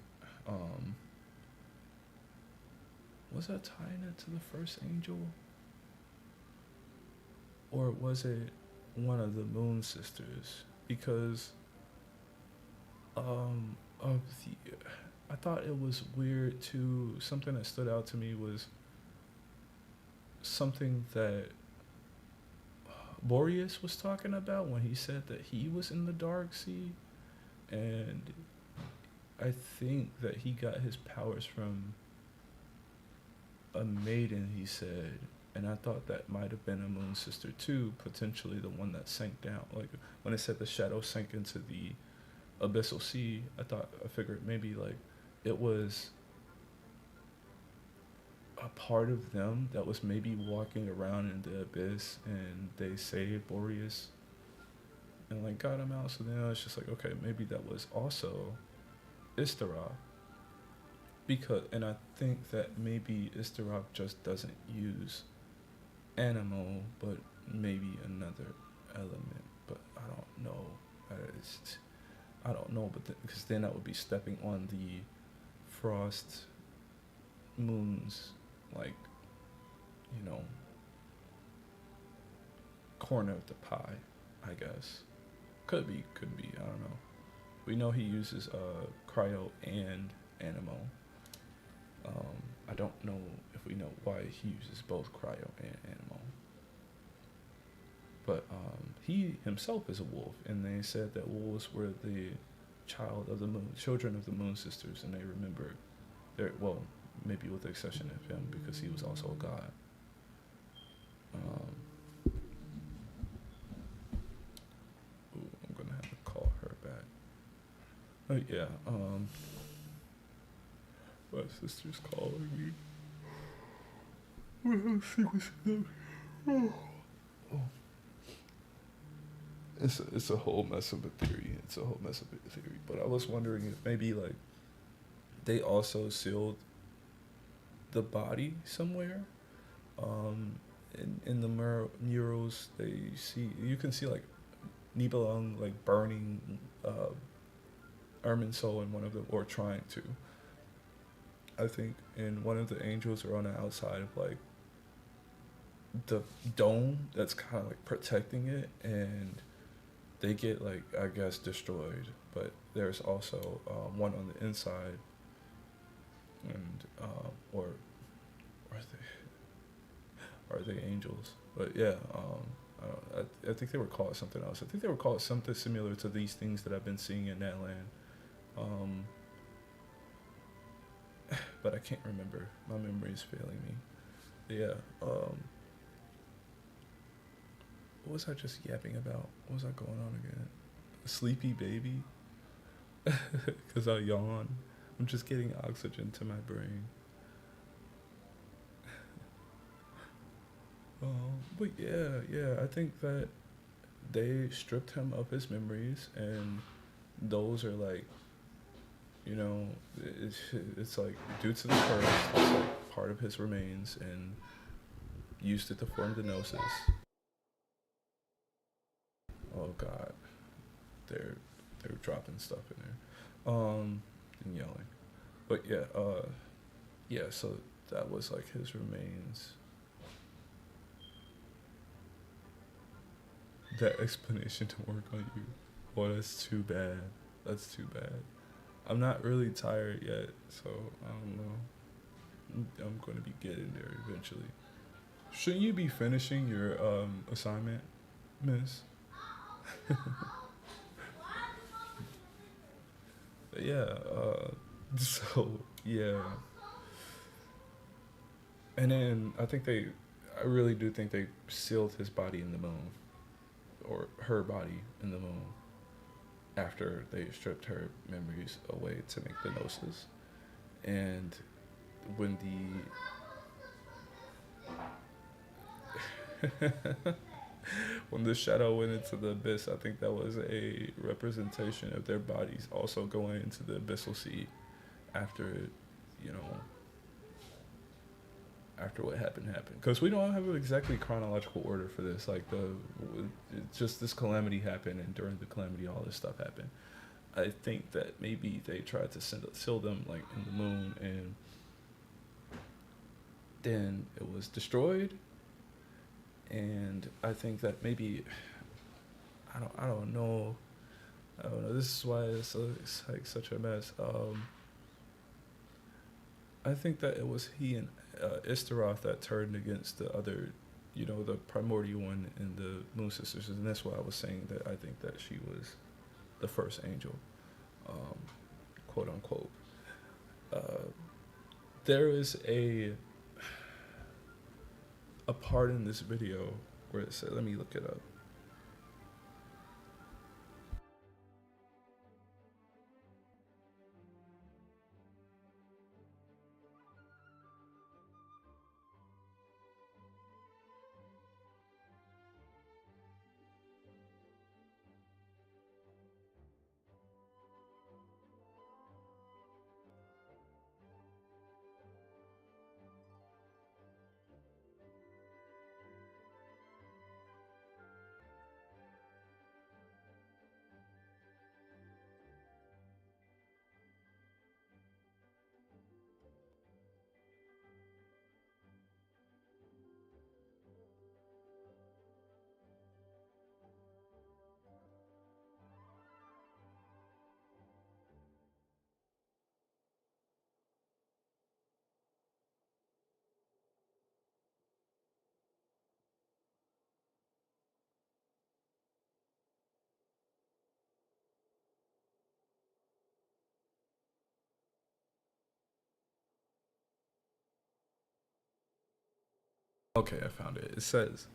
was that tying it to the first angel? Or was it one of the Moon Sisters? Because of the, I thought it was weird too. Something that stood out to me was something that Boreas was talking about when he said that he was in the Dark Sea, and I think that he got his powers from a maiden, he said, and I thought that might have been a Moon Sister too, potentially the one that sank down. Like when it said the shadow sank into the abyssal sea, I figured maybe like it was a part of them that was maybe walking around in the abyss, and they saved Boreas and like got him out. So then I was just like, okay, maybe that was also Istarok. Because, and I think that maybe Istarok just doesn't use animal, but maybe another element. But I don't know. I don't know, but because then I would be stepping on the Frost Moon's, like, you know, corner of the pie, I guess. Could be, could be, I don't know. We know he uses cryo and animal. I don't know if we know why he uses both cryo and animal. But he himself is a wolf, and they said that wolves were the children of the Moon Sisters, and they remember well, maybe with the exception of him, because he was also a god. I'm gonna have to call her back. Oh yeah, my sister's calling me. It's a whole mess of a theory. But I was wondering if maybe like they also sealed the body somewhere. In the murals, you can see like Nibelung like burning Irminsul in one of them, or trying to. I think, and one of the angels are on the outside of like the dome that's kind of like protecting it, and they get like, I guess, destroyed. But there's also one on the inside, and or are they angels? But yeah, I think they were called something else. I think they were called something similar to these things that I've been seeing in that land. But I can't remember. My memory is failing me. But yeah. What was I just yapping about? What was I going on again? A sleepy baby? Because I yawn. I'm just getting oxygen to my brain. But yeah, I think that they stripped him of his memories, and those are like, you know, it's like due to the curse, it's like part of his remains, and used it to form the Gnosis. Oh God, they're dropping stuff in there, and yelling. But yeah, so that was like his remains. That explanation to work on you. Oh, that's too bad. That's too bad. I'm not really tired yet, so I don't know. I'm going to be getting there eventually. Shouldn't you be finishing your assignment, miss? Yeah, so, yeah. And then I really do think they sealed his body in the moon, or her body in the moon, after they stripped her memories away to make the Gnosis. And when when the shadow went into the abyss, I think that was a representation of their bodies also going into the abyssal sea after, you know, after what happened. Because we don't have exactly chronological order for this. Like just this calamity happened, and during the calamity, all this stuff happened. I think that maybe they tried to seal them like in the moon, and then it was destroyed. And I think that maybe I don't know. I don't know. This is why it's like such a mess. I think that it was he and Istaroth that turned against the other, the primordial one and the Moon Sisters, and that's why I was saying that I think that she was the first angel, quote unquote. There is a part in this video where it said, let me look it up. Okay, I found it. It says,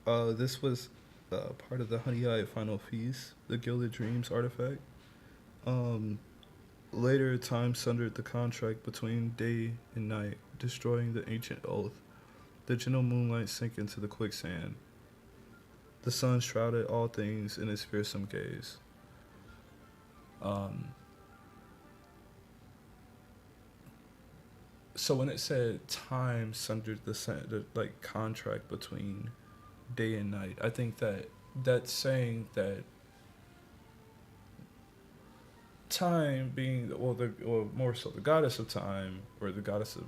this was part of the Honey Eye Final Feast, the Gilded Dreams artifact. Later, time sundered the contract between day and night, destroying the ancient oath. The gentle moonlight sank into the quicksand. The sun shrouded all things in its fearsome gaze. So when it said time sundered the contract between day and night, I think that that's saying that time being or more so the goddess of time, or the goddess of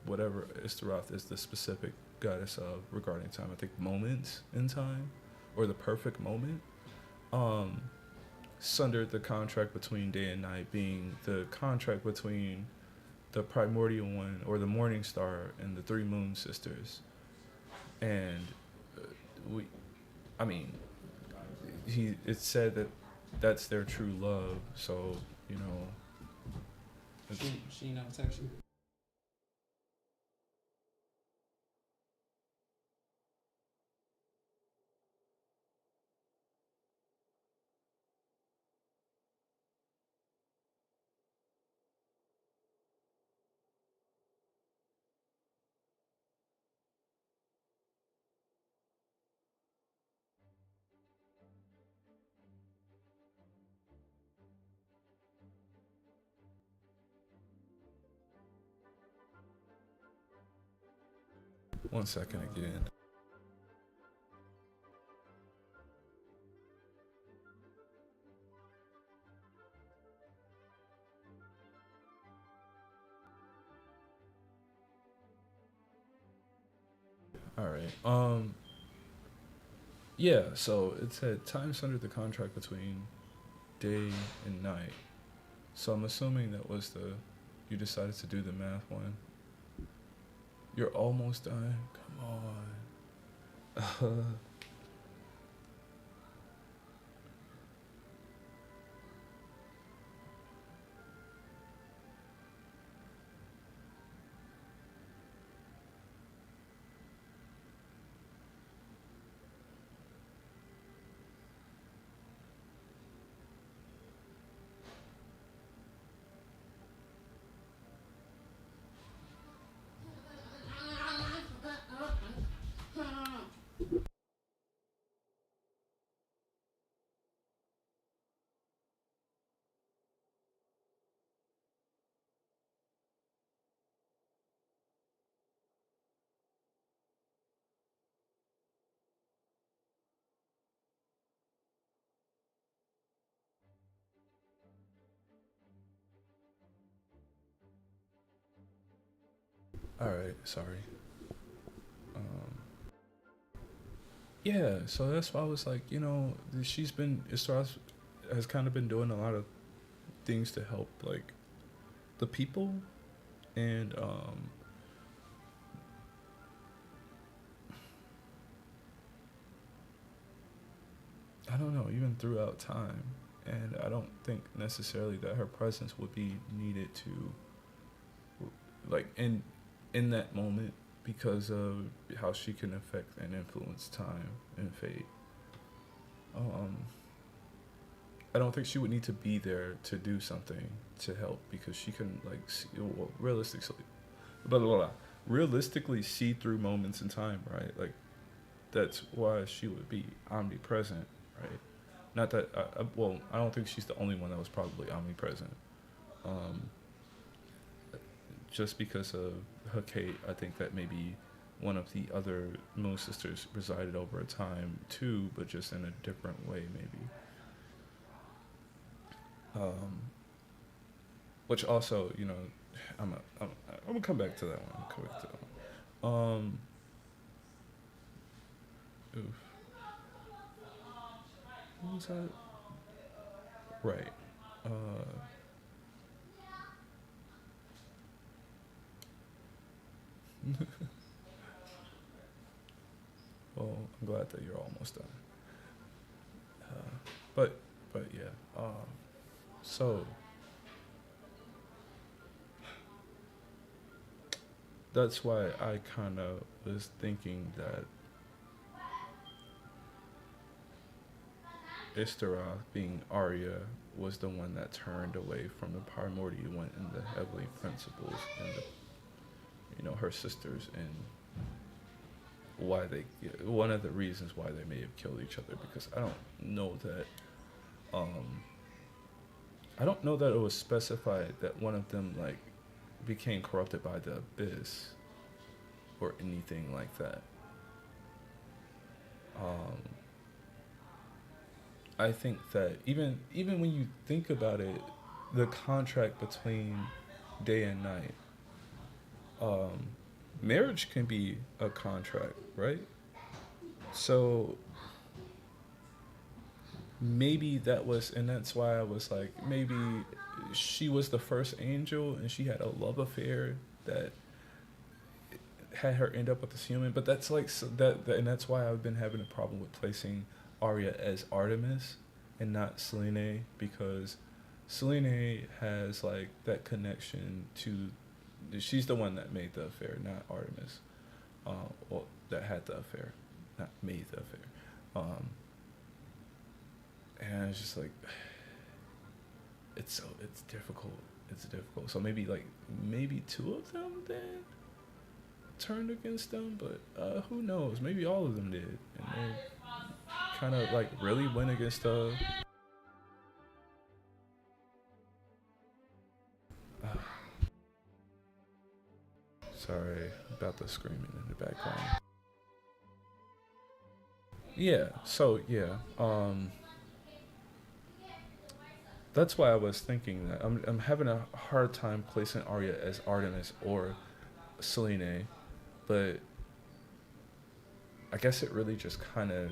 whatever Istaroth is the specific goddess of regarding time. I think moments in time, or the perfect moment, sundered the contract between day and night, being the contract between the primordial one, or the morning star, and the three moon sisters. And it said that that's their true love. So She know text you. one second again. All right. Yeah, so it said time sundered the contract between day and night. So I'm assuming that was you decided to do the math one. You're almost done. Come on. All right, sorry. Yeah, so that's why I was like, you know, Istra has kind of been doing a lot of things to help like the people, and I don't know, even throughout time, and I don't think necessarily that her presence would be needed to like in that moment because of how she can affect and influence time and fate. I don't think she would need to be there to do something to help because she can like see, well, realistically see through moments in time, right? Like that's why she would be omnipresent, right? Not that well, I don't think she's the only one that was probably omnipresent. Just because of Kate, I think that maybe one of the other Moon Sisters resided over a time too, but just in a different way, maybe. Which also, you know, I'm gonna come back to that one. I'm gonna come back to that one. Oof. What was that? Right. Well, I'm glad that you're almost done. But yeah. So that's why I kind of was thinking that Istaroth, being Arya, was the one that turned away from the primordial one and the heavenly principles and the, you know, her sisters, and why they, one of the reasons why they may have killed each other, because I don't know that it was specified that one of them like became corrupted by the abyss or anything like that. I think that even when you think about it, the contract between day and night, marriage can be a contract, right? So maybe that was, and that's why I was like, maybe she was the first angel and she had a love affair that had her end up with this human. But that's like and that's why I've been having a problem with placing Arya as Artemis and not Selene, because Selene has like that connection to, she's the one that made the affair, not Artemis. Well, that had the affair, not made the affair. And it's just like, it's difficult. It's difficult. So maybe two of them then turned against them, but who knows? Maybe all of them did, and they kind of like really went against sorry about the screaming in the background. Yeah, so yeah, that's why I was thinking that I'm having a hard time placing Arya as Artemis or Selene, but I guess it really just kind of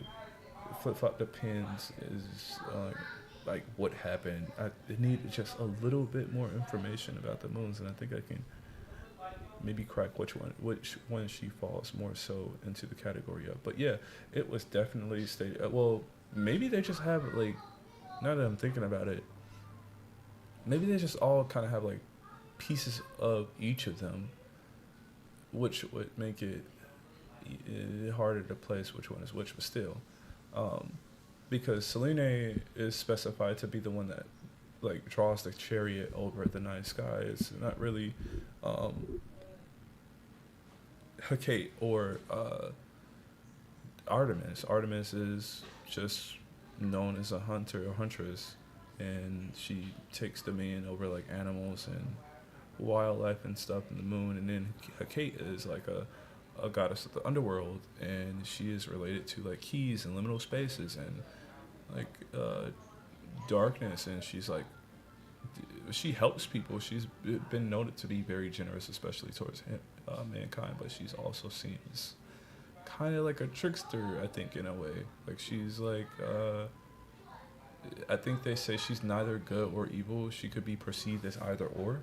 flip-flop depends is like what happened. I need just a little bit more information about the moons, and I think I can maybe crack which one she falls more so into the category of. But yeah, it was definitely stated. Well, maybe they just have like, now that I'm thinking about it, maybe they just all kind of have like pieces of each of them, which would make it harder to place which one is which, but still, because Selene is specified to be the one that like draws the chariot over the night sky. It's not really Hecate or Artemis. Artemis is just known as a hunter or huntress, and she takes dominion over like animals and wildlife and stuff in the moon. And then Hecate is like a goddess of the underworld, and she is related to like keys and liminal spaces and like darkness, and she's like, she helps people. She's been noted to be very generous, especially towards mankind, but she's also seen as kind of like a trickster, I think, in a way. Like she's like, I think they say she's neither good or evil. She could be perceived as either or.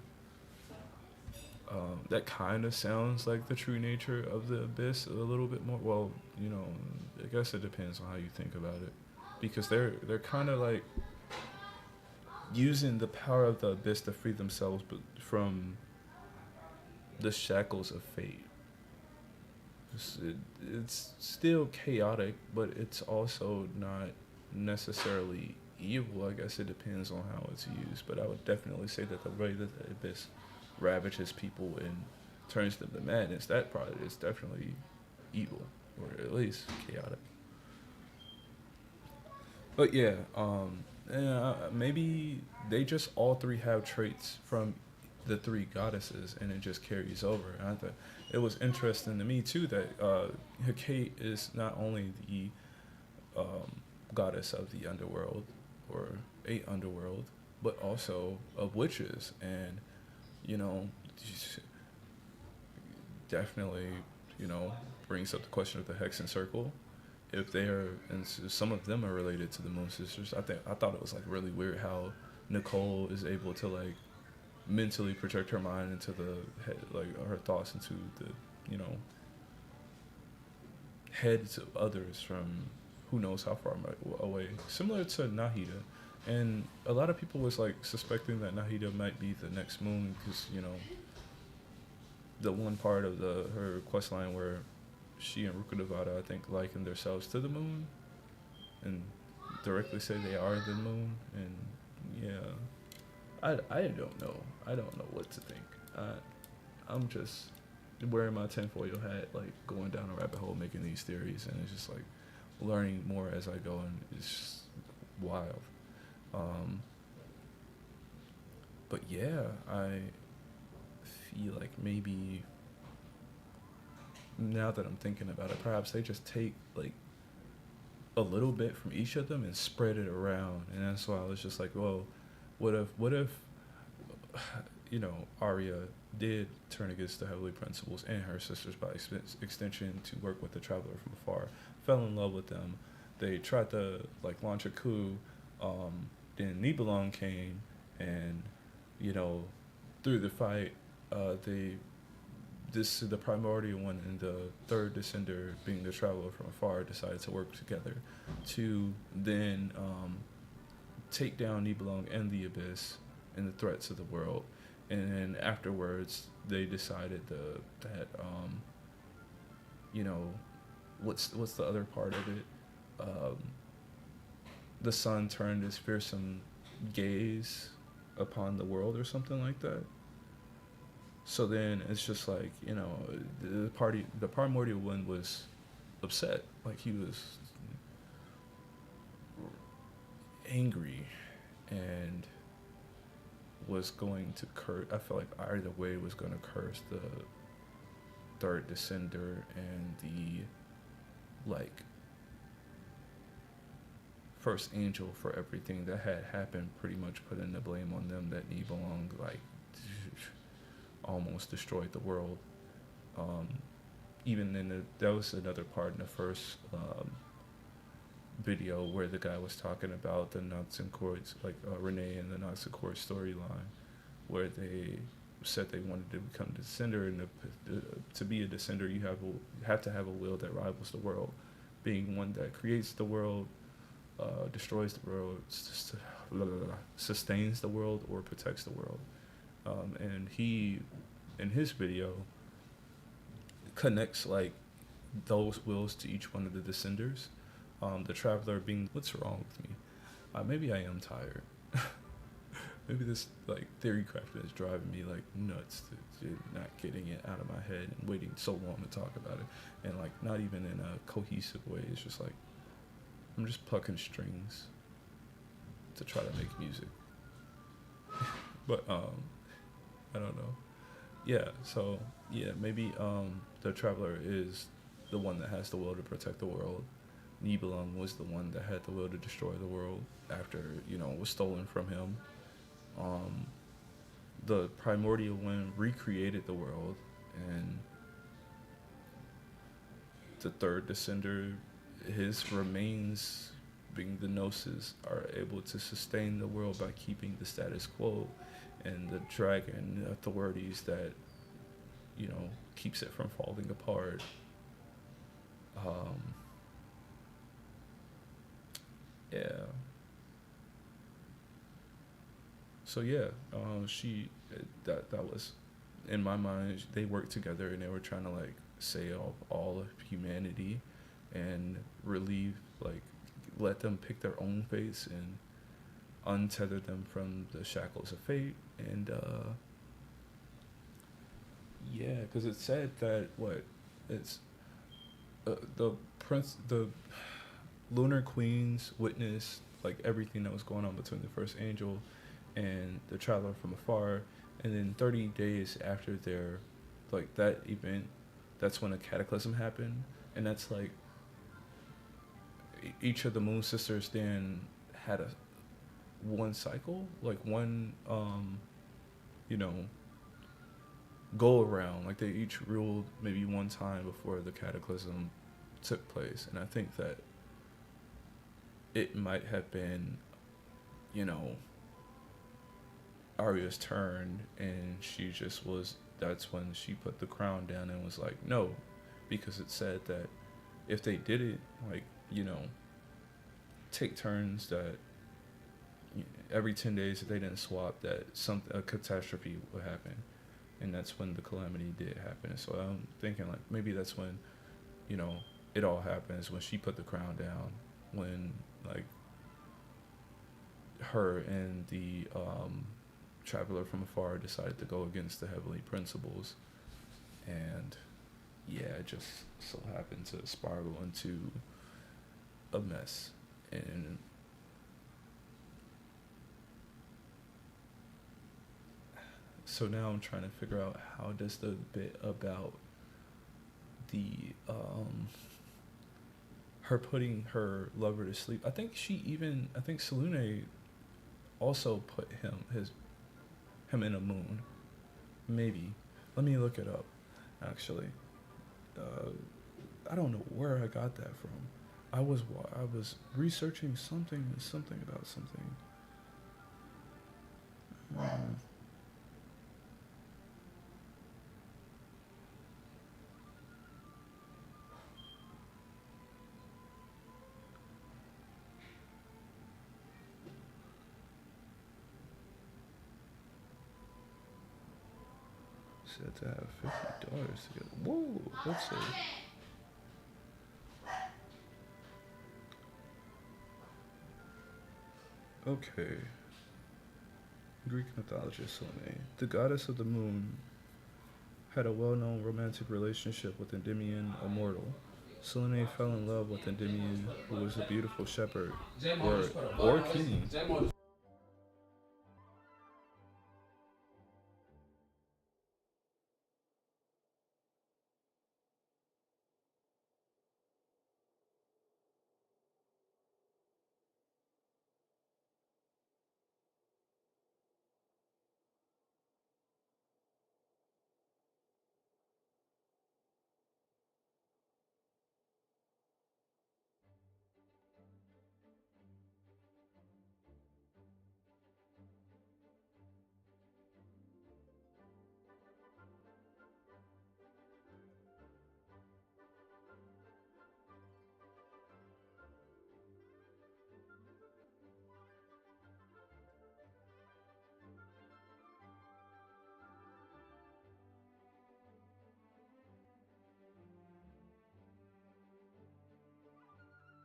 That kind of sounds like the true nature of the abyss a little bit more. Well, you know, I guess it depends on how you think about it, because they're kind of like using the power of the abyss to free themselves, but from the shackles of fate. It's still chaotic, but it's also not necessarily evil. I guess it depends on how it's used, but I would definitely say that the way that the abyss ravages people and turns them to madness, that part is definitely evil, or at least chaotic. But yeah, maybe they just all three have traits from the three goddesses, and it just carries over. And I thought it was interesting to me too that Hecate is not only the goddess of the underworld, or a underworld, but also of witches, and you know, definitely, you know, brings up the question of the Hexen Circle. If they are, and some of them are related to the Moon Sisters. I thought it was like really weird how Nicole is able to like mentally project her mind into the head, like her thoughts into the, you know, heads of others from who knows how far away. Similar to Nahida. And a lot of people was like suspecting that Nahida might be the next moon, because, you know, the one part of her quest line where she and Rukkhadevata, I think, liken themselves to the moon and directly say they are the moon. And yeah, I don't know. I don't know what to think. I'm just wearing my tinfoil hat, like going down a rabbit hole, making these theories, and it's just like learning more as I go, and it's just wild. But yeah, I feel like maybe now that I'm thinking about it, perhaps they just take like a little bit from each of them and spread it around. And that's why I was just like, well, what if you know, Arya did turn against the Heavenly Principles and her sisters by extension to work with the Traveler from afar, fell in love with them. They tried to like launch a coup. Then Nibelung came, and you know, through the fight, the primordial one and the third descender, being the Traveler from afar, decided to work together to then take down Nibelung and the Abyss and the threats of the world. And then afterwards, they decided that you know, what's the other part of it? The sun turned his fearsome gaze upon the world, or something like that. So then it's just like, you know, the primordial one was upset, like he was angry, and was going to curse. I felt like either way was going to curse the third descender and the like first angel for everything that had happened. Pretty much putting the blame on them, that Nibelung like almost destroyed the world. Even in that was another part in the first video where the guy was talking about the Knots and Cords, like Renee and the Knots and Cords storyline, where they said they wanted to become a descender, and to be a descender you have to have a will that rivals the world, being one that creates the world, destroys the world, sustains the world, or protects the world. And he, in his video, connects like those wills to each one of the descenders. The Traveler being, what's wrong with me? Maybe I am tired. Maybe this like theory crafting is driving me like nuts, to not getting it out of my head and waiting so long to talk about it, and like not even in a cohesive way. It's just like I'm just plucking strings to try to make music. But I don't know. Yeah, so yeah, maybe the Traveler is the one that has the will to protect the world. Nibelung was the one that had the will to destroy the world after, you know, it was stolen from him. The primordial one recreated the world, and the third descender, his remains, being the Gnosis, are able to sustain the world by keeping the status quo, and the dragon authorities that, you know, keeps it from falling apart. Yeah. So yeah, that was, in my mind, they worked together and they were trying to like save all of humanity and relieve, like, let them pick their own fates and untether them from the shackles of fate. And yeah, because it said that it's the lunar queens witnessed like everything that was going on between the first angel and the traveler from afar, and then 30 days after their, like, that event, that's when a cataclysm happened. And that's like each of the moon sisters then had a one cycle, like one you know, go around, like they each ruled maybe one time before the cataclysm took place. And I think that it might have been, you know, Arya's turn, and she just was, that's when she put the crown down and was like, no, because it said that if they did it, like, you know, take turns, that every 10 days if they didn't swap, that a catastrophe would happen. And that's when the calamity did happen. So I'm thinking like maybe that's when, you know, it all happens, when she put the crown down, when like her and the traveler from afar decided to go against the heavenly principles. And yeah, it just so happened to spiral into a mess. And so now I'm trying to figure out, how does the bit about the her putting her lover to sleep, I think Selune also put him in a moon, maybe. Let me look it up, actually. I don't know where I got that from. I was researching something about something. Said to have $50 to get. Whoa, let's see. Okay. Greek mythologist Selene, the goddess of the moon, had a well-known romantic relationship with Endymion, a mortal. Selene fell in love with Endymion, who was a beautiful shepherd, or king.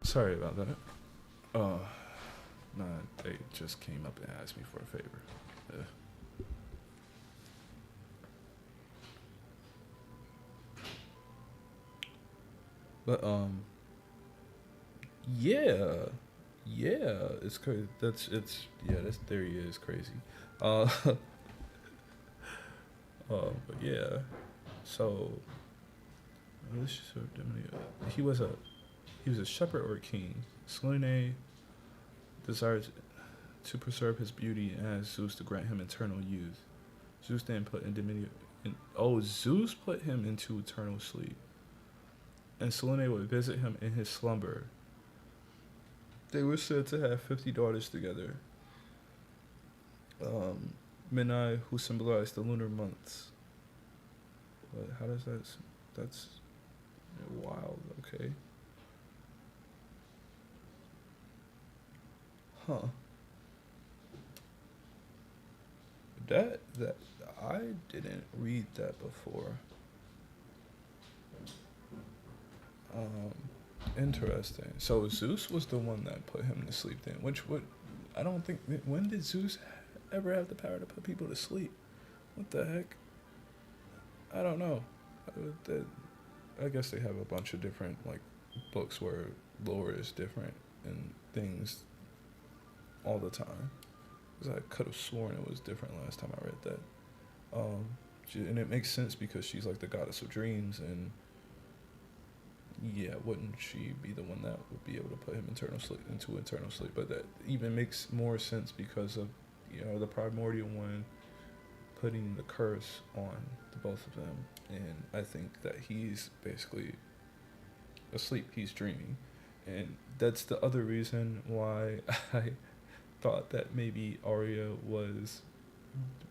Sorry about that. Nah, they just came up and asked me for a favor. But yeah, it's crazy. This theory is crazy. But yeah, so he was a shepherd or a king. Selene desired to preserve his beauty and asked Zeus to grant him eternal youth. Zeus then put Zeus put him into eternal sleep. and Selene would visit him in his slumber. They were said to have 50 daughters together. Minai, who symbolized the lunar months. But how does that? That's wild. Okay. Huh. That I didn't read that before. Interesting. So Zeus was the one that put him to sleep then, which would, I don't think, when did Zeus ever have the power to put people to sleep? What the heck? I don't know. I guess they have a bunch of different like books where lore is different and things all the time. 'Cause I could have sworn it was different last time I read that. And it makes sense because she's like the goddess of dreams, and yeah, wouldn't she be the one that would be able to put him into eternal sleep? But that even makes more sense because of, you know, the primordial one putting the curse on the both of them, and I think that he's basically asleep. He's dreaming, and that's the other reason why I thought that maybe Arya was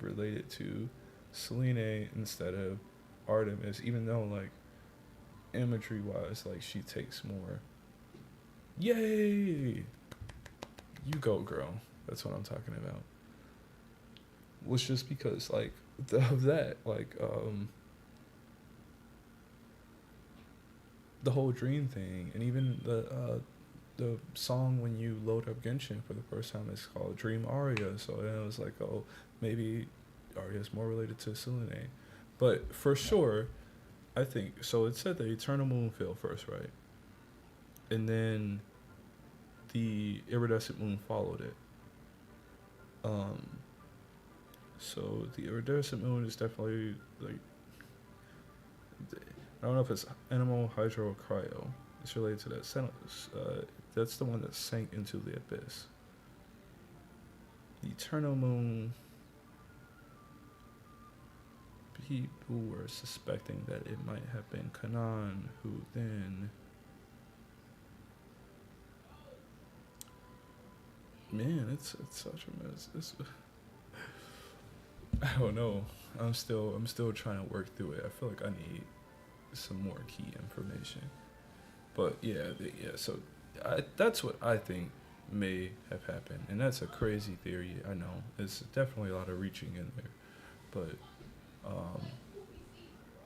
related to Selene instead of Artemis, even though like imagery wise, like she takes more. Yay! You go, girl. That's what I'm talking about. Was just because like of that, like the whole dream thing, and even the song when you load up Genshin for the first time is called Dream Aria. So then it was like, oh, maybe Arya is more related to Selene. But for sure, I think, so it said the Eternal Moon fell first, right? And then the Iridescent Moon followed it. So the Iridescent Moon is definitely like, I don't know if it's animal, hydro, or cryo. It's related to that. That's the one that sank into the abyss. The Eternal Moon, people were suspecting that it might have been Kanan, who then, man, it's such a mess. I don't know. I'm still trying to work through it. I feel like I need some more key information. But yeah, so that's what I think may have happened, and that's a crazy theory. I know there's definitely a lot of reaching in there, but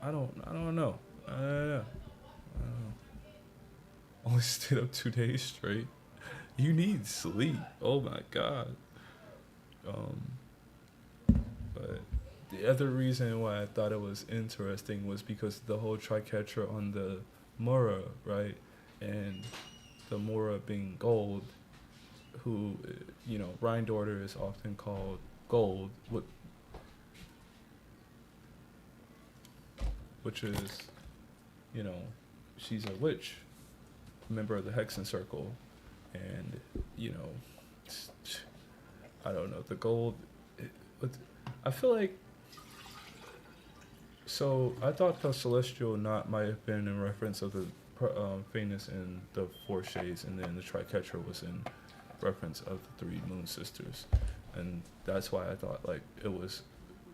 I don't know. Only stayed up 2 days straight. You need sleep. Oh my god. But the other reason why I thought it was interesting was because the whole triquetra on the Mora, right? And the Mora being gold, who, you know, Rhine daughter is often called gold, which is, you know, she's a witch, member of the Hexen Circle, and, you know, I don't know, the gold, I feel like, so I thought the celestial knot might have been in reference of the famous in the Four Shades, and then the triquetra was in reference of the three moon sisters, and that's why I thought like it was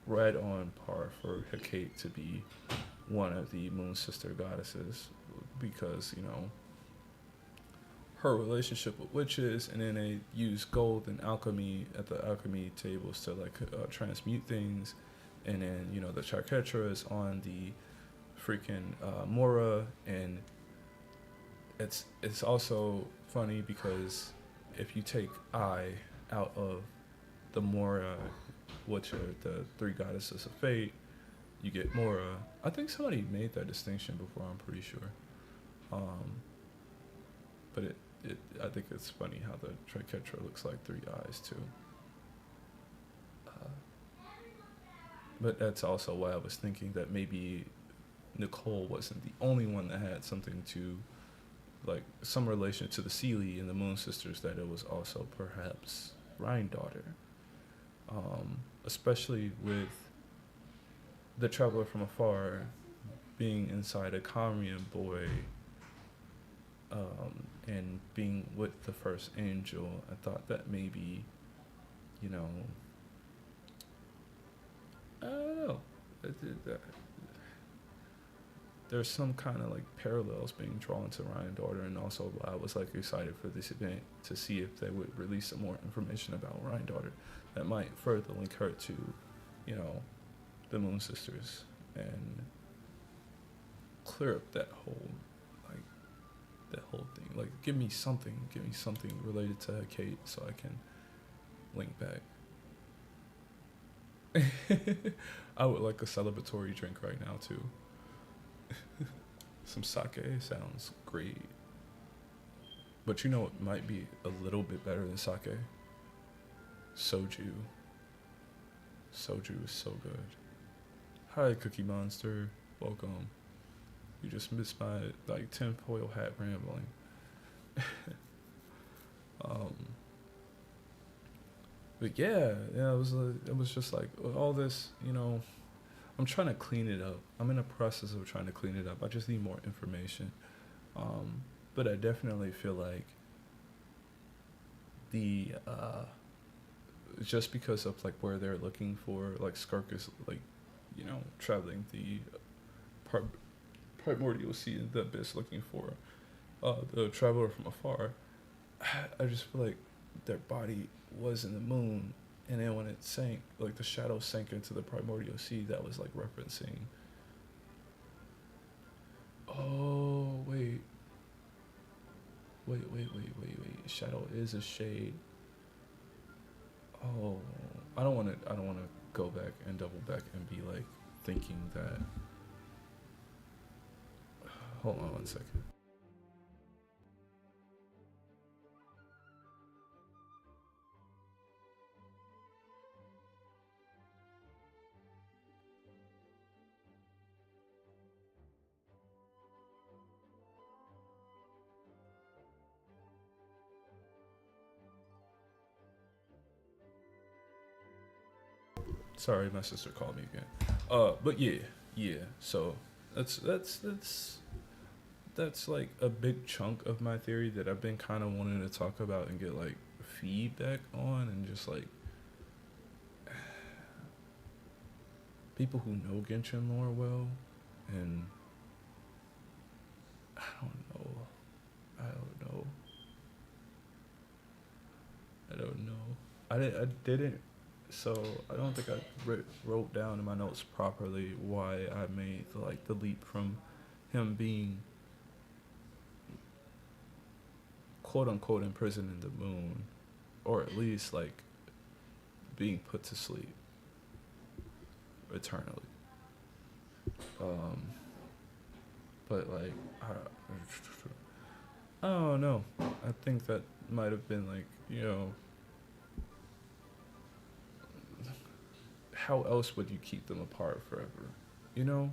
right on par for Hecate to be one of the moon sister goddesses, because, you know, her relationship with witches, and then they use gold and alchemy at the alchemy tables to like transmute things, and then, you know, the triquetra is on the freaking Mora, and it's also funny because if you take I out of the Mora, which are the three goddesses of fate, you get Mora. I think somebody made that distinction before, I'm pretty sure. But I think it's funny how the triquetra looks like three eyes too. But that's also why I was thinking that maybe Nicole wasn't the only one that had something to, like, some relation to the Seelie and the Moon Sisters, that it was also perhaps Rhine daughter. Especially with the Traveler from Afar being inside a Kamrian boy and being with the first angel, I thought that maybe, you know, I don't know. There's some kind of like parallels being drawn to Ryan Daughter, and also I was like excited for this event to see if they would release some more information about Ryan Daughter that might further link her to, you know, the Moon Sisters and clear up that whole thing. Like give me something related to Kate so I can link back. I would like a celebratory drink right now too. Some sake sounds great. But you know what might be a little bit better than sake? Soju. Soju is so good. Hi, Cookie Monster. Welcome. You just missed my like tinfoil hat rambling. But yeah, it was just like all this, you know. I'm trying to clean it up. I'm in the process of trying to clean it up. I just need more information. But I definitely feel like the just because of like where they're looking for, like Skirk is like, you know, traveling the primordial sea in the abyss looking for the traveler from afar. I just feel like their body was in the moon, and then when it sank, like the shadow sank into the primordial sea, that was like referencing. Oh wait. Shadow is a shade. Oh, I don't want to go back and double back and be like thinking that. Hold on 1 second. Sorry, my sister called me again. But yeah. So that's like a big chunk of my theory that I've been kind of wanting to talk about and get like feedback on, and just like people who know Genshin lore well, and I don't know. I didn't. So I don't think I wrote down in my notes properly why I made the leap from him being quote unquote imprisoned in the moon, or at least like being put to sleep eternally. But like I don't know. I think that might have been like, you know, how else would you keep them apart forever? You know?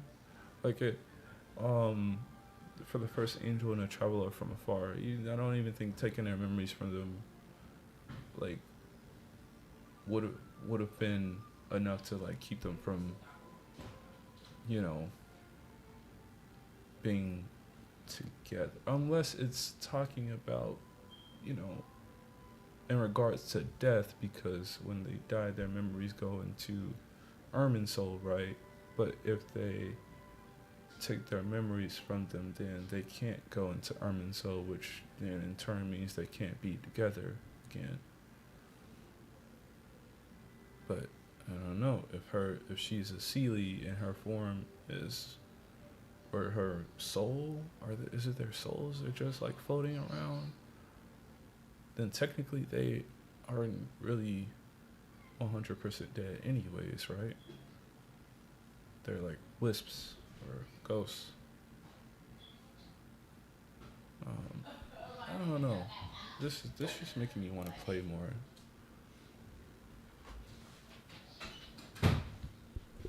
Like it for the first angel and a traveler from afar, I don't even think taking their memories from them like would have been enough to like keep them from, you know, being together, unless it's talking about, you know, in regards to death, because when they die their memories go into Ermin's soul, right? But if they take their memories from them, then they can't go into Ermin's soul, which then in turn means they can't be together again. But I don't know if she's a Seelie and her form is, or her soul, is it their souls? They're just like floating around. Then technically they aren't really 100% dead anyways, right? They're like wisps or ghosts. I don't know. This just making me want to play more.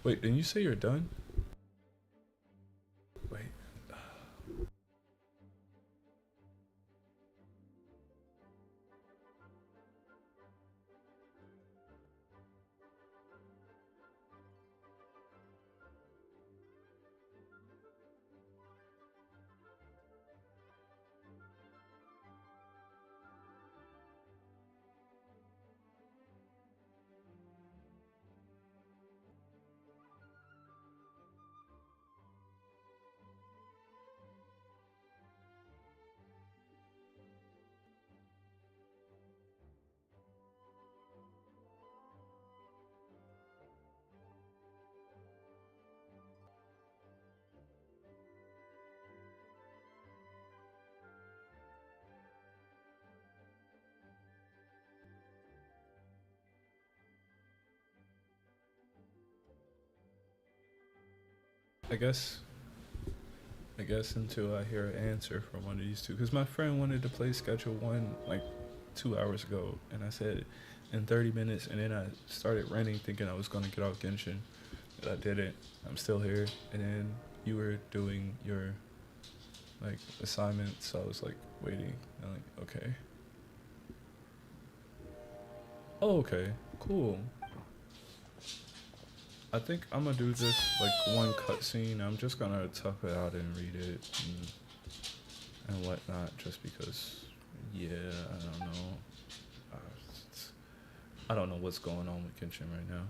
Wait, didn't you say you're done? Wait. I guess until I hear an answer from one of these two, because my friend wanted to play Schedule 1 like 2 hours ago, and I said in 30 minutes, and then I started running thinking I was going to get off Genshin, but I didn't. I'm still here, and then you were doing your like assignment, so I was like waiting. I'm like, okay. Oh, okay, cool. I think I'm gonna do just like one cutscene. I'm just gonna tough it out and read it and whatnot, just because. Yeah, I don't know. I don't know what's going on with Genshin right now.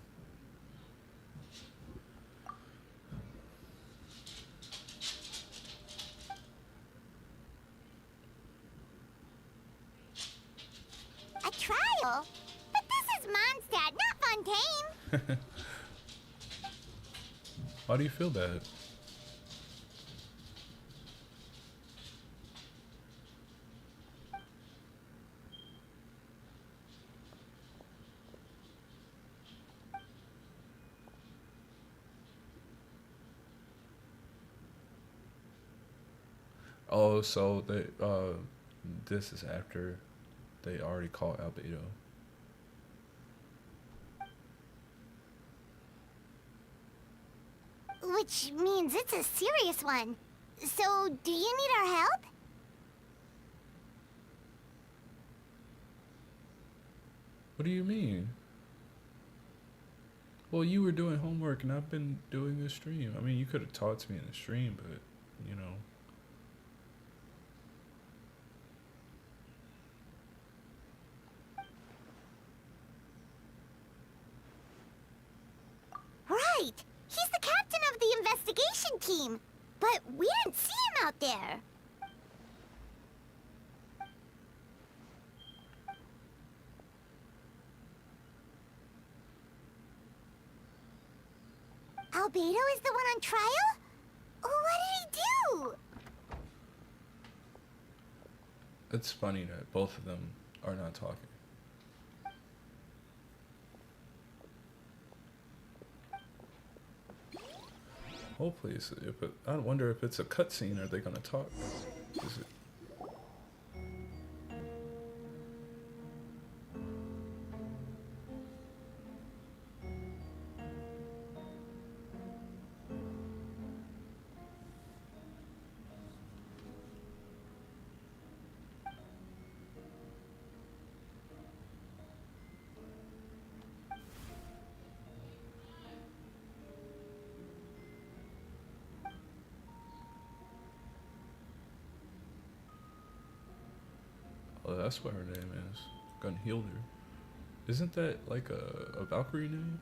A trial? But this is Mondstadt, not Fontaine. Why do you feel bad? Oh, so they this is after they already caught Albedo. Which means it's a serious one. So, do you need our help? What do you mean? Well, you were doing homework and I've been doing the stream. I mean, you could have talked to me in the stream, but, you know. Right! He's the captain of the investigation team! But we didn't see him out there! Albedo is the one on trial? What did he do? It's funny that both of them are not talking. Hopefully, I wonder if it's a cutscene. Are they gonna talk? Is it? Oh, that's what her name is. Gunhilder. Isn't that like a Valkyrie name?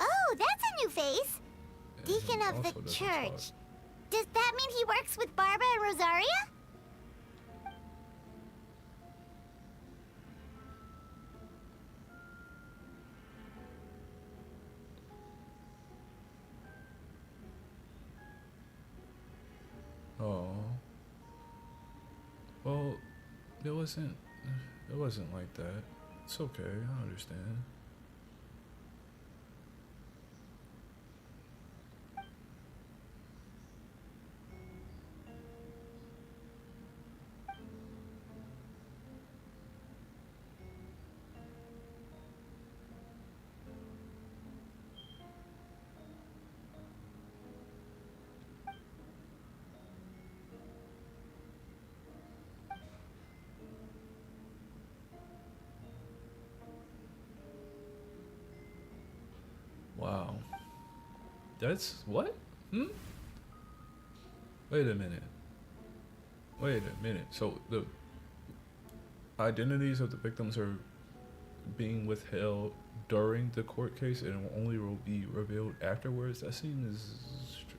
Oh, that's a new face! Deacon of the church. Does that mean he works with Barbara and Rosaria? Oh. Well, it wasn't like that. It's okay, I understand. Wow. That's what? Hmm? Wait a minute. Wait a minute. So the identities of the victims are being withheld during the court case and will only be revealed afterwards? That seems strange.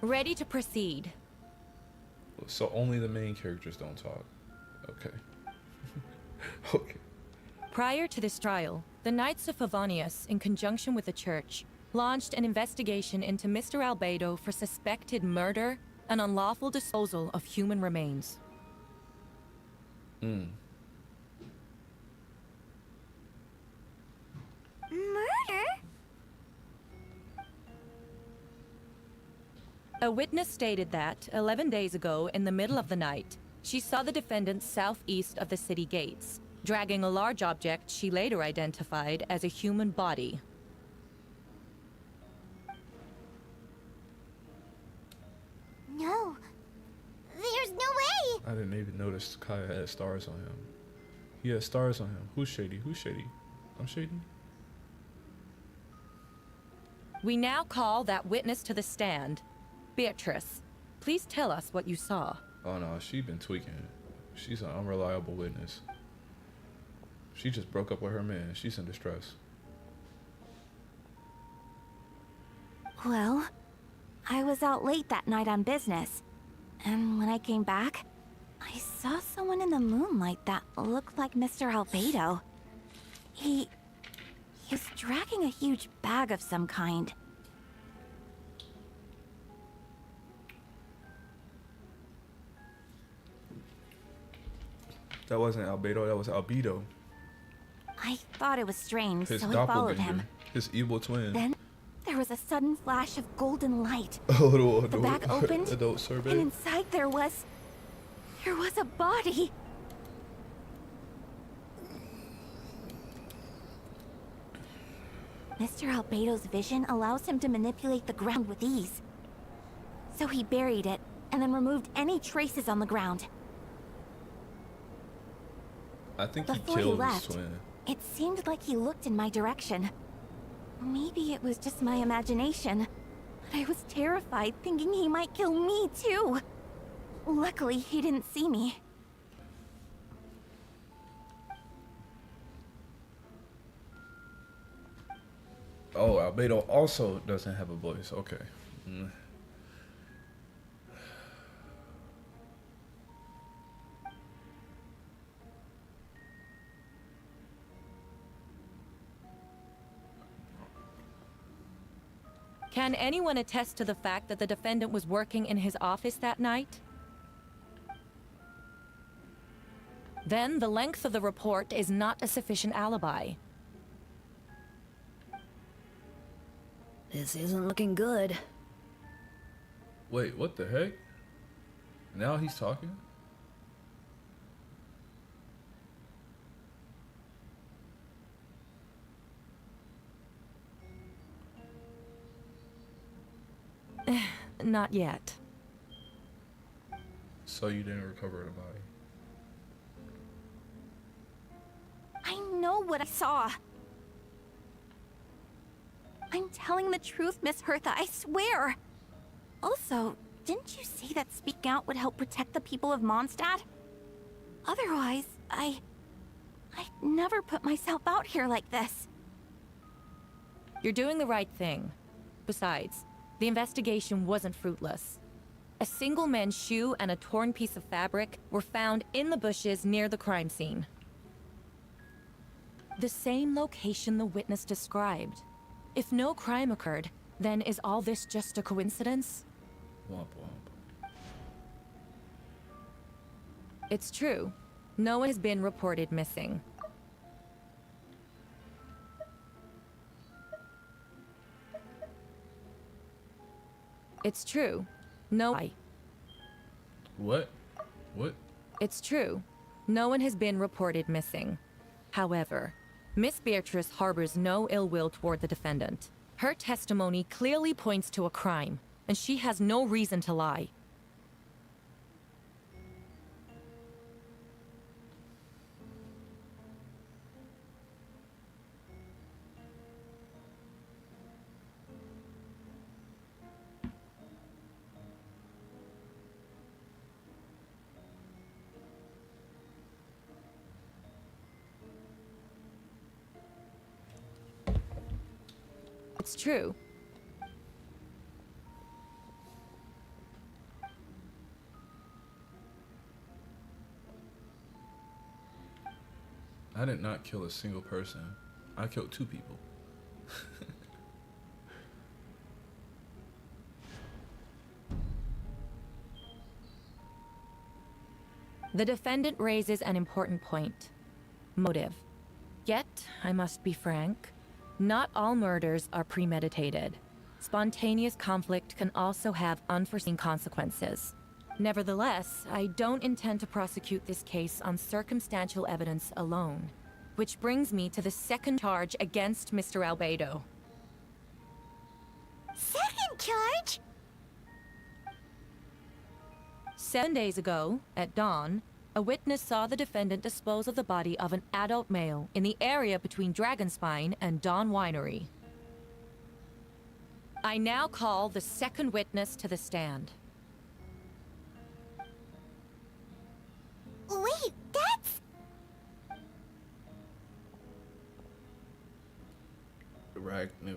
Ready to proceed. So only the main characters don't talk. Okay. Okay. Prior to this trial, the Knights of Favonius, in conjunction with the Church, launched an investigation into Mr. Albedo for suspected murder and unlawful disposal of human remains. Murder? A witness stated that, 11 days ago, in the middle of the night, she saw the defendant southeast of the city gates, dragging a large object she later identified as a human body. No. There's no way! I didn't even notice Kaya had stars on him. He had stars on him. Who's shady? Who's shady? I'm shady? We now call that witness to the stand. Beatrice, please tell us what you saw. Oh no, she been tweaking. She's an unreliable witness. She just broke up with her man. She's in distress. Well, I was out late that night on business. And when I came back, I saw someone in the moonlight that looked like Mr. Albedo. He was dragging a huge bag of some kind. That wasn't Albedo, that was Albedo. I thought it was strange, His so I followed doppelganger. him. His evil twin. Then there was a sudden flash of golden light. A little The bag opened, adult survey. and inside there was a body. Mr. Albedo's vision allows him to manipulate the ground with ease. So he buried it, and then removed any traces on the ground. I think he Before he killed his left, twin. it seemed like he looked in my direction. Maybe it was just my imagination, but I was terrified thinking he might kill me too. Luckily, he didn't see me. Oh, Albedo also doesn't have a voice. Okay. Can anyone attest to the fact that the defendant was working in his office that night? Then the length of the report is not a sufficient alibi. This isn't looking good. Wait, what the heck? Now he's talking? Not yet. So you didn't recover the body? I know what I saw. I'm telling the truth, Miss Hertha, I swear. Also, didn't you say that speaking out would help protect the people of Mondstadt? Otherwise, I'd never put myself out here like this. You're doing the right thing. Besides, the investigation wasn't fruitless. A single man's shoe and a torn piece of fabric were found in the bushes near the crime scene. The same location the witness described. If no crime occurred, then is all this just a coincidence? Womp womp. It's true. No one has been reported missing. It's true. No. What? What? It's true. No one has been reported missing. However, Miss Beatrice harbors no ill will toward the defendant. Her testimony clearly points to a crime, and she has no reason to lie. It's true. I I did not kill a single person. I killed 2 people. The defendant raises an important point. Motive. Yet, I must be frank, not all murders are premeditated. Spontaneous conflict can also have unforeseen consequences. Nevertheless, I don't intend to prosecute this case on circumstantial evidence alone. Which brings me to the second charge against Mr. Albedo. Second charge? 7 days ago, at dawn, a witness saw the defendant dispose of the body of an adult male in the area between Dragonspine and Dawn Winery. I now call the second witness to the stand. Wait, that's... Ragnar.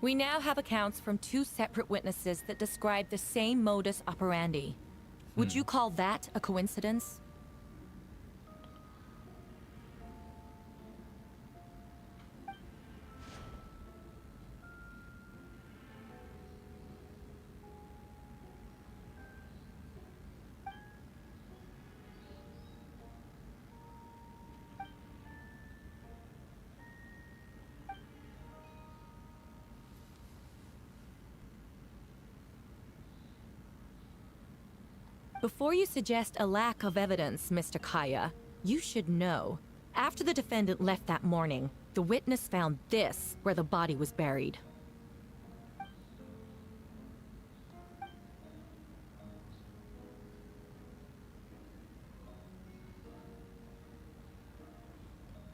We now have accounts from 2 separate witnesses that describe the same modus operandi. Would you call that a coincidence? Before you suggest a lack of evidence, Mr. Kaya, you should know. After the defendant left that morning, the witness found this where the body was buried.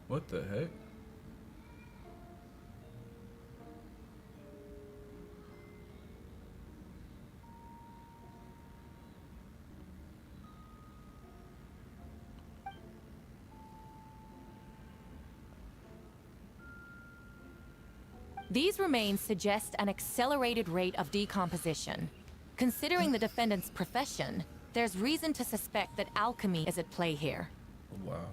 What the heck? These remains suggest an accelerated rate of decomposition. Considering the defendant's profession, there's reason to suspect that alchemy is at play here. Wow.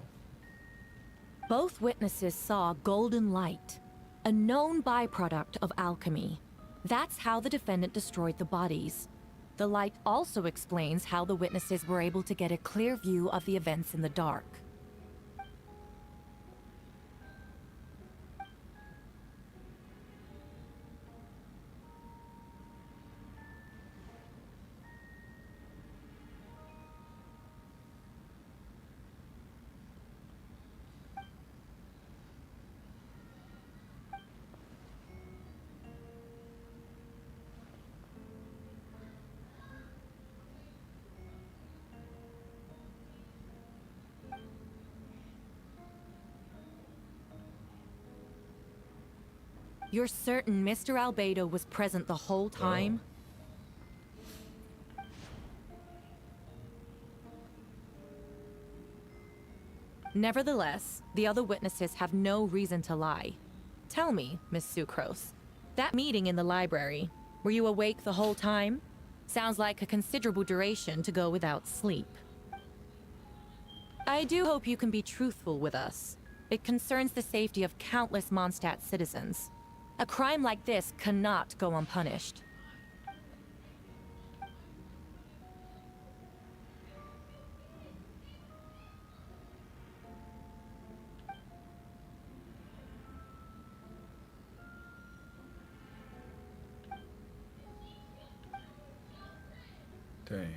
Both witnesses saw golden light, a known byproduct of alchemy. That's how the defendant destroyed the bodies. The light also explains how the witnesses were able to get a clear view of the events in the dark. You're certain Mr. Albedo was present the whole time? Nevertheless, the other witnesses have no reason to lie. Tell me, Miss Sucrose, that meeting in the library, were you awake the whole time? Sounds like a considerable duration to go without sleep. I do hope you can be truthful with us. It concerns the safety of countless Mondstadt citizens. A crime like this cannot go unpunished. Dang.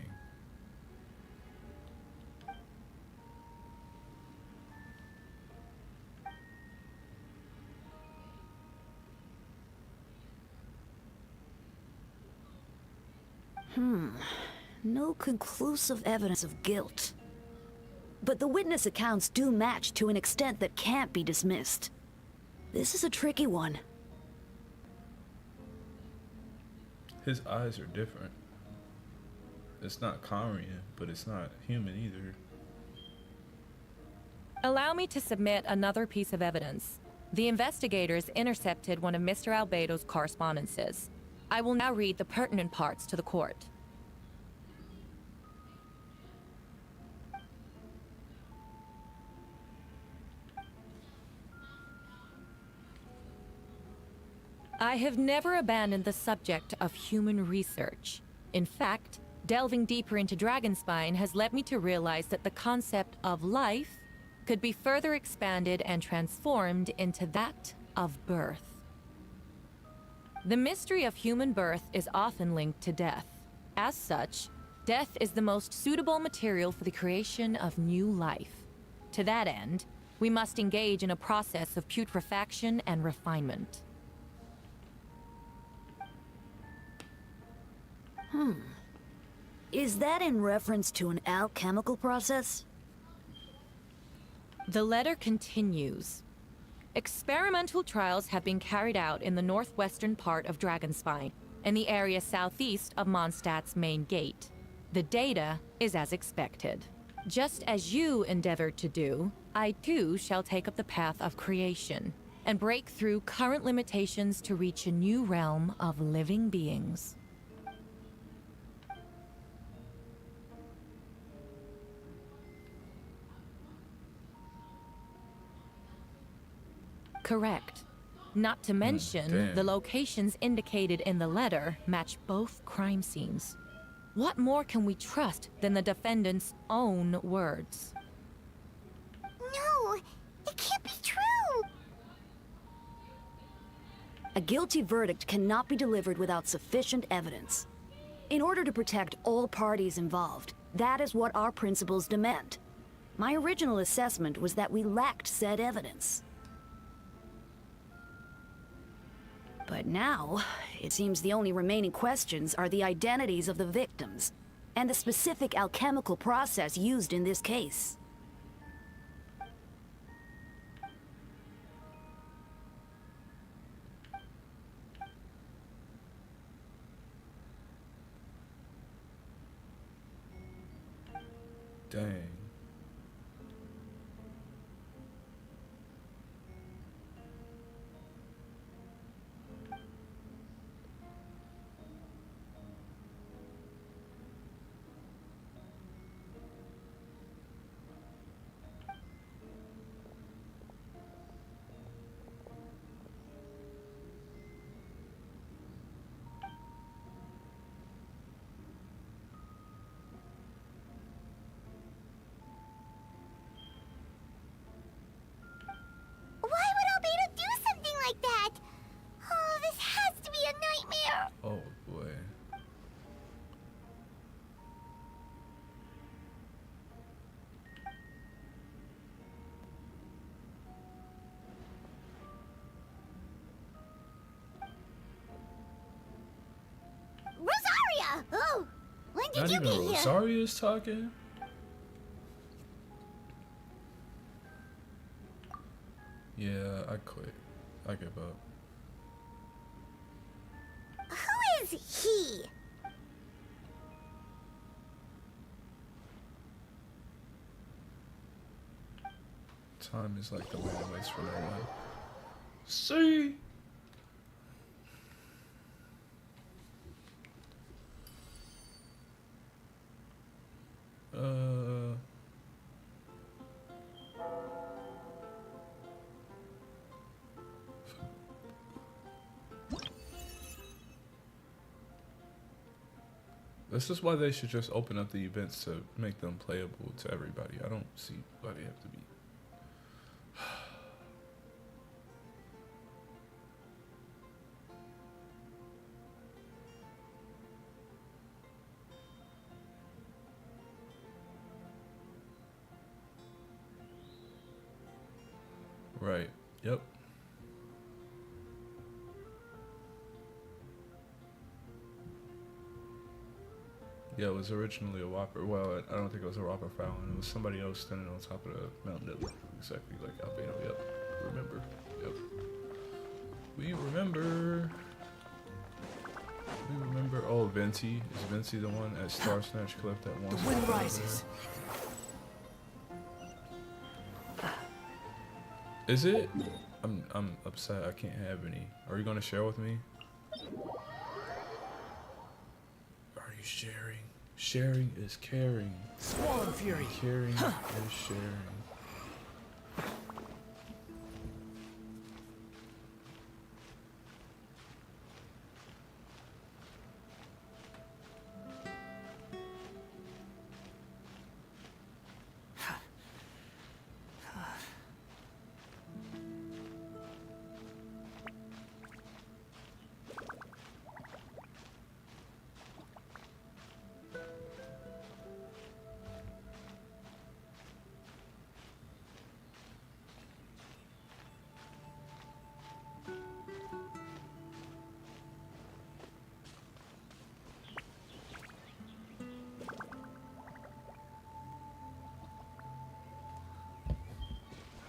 No conclusive evidence of guilt. But the witness accounts do match to an extent that can't be dismissed. This is a tricky one. His eyes are different. It's not Karian, but it's not human either. Allow me to submit another piece of evidence. The investigators intercepted one of Mr. Albedo's correspondences. I will now read the pertinent parts to the court. I have never abandoned the subject of human research. In fact, delving deeper into Dragonspine has led me to realize that the concept of life could be further expanded and transformed into that of birth. The mystery of human birth is often linked to death. As such, death is the most suitable material for the creation of new life. To that end, we must engage in a process of putrefaction and refinement. Is that in reference to an alchemical process? The letter continues. Experimental trials have been carried out in the northwestern part of Dragonspine, and the area southeast of Mondstadt's main gate. The data is as expected. Just as you endeavored to do, I too shall take up the path of creation, and break through current limitations to reach a new realm of living beings. Correct. Not to mention, the locations indicated in the letter match both crime scenes. What more can we trust than the defendant's own words? No, it can't be true. A guilty verdict cannot be delivered without sufficient evidence. In order to protect all parties involved, that is what our principles demand. My original assessment was that we lacked said evidence. But now, it seems the only remaining questions are the identities of the victims, and the specific alchemical process used in this case. Dang. Why would Albedo do something like that? Oh, this has to be a nightmare. Oh boy. Rosaria! Oh, when did Not you even get here? Rosaria's talking? Yeah, I quit. I give up. Who is he? Time is like the way to waste for no one. See? This is why they should just open up the events to make them playable to everybody. I don't see why they have to be. Right. Yep. Yeah, it was originally a Whopper. Well, I don't think it was a Whopper Fallon. It was somebody else standing on top of the mountain that looked exactly like Albedo. Yep. Remember. Yep. We remember. We remember. Oh, Venti. Is Venti the one at Star Snatch Cliff that wants? The wind rises. Is it? I'm upset. I can't have any. Are you gonna share with me? Are you sharing? Sharing is caring. Squall Fury. Caring is sharing.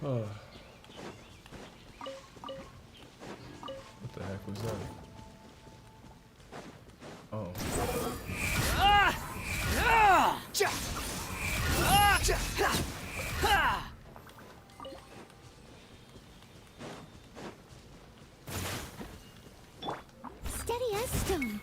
What the heck was that? Oh. Steady as stone.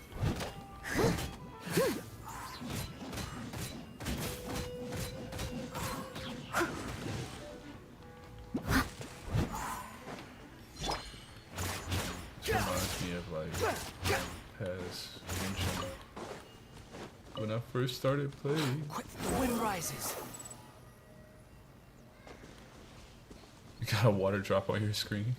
Reminds me of like past Genshin. When I first started playing. Quick, the wind rises. You got a water drop on your screen?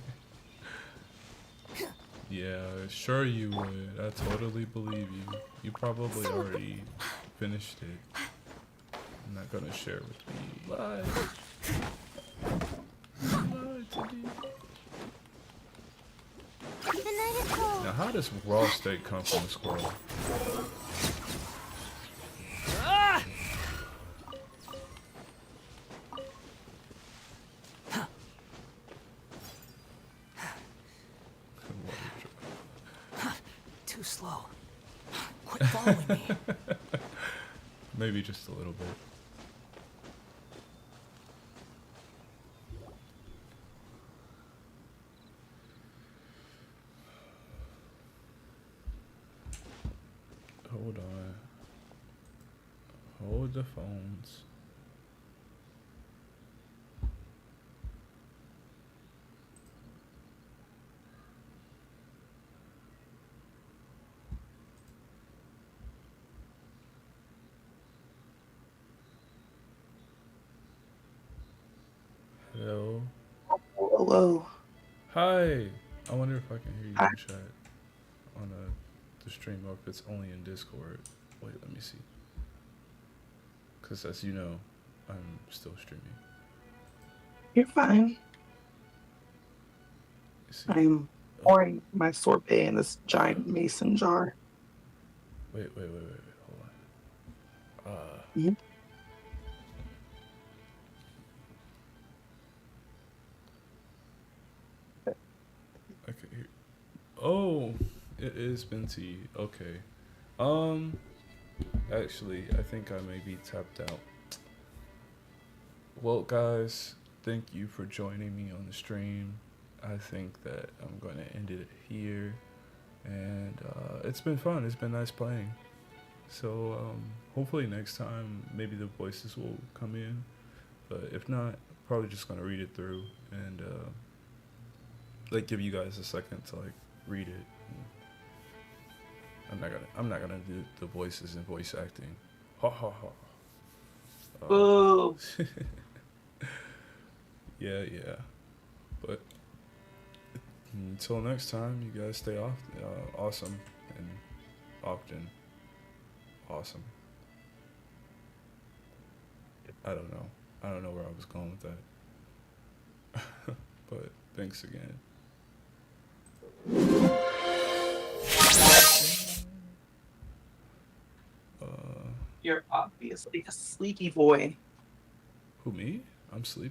Yeah, sure you would. I totally believe you. You probably already finished it. I'm not gonna share with me. Lie. Lie to me. The night is cold. Now, how does raw steak come from a squirrel? Too slow. Quit following me. Maybe just a little bit. Hold on. Hold the phones. Hello. Hello. Hi. I wonder if I can hear you in chat on the stream, or if it's only in Discord. Wait, let me see. Because as you know, I'm still streaming. You're fine. I'm pouring my sorbet in this giant mason jar. Wait. Hold on. Mhm. Okay. Oh, it is Binti. Okay. Actually, I think I may be tapped out. Well, guys, thank you for joining me on the stream. I think that I'm going to end it here. And it's been fun. It's been nice playing. So hopefully next time, maybe the voices will come in. But if not, probably just going to read it through and like give you guys a second to like read it. I'm not gonna do the voices and voice acting. Ha ha ha. Boo. Yeah. But until next time, you guys stay awesome and often awesome. I don't know where I was going with that. But thanks again. You're obviously a sleepy boy. Who, me? I'm sleepy.